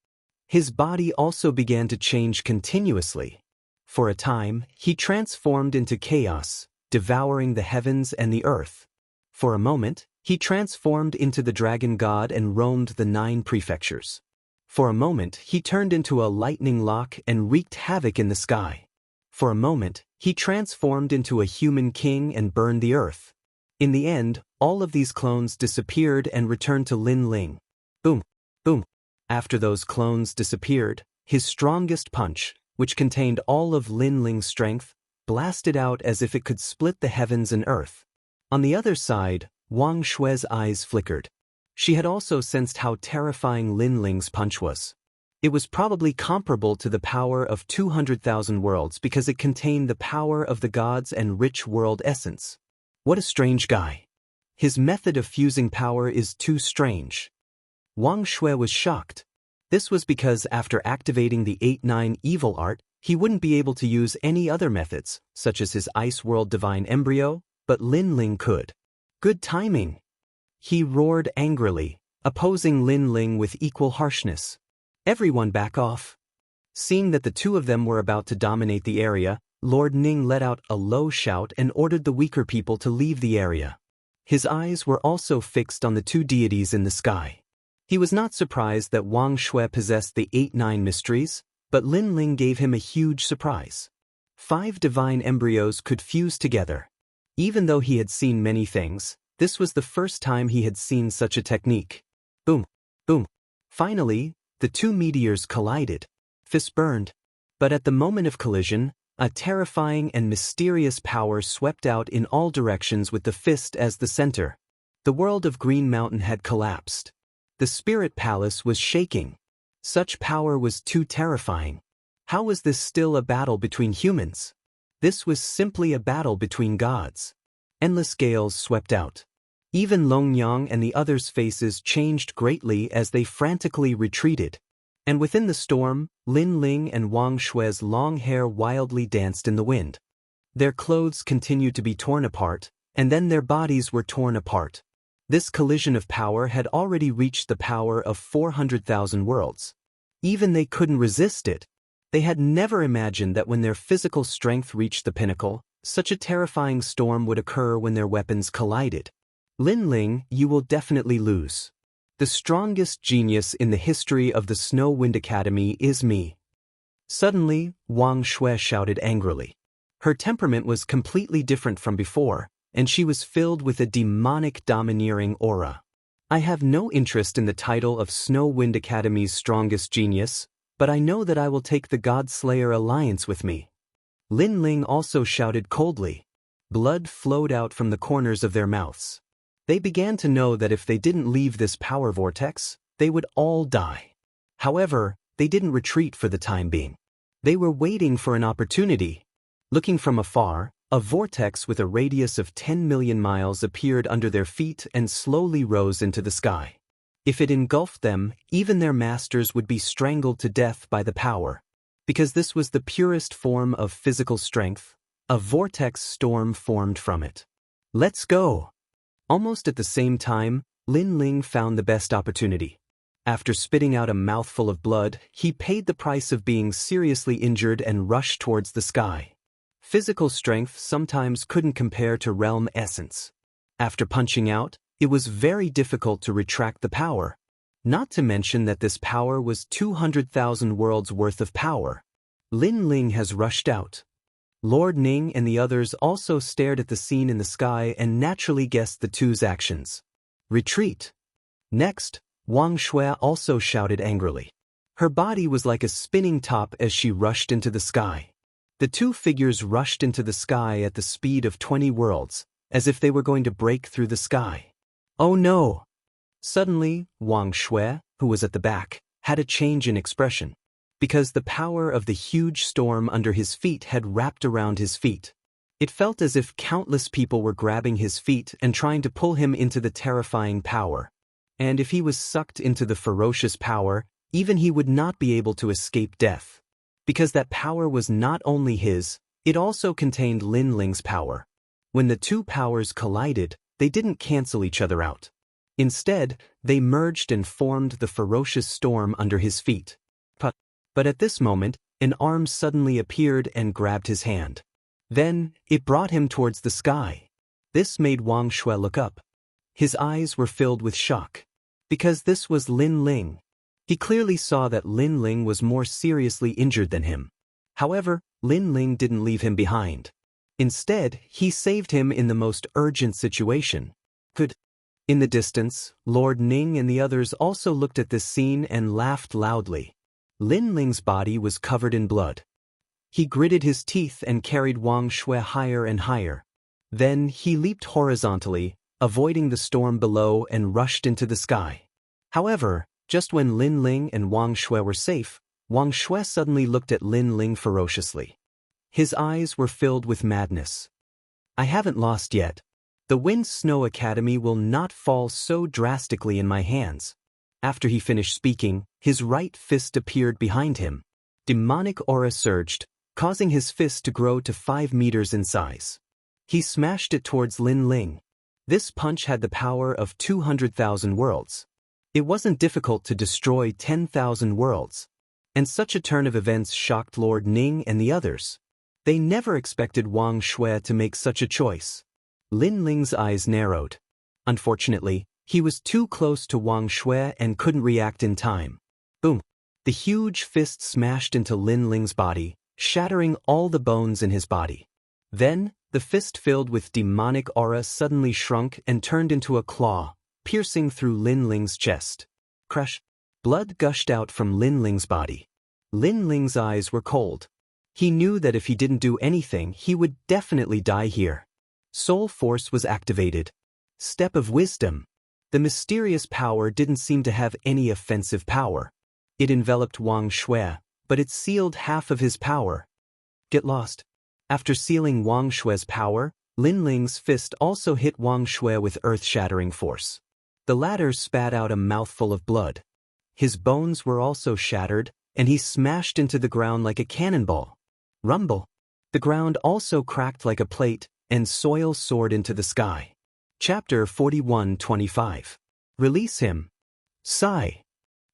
His body also began to change continuously. For a time, he transformed into chaos, devouring the heavens and the earth. For a moment, he transformed into the dragon god and roamed the 9 prefectures. For a moment, he turned into a lightning lock and wreaked havoc in the sky. For a moment, he transformed into a human king and burned the earth. In the end, all of these clones disappeared and returned to Lin Ling. Boom, boom. After those clones disappeared, his strongest punch, which contained all of Lin Ling's strength, blasted out as if it could split the heavens and earth. On the other side, Wang Shui's eyes flickered. She had also sensed how terrifying Lin Ling's punch was. It was probably comparable to the power of 200,000 worlds because it contained the power of the gods and rich world essence. What a strange guy. His method of fusing power is too strange. Wang Shui was shocked. This was because after activating the 8-9 evil art, he wouldn't be able to use any other methods, such as his Ice World Divine Embryo, but Lin Ling could. Good timing. He roared angrily, opposing Lin Ling with equal harshness. Everyone back off. Seeing that the 2 of them were about to dominate the area, Lord Ning let out a low shout and ordered the weaker people to leave the area. His eyes were also fixed on the 2 deities in the sky. He was not surprised that Wang Shui possessed the 8-9 mysteries, but Lin Ling gave him a huge surprise. 5 divine embryos could fuse together. Even though he had seen many things, this was the first time he had seen such a technique. Boom, boom. Finally, the 2 meteors collided. Fists burned. But at the moment of collision, a terrifying and mysterious power swept out in all directions with the fist as the center. The world of Green Mountain had collapsed. The spirit palace was shaking. Such power was too terrifying. How was this still a battle between humans? This was simply a battle between gods. Endless gales swept out. Even Longyang and the others' faces changed greatly as they frantically retreated. And within the storm, Lin Ling and Wang Shui's long hair wildly danced in the wind. Their clothes continued to be torn apart, and then their bodies were torn apart. This collision of power had already reached the power of 400,000 worlds. Even they couldn't resist it. They had never imagined that when their physical strength reached the pinnacle, such a terrifying storm would occur when their weapons collided. Lin Ling, you will definitely lose. The strongest genius in the history of the Snow Wind Academy is me. Suddenly, Wang Shui shouted angrily. Her temperament was completely different from before, and she was filled with a demonic domineering aura. I have no interest in the title of Snow Wind Academy's strongest genius, but I know that I will take the God-Slayer alliance with me. Lin Ling also shouted coldly. Blood flowed out from the corners of their mouths. They began to know that if they didn't leave this power vortex, they would all die. However, they didn't retreat for the time being. They were waiting for an opportunity. Looking from afar, a vortex with a radius of 10 million miles appeared under their feet and slowly rose into the sky. If it engulfed them, even their masters would be strangled to death by the power. Because this was the purest form of physical strength, a vortex storm formed from it. Let's go! Almost at the same time, Lin Ling found the best opportunity. After spitting out a mouthful of blood, he paid the price of being seriously injured and rushed towards the sky. Physical strength sometimes couldn't compare to realm essence. After punching out, it was very difficult to retract the power. Not to mention that this power was 200,000 worlds worth of power. Lin Ling has rushed out. Lord Ning and the others also stared at the scene in the sky and naturally guessed the two's actions. Retreat! Next, Wang Shui also shouted angrily. Her body was like a spinning top as she rushed into the sky. The two figures rushed into the sky at the speed of 20 worlds, as if they were going to break through the sky. Oh no! Suddenly, Wang Shui, who was at the back, had a change in expression, because the power of the huge storm under his feet had wrapped around his feet. It felt as if countless people were grabbing his feet and trying to pull him into the terrifying power. And if he was sucked into the ferocious power, even he would not be able to escape death. Because that power was not only his, it also contained Lin Ling's power. When the two powers collided, they didn't cancel each other out. Instead, they merged and formed the ferocious storm under his feet. But at this moment, an arm suddenly appeared and grabbed his hand. Then, it brought him towards the sky. This made Wang Shui look up. His eyes were filled with shock. Because this was Lin Ling. He clearly saw that Lin Ling was more seriously injured than him. However, Lin Ling didn't leave him behind. Instead, he saved him in the most urgent situation. In the distance, Lord Ning and the others also looked at this scene and laughed loudly. Lin Ling's body was covered in blood. He gritted his teeth and carried Wang Shui higher and higher. Then he leaped horizontally, avoiding the storm below and rushed into the sky. However, just when Lin Ling and Wang Shui were safe, Wang Shui suddenly looked at Lin Ling ferociously. His eyes were filled with madness. I haven't lost yet. The Wind Snow Academy will not fall so drastically in my hands. After he finished speaking, his right fist appeared behind him. Demonic aura surged, causing his fist to grow to 5 meters in size. He smashed it towards Lin Ling. This punch had the power of 200,000 worlds. It wasn't difficult to destroy 10,000 worlds. And such a turn of events shocked Lord Ning and the others. They never expected Wang Shui to make such a choice. Lin Ling's eyes narrowed. Unfortunately, he was too close to Wang Shui and couldn't react in time. Boom! The huge fist smashed into Lin Ling's body, shattering all the bones in his body. Then, the fist filled with demonic aura suddenly shrunk and turned into a claw, piercing through Lin Ling's chest. Crash! Blood gushed out from Lin Ling's body. Lin Ling's eyes were cold. He knew that if he didn't do anything, he would definitely die here. Soul Force was activated. Step of Wisdom. The mysterious power didn't seem to have any offensive power. It enveloped Wang Shui, but it sealed half of his power. Get lost. After sealing Wang Shui's power, Lin Ling's fist also hit Wang Shui with earth-shattering force. The latter spat out a mouthful of blood. His bones were also shattered, and he smashed into the ground like a cannonball. Rumble. The ground also cracked like a plate, and soil soared into the sky. Chapter 41-25. Release him. Sigh.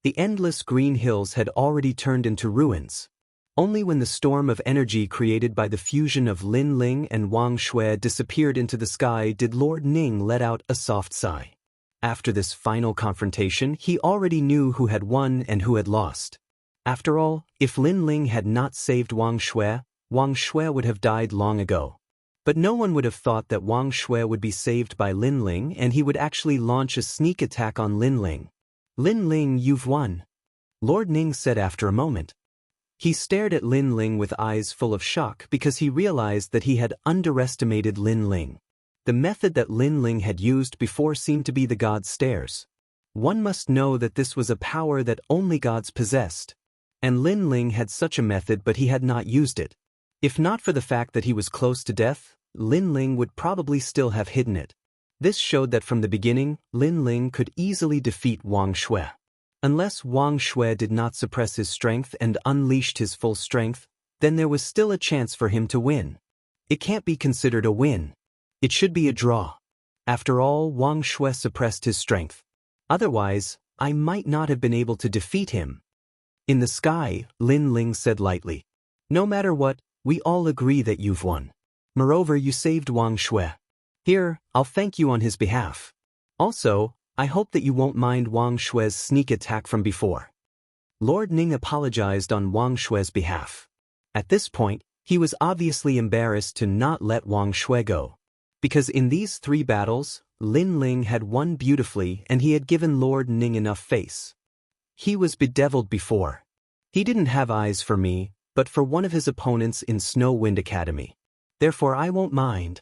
The endless green hills had already turned into ruins. Only when the storm of energy created by the fusion of Lin Ling and Wang Shui disappeared into the sky did Lord Ning let out a soft sigh. After this final confrontation, he already knew who had won and who had lost. After all, if Lin Ling had not saved Wang Shui would have died long ago. But no one would have thought that Wang Shui would be saved by Lin Ling and he would actually launch a sneak attack on Lin Ling. Lin Ling, you've won, Lord Ning said after a moment. He stared at Lin Ling with eyes full of shock because he realized that he had underestimated Lin Ling. The method that Lin Ling had used before seemed to be the God's Stairs. One must know that this was a power that only gods possessed. And Lin Ling had such a method, but he had not used it. If not for the fact that he was close to death, Lin Ling would probably still have hidden it. This showed that from the beginning, Lin Ling could easily defeat Wang Shui. Unless Wang Shui did not suppress his strength and unleashed his full strength, then there was still a chance for him to win. It can't be considered a win. It should be a draw. After all, Wang Shui suppressed his strength. Otherwise, I might not have been able to defeat him. In the sky, Lin Ling said lightly. No matter what, we all agree that you've won. Moreover, you saved Wang Shui. Here, I'll thank you on his behalf. Also, I hope that you won't mind Wang Shui's sneak attack from before. Lord Ning apologized on Wang Shui's behalf. At this point, he was obviously embarrassed to not let Wang Shui go. Because in these 3 battles, Lin Ling had won beautifully and he had given Lord Ning enough face. He was bedeviled before. He didn't have eyes for me, but for one of his opponents in Snow Wind Academy. Therefore I won't mind.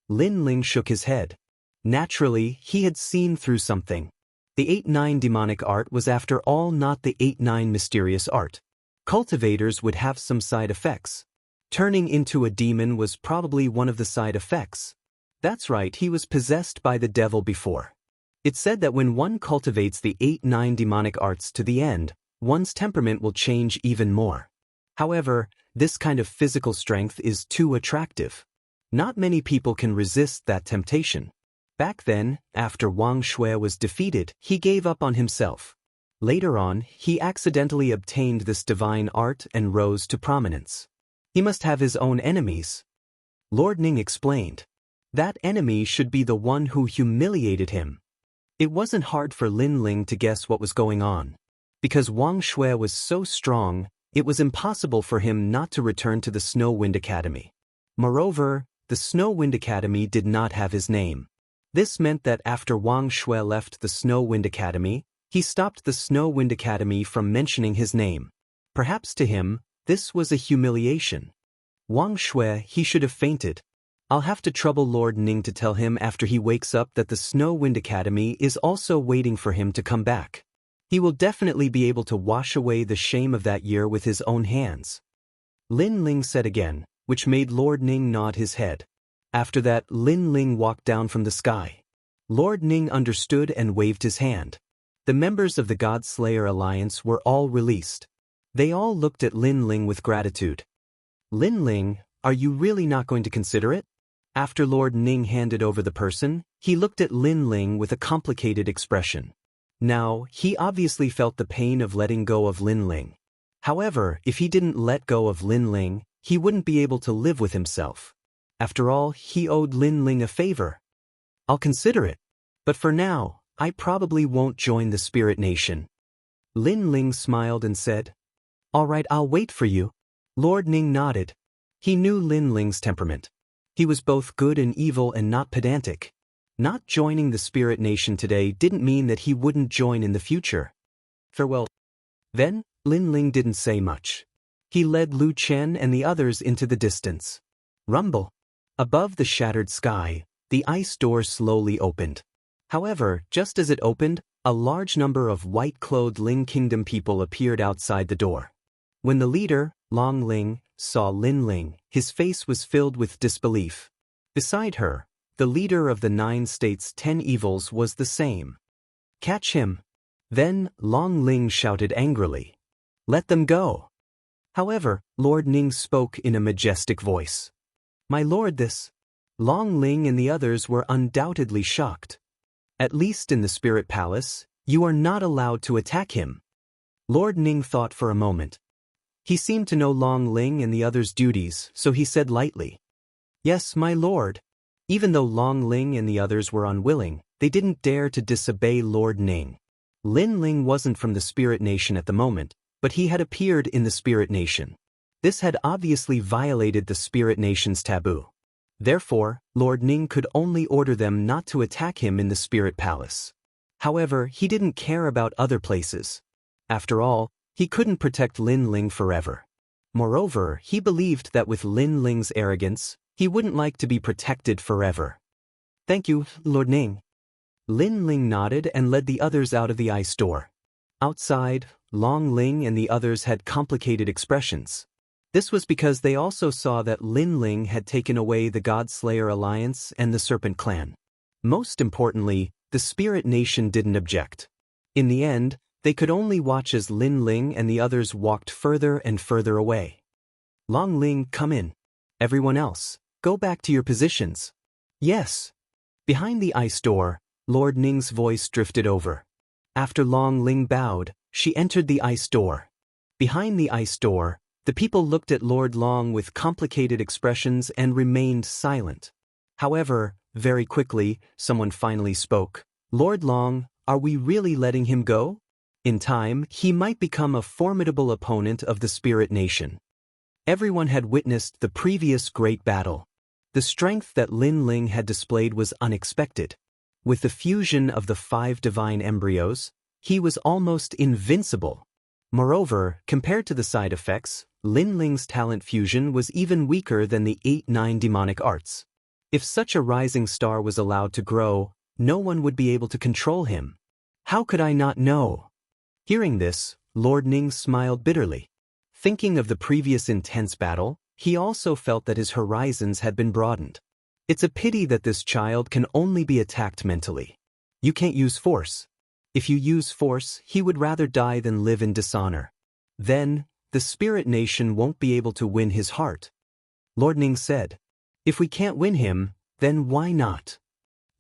Lin Ling shook his head. Naturally, he had seen through something. The 8-9 demonic art was after all not the 8-9 mysterious art. Cultivators would have some side effects. Turning into a demon was probably one of the side effects. That's right, he was possessed by the devil before. It said that when one cultivates the 8-9 demonic arts to the end, one's temperament will change even more. However, this kind of physical strength is too attractive. Not many people can resist that temptation. Back then, after Wang Shui was defeated, he gave up on himself. Later on, he accidentally obtained this divine art and rose to prominence. He must have his own enemies. Lord Ning explained. That enemy should be the one who humiliated him. It wasn't hard for Lin Ling to guess what was going on. Because Wang Shui was so strong, it was impossible for him not to return to the Snow Wind Academy. Moreover, the Snow Wind Academy did not have his name. This meant that after Wang Shui left the Snow Wind Academy, he stopped the Snow Wind Academy from mentioning his name. Perhaps to him, this was a humiliation. Wang Shui, he should have fainted. I'll have to trouble Lord Ning to tell him after he wakes up that the Snow Wind Academy is also waiting for him to come back. He will definitely be able to wash away the shame of that year with his own hands. Lin Ling said again, which made Lord Ning nod his head. After that, Lin Ling walked down from the sky. Lord Ning understood and waved his hand. The members of the God Slayer Alliance were all released. They all looked at Lin Ling with gratitude. Lin Ling, are you really not going to consider it? After Lord Ning handed over the person, he looked at Lin Ling with a complicated expression. Now, he obviously felt the pain of letting go of Lin Ling. However, if he didn't let go of Lin Ling, he wouldn't be able to live with himself. After all, he owed Lin Ling a favor. I'll consider it. But for now, I probably won't join the Spirit Nation. Lin Ling smiled and said, All right, I'll wait for you. Lord Ning nodded. He knew Lin Ling's temperament. He was both good and evil and not pedantic. Not joining the Spirit Nation today didn't mean that he wouldn't join in the future. Farewell. Then, Lin Ling didn't say much. He led Lu Chen and the others into the distance. Rumble. Above the shattered sky, the ice door slowly opened. However, just as it opened, a large number of white-clothed Ling Kingdom people appeared outside the door. When the leader, Long Ling, saw Lin Ling, his face was filled with disbelief. Beside her, the leader of the 9 states' 10 evils was the same. Catch him. Then, Long Ling shouted angrily. Let them go. However, Lord Ning spoke in a majestic voice. My lord, this. Long Ling and the others were undoubtedly shocked. At least in the Spirit Palace, you are not allowed to attack him. Lord Ning thought for a moment. He seemed to know Long Ling and the others' duties, so he said lightly. Yes, my lord. Even though Long Ling and the others were unwilling, they didn't dare to disobey Lord Ning. Lin Ling wasn't from the Spirit Nation at the moment, but he had appeared in the Spirit Nation. This had obviously violated the Spirit Nation's taboo. Therefore, Lord Ning could only order them not to attack him in the Spirit Palace. However, he didn't care about other places. After all, he couldn't protect Lin Ling forever. Moreover, he believed that with Lin Ling's arrogance, he wouldn't like to be protected forever. Thank you, Lord Ning. Lin Ling nodded and led the others out of the ice door. Outside, Long Ling and the others had complicated expressions. This was because they also saw that Lin Ling had taken away the God Slayer Alliance and the Serpent Clan. Most importantly, the spirit nation didn't object. In the end, they could only watch as Lin Ling and the others walked further and further away. Long Ling, come in. Everyone else, go back to your positions. Yes. Behind the ice door, Lord Ning's voice drifted over. After Long Ling bowed, she entered the ice door. Behind the ice door, the people looked at Lord Long with complicated expressions and remained silent. However, very quickly, someone finally spoke. Lord Long, are we really letting him go? In time, he might become a formidable opponent of the Spirit Nation. Everyone had witnessed the previous great battle. The strength that Lin Ling had displayed was unexpected. With the fusion of the 5 divine embryos, he was almost invincible. Moreover, compared to the side effects, Lin Ling's talent fusion was even weaker than the 8-9 demonic arts. If such a rising star was allowed to grow, no one would be able to control him. How could I not know? Hearing this, Lord Ning smiled bitterly. Thinking of the previous intense battle, he also felt that his horizons had been broadened. It's a pity that this child can only be attacked mentally. You can't use force. If you use force, he would rather die than live in dishonor. Then, the Spirit Nation won't be able to win his heart. Lord Ning said, if we can't win him, then why not?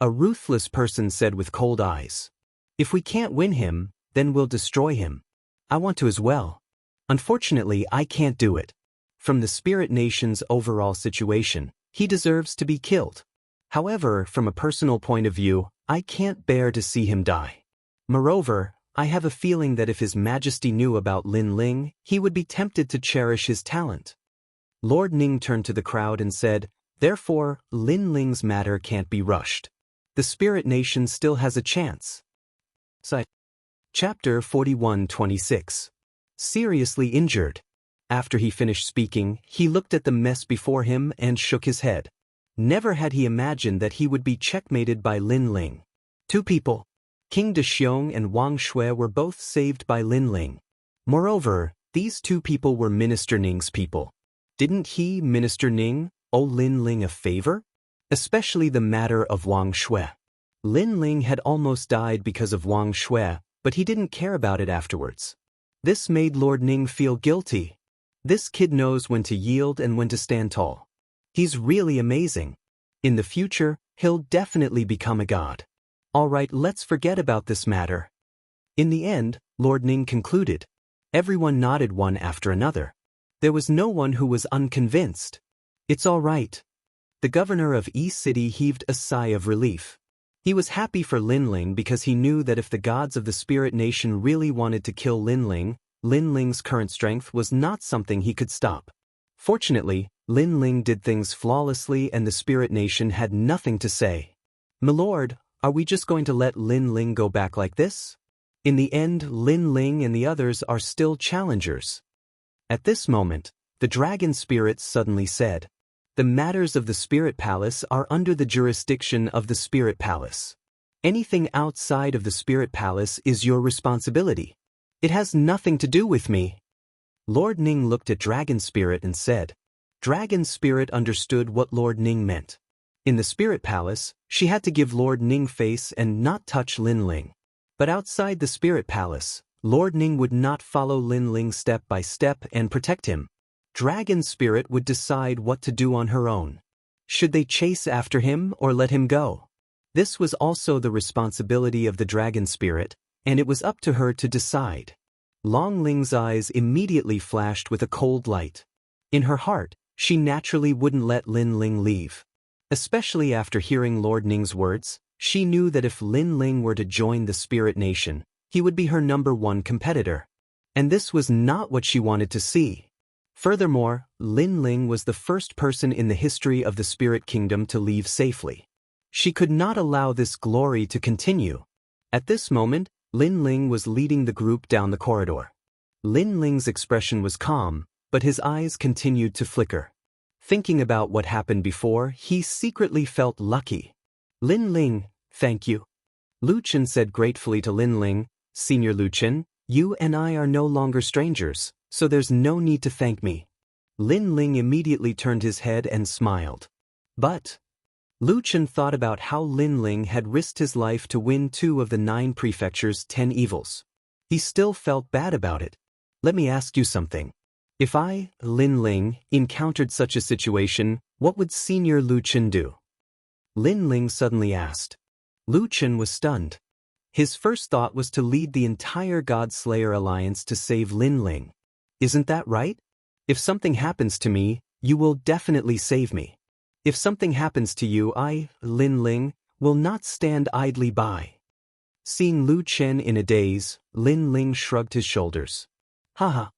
A ruthless person said with cold eyes. If we can't win him, then we'll destroy him. I want to as well. Unfortunately, I can't do it. From the Spirit Nation's overall situation, he deserves to be killed. However, from a personal point of view, I can't bear to see him die. Moreover, I have a feeling that if His Majesty knew about Lin Ling, he would be tempted to cherish his talent. Lord Ning turned to the crowd and said, therefore, Lin Ling's matter can't be rushed. The Spirit Nation still has a chance. Chapter 41-26. Seriously injured. After he finished speaking, he looked at the mess before him and shook his head. Never had he imagined that he would be checkmated by Lin Ling. 2 people. King De Xiong and Wang Shui were both saved by Lin Ling. Moreover, these 2 people were Minister Ning's people. Didn't he, Minister Ning, owe Lin Ling a favor? Especially the matter of Wang Shui. Lin Ling had almost died because of Wang Shui, but he didn't care about it afterwards. This made Lord Ning feel guilty. This kid knows when to yield and when to stand tall. He's really amazing. In the future, he'll definitely become a god. Alright, let's forget about this matter. In the end, Lord Ning concluded. Everyone nodded one after another. There was no one who was unconvinced. It's all right. The governor of East City heaved a sigh of relief. He was happy for Lin Ling because he knew that if the gods of the Spirit Nation really wanted to kill Lin Ling's current strength was not something he could stop. Fortunately, Lin Ling did things flawlessly and the Spirit Nation had nothing to say. Milord, are we just going to let Lin Ling go back like this? In the end, Lin Ling and the others are still challengers. At this moment, the dragon spirit suddenly said, the matters of the Spirit Palace are under the jurisdiction of the Spirit Palace. Anything outside of the Spirit Palace is your responsibility. It has nothing to do with me. Lord Ning looked at Dragon Spirit and said, Dragon Spirit understood what Lord Ning meant. In the Spirit Palace, she had to give Lord Ning face and not touch Lin Ling. But outside the Spirit Palace, Lord Ning would not follow Lin Ling step by step and protect him. Dragon Spirit would decide what to do on her own. Should they chase after him or let him go? This was also the responsibility of the Dragon Spirit, and it was up to her to decide. Long Ling's eyes immediately flashed with a cold light. In her heart, she naturally wouldn't let Lin Ling leave. Especially after hearing Lord Ning's words, she knew that if Lin Ling were to join the Spirit Nation, he would be her #1 competitor. And this was not what she wanted to see. Furthermore, Lin Ling was the first person in the history of the Spirit Kingdom to leave safely. She could not allow this glory to continue. At this moment, Lin Ling was leading the group down the corridor. Lin Ling's expression was calm, but his eyes continued to flicker. Thinking about what happened before, he secretly felt lucky. Lin Ling, thank you. Lu Chen said gratefully to Lin Ling, Senior Lu Chen, you and I are no longer strangers, so there's no need to thank me. Lin Ling immediately turned his head and smiled. But Lu Chen thought about how Lin Ling had risked his life to win 2 of the 9 prefectures' 10 evils. He still felt bad about it. Let me ask you something. If I, Lin Ling, encountered such a situation, what would Senior Lu Chen do? Lin Ling suddenly asked. Lu Chen was stunned. His first thought was to lead the entire God Slayer alliance to save Lin Ling. Isn't that right? If something happens to me, you will definitely save me. If something happens to you, I, Lin Ling, will not stand idly by. Seeing Lu Chen in a daze, Lin Ling shrugged his shoulders. Haha.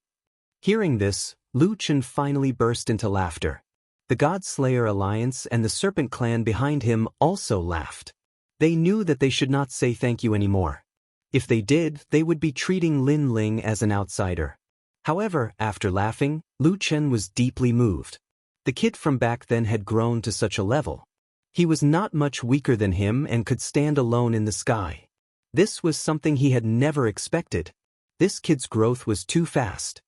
Hearing this, Lu Chen finally burst into laughter. The God Slayer alliance and the Serpent clan behind him also laughed. They knew that they should not say thank you anymore. If they did, they would be treating Lin Ling as an outsider. However, after laughing, Lu Chen was deeply moved. The kid from back then had grown to such a level. He was not much weaker than him and could stand alone in the sky. This was something he had never expected. This kid's growth was too fast.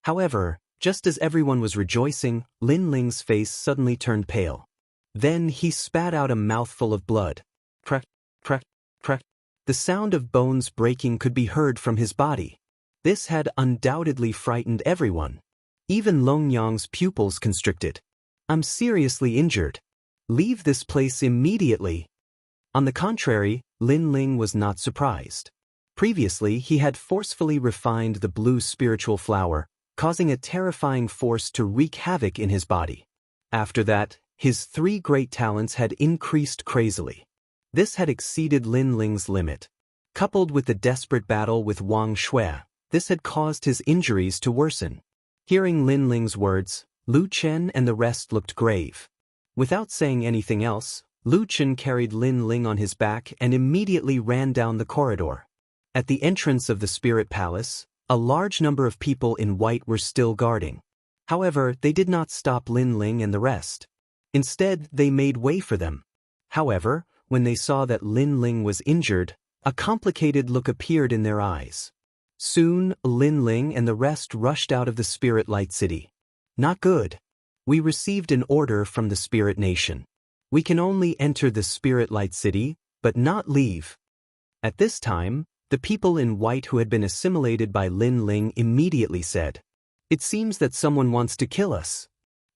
However, just as everyone was rejoicing, Lin Ling's face suddenly turned pale. Then he spat out a mouthful of blood. Crack, crack, crack. The sound of bones breaking could be heard from his body. This had undoubtedly frightened everyone. Even Longyang's pupils constricted. I'm seriously injured. Leave this place immediately. On the contrary, Lin Ling was not surprised. Previously, he had forcefully refined the blue spiritual flower, causing a terrifying force to wreak havoc in his body. After that, his 3 great talents had increased crazily. This had exceeded Lin Ling's limit. Coupled with the desperate battle with Wang Shui, this had caused his injuries to worsen. Hearing Lin Ling's words, Lu Chen and the rest looked grave. Without saying anything else, Lu Chen carried Lin Ling on his back and immediately ran down the corridor. At the entrance of the Spirit Palace, a large number of people in white were still guarding. However, they did not stop Lin Ling and the rest. Instead, they made way for them. However, when they saw that Lin Ling was injured, a complicated look appeared in their eyes. Soon, Lin Ling and the rest rushed out of the Spirit Light City. Not good. We received an order from the Spirit Nation. We can only enter the Spirit Light City, but not leave. At this time, the people in white who had been assimilated by Lin Ling immediately said, "It seems that someone wants to kill us."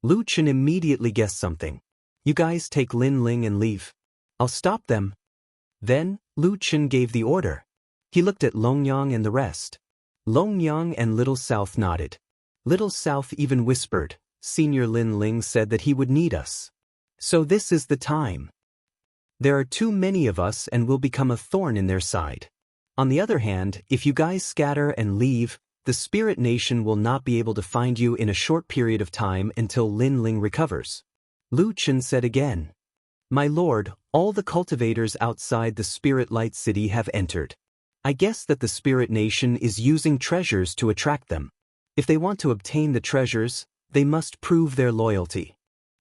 Lu Chen immediately guessed something. "You guys take Lin Ling and leave. I'll stop them." Then, Lu Chen gave the order. He looked at Longyang and the rest. Longyang and Little South nodded. Little South even whispered, "Senior Lin Ling said that he would need us. So this is the time. There are too many of us and we'll become a thorn in their side. On the other hand, if you guys scatter and leave, the Spirit Nation will not be able to find you in a short period of time until Lin Ling recovers." Lu Chen said again, "My lord, all the cultivators outside the Spirit Light City have entered. I guess that the Spirit Nation is using treasures to attract them. If they want to obtain the treasures, they must prove their loyalty.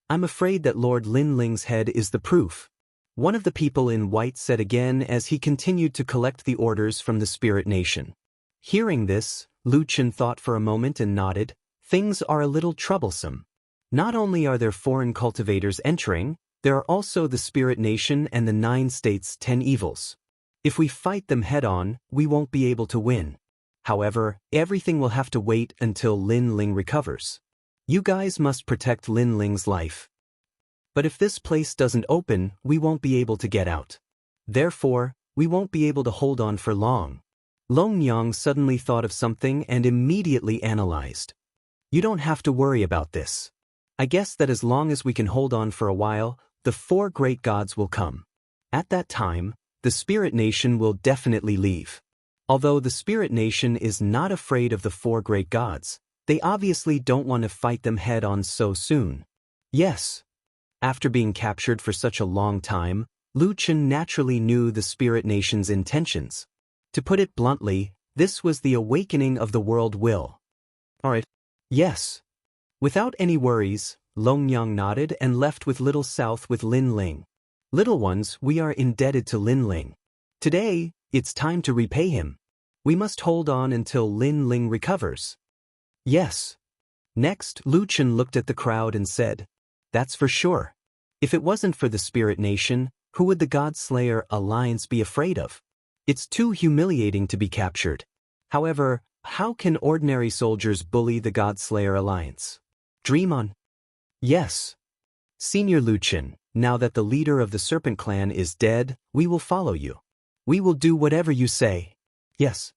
I'm afraid that Lord Lin Ling's head is the proof." One of the people in white said again as he continued to collect the orders from the Spirit Nation. Hearing this, Lu Chen thought for a moment and nodded. Things are a little troublesome. Not only are there foreign cultivators entering, there are also the Spirit Nation and the 9 states' 10 evils. If we fight them head-on, we won't be able to win. However, everything will have to wait until Lin Ling recovers. You guys must protect Lin Ling's life. But if this place doesn't open, we won't be able to get out. Therefore, we won't be able to hold on for long. Longyang suddenly thought of something and immediately analyzed. You don't have to worry about this. I guess that as long as we can hold on for a while, the 4 great gods will come. At that time, the Spirit Nation will definitely leave. Although the Spirit Nation is not afraid of the 4 great gods, they obviously don't want to fight them head-on so soon. Yes. After being captured for such a long time, Lu Chen naturally knew the Spirit Nation's intentions. To put it bluntly, this was the awakening of the world will. Alright. Yes. Without any worries, Longyang nodded and left with Little South with Lin Ling. Little ones, we are indebted to Lin Ling. Today, it's time to repay him. We must hold on until Lin Ling recovers. Yes. Next, Lu Chen looked at the crowd and said, "That's for sure. If it wasn't for the Spirit Nation, who would the Godslayer Alliance be afraid of? It's too humiliating to be captured. However, how can ordinary soldiers bully the Godslayer Alliance? Dream on. Yes. Senior Luchin, now that the leader of the Serpent Clan is dead, we will follow you. We will do whatever you say. Yes.